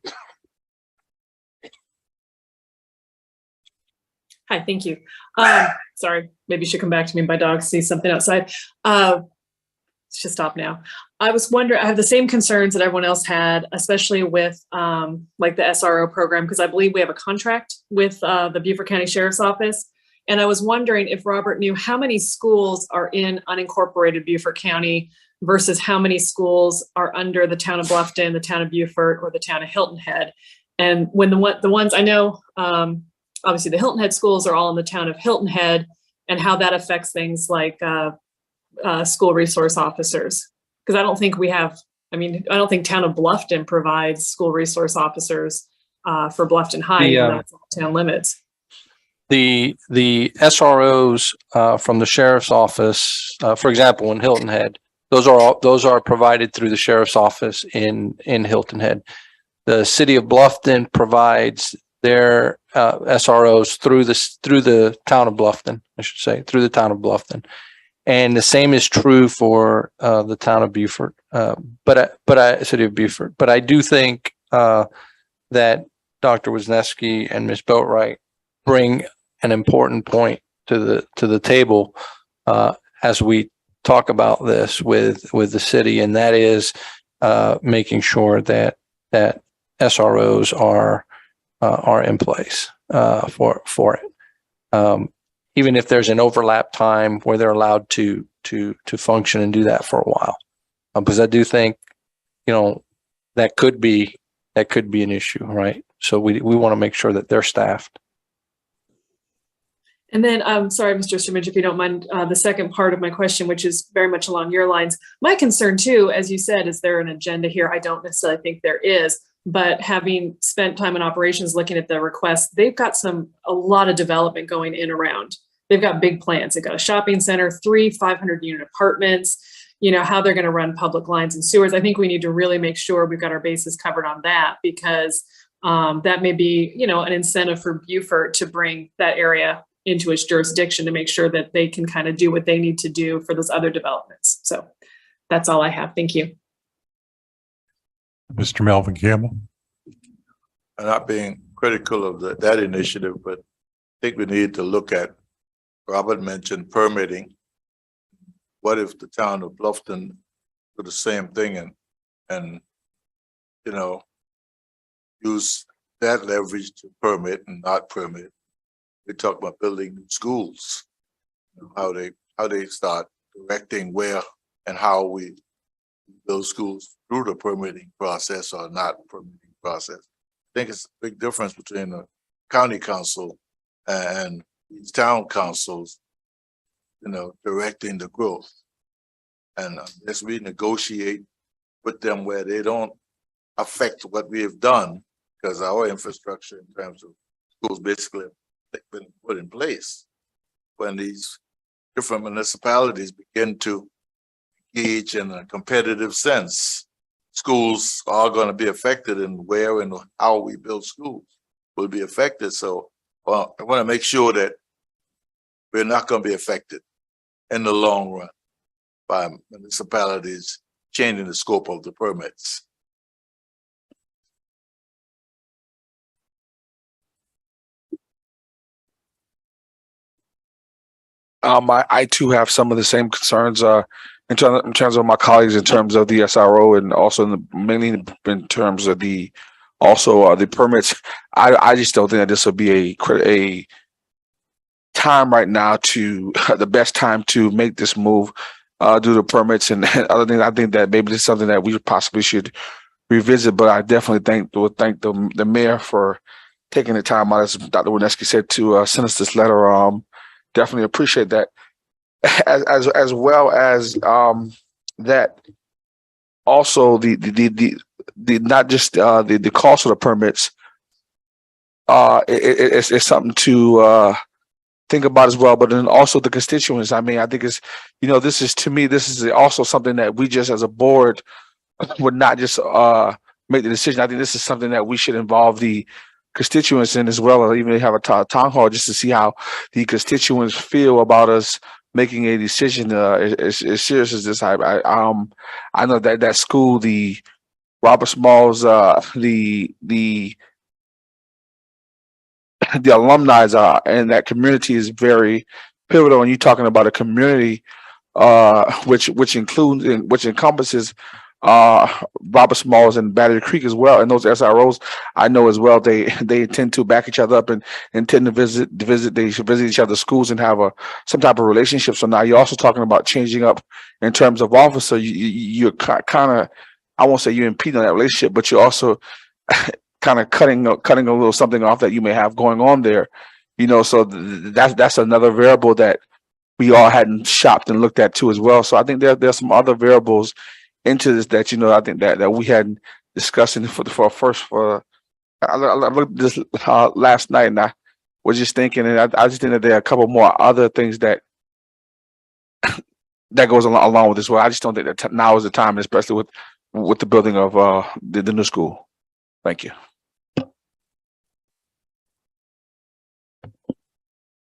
Hi, thank you. Sorry, maybe you should come back to me. My dog sees something outside. Should stop now. I was wondering, I have the same concerns that everyone else had, especially with like the SRO program, because I believe we have a contract with the Beaufort County Sheriff's Office. And I was wondering if Robert knew how many schools are in unincorporated Beaufort County versus how many schools are under the town of Bluffton, the town of Beaufort, or the town of Hilton Head. And when the ones I know, obviously the Hilton Head schools are all in the town of Hilton Head, and how that affects things like school resource officers. Because I don't think I don't think town of Bluffton provides school resource officers for Bluffton High. That's town limits. The SROs from the sheriff's office, for example, in Hilton Head, those are provided through the sheriff's office in Hilton Head. The city of Bluffton provides their SROs through the town of Bluffton, I should say, through the town of Bluffton. And the same is true for the town of Beaufort, city of Beaufort. But I do think that Dr. Wisniewski and Ms. Boatwright bring an important point to the table as we talk about this with the city, and that is making sure that SROs are in place for it. Even if there's an overlap time where they're allowed to function and do that for a while, because I do think, that could be an issue, right? So we want to make sure that they're staffed. And then, sorry, Mr. Sturmage, if you don't mind, the second part of my question, which is very much along your lines. My concern too, as you said, is there an agenda here? I don't necessarily think there is, but having spent time in operations looking at the requests, they've got a lot of development going in around. They've got big plans. They've got a shopping center, 3 500-unit apartments, how they're going to run public lines and sewers. I think we need to really make sure we've got our bases covered on that, because that may be, you know, an incentive for Beaufort to bring that area into its jurisdiction to make sure that they can kind of do what they need to do for those other developments. So that's all I have. Thank you. Mr. Melvin Campbell. I'm not being critical of that initiative, but I think we need to look at, Robert mentioned permitting. What if the town of Bluffton do the same thing and you know, use that leverage to permit and not permit? We talk about building new schools, how they start directing where and how we build schools through the permitting process or not permitting process. I think it's a big difference between the county council and these town councils, you know, directing the growth. And as we negotiate with them where they don't affect what we have done, because our infrastructure in terms of schools basically have been put in place. When these different municipalities begin to engage in a competitive sense, schools are going to be affected, and where and how we build schools will be affected. So I want to make sure that we're not going to be affected in the long run by municipalities changing the scope of the permits. I too have some of the same concerns in terms of my colleagues, in terms of the SRO, and also mainly in terms of the permits. I just don't think that this will be a time right now to the best time to make this move due to permits and other things. I think that maybe this is something that we possibly should revisit, but I definitely will thank the mayor for taking the time out, as Dr. Wineski said, to send us this letter. Definitely appreciate that, as well as that. Also, the not just the cost of the permits. It's something to think about as well, but then also the constituents. I mean, I think it's, you know, this is also something that we just as a board would not just make the decision. I think this is something that we should involve the constituents in as well, or even have a town hall just to see how the constituents feel about us making a decision as serious as this. I know that school, the Robert Smalls, the alumni and that community is very pivotal. And you're talking about a community which encompasses Robert Smalls and Battery Creek as well, and those SROs I know as well. They tend to back each other up and tend to visit. They should visit each other's schools and have some type of relationship. So now you're also talking about changing up in terms of office. So you're kind of, I won't say you're impeding on that relationship, but you're also kind of cutting a little something off that you may have going on there. You know, so that's another variable that we all hadn't shopped and looked at too as well. So I think there's some other variables into this that, you know, I think that we hadn't discussed I looked at this last night, and I was just thinking, and I just think that there are a couple more other things that goes along with this. Well, I just don't think that now is the time, especially with the building of the new school. Thank you.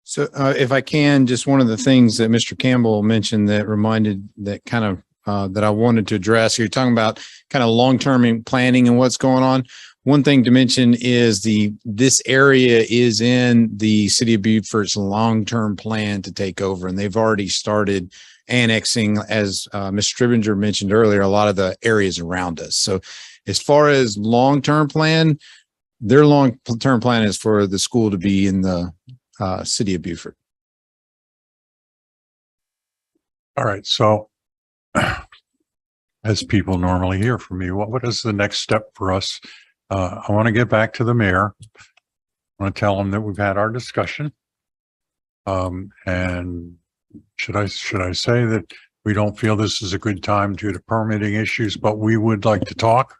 So if I can, just one of the things that Mr. Campbell mentioned that reminded that kind of that I wanted to address. You're talking about kind of long-term planning and what's going on. One thing to mention is this area is in the city of Beaufort's long-term plan to take over, and they've already started annexing, as Mr. Stribinger mentioned earlier, a lot of the areas around us. So as far as long-term plan, their long-term plan is for the school to be in the city of Beaufort. All right. So as people normally hear from me, what is the next step for us? I want to get back to the mayor. I want to tell him that we've had our discussion. And should I say that we don't feel this is a good time due to permitting issues, but we would like to talk?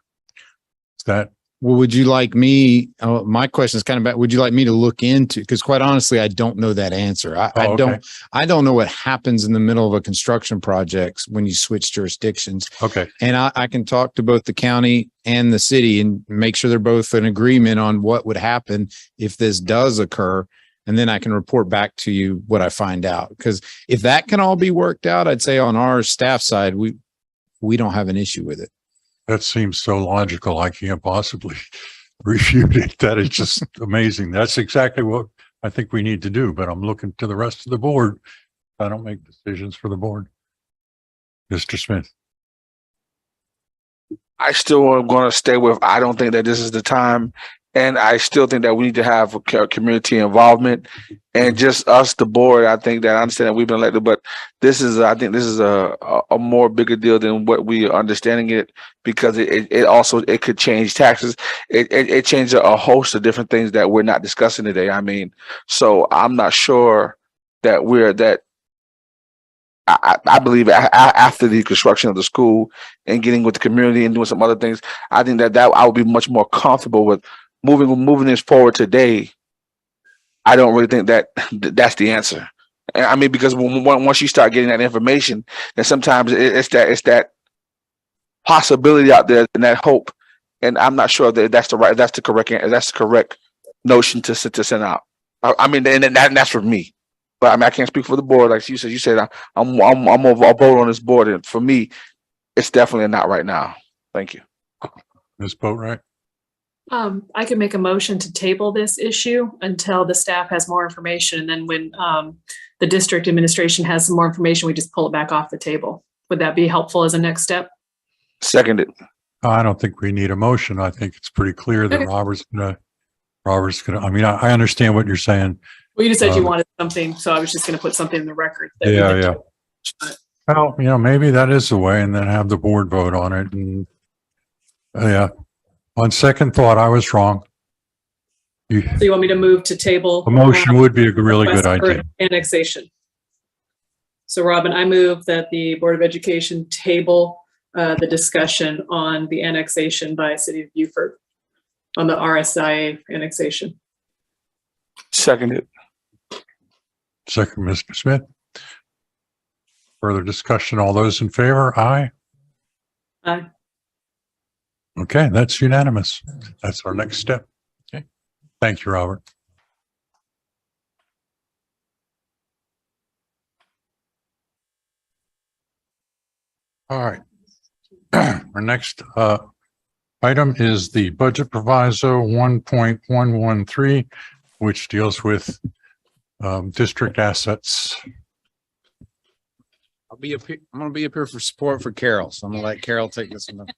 Is that Well, would you like me, my question is kind of about, would you like me to look into, because quite honestly, I don't know that answer. Oh, okay. I don't know what happens in the middle of a construction project when you switch jurisdictions. Okay. And I can talk to both the county and the city and make sure they're both in agreement on what would happen if this does occur. And then I can report back to you what I find out. Because if that can all be worked out, I'd say on our staff side, we don't have an issue with it. That seems so logical. I can't possibly refute it. That is just amazing. That's exactly what I think we need to do, but I'm looking to the rest of the board. I don't make decisions for the board. Mr. Smith. I still am going to stay with, I don't think that this is the time. And I still think that we need to have a community involvement and just us, the board. I think that I understand that we've been elected, but I think this is a more bigger deal than what we are understanding it, because it also could change taxes. It changes a host of different things that we're not discussing today. I mean, so I'm not sure that I believe after the construction of the school and getting with the community and doing some other things, I think that I would be much more comfortable with moving this forward today. I don't really think that that's the answer. And I mean, because once you start getting that information, then sometimes it's that possibility out there and that hope. And I'm not sure that that's the correct notion to send out. I mean, and that's for me. But I mean, I can't speak for the board. Like you said, I'm a vote on this board, and for me, it's definitely not right now. Thank you. Ms. Boatright. I can make a motion to table this issue until the staff has more information. And then when the district administration has some more information, we just pull it back off the table. Would that be helpful as a next step? Seconded. I don't think we need a motion. I think it's pretty clear that Robert's gonna, I mean, I understand what you're saying. Well, you just said you wanted something, so I was just going to put something in the record. Yeah. Well, maybe that is the way, and then have the board vote on it. And yeah, on second thought, I was wrong. So you want me to move to table? A motion would be a really good idea. Annexation. So Robin, I move that the Board of Education table the discussion on the annexation by City of Beaufort on the RSIA annexation. Seconded. Second, Mr. Smith. Further discussion, all those in favor? Aye. Aye. Okay, that's unanimous. That's our next step. Okay. Thank you, Robert. All right. Our next item is the budget proviso 1.113, which deals with district assets. I'm going to be up here for support for Carol. So I'm going to let Carol take this one.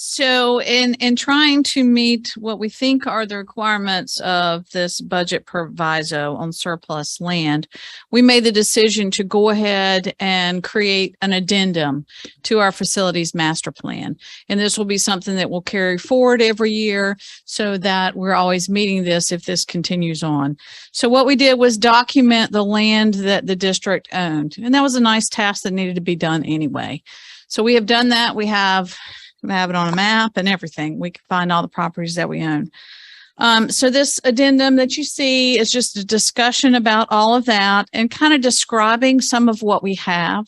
So in trying to meet what we think are the requirements of this budget proviso on surplus land, we made the decision to go ahead and create an addendum to our facilities master plan. And this will be something that will carry forward every year so that we're always meeting this if this continues on. So what we did was document the land that the district owned. And that was a nice task that needed to be done anyway. So we have done that. We have it on a map and everything. We can find all the properties that we own. So this addendum that you see is just a discussion about all of that and kind of describing some of what we have.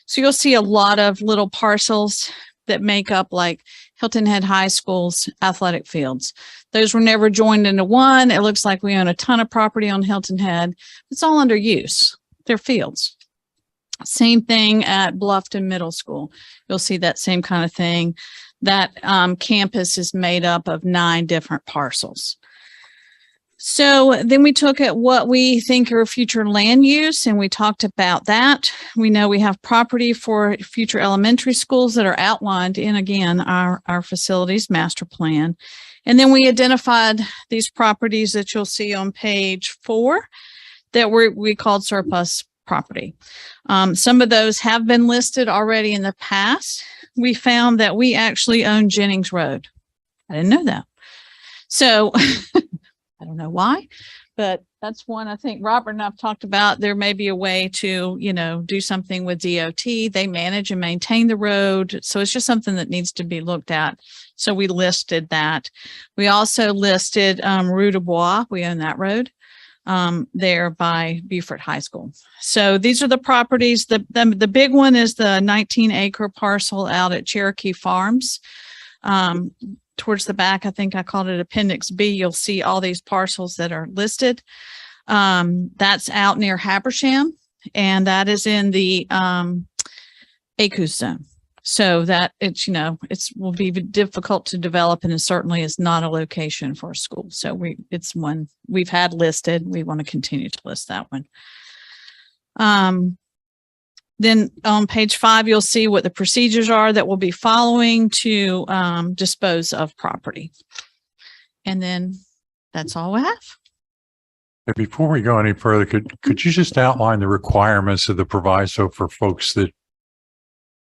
So you'll see a lot of little parcels that make up like Hilton Head High School's athletic fields. Those were never joined into one. It looks like we own a ton of property on Hilton Head. It's all under use. They're fields. Same thing at Bluffton Middle School. You'll see that same kind of thing. That campus is made up of 9 different parcels. So then we took at what we think are future land use, and we talked about that. We know we have property for future elementary schools that are outlined in, again, our facilities master plan. And then we identified these properties that you'll see on page 4 that we called surplus property. Some of those have been listed already in the past. We found that we actually own Jennings Road. I didn't know that. So I don't know why, but that's one I think Robert and I've talked about. There may be a way to, do something with DOT. They manage and maintain the road. So it's just something that needs to be looked at So we listed that. We also listed Rue du Bois. We own that road there by Beaufort High School. So these are the properties. The big one is the 19-acre parcel out at Cherokee Farms. Towards the back, I think I called it Appendix B. You'll see all these parcels that are listed. That's out near Habersham, and that is in the ACUS zone. So that it's, will be difficult to develop, and it certainly is not a location for a school. So it's one we've had listed. We want to continue to list that one. Then on page 5, you'll see what the procedures are that we'll be following to dispose of property. And then that's all we have. And before we go any further, could you just outline the requirements of the proviso for folks that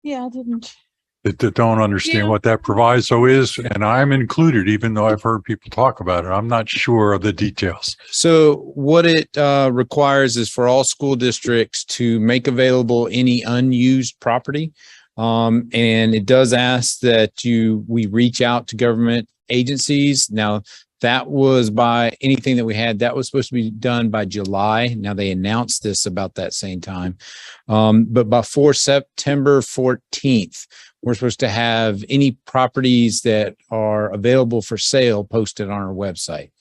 Yeah, I didn't. that don't understand what that proviso is? And I'm included, even though I've heard people talk about it. I'm not sure of the details. So what it requires is for all school districts to make available any unused property. And it does ask that we reach out to government agencies. Now, that was by anything that we had, that was supposed to be done by July. Now they announced this about that same time. But before September 14th, we're supposed to have any properties that are available for sale posted on our website.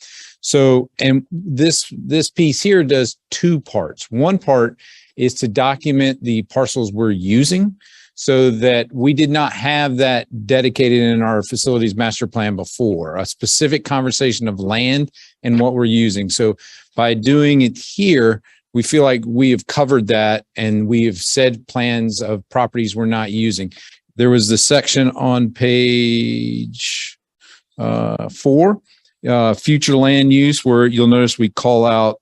So, and this piece here does 2 parts. One part is to document the parcels we're using, so that we did not have that dedicated in our facilities master plan before, a specific conversation of land and what we're using. So by doing it here, we feel like we have covered that, and we have said plans of properties we're not using. There was the section on page 4, future land use, where you'll notice we call out,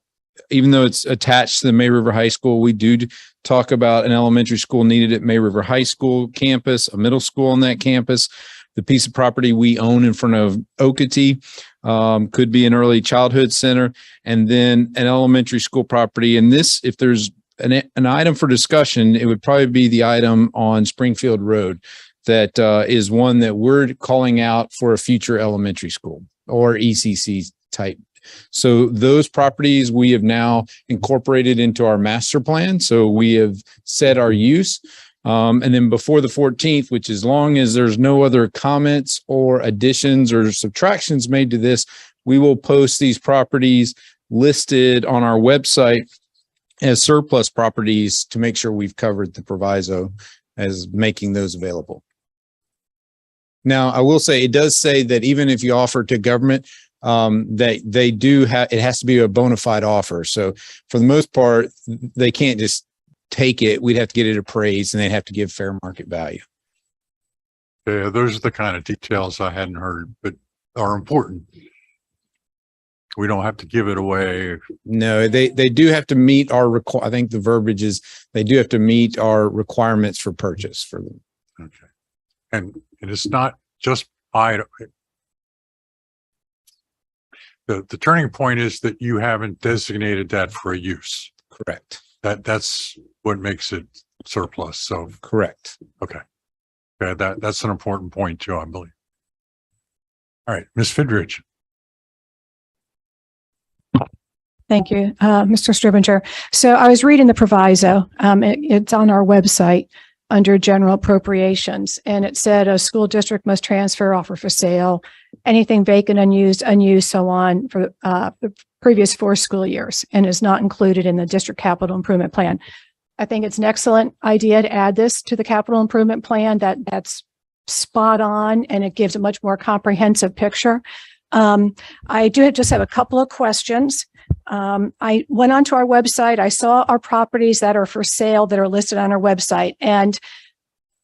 even though it's attached to the May River High School, we do talk about an elementary school needed at May River High School campus, a middle school on that campus. The piece of property we own in front of Okatee could be an early childhood center, and then an elementary school property. And this, if there's an item for discussion, it would probably be the item on Springfield Road that is one that we're calling out for a future elementary school or ECC type. So those properties we have now incorporated into our master plan. So we have set our use. And then before the 14th, which as long as there's no other comments or additions or subtractions made to this, we will post these properties listed on our website as surplus properties to make sure we've covered the proviso as making those available. Now, I will say, it does say that even if you offer to government, that they do have, it has to be a bona fide offer. So for the most part, they can't just take it. We'd have to get it appraised, and they'd have to give fair market value. Yeah, those are the kind of details I hadn't heard, but are important. We don't have to give it away. No, they do have to meet our I think the verbiage is they do have to meet our requirements for purchase for them. Okay. And it's not just the turning point is that you haven't designated that for a use. Correct. That's what makes it surplus. So correct. Okay. Yeah, that's an important point too, I believe. All right, Ms. Fidrich. Thank you, Mr. Stribinger. So I was reading the proviso. It's on our website under general appropriations, and it said a school district must transfer, offer for sale, anything vacant, unused, so on for the previous 4 school years, and is not included in the district capital improvement plan. I think it's an excellent idea to add this to the capital improvement plan. That's spot on, and it gives a much more comprehensive picture. I do just have a couple of questions. I went onto our website. I saw our properties that are for sale that are listed on our website. And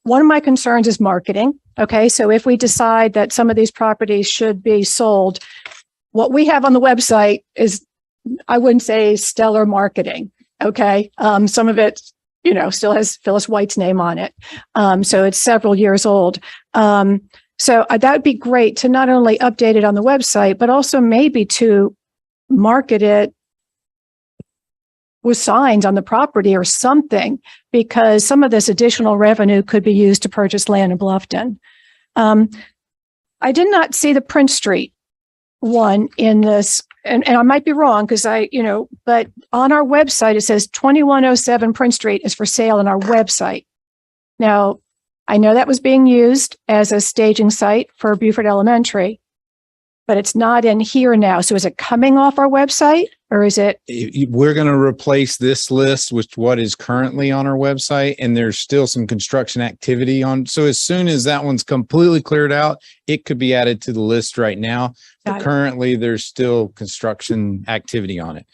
one of my concerns is marketing. Okay. So if we decide that some of these properties should be sold, what we have on the website is, I wouldn't say stellar marketing. Okay. Some of it, still has Phyllis White's name on it. So it's several years old. So that'd be great to not only update it on the website, but also maybe to market it with signs on the property or something, because some of this additional revenue could be used to purchase land in Bluffton. I did not see the Prince Street one in this, and I might be wrong because but on our website, it says 2107 Prince Street is for sale on our website. Now, I know that was being used as a staging site for Beaufort Elementary, but it's not in here now. So is it coming off our website or is it? We're going to replace this list with what is currently on our website, and there's still some construction activity on. So as soon as that one's completely cleared out, it could be added to the list right now. But currently, there's still construction activity on it.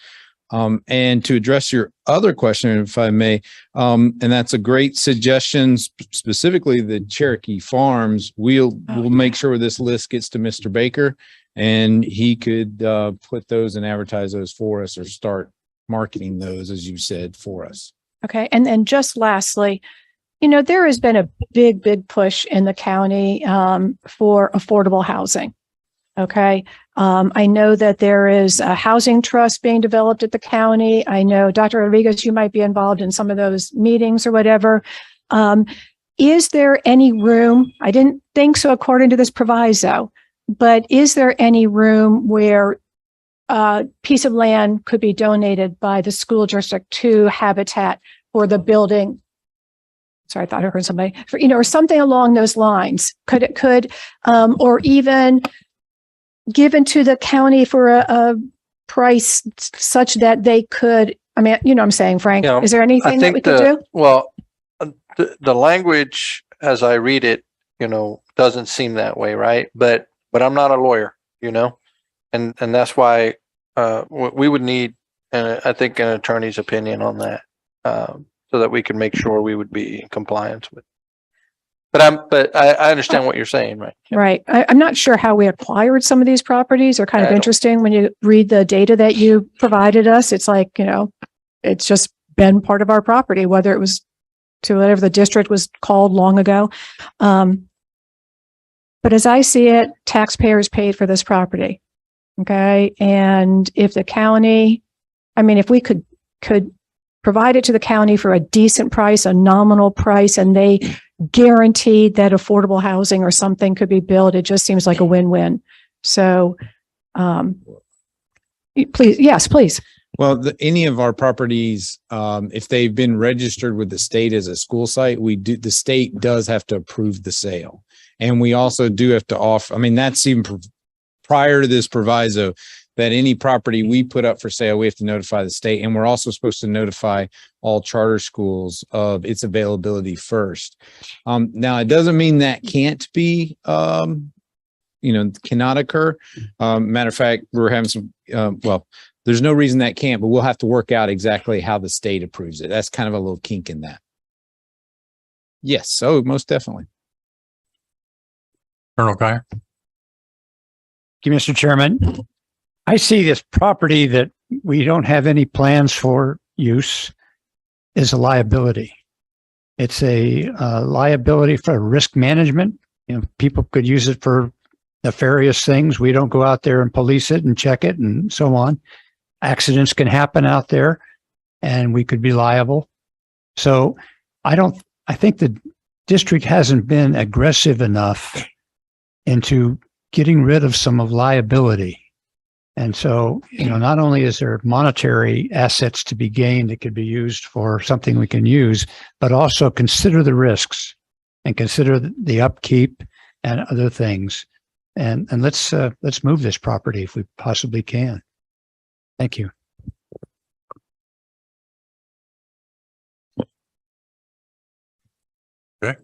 And to address your other question, if I may, and that's a great suggestion, specifically the Cherokee Farms, we'll make sure this list gets to Mr. Baker, and he could put those and advertise those for us or start marketing those, as you said, for us. Okay. And then just lastly, there has been a big push in the county for affordable housing. Okay. I know that there is a housing trust being developed at the county. I know, Dr. Rodriguez, you might be involved in some of those meetings or whatever. Is there any room? I didn't think so according to this proviso, but is there any room where a piece of land could be donated by the school district to Habitat for the building? Sorry, I thought I heard somebody, or something along those lines. Or even given to the county for a price such that they could, I'm saying, Frank, is there anything that we could do? Well, the language as I read it, doesn't seem that way, right? But I'm not a lawyer, and that's why we would need, I think, an attorney's opinion on that, so that we can make sure we would be in compliance with. But I understand what you're saying, right? Yeah. Right. I'm not sure how we acquired some of these properties. Are kind of interesting when you read the data that you provided us. It's like, it's just been part of our property, whether it was to whatever the district was called long ago. But as I see it, taxpayers paid for this property. Okay. And if the county, if we could provide it to the county for a decent price, a nominal price, and they guaranteed that affordable housing or something could be built, it just seems like a win-win. So, please, yes, please. Well, any of our properties, if they've been registered with the state as a school site, the state does have to approve the sale. And we also do have to offer, that's even prior to this proviso, that any property we put up for sale, we have to notify the state. And we're also supposed to notify all charter schools of its availability first. Now, it doesn't mean that can't be, cannot occur. Matter of fact, we're having some, there's no reason that can't, but we'll have to work out exactly how the state approves it. That's kind of a little kink in that. Yes. So most definitely. Colonel Guyer. Thank you, Mr. Chairman. I see this property that we don't have any plans for use is a liability. It's a liability for risk management. People could use it for nefarious things. We don't go out there and police it and check it and so on. Accidents can happen out there and we could be liable. So I think the district hasn't been aggressive enough into getting rid of some of liability. And so, not only is there monetary assets to be gained that could be used for something we can use, but also consider the risks and consider the upkeep and other things. And let's move this property if we possibly can. Thank you. Okay.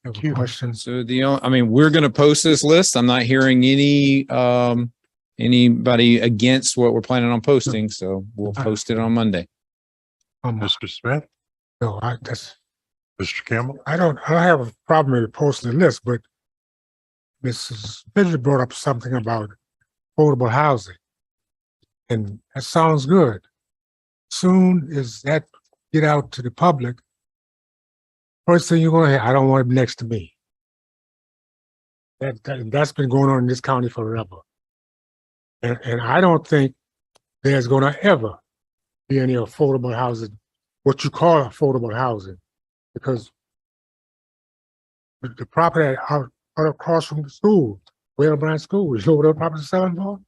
Have a question. So we're going to post this list. I'm not hearing anybody against what we're planning on posting. So we'll post it on Monday. Mr. Smith? No, Mr. Campbell? I don't have a problem with posting the list, but Mrs. Patriot brought up something about affordable housing. And that sounds good. Soon as that get out to the public, first thing you're going to hear, I don't want it next to me. That's been going on in this county forever. And I don't think there's going to ever be any affordable housing, what you call affordable housing, because the property out across from the school, Whale Branch School, you know what their property selling for?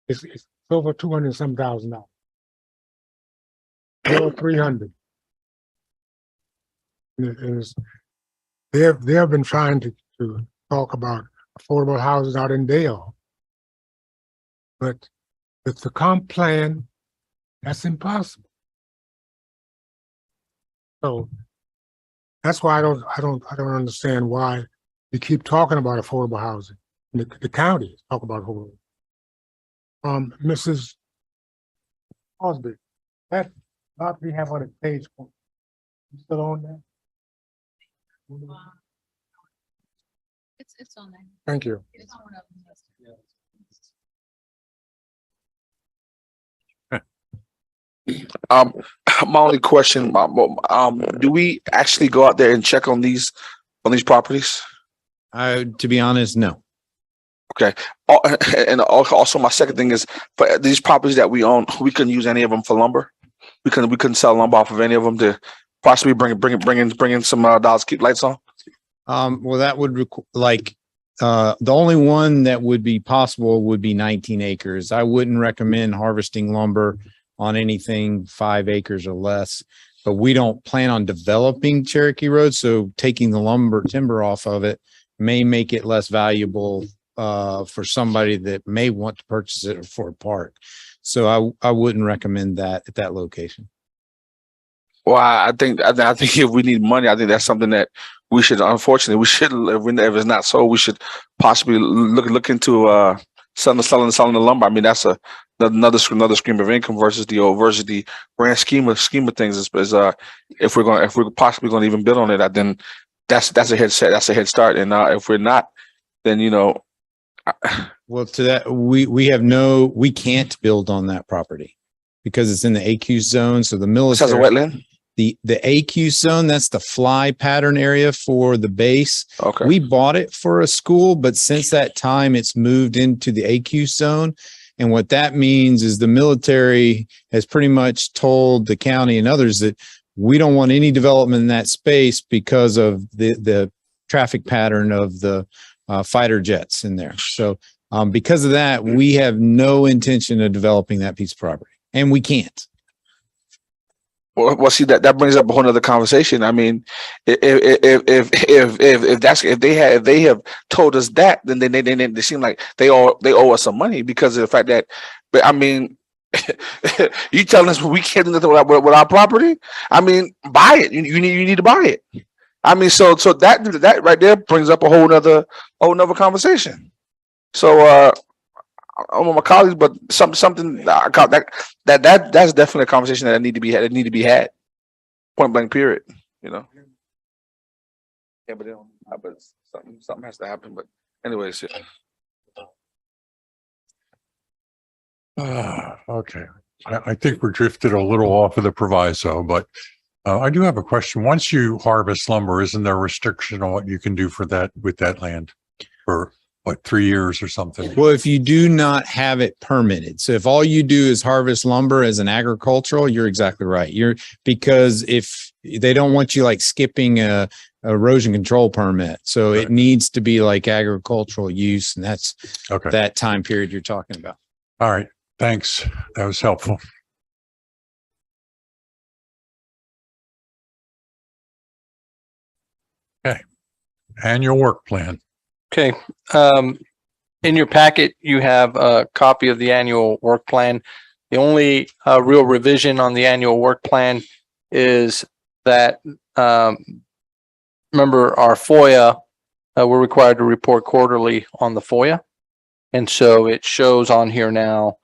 It's over 200 some $1,000. Over 300. They have been trying to talk about affordable houses out in Dale. But with the comp plan, that's impossible. So that's why I don't understand why we keep talking about affordable housing. The county talk about affordable. Mrs. Osby, that lot we have on the page, you still on that? It's on there. Thank you. It's one of them. My only question, do we actually go out there and check on these properties? To be honest, no. Okay. And also my second thing is, for these properties that we own, we couldn't use any of them for lumber. We couldn't sell lumber off of any of them to possibly bring in some dollars, keep lights on. Well, that would the only one that would be possible would be 19 acres. I wouldn't recommend harvesting lumber on anything 5 acres or less, but we don't plan on developing Cherokee Road. So taking the timber off of it may make it less valuable for somebody that may want to purchase it for a park. So I wouldn't recommend that at that location. Well, I think if we need money, I think that's something that we should, unfortunately, if it's not so, we should possibly look into selling the lumber. I mean, that's another stream of income versus the grand scheme of things. Is if we're possibly going to even build on it, then that's a head start. And if we're not, then well, to that we can't build on that property because it's in the AQ zone. So the military has a wetland. The AQ zone, that's the fly pattern area for the base. Okay. We bought it for a school, but since that time it's moved into the AQ zone. And what that means is the military has pretty much told the county and others that we don't want any development in that space because of the traffic pattern of the fighter jets in there. So because of that, we have no intention of developing that piece of property, and we can't. Well, see, that brings up a whole nother conversation. I mean, if they have told us that, then they seem like they owe us some money because of the fact that, but I mean, you telling us we can't do nothing with our property? I mean, buy it. You need to buy it. I mean, so that right there brings up a whole nother conversation. So I'm with my colleagues, but something that's definitely a conversation that need to be had. Point blank, period. Yeah, but something has to happen. But anyways, yeah. Okay. I think we're drifted a little off of the proviso, but I do have a question. Once you harvest lumber, isn't there a restriction on what you can do for that with that land for 3 years or something? Well, if you do not have it permitted, so if all you do is harvest lumber as an agricultural, you're exactly right. Because if they don't want you like skipping a erosion control permit, so it needs to be like agricultural use, and that's that time period you're talking about. All right, thanks. That was helpful. Okay, annual work plan. Okay. In your packet, you have a copy of the annual work plan. The only real revision on the annual work plan is that, remember our FOIA, we're required to report quarterly on the FOIA. And so it shows on here now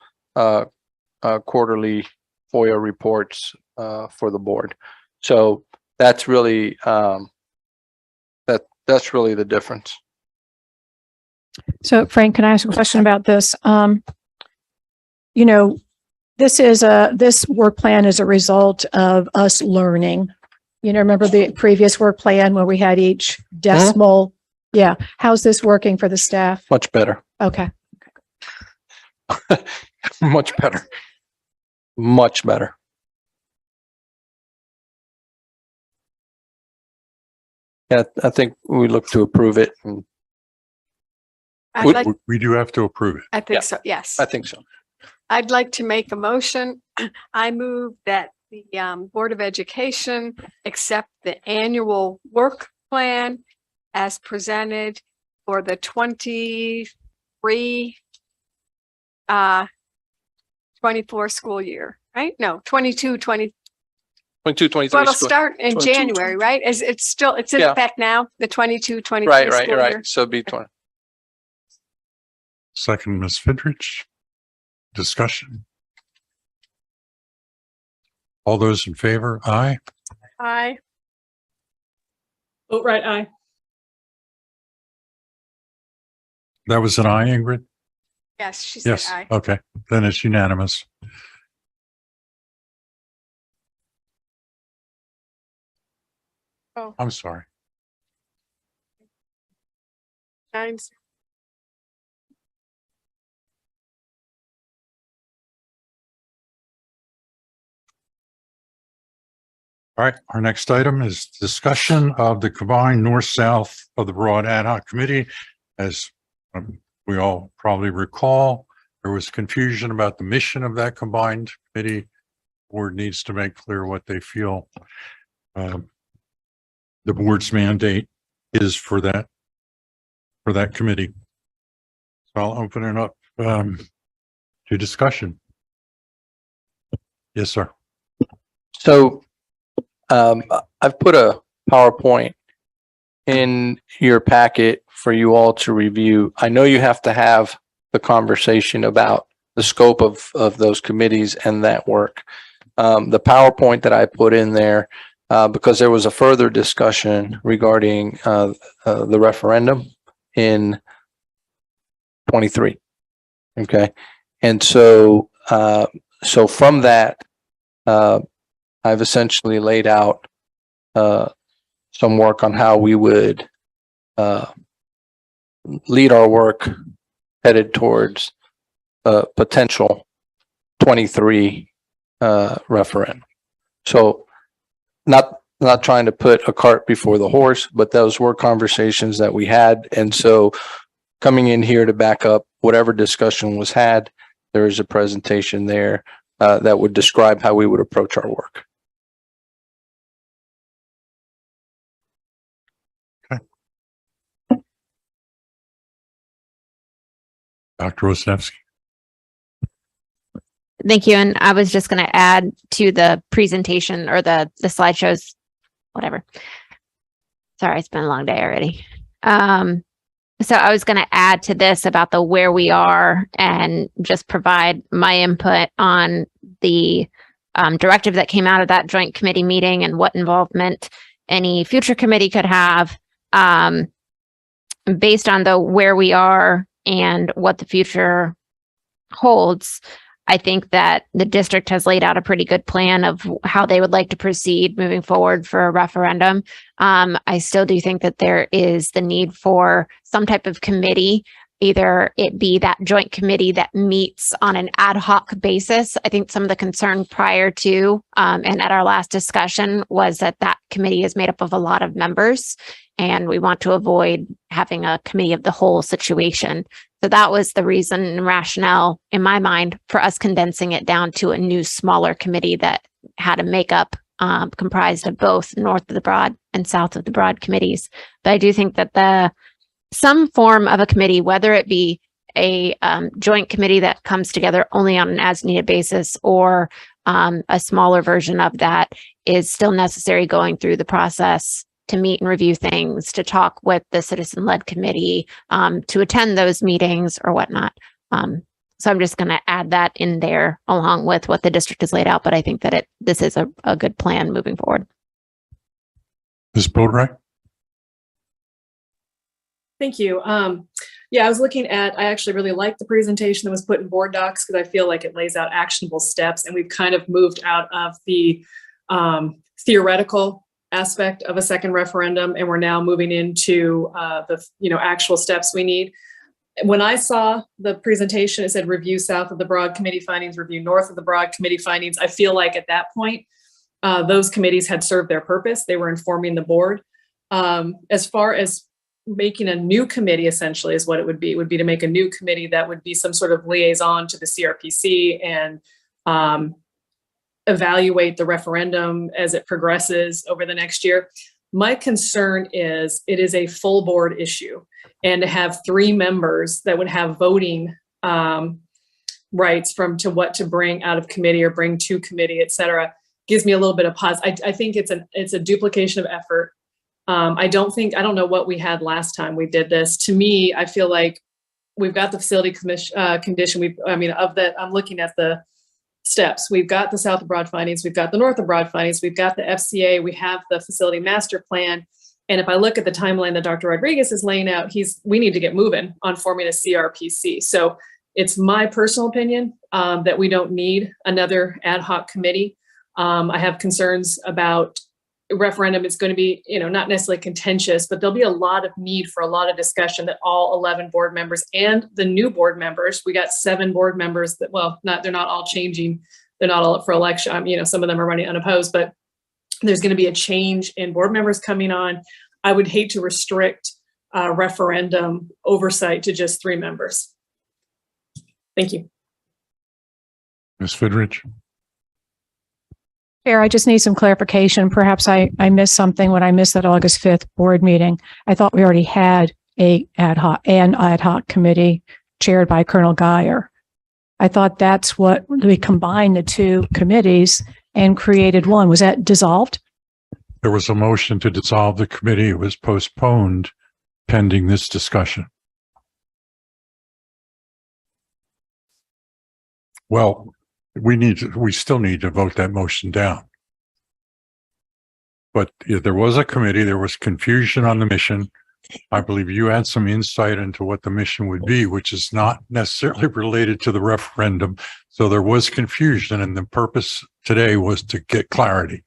quarterly FOIA reports for the board. So that's really that's really the difference. So Frank, can I ask a question about this? This work plan is a result of us learning. Remember the previous work plan where we had each decimal? Yeah. How's this working for the staff? Much better. Okay. Much better. Much better. Yeah, I think we look to approve it. And I'd like, We do have to approve it. I Yeah. think so, yes. I think so. I'd like to make a motion. I move that the Board of Education accept the annual work plan as presented for the 23 24 school year, right? No, 22, 20. 22, 23. Well, it'll school- start in 22, January, right? Is it's still, it's in Yeah. effect now, the 22, 23 Right, right, school year? right. So be 20. Second, Ms. Fidrich. Discussion. All those in favor? Aye. Aye. Vote right, aye. That was an aye, Ingrid? Yes, she said Yes. aye. Okay. Then it's unanimous. Oh. I'm sorry. 9. All right, our next item is discussion of the combined north-south of the Broad Ad Hoc Committee. As we all probably recall, there was confusion about the mission of that combined committee. Board needs to make clear what they feel the board's mandate is for that committee. So I'll open it up to discussion. Yes, sir. So I've put a PowerPoint in your packet for you all to review. I know you have to have the conversation about the scope of those committees and that work. The PowerPoint that I put in there, because there was a further discussion regarding the referendum in 23. Okay. And so, so from that, I've essentially laid out some work on how we would lead our work headed towards a potential 23 referendum. So not trying to put a cart before the horse, but those were conversations that we had. And so coming in here to back up whatever discussion was had, there is a presentation there that would describe how we would approach our work. Dr. Wisniewski. Thank you. And I was just going to add to the presentation or the slideshows, whatever. Sorry, it's been a long day already. So I was going to add to this about the where we are and just provide my input on the directive that came out of that joint committee meeting and what involvement any future committee could have based on the where we are and what the future holds. I think that the district has laid out a pretty good plan of how they would like to proceed moving forward for a referendum. I still do think that there is the need for some type of committee, either it be that joint committee that meets on an ad hoc basis. I think some of the concern prior to and at our last discussion was that that committee is made up of a lot of members, and we want to avoid having a committee of the whole situation. So that was the reason and rationale in my mind for us condensing it down to a new smaller committee that had a makeup comprised of both north of the Broad and south of the Broad committees. But I do think that some form of a committee, whether it be a joint committee that comes together only on an as needed basis or a smaller version of that, is still necessary going through the process to meet and review things, to talk with the citizen-led committee, to attend those meetings or whatnot. So I'm just going to add that in there along with what the district has laid out. But I think that this is a good plan moving forward. Ms. Boatright? Thank you. Yeah, I was looking at, I actually really like the presentation that was put in board docs because I feel like it lays out actionable steps, and we've kind of moved out of the theoretical aspect of a second referendum, and we're now moving into the actual steps we need. When I saw the presentation, it said review south of the Broad committee findings, review north of the Broad committee findings. I feel like at that point, those committees had served their purpose. They were informing the board. As far as making a new committee, essentially is what it would be to make a new committee that would be some sort of liaison to the CRPC and evaluate the referendum as it progresses over the next year. My concern is it is a full board issue, and to have 3 members that would have voting rights to what to bring out of committee or bring to committee, et cetera, gives me a little bit of pause. I think it's a duplication of effort. I don't know what we had last time we did this. To me, I feel like we've got the facility condition. I'm looking at the steps. We've got the South of Broad findings. We've got the North of Broad findings. We've got the FCA. We have the facility master plan. And if I look at the timeline that Dr. Rodriguez is laying out, we need to get moving on forming a CRPC. So it's my personal opinion that we don't need another ad hoc committee. I have concerns about referendum. It's going to be, not necessarily contentious, but there'll be a lot of need for a lot of discussion that all 11 board members and the new board members, we got 7 board members that, they're not all changing. They're not all up for election. Some of them are running unopposed, but there's going to be a change in board members coming on. I would hate to restrict referendum oversight to just 3 members. Thank you. Ms. Fidrich? Chair, I just need some clarification. Perhaps I missed something when I missed that August 5th board meeting. I thought we already had an ad hoc committee chaired by Colonel Geyer. I thought that's what we combined the 2 committees and created one. Was that dissolved? There was a motion to dissolve the committee. It was postponed pending this discussion. Well, we still need to vote that motion down. But if there was a committee, there was confusion on the mission. I believe you had some insight into what the mission would be, which is not necessarily related to the referendum. So there was confusion, and the purpose today was to get clarity.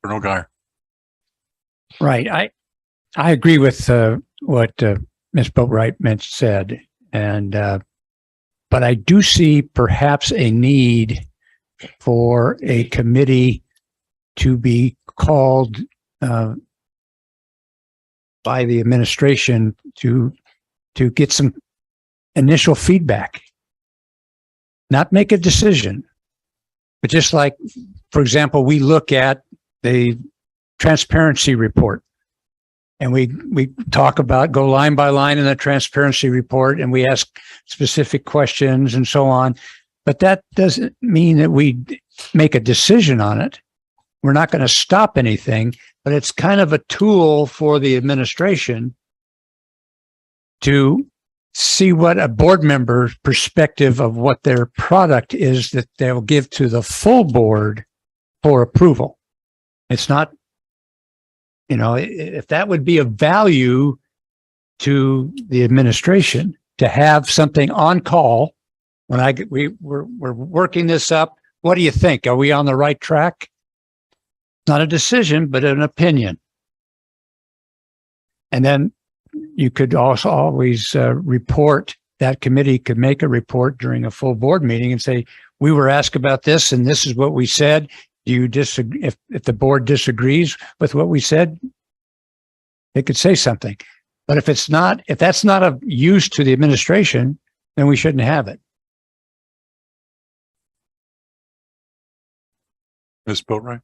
Colonel Geyer. Right. I agree with what Ms. Boatwright said. And, but I do see perhaps a need for a committee to be called by the administration to get some initial feedback, not make a decision, but just like, for example, we look at the transparency report. And we talk about, go line by line in the transparency report, and we ask specific questions and so on. But that doesn't mean that we make a decision on it. We're not going to stop anything, but it's kind of a tool for the administration to see what a board member's perspective of what their product is that they'll give to the full board for approval. It's not, if that would be of value to the administration to have something on call when we're working this up. What do you think? Are we on the right track? Not a decision, but an opinion. And then you could also always report. That committee could make a report during a full board meeting and say, we were asked about this and this is what we said. Do you disagree? If the board disagrees with what we said, they could say something. But if that's not of use to the administration, then we shouldn't have it. Ms. Boatwright?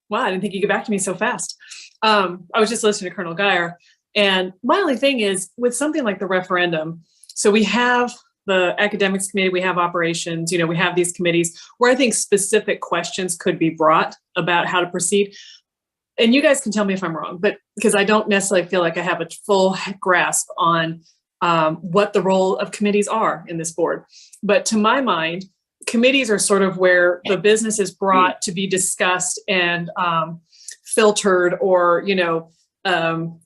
Wow, I didn't think you'd get back to me so fast. I was just listening to Colonel Geyer. And my only thing is with something like the referendum, so we have the academics committee, we have operations, we have these committees where I think specific questions could be brought about how to proceed. And you guys can tell me if I'm wrong, but because I don't necessarily feel like I have a full grasp on what the role of committees are in this board. But to my mind, committees are sort of where the business is brought to be discussed and filtered, or,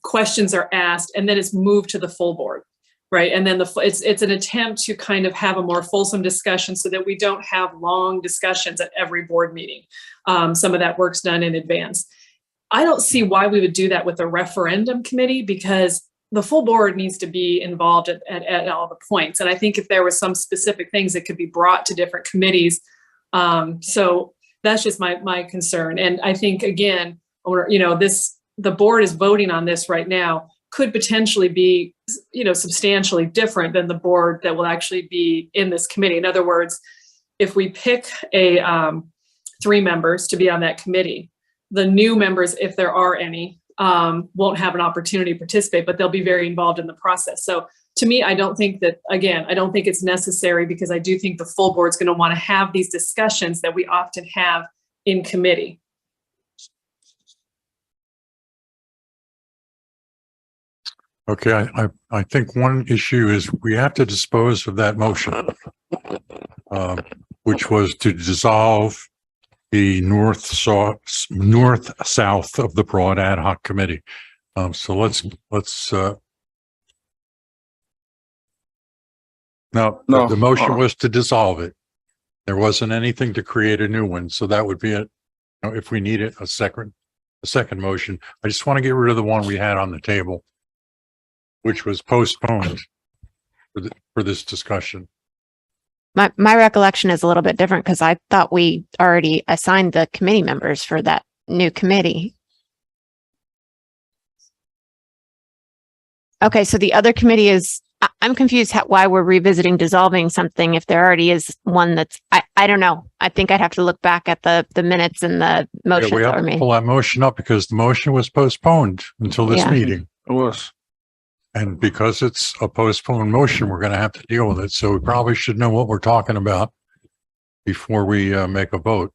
questions are asked, and then it's moved to the full board. Right. And then it's an attempt to kind of have a more fulsome discussion so that we don't have long discussions at every board meeting. Some of that work's done in advance. I don't see why we would do that with a referendum committee, because the full board needs to be involved at all the points. And I think if there was some specific things that could be brought to different committees. So That's just my concern. And I think, again, or, the board is voting on this right now, could potentially be, substantially different than the board that will actually be in this committee. In other words, if we pick 3 members to be on that committee, the new members, if there are any, won't have an opportunity to participate, but they'll be very involved in the process. So to me, I don't think it's necessary, because I do think the full board's going to want to have these discussions that we often have in committee. Okay, I think one issue is we have to dispose of that motion, which was to dissolve the north-south of the Broad Ad Hoc Committee. So let's no, the motion was to dissolve it. There wasn't anything to create a new one. So that would be it. If we needed a second motion, I just want to get rid of the one we had on the table, which was postponed for this discussion. My recollection is a little bit different, because I thought we already assigned the committee members for that new committee. Okay, so the other committee is, I'm confused why we're revisiting dissolving something if there already is one that's, I don't know. I think I'd have to look back at the minutes and the motions We that have were to made. pull that motion up because the motion was postponed until this meeting. It was. And because it's a postponed motion, we're going to have to deal with it. So we probably should know what we're talking about before we make a vote.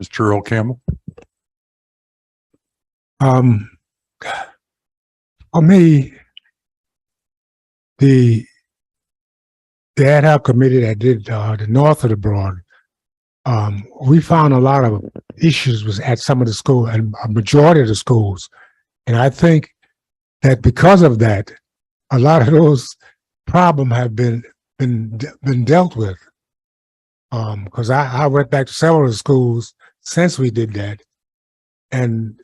Mr. Earl Campbell? For me, the ad hoc committee that did the north of the Broad, we found a lot of issues was at some of the schools, and a majority of the schools. And I think that because of that, a lot of those problems have been dealt with. Because I went back to several of the schools since we did that, and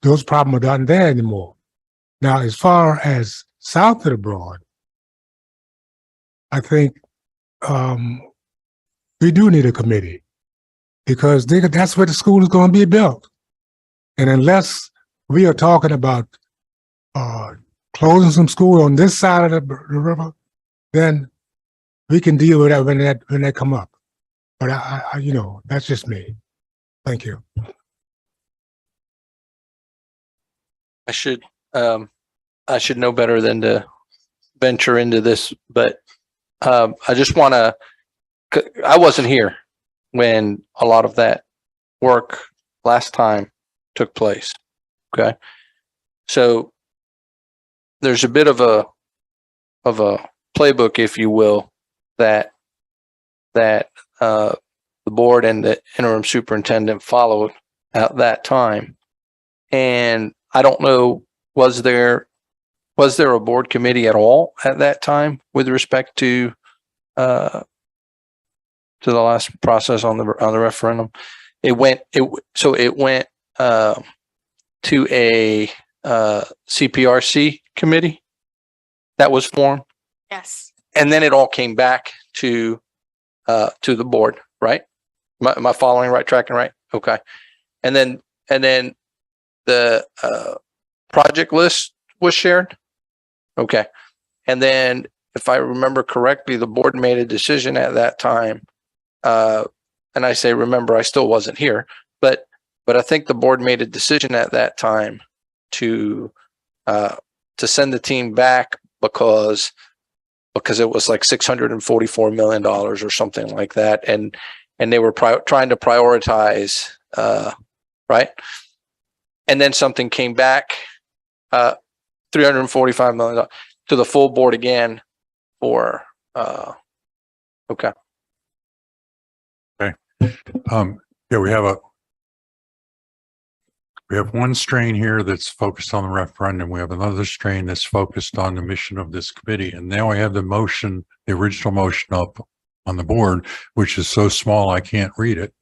those problems are not there anymore. Now, as far as south of the Broad, I think we do need a committee, because that's where the school is going to be built. And unless we are talking about closing some school on this side of the river, then we can deal with that when they come up. But I that's just me. Thank you. I should know better than to venture into this, but I just want to, I wasn't here when a lot of that work last time took place. Okay. So there's a bit of a playbook, if you will, that the board and the interim superintendent followed at that time. And I don't know, was there a board committee at all at that time with respect to the last process on the referendum? It went to a CPRC committee that was formed. Yes. And then it all came back to the board, right? Am I following right, tracking right? Okay. And then the project list was shared. Okay. And then if I remember correctly, the board made a decision at that time. And I say, remember, I still wasn't here, but I think the board made a decision at that time to send the team back because it was like $644 million or something like that. And they were trying to prioritize, right? And then something came back, $345 million to the full board again for, okay. Okay. Yeah, we have one strain here that's focused on the referendum. We have another strain that's focused on the mission of this committee. And now we have the motion, the original motion up on the board, which is so small I can't read it.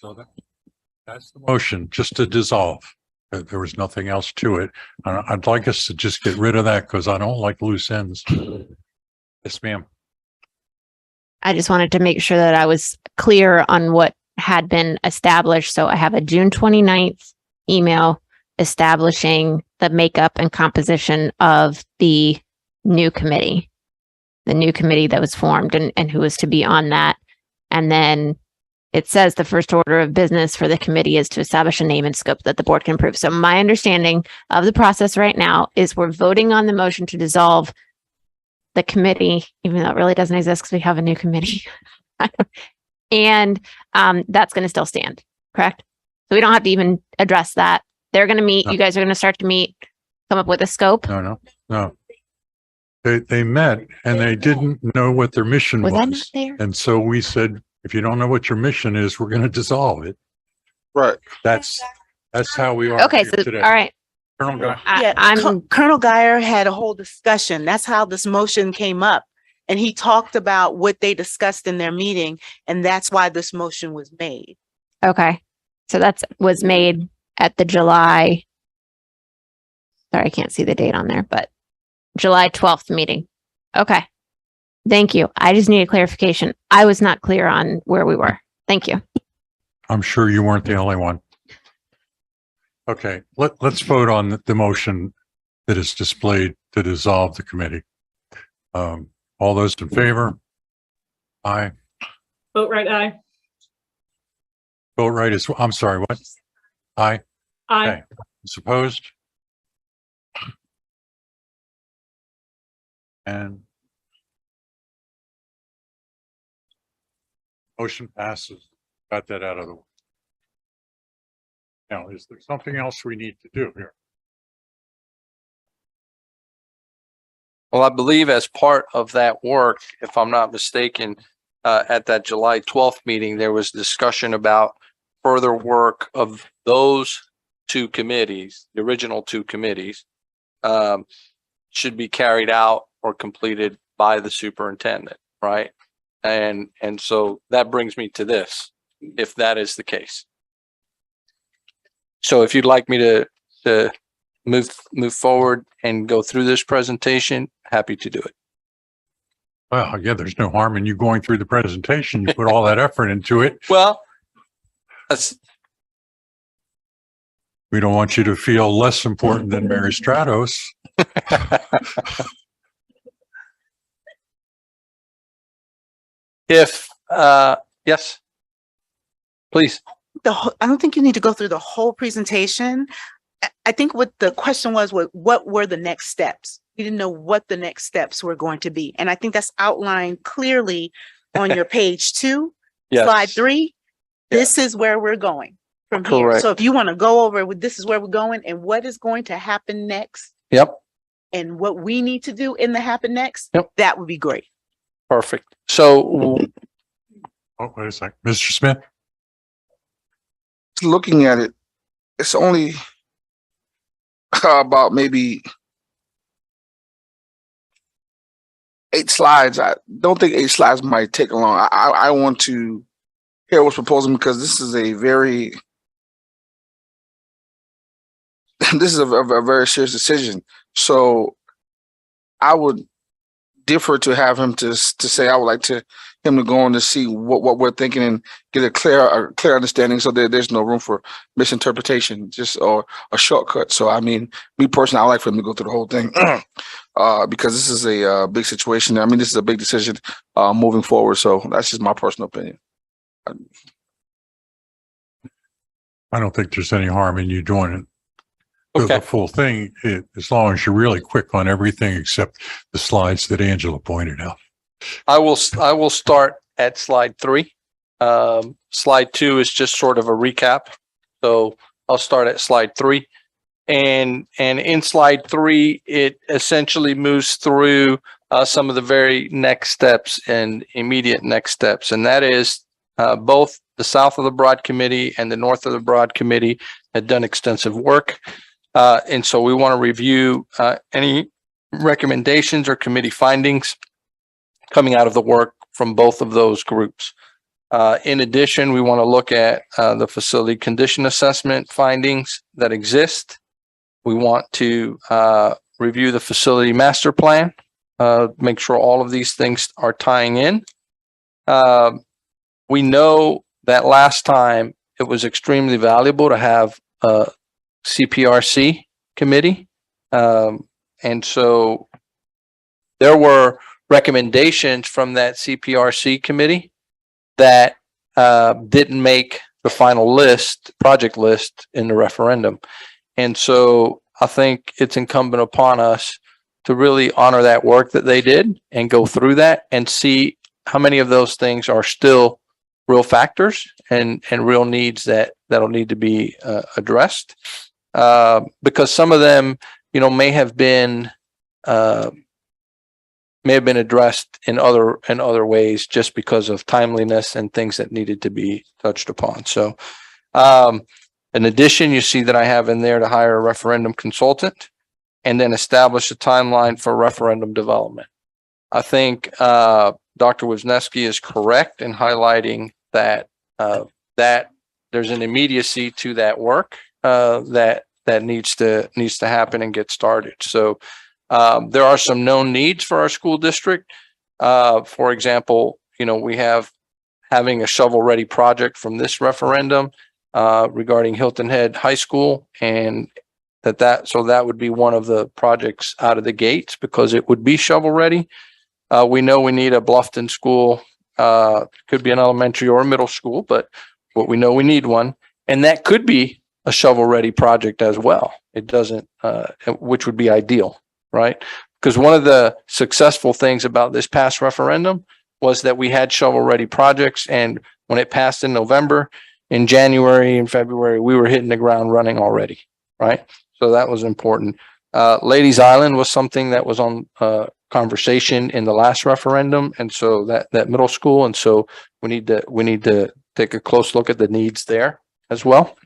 So that's the motion, just to dissolve. There was nothing else to it. I'd like us to just get rid of that because I don't like loose ends. Yes, ma'am. I just wanted to make sure that I was clear on what had been established. So I have a June 29th email establishing the makeup and composition of the new committee that was formed and who is to be on that. And then it says the first order of business for the committee is to establish a name and scope that the board can approve. So my understanding of the process right now is we're voting on the motion to dissolve the committee, even though it really doesn't exist because we have a new committee. And that's going to still stand, correct? So we don't have to even address that. They're going to meet. No. You guys are going to start to meet, come up with a scope. No. They met and they didn't know what their mission was. Was I not there? And so we said, if you don't know what your mission is, we're going to dissolve it. Right. That's how we are Okay, here so today. all right. Colonel Guy. I'm Colonel Geyer had a whole discussion. That's how this motion came up. And he talked about what they discussed in their meeting, and that's why this motion was made. okay. So that's was made at the July. Sorry, I can't see the date on there, but July 12th meeting. Okay. Thank you. I just need a clarification. I was not clear on where we were. Thank you. I'm sure you weren't the only one. Okay, let's vote on the motion that is displayed to dissolve the committee. All those in favor? Aye. Vote right, aye. Vote right is, I'm sorry, what? Aye. Aye. Okay. Opposed? And motion passes. Got that out of the way. Now, is there something else we need to do here? Well, I believe as part of that work, if I'm not mistaken, at that July 12th meeting, there was discussion about further work of those two committees, the original two committees, should be carried out or completed by the superintendent, right? And so that brings me to this, if that is the case. So if you'd like me to move forward and go through this presentation, happy to do it. Well, yeah, there's no harm in you going through the presentation. You put all that effort into it. Well, we don't want you to feel less important than Mary Stratos. Yes, please. I don't think you need to go through the whole presentation. I think what the question was, what were the next steps? We didn't know what the next steps were going to be. And I think that's outlined clearly on your page 2, Yes. slide 3. This is where we're going from here. Correct. So if you want to go over with this is where we're going and what is going to happen next Yep, and what we need to do in the happen next, Yep. that would be great. perfect. So Oh, wait a sec. Mr. Smith? Looking at it, it's only about maybe 8 slides. I don't think 8 slides might take long. I want to hear what's proposing because this is a very very serious decision. So I would differ to have him to say I would like him to go on to see what we're thinking and get a clear understanding so that there's no room for misinterpretation or a shortcut. So I mean, me personally, I like for him to go through the whole thing because this is a big situation. I mean, this is a big decision moving forward. So that's just my personal opinion. I don't think there's any harm in you doing it. So Okay. the full thing, as long as you're really quick on everything except the slides that Angela pointed out. I will start at slide 3. Slide 2 is just sort of a recap. So I'll start at slide 3. And in slide 3, it essentially moves through some of the very next steps and immediate next steps. And that is both the South of the Broad Committee and the North of the Broad Committee had done extensive work. And so we want to review any recommendations or committee findings coming out of the work from both of those groups. In addition, we want to look at the facility condition assessment findings that exist. We want to review the facility master plan, make sure all of these things are tying in. We know that last time it was extremely valuable to have a CPRC committee. And so there were recommendations from that CPRC committee that didn't make the final list, project list in the referendum. And so I think it's incumbent upon us to really honor that work that they did and go through that and see how many of those things are still real factors and real needs that'll need to be addressed. Because some of them, may have been addressed in other ways just because of timeliness and things that needed to be touched upon. So, in addition, you see that I have in there to hire a referendum consultant and then establish a timeline for referendum development. I think Dr. Wisniewski is correct in highlighting that there's an immediacy to that work that needs to happen and get started. So there are some known needs for our school district. For example, we have having a shovel-ready project from this referendum regarding Hilton Head High School, and so that would be one of the projects out of the gates because it would be shovel-ready. We know we need a Bluffton school, could be an elementary or a middle school, but we know we need one, and that could be a shovel-ready project as well. It doesn't, which would be ideal, right? Because one of the successful things about this past referendum was that we had shovel-ready projects, and when it passed in November, in January and February, we were hitting the ground running already, right? So that was important. Ladies Island was something that was on conversation in the last referendum, and so that middle school, and so we need to take a close look at the needs there as well.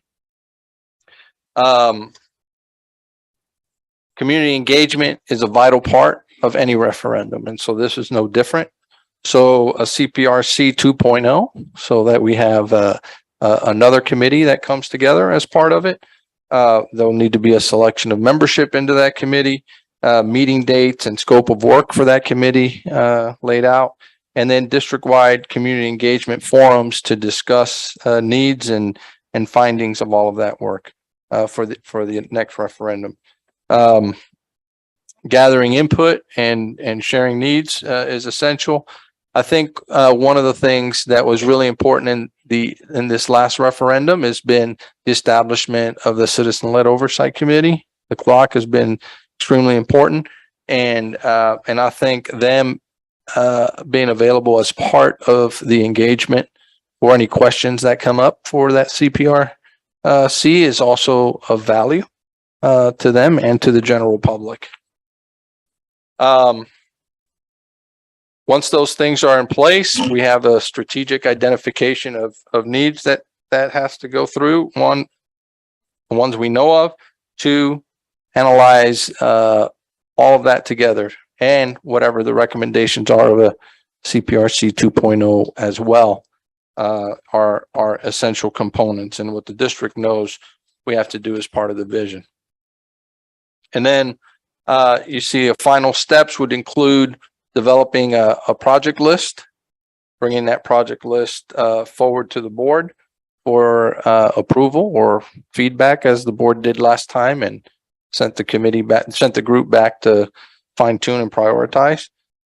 Community engagement is a vital part of any referendum, and so this is no different. So a CPRC 2.0, so that we have another committee that comes together as part of it. There'll need to be a selection of membership into that committee, meeting dates and scope of work for that committee laid out, and then district-wide community engagement forums to discuss needs and findings of all of that work for the next referendum. Gathering input and sharing needs is essential. I think one of the things that was really important in this last referendum has been the establishment of the Citizen-Led Oversight Committee. The CLOC has been extremely important, and I think them being available as part of the engagement or any questions that come up for that CPRC is also of value to them and to the general public. Once those things are in place, we have a strategic identification of needs that has to go through. One, the ones we know of. Two, analyze all of that together and whatever the recommendations are of a CPRC 2.0 as well are essential components, and what the district knows we have to do as part of the vision. And then you see a final steps would include developing a project list, bringing that project list forward to the board for approval or feedback, as the board did last time, and sent the group back to fine tune and prioritize.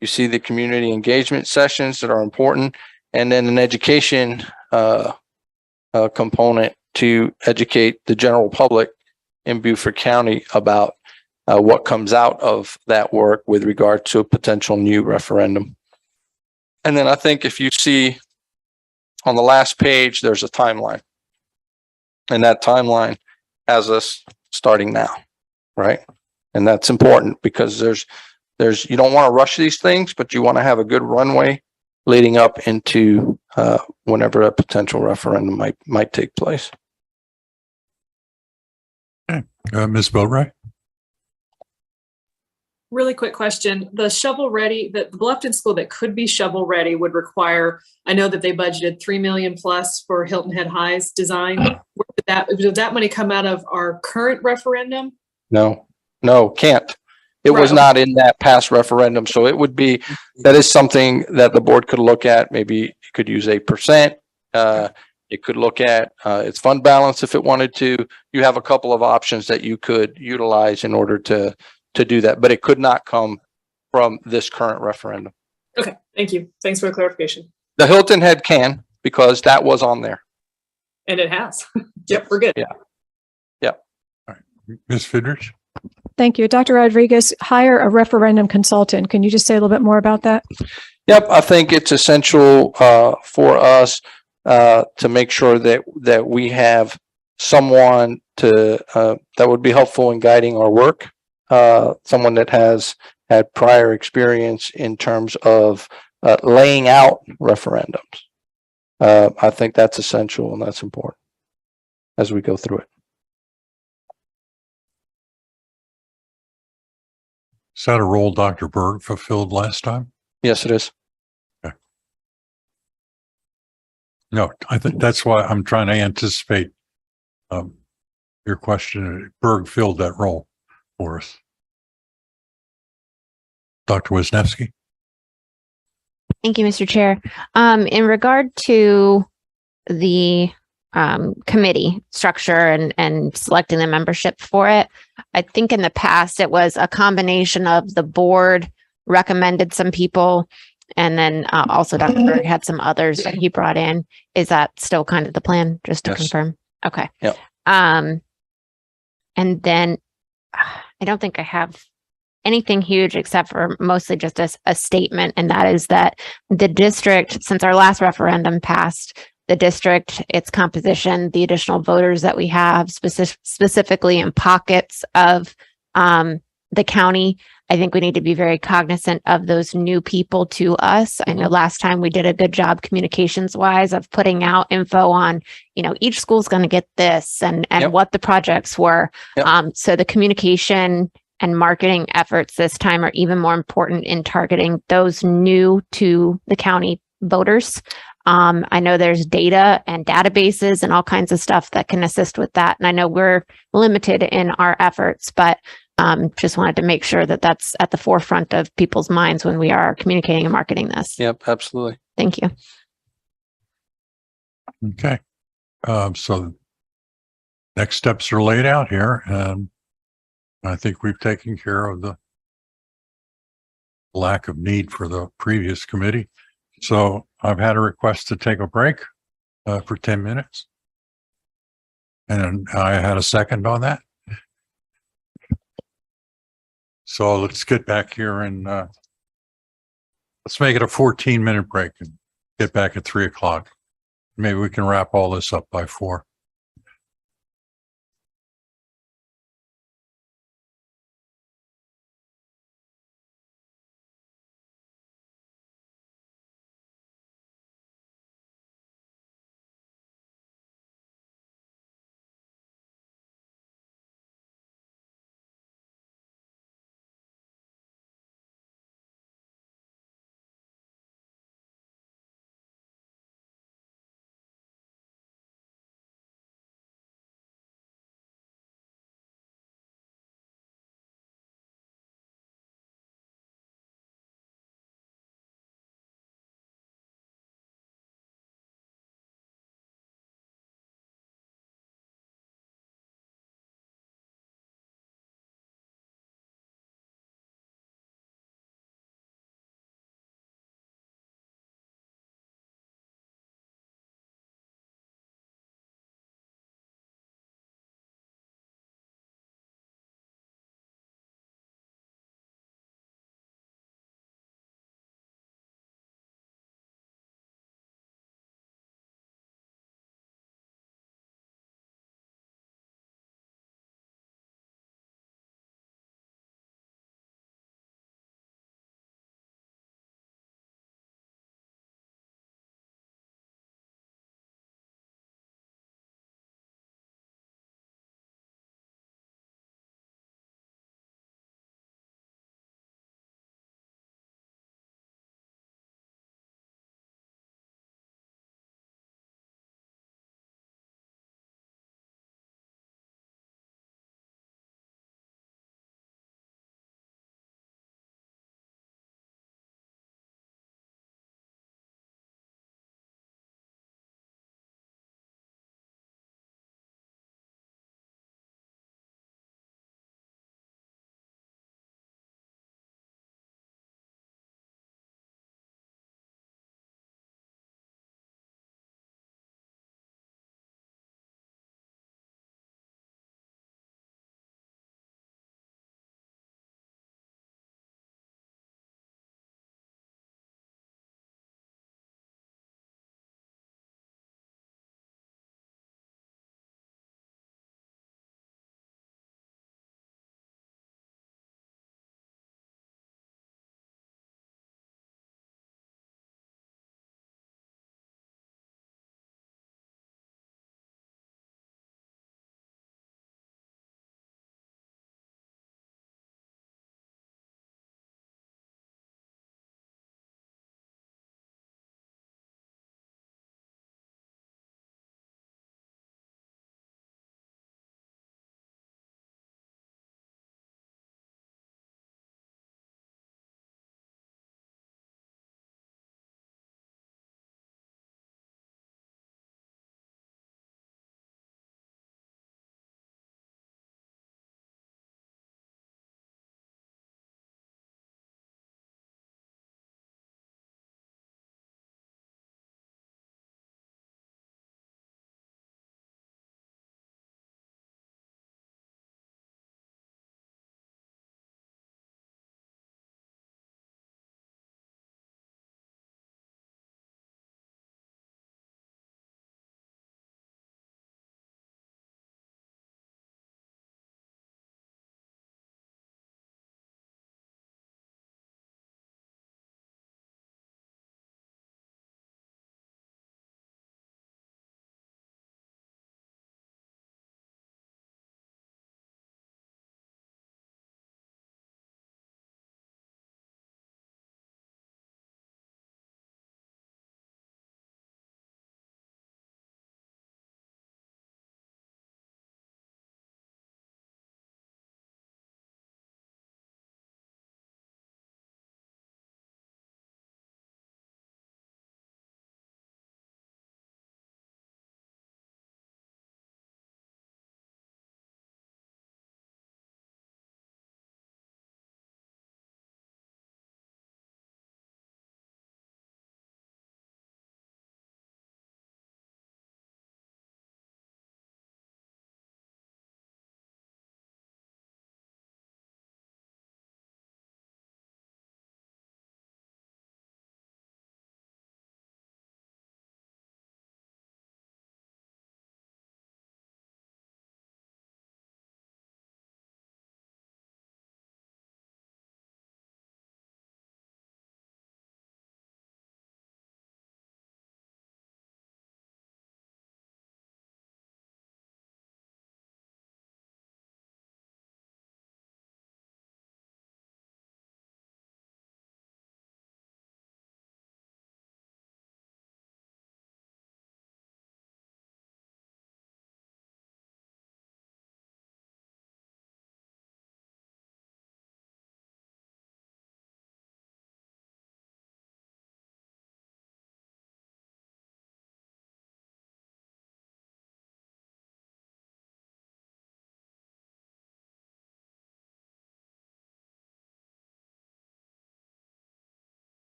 You see the community engagement sessions that are important, and then an education component to educate the general public in Beaufort County about what comes out of that work with regard to a potential new referendum. And then I think if you see on the last page, there's a timeline, and that timeline has us starting now, right? And that's important because you don't want to rush these things, but you want to have a good runway leading up into whenever a potential referendum might take place. Okay. Ms. Boatright? Really quick question. The shovel ready, the Bluffton school that could be shovel ready would require, I know that they budgeted 3 million plus for Hilton Head High's design. Did that money come out of our current referendum? No, can't. It was Right. not in that past referendum, so it would be, that is something that the board could look at. Maybe it could use 8%. It could look at its fund balance if it wanted to. You have a couple of options that you could utilize in order to do that, but it could not come from this current referendum. Okay, thank you. Thanks for the clarification. The Hilton Head can, because that was on there. And it has. Yep, we're good. Yeah. Ms. Fidrich? Thank you. Dr. Rodriguez, hire a referendum consultant. Can you just say a little bit more about that? Yep, I think it's essential for us to make sure that we have someone that would be helpful in guiding our work. Someone that has had prior experience in terms of laying out referendums. I think that's essential and that's important as we go through it. Is that a role Dr. Berg fulfilled last time? Yes, it is. Okay. No, I think that's why I'm trying to anticipate your question. Berg filled that role for us. Dr. Wisniewski? Thank you, Mr. Chair. In regard to the committee structure and selecting the membership for it, I think in the past it was a combination of the board recommended some people, and then also Dr. Berg had some others that he brought in. Is that still kind of the plan, just to confirm? Okay. Yep. And then I don't think I have anything huge except for mostly just a statement, and that is that the district, since our last referendum passed, the district, its composition, the additional voters that we have specifically in pockets of the county, I think we need to be very cognizant of those new people to us. I know last time we did a good job communications wise of putting out info on, each school's going to get this and what the projects were. So the communication and marketing efforts this time are even more important in targeting those new to the county voters. I know there's data and databases and all kinds of stuff that can assist with that. And I know we're limited in our efforts, but just wanted to make sure that that's at the forefront of people's minds when we are communicating and marketing this. Yep, absolutely. Thank you. Okay. So next steps are laid out here, and I think we've taken care of the lack of need for the previous committee. So I've had a request to take a break for 10 minutes. And I had a second on that. So let's get back here and let's make it a 14-minute break and get back at 3:00. Maybe we can wrap all this up by 4.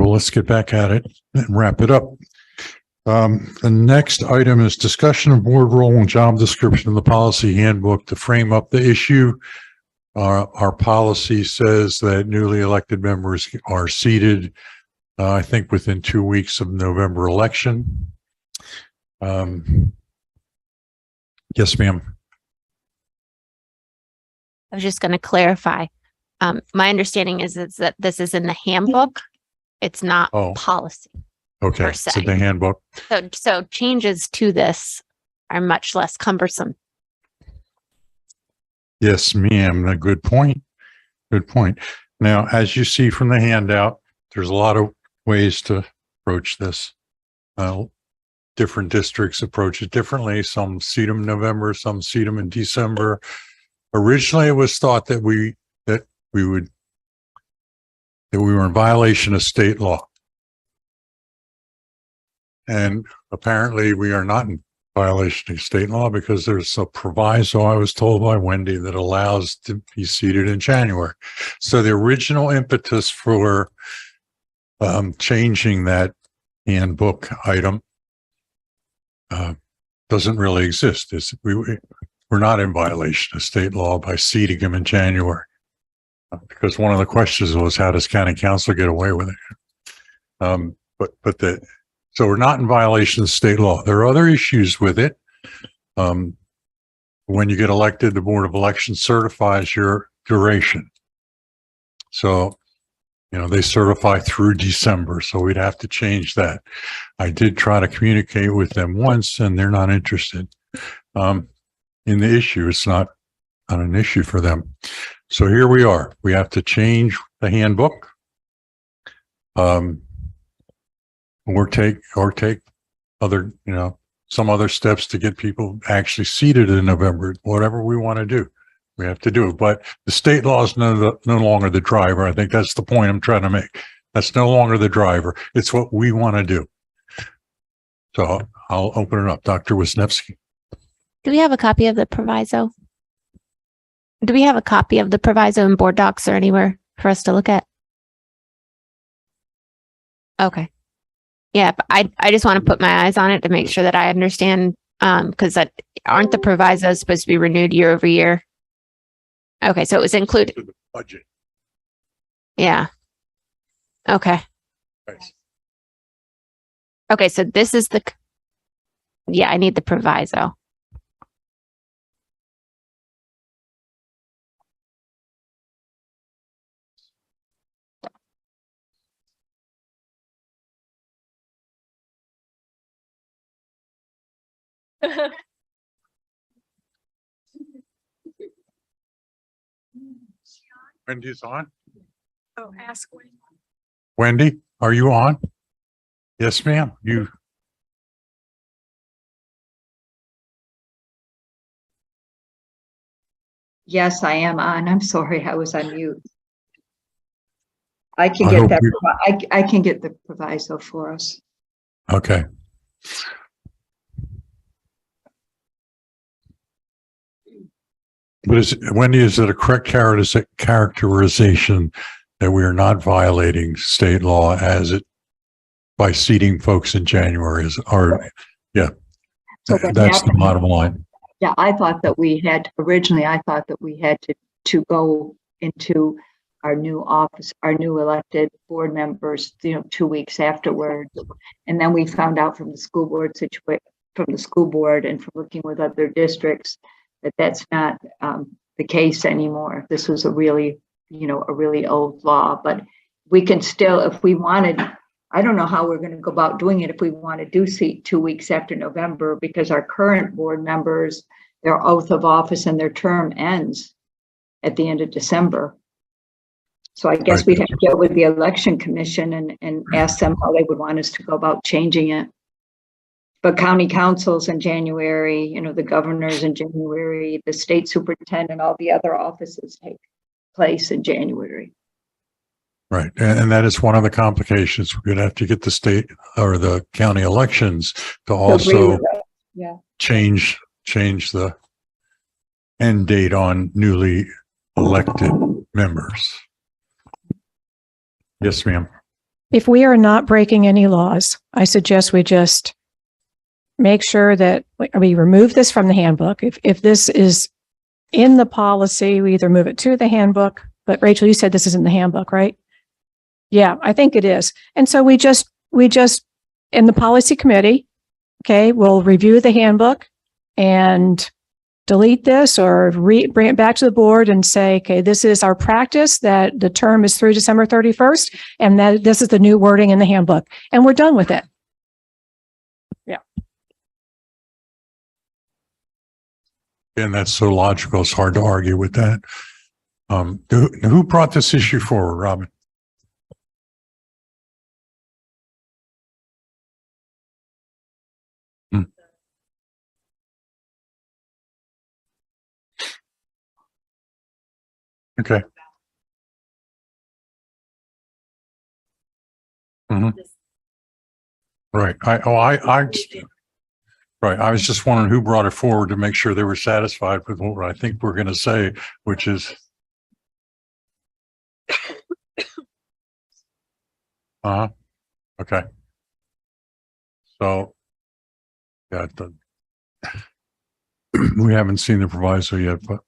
well, let's get back at it and wrap it up. The next item is discussion of board role and job description of the policy handbook. To frame up the issue, our policy says that newly elected members are seated, I think, within 2 weeks of November election. Yes, ma'am. I was just going to clarify. My understanding is that this is in the handbook. It's not policy. Okay, per so se. the handbook. So changes to this are much less cumbersome. Yes, ma'am. A good point. Good point. Now, as you see from the handout, there's a lot of ways to approach this. Different districts approach it differently. Some seat them in November, some seat them in December. Originally, it was thought that we were in violation of state law. And apparently we are not in violation of state law because there's a proviso, I was told by Wendy, that allows to be seated in January. So the original impetus for changing that handbook item doesn't really exist. We're not in violation of state law by seating them in January. Because one of the questions was, how does county council get away with it? So we're not in violation of state law. There are other issues with it. When you get elected, the Board of Elections certifies your duration. So, they certify through December, so we'd have to change that. I did try to communicate with them once, and they're not interested in the issue. It's not an issue for them. So here we are. We have to change the handbook. Or take other, some other steps to get people actually seated in November. Whatever we want to do, we have to do it. But the state law is no longer the driver. I think that's the point I'm trying to make. That's no longer the driver. It's what we want to do. So I'll open it up. Dr. Wisniewski. Do we have a copy of the proviso? Do we have a copy of the proviso in board docs or anywhere for us to look at? Okay. Yeah, but I just want to put my eyes on it to make sure that I understand, because aren't the provisos supposed to be renewed year over year? Okay, so it was included. Budget. Yeah. Okay. Right. Okay, so this is I need the proviso. Wendy's on. Oh, ask Wendy. Wendy, are you on? Yes, ma'am. Yes, I am on. I'm sorry, I was on mute. I can I get hope that. I can get the proviso for us. Okay. But Wendy, is it a correct characterization that we are not violating state law by seating folks in January? Yeah, So that's the bottom line. Yeah, I thought that we had to go into our new office, our new elected board members, 2 weeks afterwards. And then we found out from the school board and from working with other districts that that's not the case anymore. This was a really old law, but we can still, if we wanted, I don't know how we're going to go about doing it if we want to do seat 2 weeks after November, because our current board members, their oath of office and their term ends at the end of December. So I guess we'd have to get with the election commission and ask them how they would want us to go about changing it. But county councils in January, the governors in January, the state superintendent, all the other offices take place in January. Right. And that is one of the complications. We're going to have to get the state or the county elections to also change the end date on newly elected members. Yes, ma'am. if we are not breaking any laws, I suggest we just make sure that we remove this from the handbook. If this is in the policy, we either move it to the handbook, but Rachel, you said this is in the handbook, right? Yeah, I think it is. And so we just in the policy committee, okay, we'll review the handbook and delete this or bring it back to the board and say, okay, this is our practice, that the term is through December 31st, and that this is the new wording in the handbook, and we're done with it. Yeah. And that's so logical. It's hard to argue with that. Who brought this issue forward, Robin? Okay. Right. Right. I was just wondering who brought it forward to make sure they were satisfied with what I think we're going to say, which is. Okay. So, yeah, we haven't seen the proviso yet, but.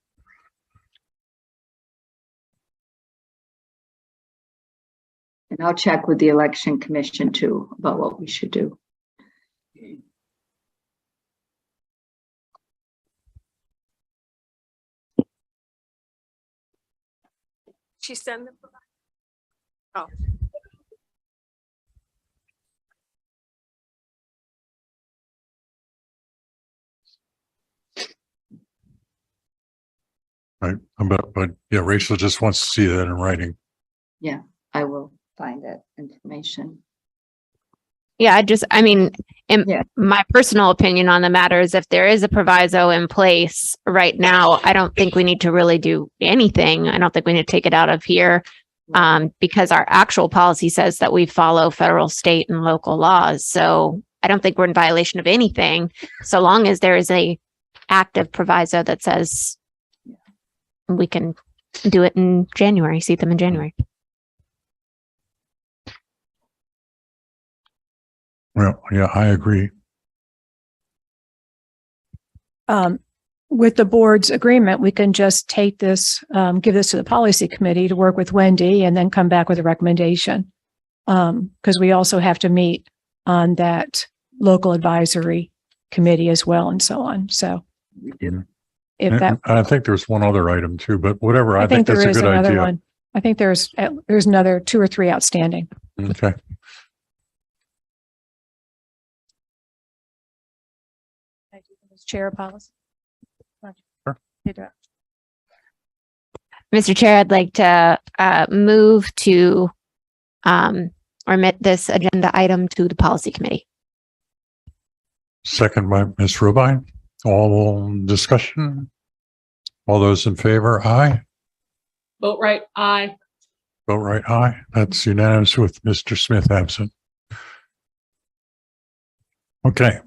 And I'll check with the election commission too about what we should do. She sent them. Oh. Right. But yeah, Rachel just wants to see that in writing. Yeah, I will find that information. Yeah, my personal opinion on the matter is if there is a proviso in place right now, I don't think we need to really do anything. I don't think we need to take it out of here because our actual policy says that we follow federal, state, and local laws. So I don't think we're in violation of anything so long as there is a active proviso that says we can do it in January, seat them in January. Well, yeah, I agree. With the board's agreement, we can just take this, give this to the policy committee to work with Wendy and then come back with a recommendation. Because we also have to meet on that local advisory committee as well and so on. So if that, I think there's one other item too, but whatever. I think that's a good idea. One. I think there's another 2 or 3 outstanding. Okay. Chair of policy. Sure. Mr. Chair, I'd like to move to remit this agenda item to the policy committee. Second by Ms. Rubine. All discussion? All those in favor? Aye. Vote right, aye. Vote right, aye. That's unanimous with Mr. Smith absent. Okay.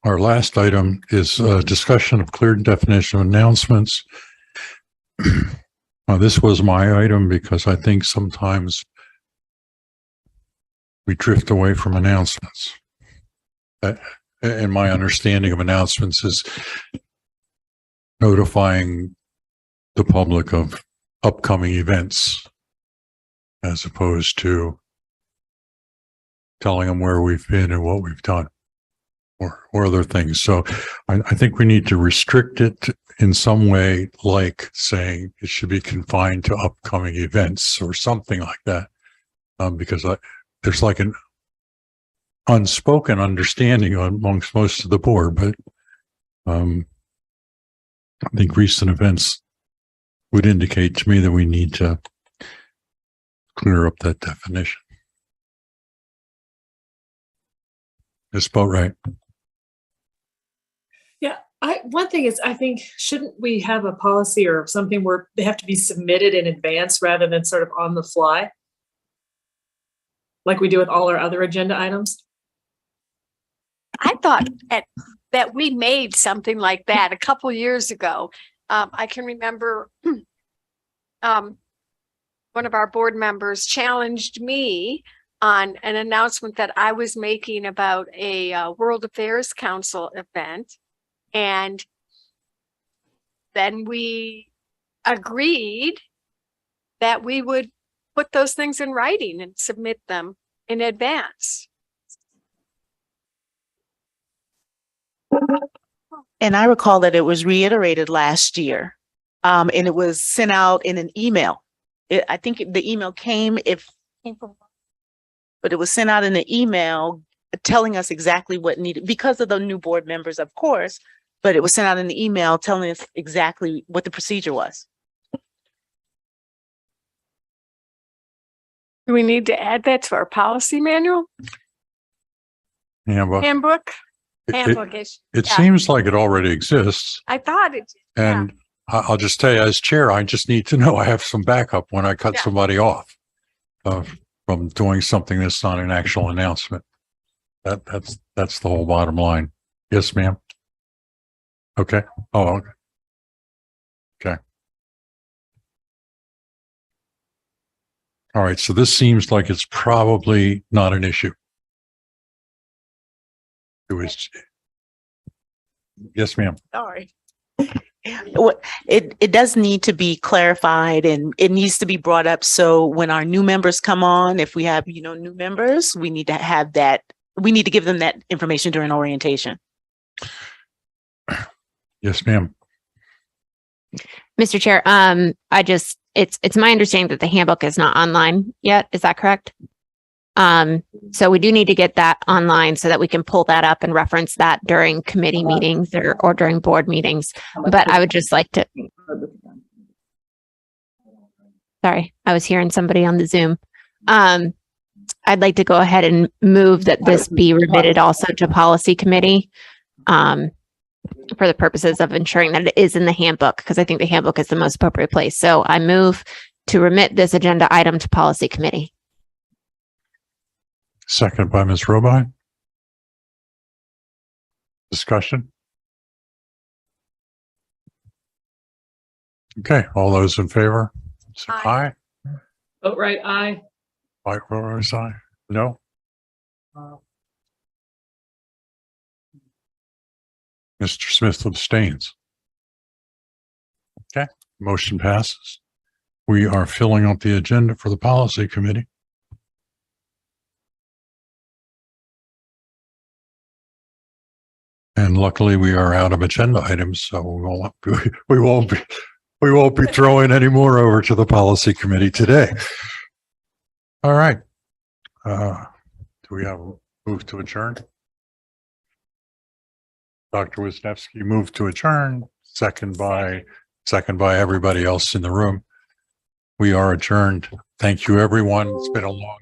Our last item is a discussion of clear definition of announcements. This was my item because I think sometimes we drift away from announcements. And my understanding of announcements is notifying the public of upcoming events as opposed to telling them where we've been and what we've done. Or other things. So I think we need to restrict it in some way, like saying it should be confined to upcoming events or something like that. Because there's like an unspoken understanding amongst most of the board, but I think recent events would indicate to me that we need to clear up that definition. Ms. Boatwright. Yeah, one thing is, I think, shouldn't we have a policy or something where they have to be submitted in advance rather than sort of on the fly? Like we do with all our other agenda items? I thought that we made something like that a couple years ago. I can remember one of our board members challenged me on an announcement that I was making about a World Affairs Council event. And then we agreed that we would put those things in writing and submit them in advance. And I recall that it was reiterated last year. And it was sent out in an email. I think the email came but it was sent out in an email telling us exactly what needed, because of the new board members, of course, but it was sent out in an email telling us exactly what the procedure was. Do we need to add that to our policy manual? Handbook. Handbook? It- Handbook is. It yeah. seems like it already exists. I thought it. And I'll just tell you, as chair, I just need to know I have some backup when I cut Yeah. somebody off from doing something that's not an actual announcement. That's the whole bottom line. Yes, ma'am. Okay. Oh, okay. Okay. All right. So this seems like it's probably not an issue. It was. Yes, ma'am. Sorry. It does need to be clarified, and it needs to be brought up. So when our new members come on, if we have, new members, we need to have that. We need to give them that information during orientation. Yes, ma'am. Mr. Chair, it's my understanding that the handbook is not online yet. Is that correct? So we do need to get that online so that we can pull that up and reference that during committee meetings or during board meetings. But I would just like to. Sorry, I was hearing somebody on the Zoom. I'd like to go ahead and move that this be remitted also to policy committee for the purposes of ensuring that it is in the handbook, because I think the handbook is the most appropriate place. So I move to remit this agenda item to policy committee. Second by Ms. Robine. Discussion. Okay, all those in favor? Say aye. Vote right, aye. Mike Rose, aye. No? Mr. Smith abstains. Okay, motion passes. We are filling up the agenda for the policy committee. And luckily we are out of agenda items, so we won't be throwing any more over to the policy committee today. All right. Do we have a move to adjourn? Dr. Wisniewski moved to adjourn, second by everybody else in the room. We are adjourned. Thank you, everyone. It's been a long